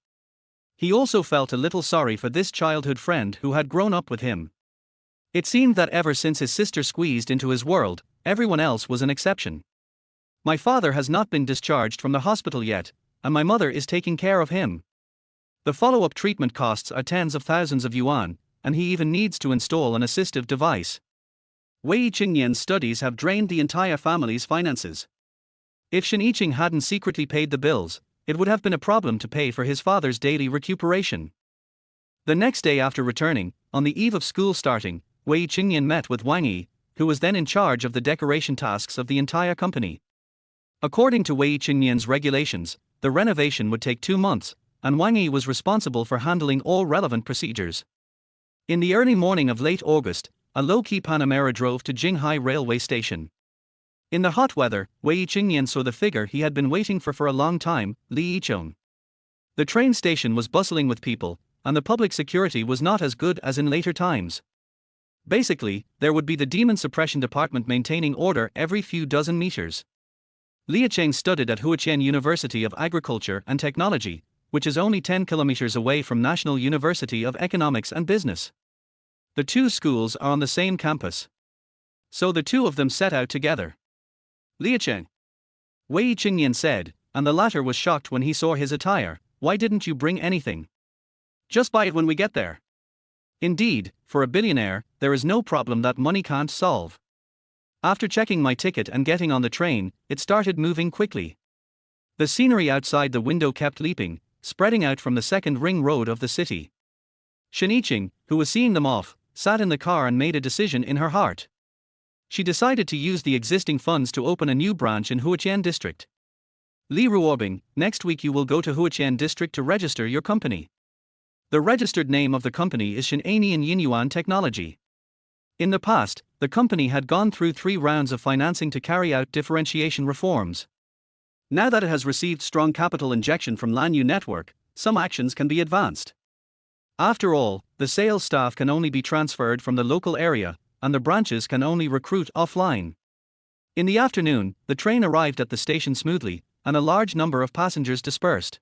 He also felt a little sorry for this childhood friend who had grown up with him. It seemed that ever since his sister squeezed into his world, everyone else was an exception. My father has not been discharged from the hospital yet, and my mother is taking care of him. The follow-up treatment costs are tens of thousands of yuan, and he even needs to install an assistive device. Wei Chengnian's studies have drained the entire family's finances. If Shen Yiqing hadn't secretly paid the bills, it would have been a problem to pay for his father's daily recuperation. The next day after returning, on the eve of school starting, Wei Chengnian met with Wang Yi, who was then in charge of the decoration tasks of the entire company. According to Wei Chengnian's regulations, the renovation would take 2 months, and Wang Yi was responsible for handling all relevant procedures. In the early morning of late August, a low-key Panamera drove to Jinghai railway station. In the hot weather, Wei Chengnian saw the figure he had been waiting for a long time, Li Yicheng. The train station was bustling with people, and the public security was not as good as in later times. Basically, there would be the demon suppression department maintaining order every few dozen meters. Li Yicheng studied at Huaqian University of Agriculture and Technology, which is only 10 kilometers away from National University of Economics and Business. The two schools are on the same campus. So the two of them set out together. Li Yicheng, Wei Chengnian said, and the latter was shocked when he saw his attire. Why didn't you bring anything? Just buy it when we get there. Indeed, for a billionaire, there is no problem that money can't solve. After checking my ticket and getting on the train, it started moving quickly. The scenery outside the window kept leaping, spreading out from the second ring road of the city. Shen Yiqing, who was seeing them off, sat in the car and made a decision in her heart. She decided to use the existing funds to open a new branch in Huaqian district. Li Ruobing, next week you will go to Huaqian district to register your company. The registered name of the company is Shenanian Yinyuan Technology. In the past, the company had gone through 3 rounds of financing to carry out differentiation reforms. Now that it has received strong capital injection from Lanyu Network, some actions can be advanced. After all, the sales staff can only be transferred from the local area, and the branches can only recruit offline. In the afternoon, the train arrived at the station smoothly, and a large number of passengers dispersed.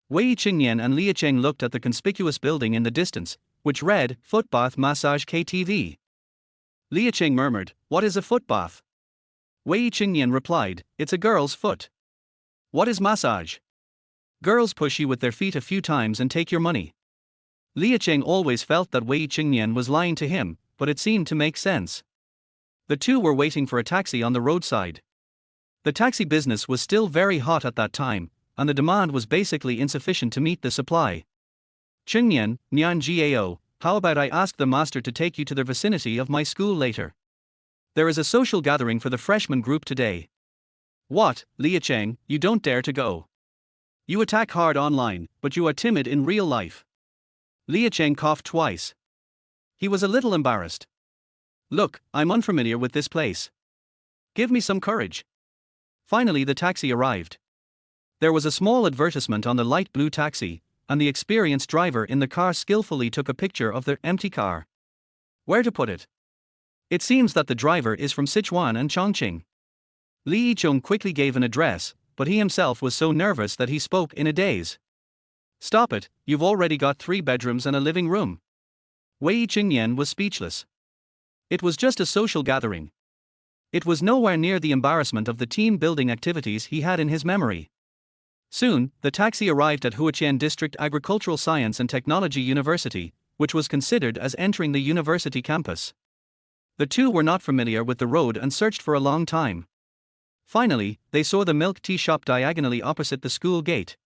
Wei Chengnian and Li Yicheng looked at the conspicuous building in the distance, which read, Foot Bath Massage KTV. Li Yicheng murmured, "What is a foot bath?" Wei Chengnian replied, "It's a girl's foot." "What is massage?" "Girls push you with their feet a few times and take your money." Li Yicheng always felt that Wei Chengnian was lying to him, but it seemed to make sense. The two were waiting for a taxi on the roadside. The taxi business was still very hot at that time, and the demand was basically insufficient to meet the supply. "Chengnian, Nian Gao, how about I ask the master to take you to the vicinity of my school later? There is a social gathering for the freshman group today." "What, Li Yicheng, you don't dare to go. You attack hard online, but you are timid in real life." Li Yicheng coughed twice. He was a little embarrassed. "Look, I'm unfamiliar with this place. Give me some courage." Finally the taxi arrived. There was a small advertisement on the light blue taxi, and the experienced driver in the car skillfully took a picture of the empty car. Where to put it? It seems that the driver is from Sichuan and Chongqing. Li Yicheng quickly gave an address, but he himself was so nervous that he spoke in a daze. "Stop it, you've already got 3 bedrooms and a living room." Wei Chengnian was speechless. It was just a social gathering. It was nowhere near the embarrassment of the team-building activities he had in his memory. Soon, the taxi arrived at Huaqian District Agricultural Science and Technology University, which was considered as entering the university campus. The two were not familiar with the road and searched for a long time. Finally, they saw the milk tea shop diagonally opposite the school gate.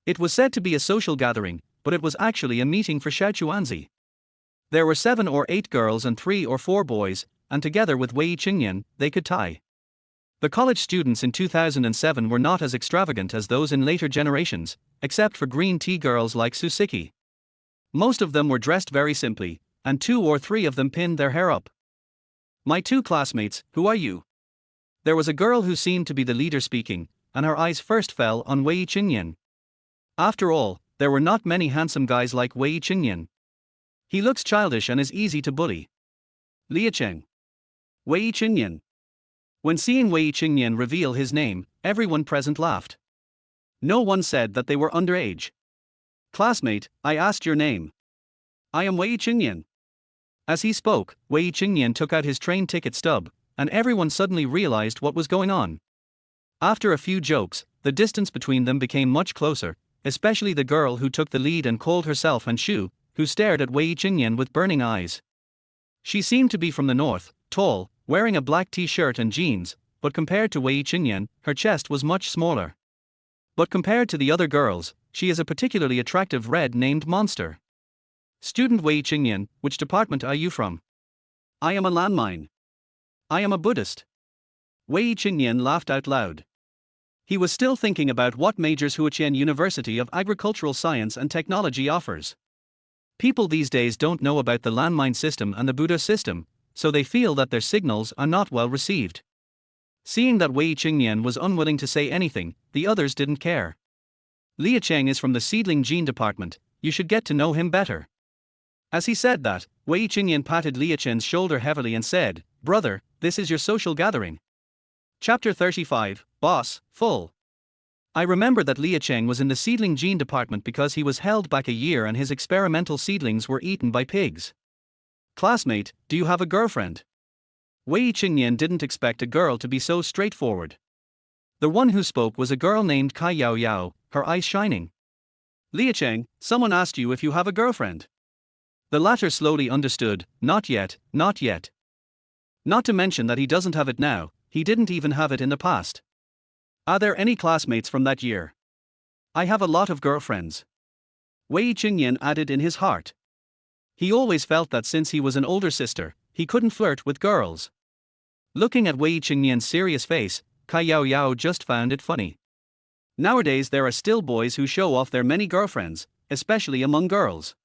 It was said to be a social gathering, but it was actually a meeting for Xiaochuanzi. There were 7 or 8 girls and 3 or 4 boys, and together with Wei Chengnian, they could tie. The college students in 2007 were not as extravagant as those in later generations, except for green tea girls like Siqi. Most of them were dressed very simply, and 2 or 3 of them pinned their hair up. "My 2 classmates, who are you?" There was a girl who seemed to be the leader speaking, and her eyes first fell on Wei Chengnian. After all, there were not many handsome guys like Wei Chengnian. He looks childish and is easy to bully. "Li Yicheng." Wei Chengnian. When seeing Wei Chengnian reveal his name, everyone present laughed. No one said that they were underage. Classmate, I asked your name. I am Wei Chengnian. As he spoke, Wei Chengnian took out his train ticket stub, and everyone suddenly realized what was going on. After a few jokes, the distance between them became much closer, especially the girl who took the lead and called herself Han Shu, who stared at Wei Chengnian with burning eyes. She seemed to be from the north, tall, wearing a black t-shirt and jeans, but compared to Wei Chengnian, her chest was much smaller. But compared to the other girls, she is a particularly attractive red named monster. Student Wei Chengnian, which department are you from? I am a landmine. I am a Buddhist. Wei Chengnian laughed out loud. He was still thinking about what majors Huaqian University of Agricultural Science and Technology offers. People these days don't know about the landmine system and the Buddha system, so they feel that their signals are not well received. Seeing that Wei Chengnian was unwilling to say anything, the others didn't care. Liacheng is from the seedling gene department, you should get to know him better. As he said that, Wei Chengnian patted Liacheng's shoulder heavily and said, Brother, this is your social gathering. Chapter 35, Boss, Full. I remember that Liacheng was in the seedling gene department because he was held back a year and his experimental seedlings were eaten by pigs. Classmate, do you have a girlfriend? Wei Chengnian didn't expect a girl to be so straightforward. The one who spoke was a girl named Kai Yao Yao, her eyes shining. Liacheng, someone asked you if you have a girlfriend. The latter slowly understood, not yet, not yet. Not to mention that he doesn't have it now, he didn't even have it in the past. Are there any classmates from that year? I have a lot of girlfriends. Wei Chengnian added in his heart. He always felt that since he was an older sister, he couldn't flirt with girls. Looking at Wei Chengnian's serious face, Kai Yao Yao just found it funny. Nowadays there are still boys who show off their many girlfriends, especially among girls.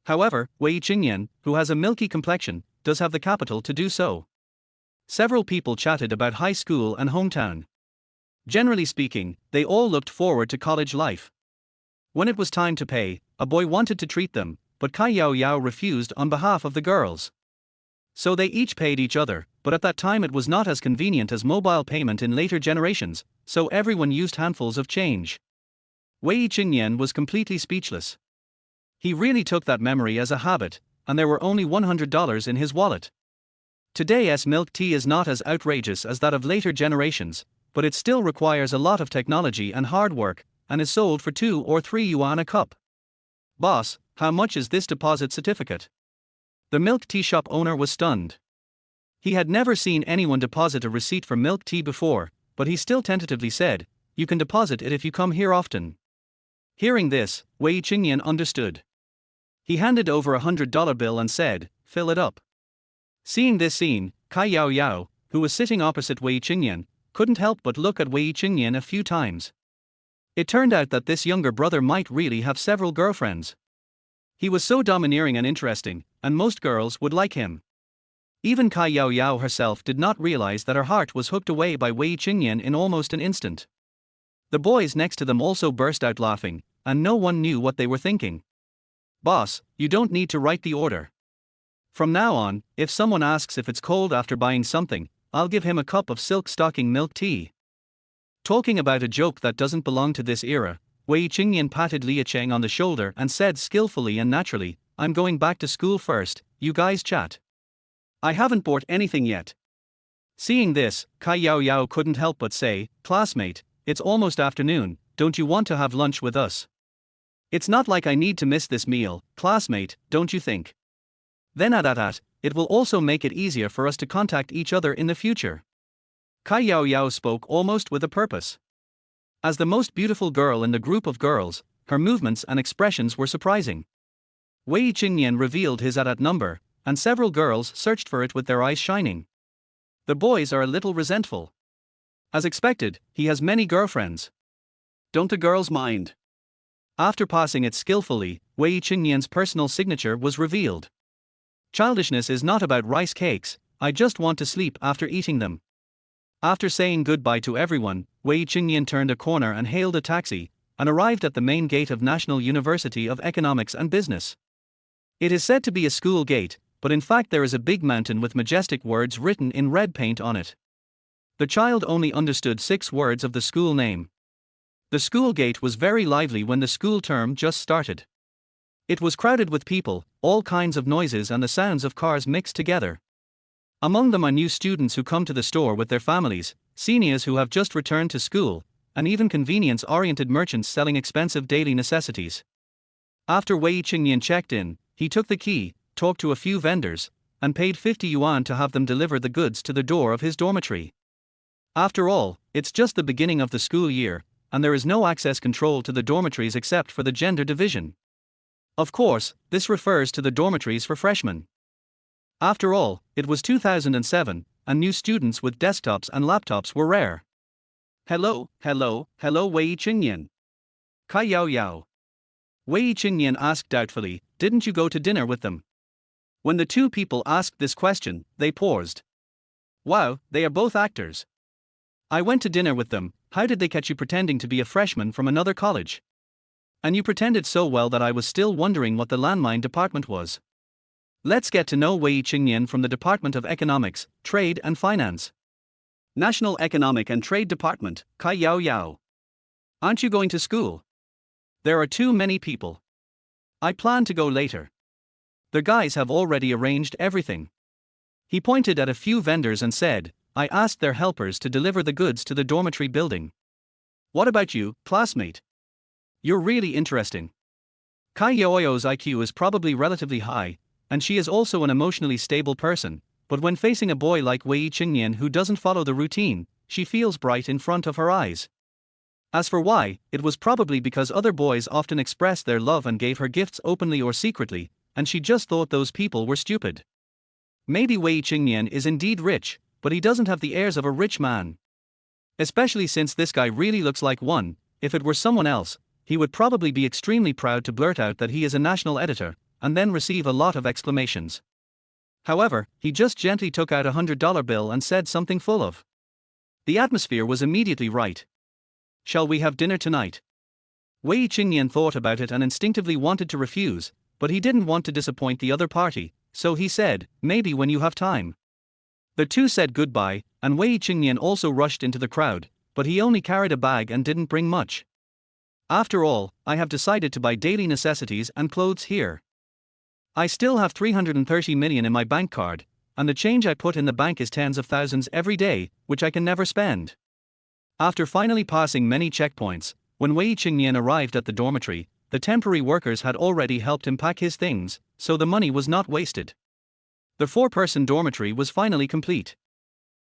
However, Wei Chengnian, who has a milky complexion, does have the capital to do so. Several people chatted about high school and hometown. Generally speaking, they all looked forward to college life. When it was time to pay, a boy wanted to treat them, but Kai Yao Yao refused on behalf of the girls. So they each paid each other, but at that time it was not as convenient as mobile payment in later generations, so everyone used handfuls of change. Wei Chengnian was completely speechless. He really took that memory as a habit, and there were only $100 in his wallet. Today's milk tea is not as outrageous as that of later generations, but it still requires a lot of technology and hard work, and is sold for 2 or 3 yuan a cup. Boss, how much is this deposit certificate? The milk tea shop owner was stunned. He had never seen anyone deposit a receipt for milk tea before, but he still tentatively said, you can deposit it if you come here often. Hearing this, Wei Chengnian understood. He handed over $100 bill and said, fill it up. Seeing this scene, Kai Yao Yao, who was sitting opposite Wei Chengnian, couldn't help but look at Wei Chengnian a few times. It turned out that this younger brother might really have several girlfriends. He was so domineering and interesting, and most girls would like him. Even Kai Yao Yao herself did not realize that her heart was hooked away by Wei Chengnian in almost an instant. The boys next to them also burst out laughing, and no one knew what they were thinking. Boss, you don't need to write the order. From now on, if someone asks if it's cold after buying something, I'll give him a cup of silk stocking milk tea. Talking about a joke that doesn't belong to this era, Wei Chengnian patted Liacheng on the shoulder and said skillfully and naturally, I'm going back to school first, you guys chat. I haven't bought anything yet. Seeing this, Kai Yao Yao couldn't help but say, classmate, it's almost afternoon, don't you want to have lunch with us? It's not like I need to miss this meal, classmate, don't you think? Then it will also make it easier for us to contact each other in the future. Kai Yao Yao spoke almost with a purpose. As the most beautiful girl in the group of girls, her movements and expressions were surprising. Wei Chengnian revealed his number, and several girls searched for it with their eyes shining. The boys are a little resentful. As expected, he has many girlfriends. Don't the girls mind? After passing it skillfully, Wei Chengnian's personal signature was revealed. Childishness is not about rice cakes, I just want to sleep after eating them. After saying goodbye to everyone, Wei Chengnian turned a corner and hailed a taxi, and arrived at the main gate of National University of Economics and Business. It is said to be a school gate, but in fact there is a big mountain with majestic words written in red paint on it. The child only understood 6 words of the school name. The school gate was very lively when the school term just started. It was crowded with people, all kinds of noises and the sounds of cars mixed together. Among them are new students who come to the store with their families, seniors who have just returned to school, and even convenience-oriented merchants selling expensive daily necessities. After Wei Chengnian checked in, he took the key, talked to a few vendors, and paid 50 yuan to have them deliver the goods to the door of his dormitory. After all, it's just the beginning of the school year, and there is no access control to the dormitories except for the gender division. Of course, this refers to the dormitories for freshmen. After all, it was 2007, and new students with desktops and laptops were rare. Hello, Wei Chengnian. Kai Yao Yao. Wei Chengnian asked doubtfully, didn't you go to dinner with them? When the two people asked this question, they paused. Wow, they are both actors. I went to dinner with them. How did they catch you pretending to be a freshman from another college? And you pretended so well that I was still wondering what the landmine department was. Let's get to know Wei Chengnian from the Department of Economics, Trade and Finance. National Economic and Trade Department, Kai Yao Yao. Aren't you going to school? There are too many people. I plan to go later. The guys have already arranged everything. He pointed at a few vendors and said, I asked their helpers to deliver the goods to the dormitory building. What about you, classmate? You're really interesting. Kai Yaoyao's IQ is probably relatively high, and she is also an emotionally stable person, but when facing a boy like Wei Chengnian who doesn't follow the routine, she feels bright in front of her eyes. As for why, it was probably because other boys often expressed their love and gave her gifts openly or secretly, and she just thought those people were stupid. Maybe Wei Chengnian is indeed rich, but he doesn't have the airs of a rich man. Especially since this guy really looks like one. If it were someone else, he would probably be extremely proud to blurt out that he is a national editor, and then receive a lot of exclamations. However, he just gently took out a $100 bill and said something full of. The atmosphere was immediately right. Shall we have dinner tonight? Wei Chengnian thought about it and instinctively wanted to refuse, but he didn't want to disappoint the other party, so he said, maybe when you have time. The two said goodbye, and Wei Chengnian also rushed into the crowd, but he only carried a bag and didn't bring much. After all, I have decided to buy daily necessities and clothes here. I still have 330 million in my bank card, and the change I put in the bank is tens of thousands every day, which I can never spend. After finally passing many checkpoints, when Wei Chengnian arrived at the dormitory, the temporary workers had already helped him pack his things, so the money was not wasted. The 4-person dormitory was finally complete.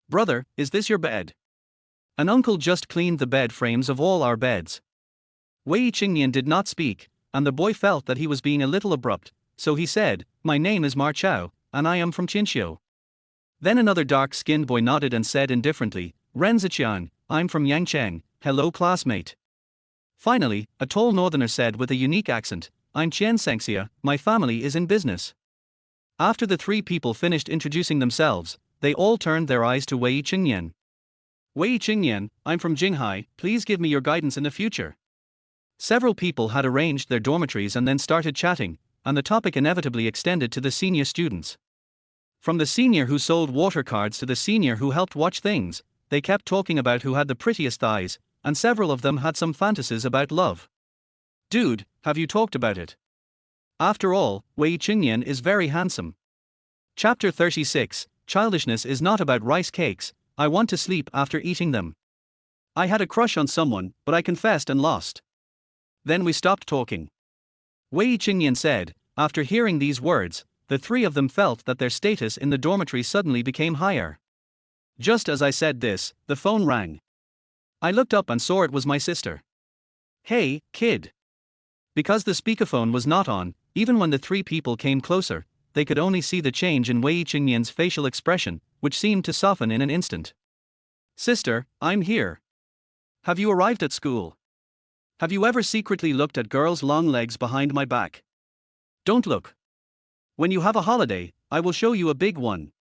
Brother, is this your bed? An uncle just cleaned the bed frames of all our beds. Wei Chengnian did not speak, and the boy felt that he was being a little abrupt, so he said, my name is Ma Chao, and I am from Qinxiu. Then another dark-skinned boy nodded and said indifferently, Ren Ziqian, I'm from Yangcheng, hello classmate. Finally, a tall northerner said with a unique accent, I'm Qian Sengxia, my family is in business. After the 3 people finished introducing themselves, they all turned their eyes to Wei Chengnian. Wei Chengnian, I'm from Jinghai, please give me your guidance in the future. Several people had arranged their dormitories and then started chatting, and the topic inevitably extended to the senior students. From the senior who sold water cards to the senior who helped watch things, they kept talking about who had the prettiest thighs, and several of them had some fantasies about love. Dude, have you talked about it? After all, Wei Chengnian is very handsome. Chapter 36, Childishness is not about rice cakes, I want to sleep after eating them. I had a crush on someone, but I confessed and lost. Then we stopped talking. Wei Chengnian said, after hearing these words, the 3 of them felt that their status in the dormitory suddenly became higher. Just as I said this, the phone rang. I looked up and saw it was my sister. Hey, kid. Because the speakerphone was not on, even when the 3 people came closer, they could only see the change in Wei Chengnian's facial expression, which seemed to soften in an instant. Sister, I'm here. Have you arrived at school? Have you ever secretly looked at girls' long legs behind my back? Don't look. When you have a holiday, I will show you a big one.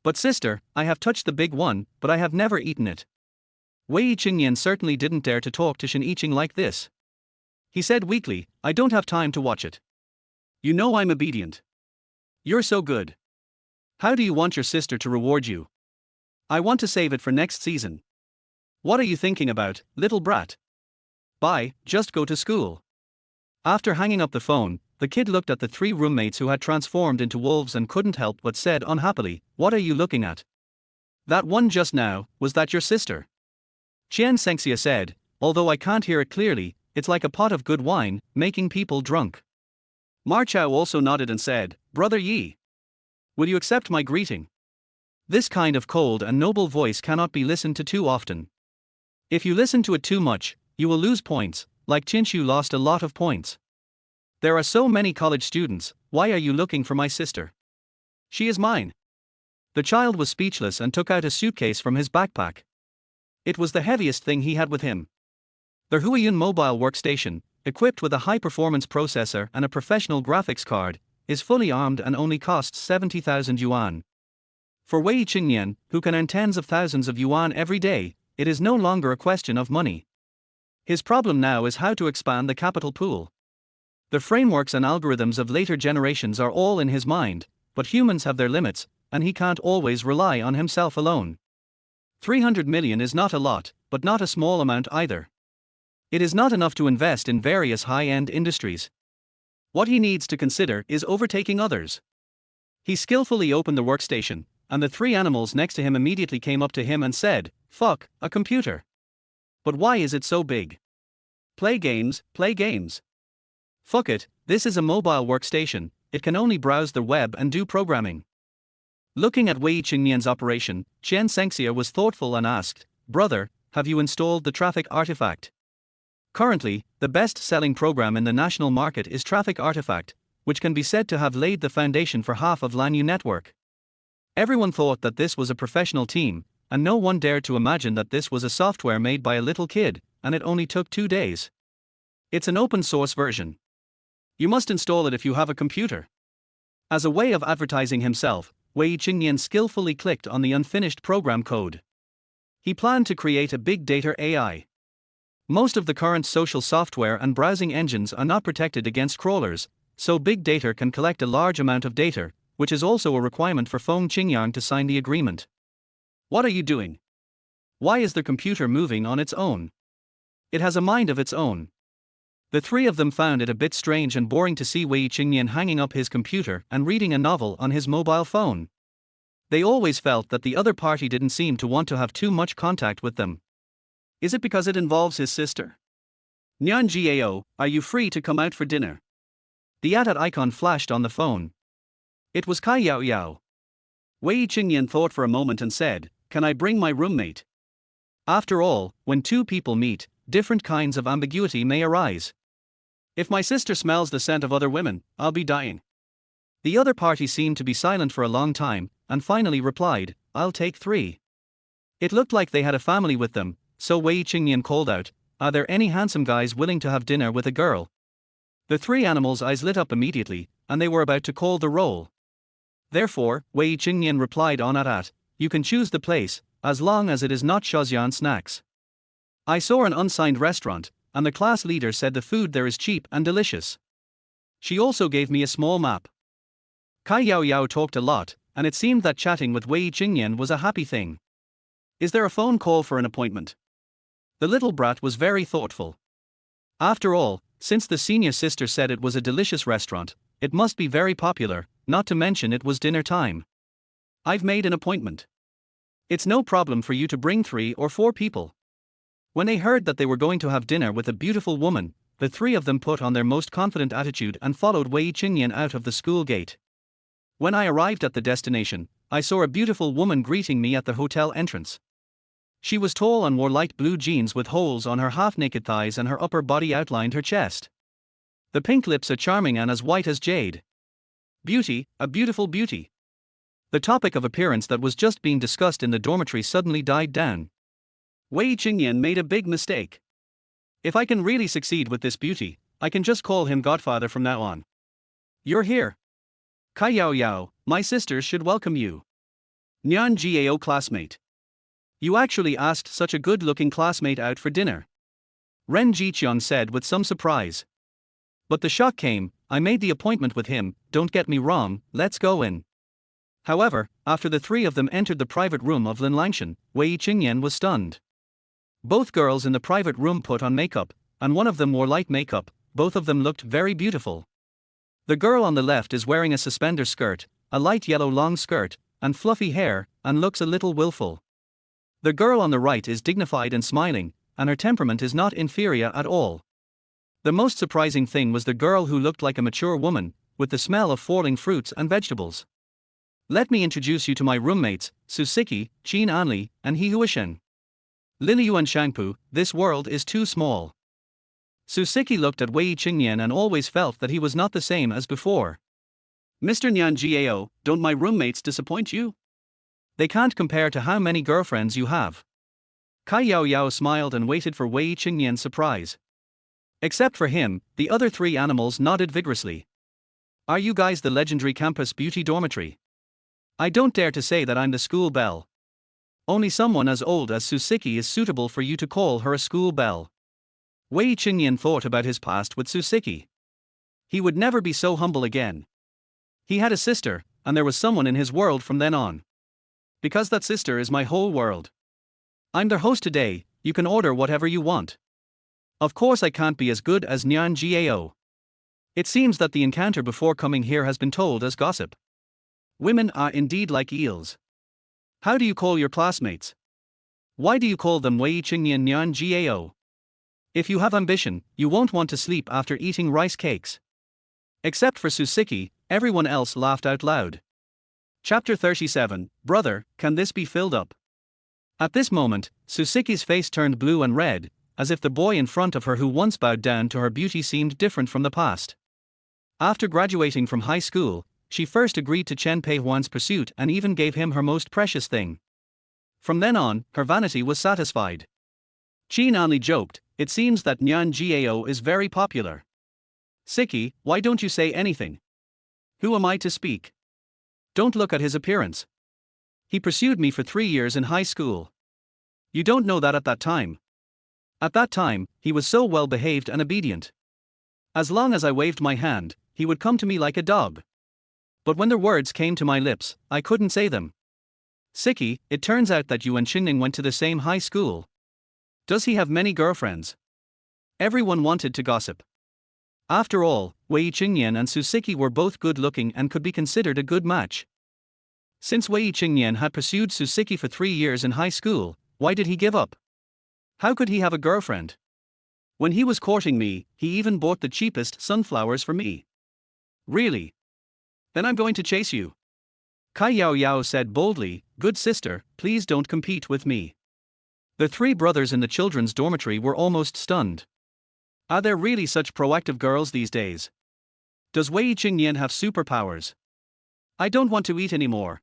But sister, I have touched the big one, but I have never eaten it. Wei Chengnian certainly didn't dare to talk to Shen Yiqing like this. He said weakly, I don't have time to watch it. You know I'm obedient. You're so good. How do you want your sister to reward you? I want to save it for next season. What are you thinking about, little brat? Bye, just go to school. After hanging up the phone, the kid looked at the three roommates who had transformed into wolves and couldn't help but said unhappily, "What are you looking at?" "That one just now, was that your sister?" Qian Sengxia said, "Although I can't hear it clearly, it's like a pot of good wine, making people drunk." Ma Chao also nodded and said, "Brother Yi, will you accept my greeting?" This kind of cold and noble voice cannot be listened to too often. If you listen to it too much, you will lose points, like Qinshu lost a lot of points. There are so many college students, why are you looking for my sister? She is mine. The child was speechless and took out a suitcase from his backpack. It was the heaviest thing he had with him. The Huiyun mobile workstation, equipped with a high-performance processor and a professional graphics card, is fully armed and only costs 70,000 yuan. For Wei Chengnian, who can earn tens of thousands of yuan every day, it is no longer a question of money. His problem now is how to expand the capital pool. The frameworks and algorithms of later generations are all in his mind, but humans have their limits, and he can't always rely on himself alone. 300 million is not a lot, but not a small amount either. It is not enough to invest in various high-end industries. What he needs to consider is overtaking others. He skillfully opened the workstation, and the three animals next to him immediately came up to him and said, "Fuck, a computer. But why is it so big? Play games, play games. Fuck it, this is a mobile workstation, it can only browse the web and do programming." Looking at Wei Chengnian's operation, Qian Sengxia was thoughtful and asked, "Brother, have you installed the traffic artifact?" Currently, the best-selling program in the national market is Traffic Artifact, which can be said to have laid the foundation for half of Lanyu network. Everyone thought that this was a professional team, and no one dared to imagine that this was a software made by a little kid, and it only took 2 days. It's an open-source version. You must install it if you have a computer. As a way of advertising himself, Wei Chengnian skillfully clicked on the unfinished program code. He planned to create a big data AI. Most of the current social software and browsing engines are not protected against crawlers, so big data can collect a large amount of data, which is also a requirement for Feng Qingyang to sign the agreement. What are you doing? Why is the computer moving on its own? It has a mind of its own. The three of them found it a bit strange and boring to see Wei Chengnian hanging up his computer and reading a novel on his mobile phone. They always felt that the other party didn't seem to want to have too much contact with them. Is it because it involves his sister? "Nyan Gao, are you free to come out for dinner?" The AT icon flashed on the phone. It was Kai Yao Yao. Wei Chengnian thought for a moment and said, "Can I bring my roommate?" After all, when two people meet, different kinds of ambiguity may arise. If my sister smells the scent of other women, I'll be dying. The other party seemed to be silent for a long time, and finally replied, "I'll take 3. It looked like they had a family with them, so Wei Chengnian called out, "Are there any handsome guys willing to have dinner with a girl?" The three animals' eyes lit up immediately, and they were about to call the roll. Therefore, Wei Chengnian replied on at, "You can choose the place, as long as it is not Shaoxian snacks. I saw an unsigned restaurant, and the class leader said the food there is cheap and delicious. She also gave me a small map." Kai Yao Yao talked a lot, and it seemed that chatting with Wei Chengnian was a happy thing. "Is there a phone call for an appointment?" The little brat was very thoughtful. After all, since the senior sister said it was a delicious restaurant, it must be very popular, not to mention it was dinner time. "I've made an appointment. It's no problem for you to bring 3 or 4 people." When they heard that they were going to have dinner with a beautiful woman, the three of them put on their most confident attitude and followed Wei Chengnian out of the school gate. When I arrived at the destination, I saw a beautiful woman greeting me at the hotel entrance. She was tall and wore light blue jeans with holes on her half-naked thighs, and her upper body outlined her chest. The pink lips are charming and as white as jade. Beauty, a beautiful beauty. The topic of appearance that was just being discussed in the dormitory suddenly died down. Wei Chengnian made a big mistake. If I can really succeed with this beauty, I can just call him Godfather from now on. "You're here. Kai Yao Yao, my sisters should welcome you. Nyan Gao classmate. You actually asked such a good-looking classmate out for dinner." Ren Jiqian said with some surprise. "But the shock came, I made the appointment with him, don't get me wrong, let's go in. However, after the three of them entered the private room of Lin Langshan, Wei Chengnian was stunned. Both girls in the private room put on makeup, and one of them wore light makeup. Both of them looked very beautiful. The girl on the left is wearing a suspender skirt, a light yellow long skirt, and fluffy hair, and looks a little willful. The girl on the right is dignified and smiling, and her temperament is not inferior at all. The most surprising thing was the girl who looked like a mature woman, with the smell of falling fruits and vegetables. Let me introduce you to my roommates, Siqi, Qin Anli, and He Huishen. Liliuan Shangpu, this world is too small. Siqi looked at Wei Chengnian and always felt that he was not the same as before. Mr. Nian Jiao, don't my roommates disappoint you? They can't compare to how many girlfriends you have. Kai Yao Yao smiled and waited for Wei Chengnian's surprise. Except for him, the other three animals nodded vigorously. Are you guys the legendary campus beauty dormitory? I don't dare to say that I'm the school belle. Only someone as old as Siqi is suitable for you to call her a school belle. Wei Chengnian thought about his past with Siqi. He would never be so humble again. He had a sister, and there was someone in his world from then on. Because that sister is my whole world. I'm their host today, you can order whatever you want. Of course I can't be as good as Nian Jiao. It seems that the encounter before coming here has been told as gossip. Women are indeed like eels. How do you call your classmates? Why do you call them Wei Chengnian Nian Jiao? If you have ambition, you won't want to sleep after eating rice cakes. Except for Siqi, everyone else laughed out loud. Chapter 37, Brother, can this be filled up? At this moment, Siqi's face turned blue and red, as if the boy in front of her who once bowed down to her beauty seemed different from the past. After graduating from high school, she first agreed to Chen Peihuan's pursuit and even gave him her most precious thing. From then on, her vanity was satisfied. Qin Anli joked, it seems that Nian Jiao is very popular. Siqi, why don't you say anything? Who am I to speak? Don't look at his appearance. He pursued me for 3 years in high school. You don't know that at that time. At that time, he was so well behaved and obedient. As long as I waved my hand, he would come to me like a dog. But when the words came to my lips, I couldn't say them. Siqi, it turns out that you and Xingning went to the same high school. Does he have many girlfriends? Everyone wanted to gossip. After all, Wei Chengnian and Siqi were both good-looking and could be considered a good match. Since Wei Chengnian had pursued Siqi for 3 years in high school, why did he give up? How could he have a girlfriend? When he was courting me, he even bought the cheapest sunflowers for me. Really? Then I'm going to chase you. Kai Yao Yao said boldly, good sister, please don't compete with me. The three brothers in the children's dormitory were almost stunned. Are there really such proactive girls these days? Does Wei Chengnian have superpowers? I don't want to eat anymore.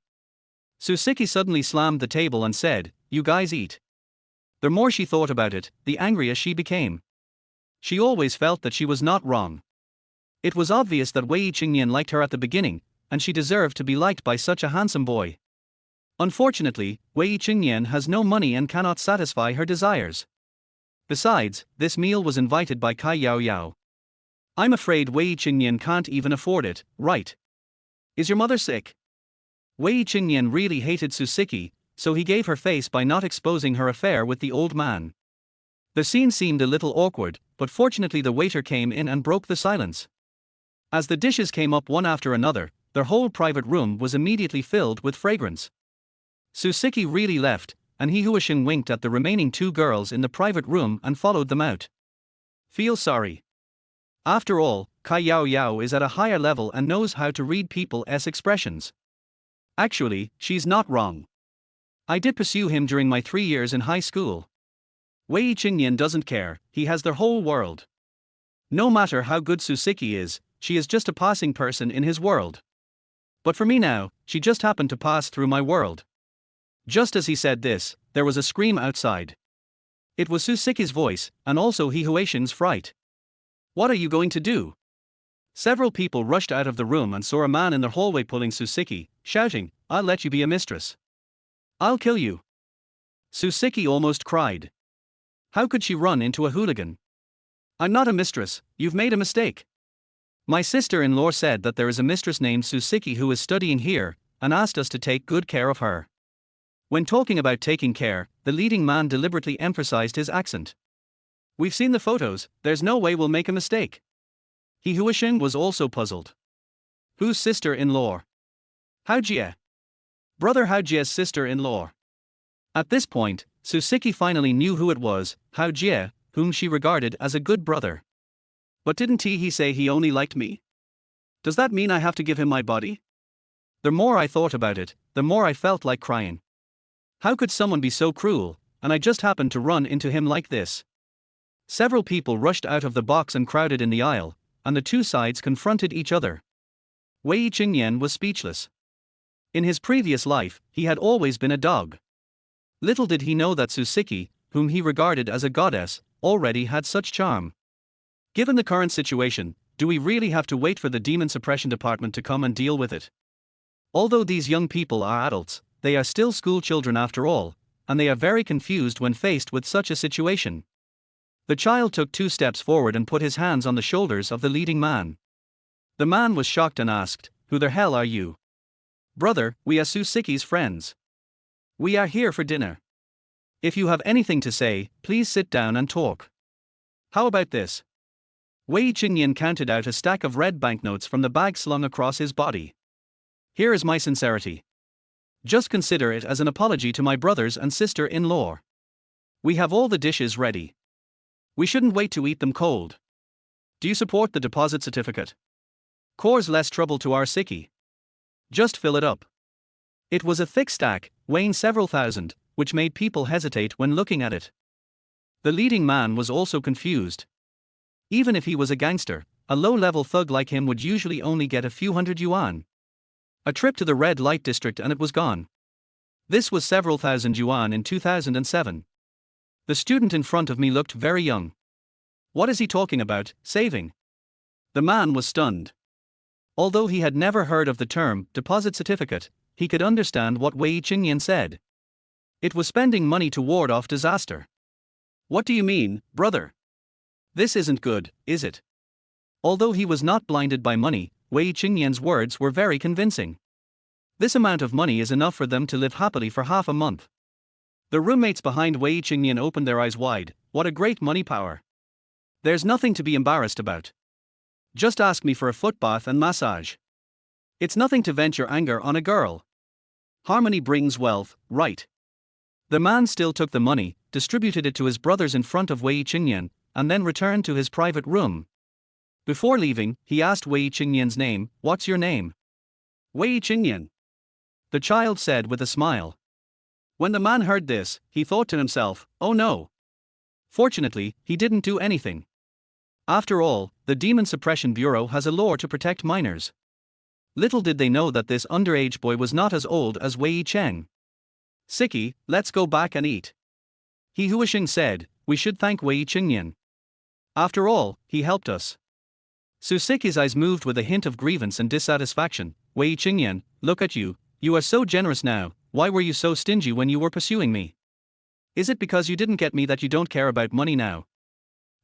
Siqi suddenly slammed the table and said, you guys eat. The more she thought about it, the angrier she became. She always felt that she was not wrong. It was obvious that Wei Chengnian liked her at the beginning, and she deserved to be liked by such a handsome boy. Unfortunately, Wei Chengnian has no money and cannot satisfy her desires. Besides, this meal was invited by Kai Yao Yao. I'm afraid Wei Chengnian can't even afford it, right? Is your mother sick? Wei Chengnian really hated Siqi, so he gave her face by not exposing her affair with the old man. The scene seemed a little awkward, but fortunately the waiter came in and broke the silence. As the dishes came up one after another, their whole private room was immediately filled with fragrance. Siqi really left, and He Huishin winked at the remaining 2 girls in the private room and followed them out. Feel sorry. After all, Kai Yao Yao is at a higher level and knows how to read people's expressions. Actually, she's not wrong. I did pursue him during my 3 years in high school. Wei Chengnian doesn't care, he has their whole world. No matter how good Siqi is, she is just a passing person in his world. But for me now, she just happened to pass through my world. Just as he said this, there was a scream outside. It was Siqi's voice, and also He Huishin's fright. What are you going to do? Several people rushed out of the room and saw a man in the hallway pulling Siqi, shouting, I'll let you be a mistress. I'll kill you. Siqi almost cried. How could she run into a hooligan? I'm not a mistress, you've made a mistake. My sister-in-law said that there is a mistress named Siqi who is studying here, and asked us to take good care of her. When talking about taking care, the leading man deliberately emphasized his accent. We've seen the photos, there's no way we'll make a mistake. He Huisheng was also puzzled. Whose sister-in-law? Hao Jie. Brother Hao Jie's sister-in-law. At this point, Siqi finally knew who it was, Hao Jie, whom she regarded as a good brother. But didn't he say he only liked me? Does that mean I have to give him my body? The more I thought about it, the more I felt like crying. How could someone be so cruel, and I just happened to run into him like this? Several people rushed out of the box and crowded in the aisle, and the two sides confronted each other. Wei Chengnian was speechless. In his previous life, he had always been a dog. Little did he know that Siqi, whom he regarded as a goddess, already had such charm. Given the current situation, do we really have to wait for the demon suppression department to come and deal with it? Although these young people are adults, they are still school children after all, and they are very confused when faced with such a situation. The child took 2 steps forward and put his hands on the shoulders of the leading man. The man was shocked and asked, "Who the hell are you?" "Brother, we are Siqi's friends. We are here for dinner. If you have anything to say, please sit down and talk." "How about this?" Wei Chengnian counted out a stack of red banknotes from the bag slung across his body. "Here is my sincerity. Just consider it as an apology to my brothers and sister-in-law. We have all the dishes ready. We shouldn't wait to eat them cold. Do you support the deposit certificate? Cause less trouble to our Siqi. Just fill it up." It was a thick stack, weighing several thousand, which made people hesitate when looking at it. The leading man was also confused. Even if he was a gangster, a low-level thug like him would usually only get a few hundred yuan. A trip to the red light district and it was gone. This was several thousand yuan in 2007. The student in front of me looked very young. What is he talking about, saving? The man was stunned. Although he had never heard of the term deposit certificate, he could understand what Wei Chengnian said. It was spending money to ward off disaster. "What do you mean, brother? This isn't good, is it?" Although he was not blinded by money, Wei Chengnian's words were very convincing. This amount of money is enough for them to live happily for half a month. The roommates behind Wei Chengnian opened their eyes wide. What a great money power. There's nothing to be embarrassed about. Just ask me for a foot bath and massage. It's nothing to vent your anger on a girl. Harmony brings wealth, right? The man still took the money, distributed it to his brothers in front of Wei Chengnian, and then returned to his private room. Before leaving, he asked Wei Chengnian's name. "What's your name?" "Wei Chengnian," the child said with a smile. When the man heard this, he thought to himself, "Oh no." Fortunately, he didn't do anything. After all, the Demon Suppression Bureau has a law to protect minors. Little did they know that this underage boy was not as old as Wei Cheng. "Siqi, let's go back and eat." He Huisheng said, "We should thank Wei Chengnian. After all, he helped us." Siqi's eyes moved with a hint of grievance and dissatisfaction. "Wei Chengnian, look at you, you are so generous now, why were you so stingy when you were pursuing me? Is it because you didn't get me that you don't care about money now?"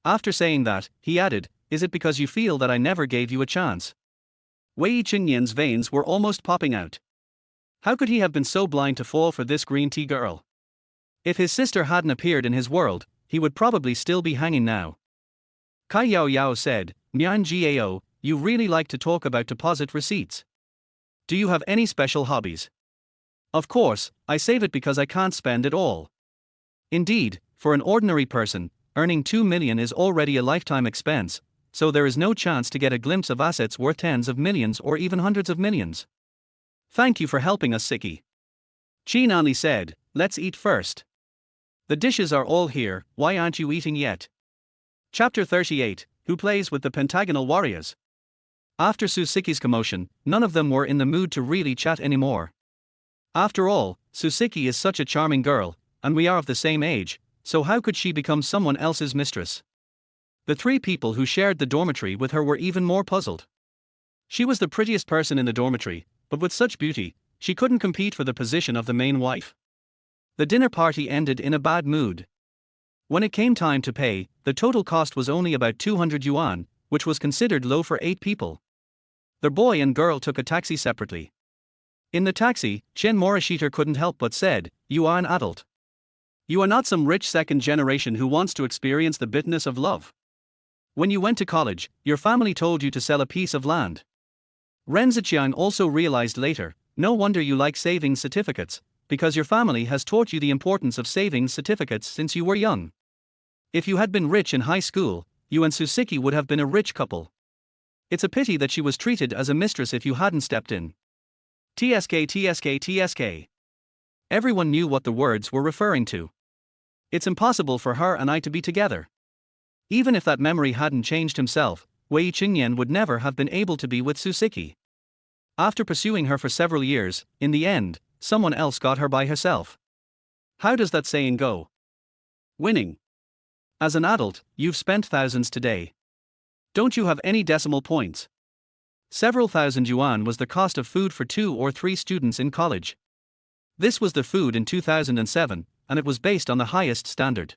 After saying that, he added, "Is it because you feel that I never gave you a chance?" Wei Chengnian's veins were almost popping out. How could he have been so blind to fall for this green tea girl? If his sister hadn't appeared in his world, he would probably still be hanging now. Kai Yao Yao said, "Mian Gao, you really like to talk about deposit receipts. Do you have any special hobbies?" "Of course, I save it because I can't spend it all." Indeed, for an ordinary person, earning 2 million is already a lifetime expense, so there is no chance to get a glimpse of assets worth tens of millions or even hundreds of millions. "Thank you for helping us, Siqi." Qin Anli said, "Let's eat first. The dishes are all here, why aren't you eating yet?" Chapter 38, Who Plays with the Pentagonal Warriors? After Siqi's commotion, none of them were in the mood to really chat anymore. After all, Siqi is such a charming girl, and we are of the same age, so how could she become someone else's mistress? The 3 people who shared the dormitory with her were even more puzzled. She was the prettiest person in the dormitory, but with such beauty, she couldn't compete for the position of the main wife. The dinner party ended in a bad mood. When it came time to pay, the total cost was only about 200 yuan, which was considered low for 8 people. The boy and girl took a taxi separately. In the taxi, Chen Morishita couldn't help but said, "You are an adult. You are not some rich second generation who wants to experience the bitterness of love. When you went to college, your family told you to sell a piece of land." Ren Ziqiang also realized later, no wonder you like savings certificates, because your family has taught you the importance of savings certificates since you were young. If you had been rich in high school, you and Siqi would have been a rich couple. It's a pity that she was treated as a mistress if you hadn't stepped in. TSK TSK TSK. Everyone knew what the words were referring to. It's impossible for her and I to be together. Even if that memory hadn't changed himself, Wei Chengnian would never have been able to be with Siqi. After pursuing her for several years, in the end, someone else got her by herself. How does that saying go? Winning. As an adult, you've spent thousands today. Don't you have any decimal points? Several thousand yuan was the cost of food for 2 or 3 students in college. This was the food in 2007, and it was based on the highest standard.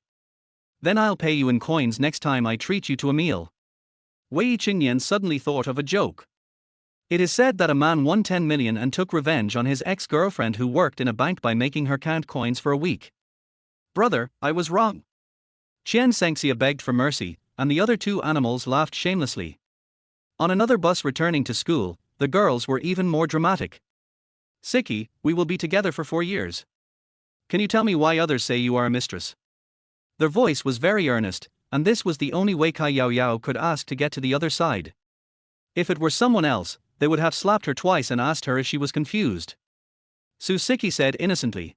Then I'll pay you in coins next time I treat you to a meal. Wei Chengnian suddenly thought of a joke. It is said that a man won 10 million and took revenge on his ex-girlfriend who worked in a bank by making her count coins for a week. Brother, I was wrong. Qian Sengxia begged for mercy, and the other 2 animals laughed shamelessly. On another bus returning to school, the girls were even more dramatic. Siqi, we will be together for 4 years. Can you tell me why others say you are a mistress? Their voice was very earnest, and this was the only way Kai Yao Yao could ask to get to the other side. If it were someone else, they would have slapped her twice and asked her if she was confused. Siqi said innocently.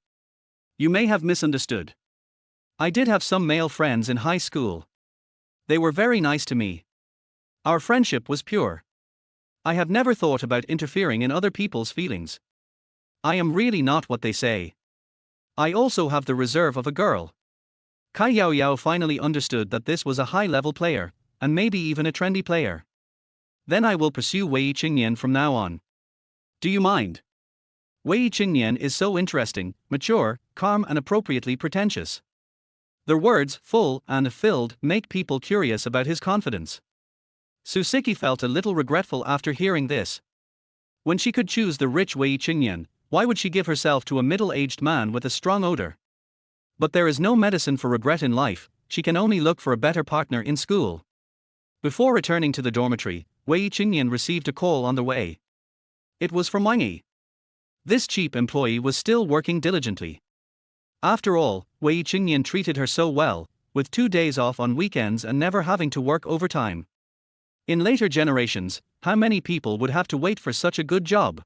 You may have misunderstood. I did have some male friends in high school. They were very nice to me. Our friendship was pure. I have never thought about interfering in other people's feelings. I am really not what they say. I also have the reserve of a girl. Kai Yao Yao finally understood that this was a high-level player, and maybe even a trendy player. Then I will pursue Wei Chengnian from now on. Do you mind? Wei Chengnian is so interesting, mature, calm and appropriately pretentious. Their words, full and filled, make people curious about his confidence. Siqi felt a little regretful after hearing this. When she could choose the rich Wei Chengnian, why would she give herself to a middle-aged man with a strong odor? But there is no medicine for regret in life, she can only look for a better partner in school. Before returning to the dormitory, Wei Chengnian received a call on the way. It was from Wang Yi. This cheap employee was still working diligently. After all, Wei Chengnian treated her so well, with 2 days off on weekends and never having to work overtime. In later generations, how many people would have to wait for such a good job?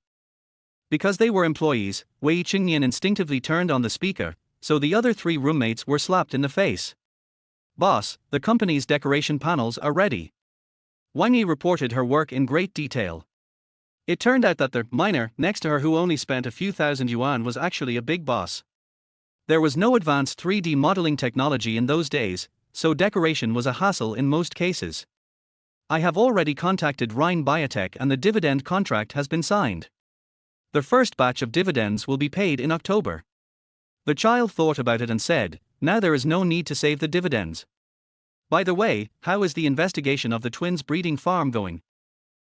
Because they were employees, Wei Chengnian instinctively turned on the speaker, so the other 3 roommates were slapped in the face. Boss, the company's decoration panels are ready. Wang Yi reported her work in great detail. It turned out that the miner next to her who only spent a few thousand yuan was actually a big boss. There was no advanced 3D modeling technology in those days, so decoration was a hassle in most cases. I have already contacted Rhine Biotech and the dividend contract has been signed. The first batch of dividends will be paid in October. The child thought about it and said, now there is no need to save the dividends. By the way, how is the investigation of the twins' breeding farm going?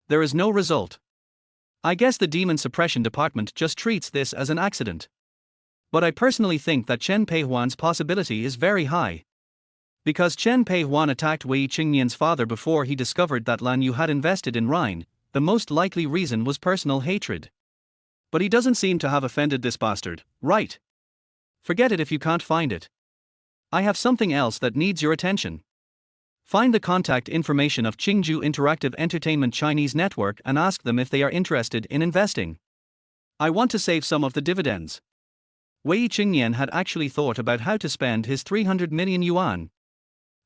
There is no result. I guess the demon suppression department just treats this as an accident. But I personally think that Chen Peihuan's possibility is very high. Because Chen Peihuan attacked Wei Chengnian's father before he discovered that Lan Yu had invested in Rhine, the most likely reason was personal hatred. But he doesn't seem to have offended this bastard, right? Forget it if you can't find it. I have something else that needs your attention. Find the contact information of Qingju Interactive Entertainment Chinese Network and ask them if they are interested in investing. I want to save some of the dividends. Wei Chengnian had actually thought about how to spend his 300 million yuan.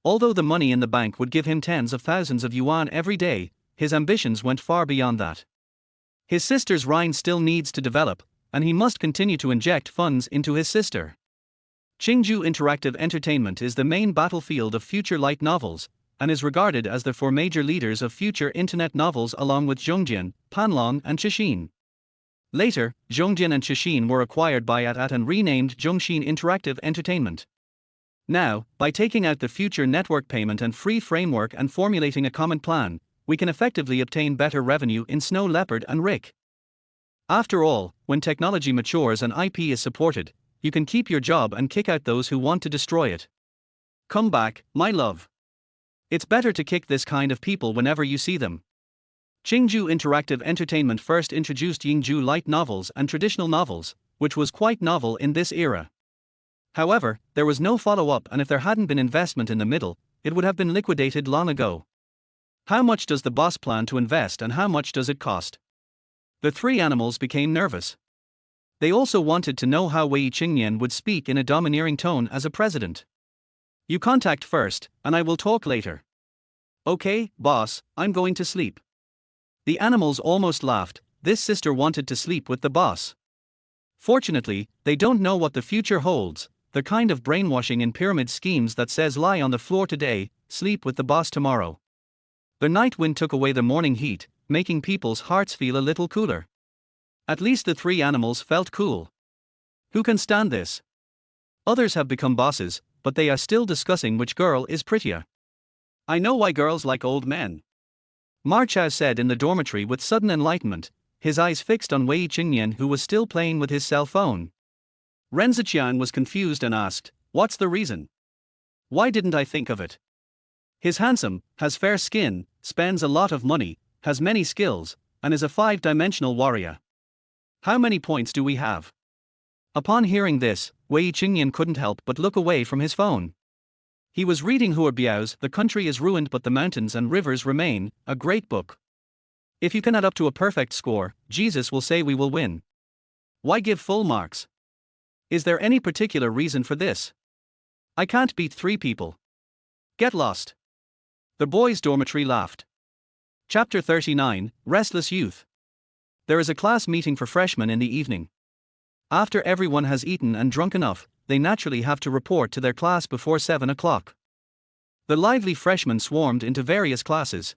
Although the money in the bank would give him tens of thousands of yuan every day, his ambitions went far beyond that. His sister's Rhine still needs to develop, and he must continue to inject funds into his sister. Qingju Interactive Entertainment is the main battlefield of future light novels, and is regarded as the 4 major leaders of future internet novels along with Zhongjian, Panlong and Cixin. Later, Zhongjian and Cixin were acquired by AT and renamed Zhongxin Interactive Entertainment. Now, by taking out the future network payment and free framework and formulating a common plan, we can effectively obtain better revenue in Snow Leopard and Rick. After all, when technology matures and IP is supported, you can keep your job and kick out those who want to destroy it. Come back, my love. It's better to kick this kind of people whenever you see them. Qingju Interactive Entertainment first introduced Yingju light novels and traditional novels, which was quite novel in this era. However, there was no follow-up, and if there hadn't been investment in the middle, it would have been liquidated long ago. How much does the boss plan to invest and how much does it cost? The three animals became nervous. They also wanted to know how Wei Chengnian would speak in a domineering tone as a president. You contact first, and I will talk later. Okay, boss, I'm going to sleep. The animals almost laughed. This sister wanted to sleep with the boss. Fortunately, they don't know what the future holds, the kind of brainwashing in pyramid schemes that says lie on the floor today, sleep with the boss tomorrow. The night wind took away the morning heat, making people's hearts feel a little cooler. At least the three animals felt cool. Who can stand this? Others have become bosses, but they are still discussing which girl is prettier. I know why girls like old men. Ma Chao said in the dormitory with sudden enlightenment, his eyes fixed on Wei Chengnian, who was still playing with his cell phone. Ren Ziqian was confused and asked, "What's the reason? Why didn't I think of it? He's handsome, has fair skin, spends a lot of money, has many skills, and is a 5-dimensional warrior. How many points do we have?" Upon hearing this, Wei Chengnian couldn't help but look away from his phone. He was reading Hua Biao's The Country is Ruined but the Mountains and Rivers Remain, a great book. If you can add up to a perfect score, Jesus will say we will win. Why give full marks? Is there any particular reason for this? I can't beat 3 people. Get lost. The boys' dormitory laughed. Chapter 39, Restless Youth. There is a class meeting for freshmen in the evening. After everyone has eaten and drunk enough, they naturally have to report to their class before 7 o'clock. The lively freshmen swarmed into various classes.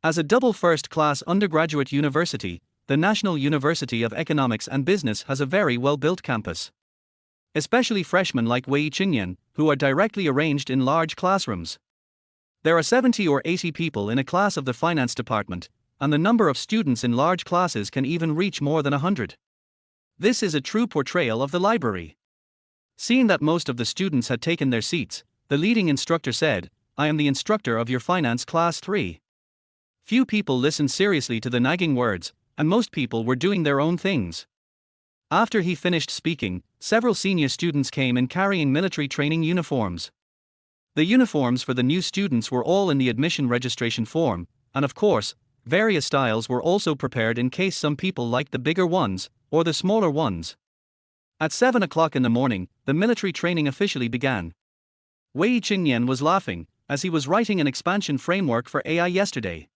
As a double first-class undergraduate university, the National University of Economics and Business has a very well-built campus. Especially freshmen like Wei Chengnian, who are directly arranged in large classrooms. There are 70 or 80 people in a class of the finance department, and the number of students in large classes can even reach more than 100. This is a true portrayal of the library. Seeing that most of the students had taken their seats, the leading instructor said, "I am the instructor of your finance class 3. Few people listened seriously to the nagging words, and most people were doing their own things. After he finished speaking, several senior students came in carrying military training uniforms. The uniforms for the new students were all in the admission registration form, and of course, various styles were also prepared in case some people liked the bigger ones, or the smaller ones. At 7 o'clock in the morning, the military training officially began. Wei Chengnian was laughing, as he was writing an expansion framework for AI yesterday.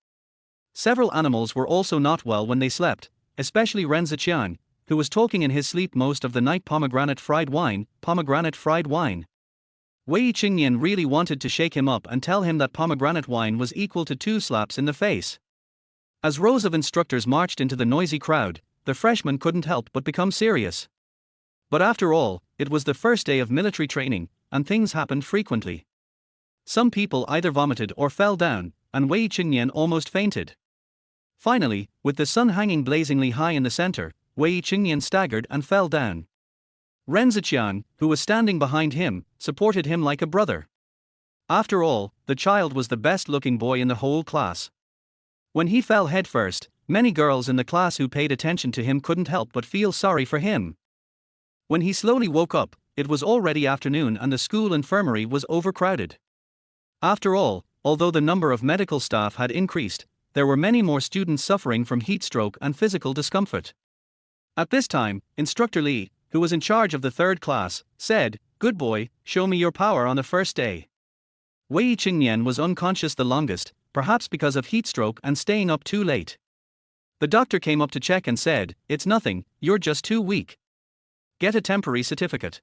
Several animals were also not well when they slept, especially Ren Ziqian, who was talking in his sleep most of the night. Pomegranate fried wine, pomegranate fried wine. Wei Chengnian really wanted to shake him up and tell him that pomegranate wine was equal to 2 slaps in the face. As rows of instructors marched into the noisy crowd, the freshmen couldn't help but become serious. But after all, it was the first day of military training, and things happened frequently. Some people either vomited or fell down, and Wei Chengnian almost fainted. Finally, with the sun hanging blazingly high in the center, Wei Chengnian staggered and fell down. Ren Ziqian, who was standing behind him, supported him like a brother. After all, the child was the best-looking boy in the whole class. When he fell headfirst, many girls in the class who paid attention to him couldn't help but feel sorry for him. When he slowly woke up, it was already afternoon and the school infirmary was overcrowded. After all, although the number of medical staff had increased, there were many more students suffering from heat stroke and physical discomfort. At this time, Instructor Li, who was in charge of the 3rd class, said, "Good boy, show me your power on the first day." Wei Chengnian was unconscious the longest, perhaps because of heat stroke and staying up too late. The doctor came up to check and said, "It's nothing, you're just too weak. Get a temporary certificate.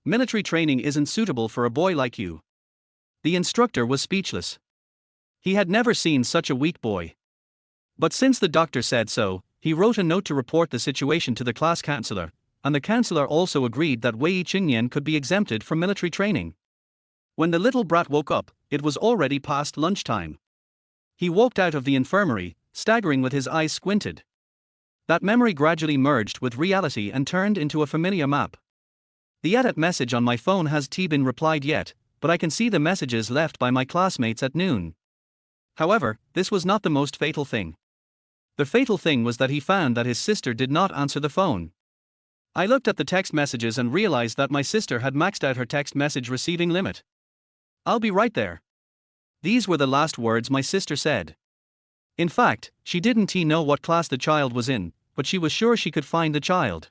Military training isn't suitable for a boy like you." The instructor was speechless. He had never seen such a weak boy. But since the doctor said so, he wrote a note to report the situation to the class counselor, and the counselor also agreed that Wei Chengnian could be exempted from military training. When the little brat woke up, it was already past lunchtime. He walked out of the infirmary, staggering with his eyes squinted. That memory gradually merged with reality and turned into a familiar map. The edit message on my phone has not been replied yet, but I can see the messages left by my classmates at noon. However, this was not the most fatal thing. The fatal thing was that he found that his sister did not answer the phone. I looked at the text messages and realized that my sister had maxed out her text message receiving limit. "I'll be right there." These were the last words my sister said. In fact, she didn't know what class the child was in, but she was sure she could find the child.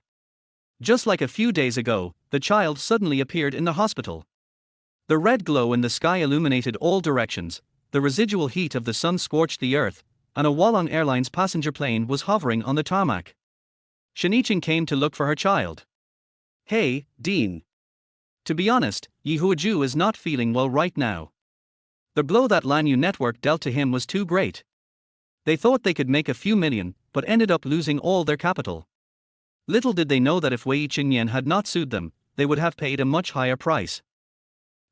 Just like a few days ago, the child suddenly appeared in the hospital. The red glow in the sky illuminated all directions, the residual heat of the sun scorched the earth, and a Walong Airlines passenger plane was hovering on the tarmac. Shiniching came to look for her child. "Hey, Dean. To be honest, Yi Huiju is not feeling well right now. The blow that Lanyu Network dealt to him was too great. They thought they could make a few million, but ended up losing all their capital. Little did they know that if Wei Chengnian had not sued them, they would have paid a much higher price."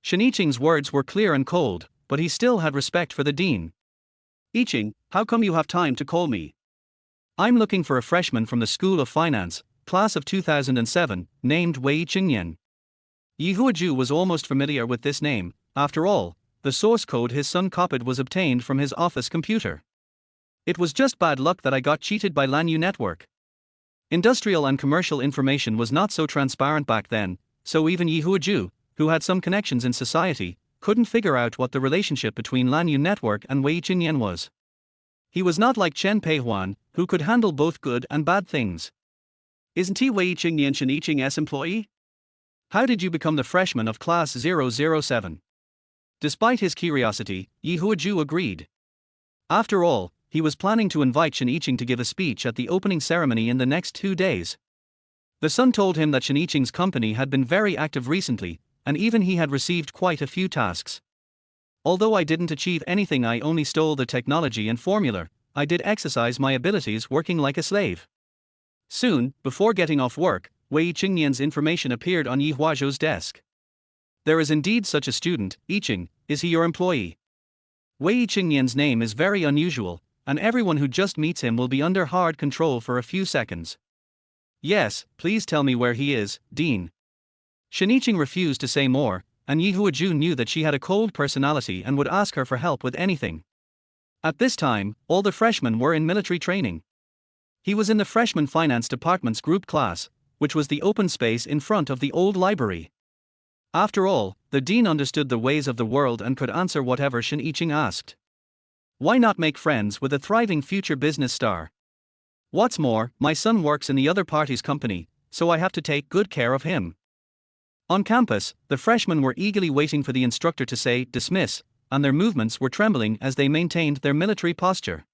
Shiniching's words were clear and cold, but he still had respect for the dean. "Iching, how come you have time to call me? I'm looking for a freshman from the School of Finance, class of 2007, named Wei Chengnian." Yi Huiju was almost familiar with this name. After all, the source code his son copied was obtained from his office computer. It was just bad luck that I got cheated by Lanyu Network. Industrial and commercial information was not so transparent back then, so even Yi Huiju, who had some connections in society, couldn't figure out what the relationship between Lanyu Network and Wei Chengnian was. He was not like Chen Peihuan, who could handle both good and bad things. "Isn't he Wei Chengnian Shiniching's employee? How did you become the freshman of class 007? Despite his curiosity, Yi Huiju agreed. After all, he was planning to invite Shiniching to give a speech at the opening ceremony in the next 2 days. The son told him that Shiniching's company had been very active recently, and even he had received quite a few tasks. "Although I didn't achieve anything, I only stole the technology and formula. I did exercise my abilities working like a slave." Soon, before getting off work, Wei Chengnian's information appeared on Yi Huaju's desk. "There is indeed such a student, Iching. Is he your employee? Wei Chengnian's name is very unusual, and everyone who just meets him will be under hard control for a few seconds." "Yes, please tell me where he is, Dean." Shiniching refused to say more, and Yi Huiju knew that she had a cold personality and would ask her for help with anything. At this time, all the freshmen were in military training. He was in the freshman finance department's group class, which was the open space in front of the old library. After all, the dean understood the ways of the world and could answer whatever Shiniching asked. Why not make friends with a thriving future business star? What's more, my son works in the other party's company, so I have to take good care of him. On campus, the freshmen were eagerly waiting for the instructor to say, "Dismiss," and their movements were trembling as they maintained their military posture.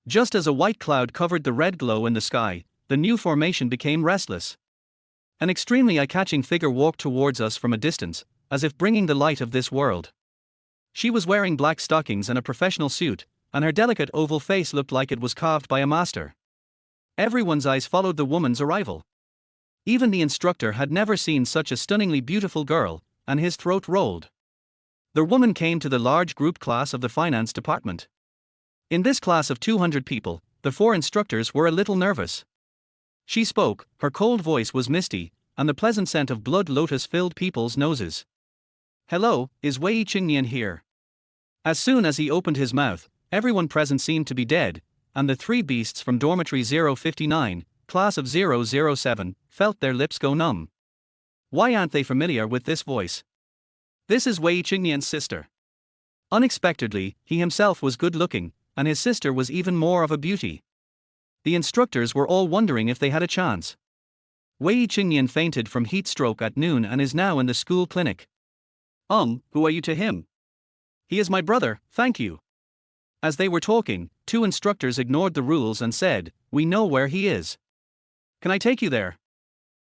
Just as a white cloud covered the red glow in the sky, the new formation became restless. An extremely eye-catching figure walked towards us from a distance, as if bringing the light of this world. She was wearing black stockings and a professional suit, and her delicate oval face looked like it was carved by a master. Everyone's eyes followed the woman's arrival. Even the instructor had never seen such a stunningly beautiful girl, and his throat rolled. The woman came to the large group class of the finance department. In this class of 200 people, the 4 instructors were a little nervous. She spoke, her cold voice was misty, and the pleasant scent of blood lotus filled people's noses. "Hello, is Wei Chengnian here?" As soon as he opened his mouth, everyone present seemed to be dead, and the 3 beasts from dormitory 059, class of 007, felt their lips go numb. Why aren't they familiar with this voice? This is Wei Chengnian's sister. Unexpectedly, he himself was good-looking, and his sister was even more of a beauty. The instructors were all wondering if they had a chance. Wei Chengnian fainted from heat stroke at noon and is now in the school clinic. Who are you to him?" "He is my brother, thank you." As they were talking, 2 instructors ignored the rules and said, "We know where he is. Can I take you there?"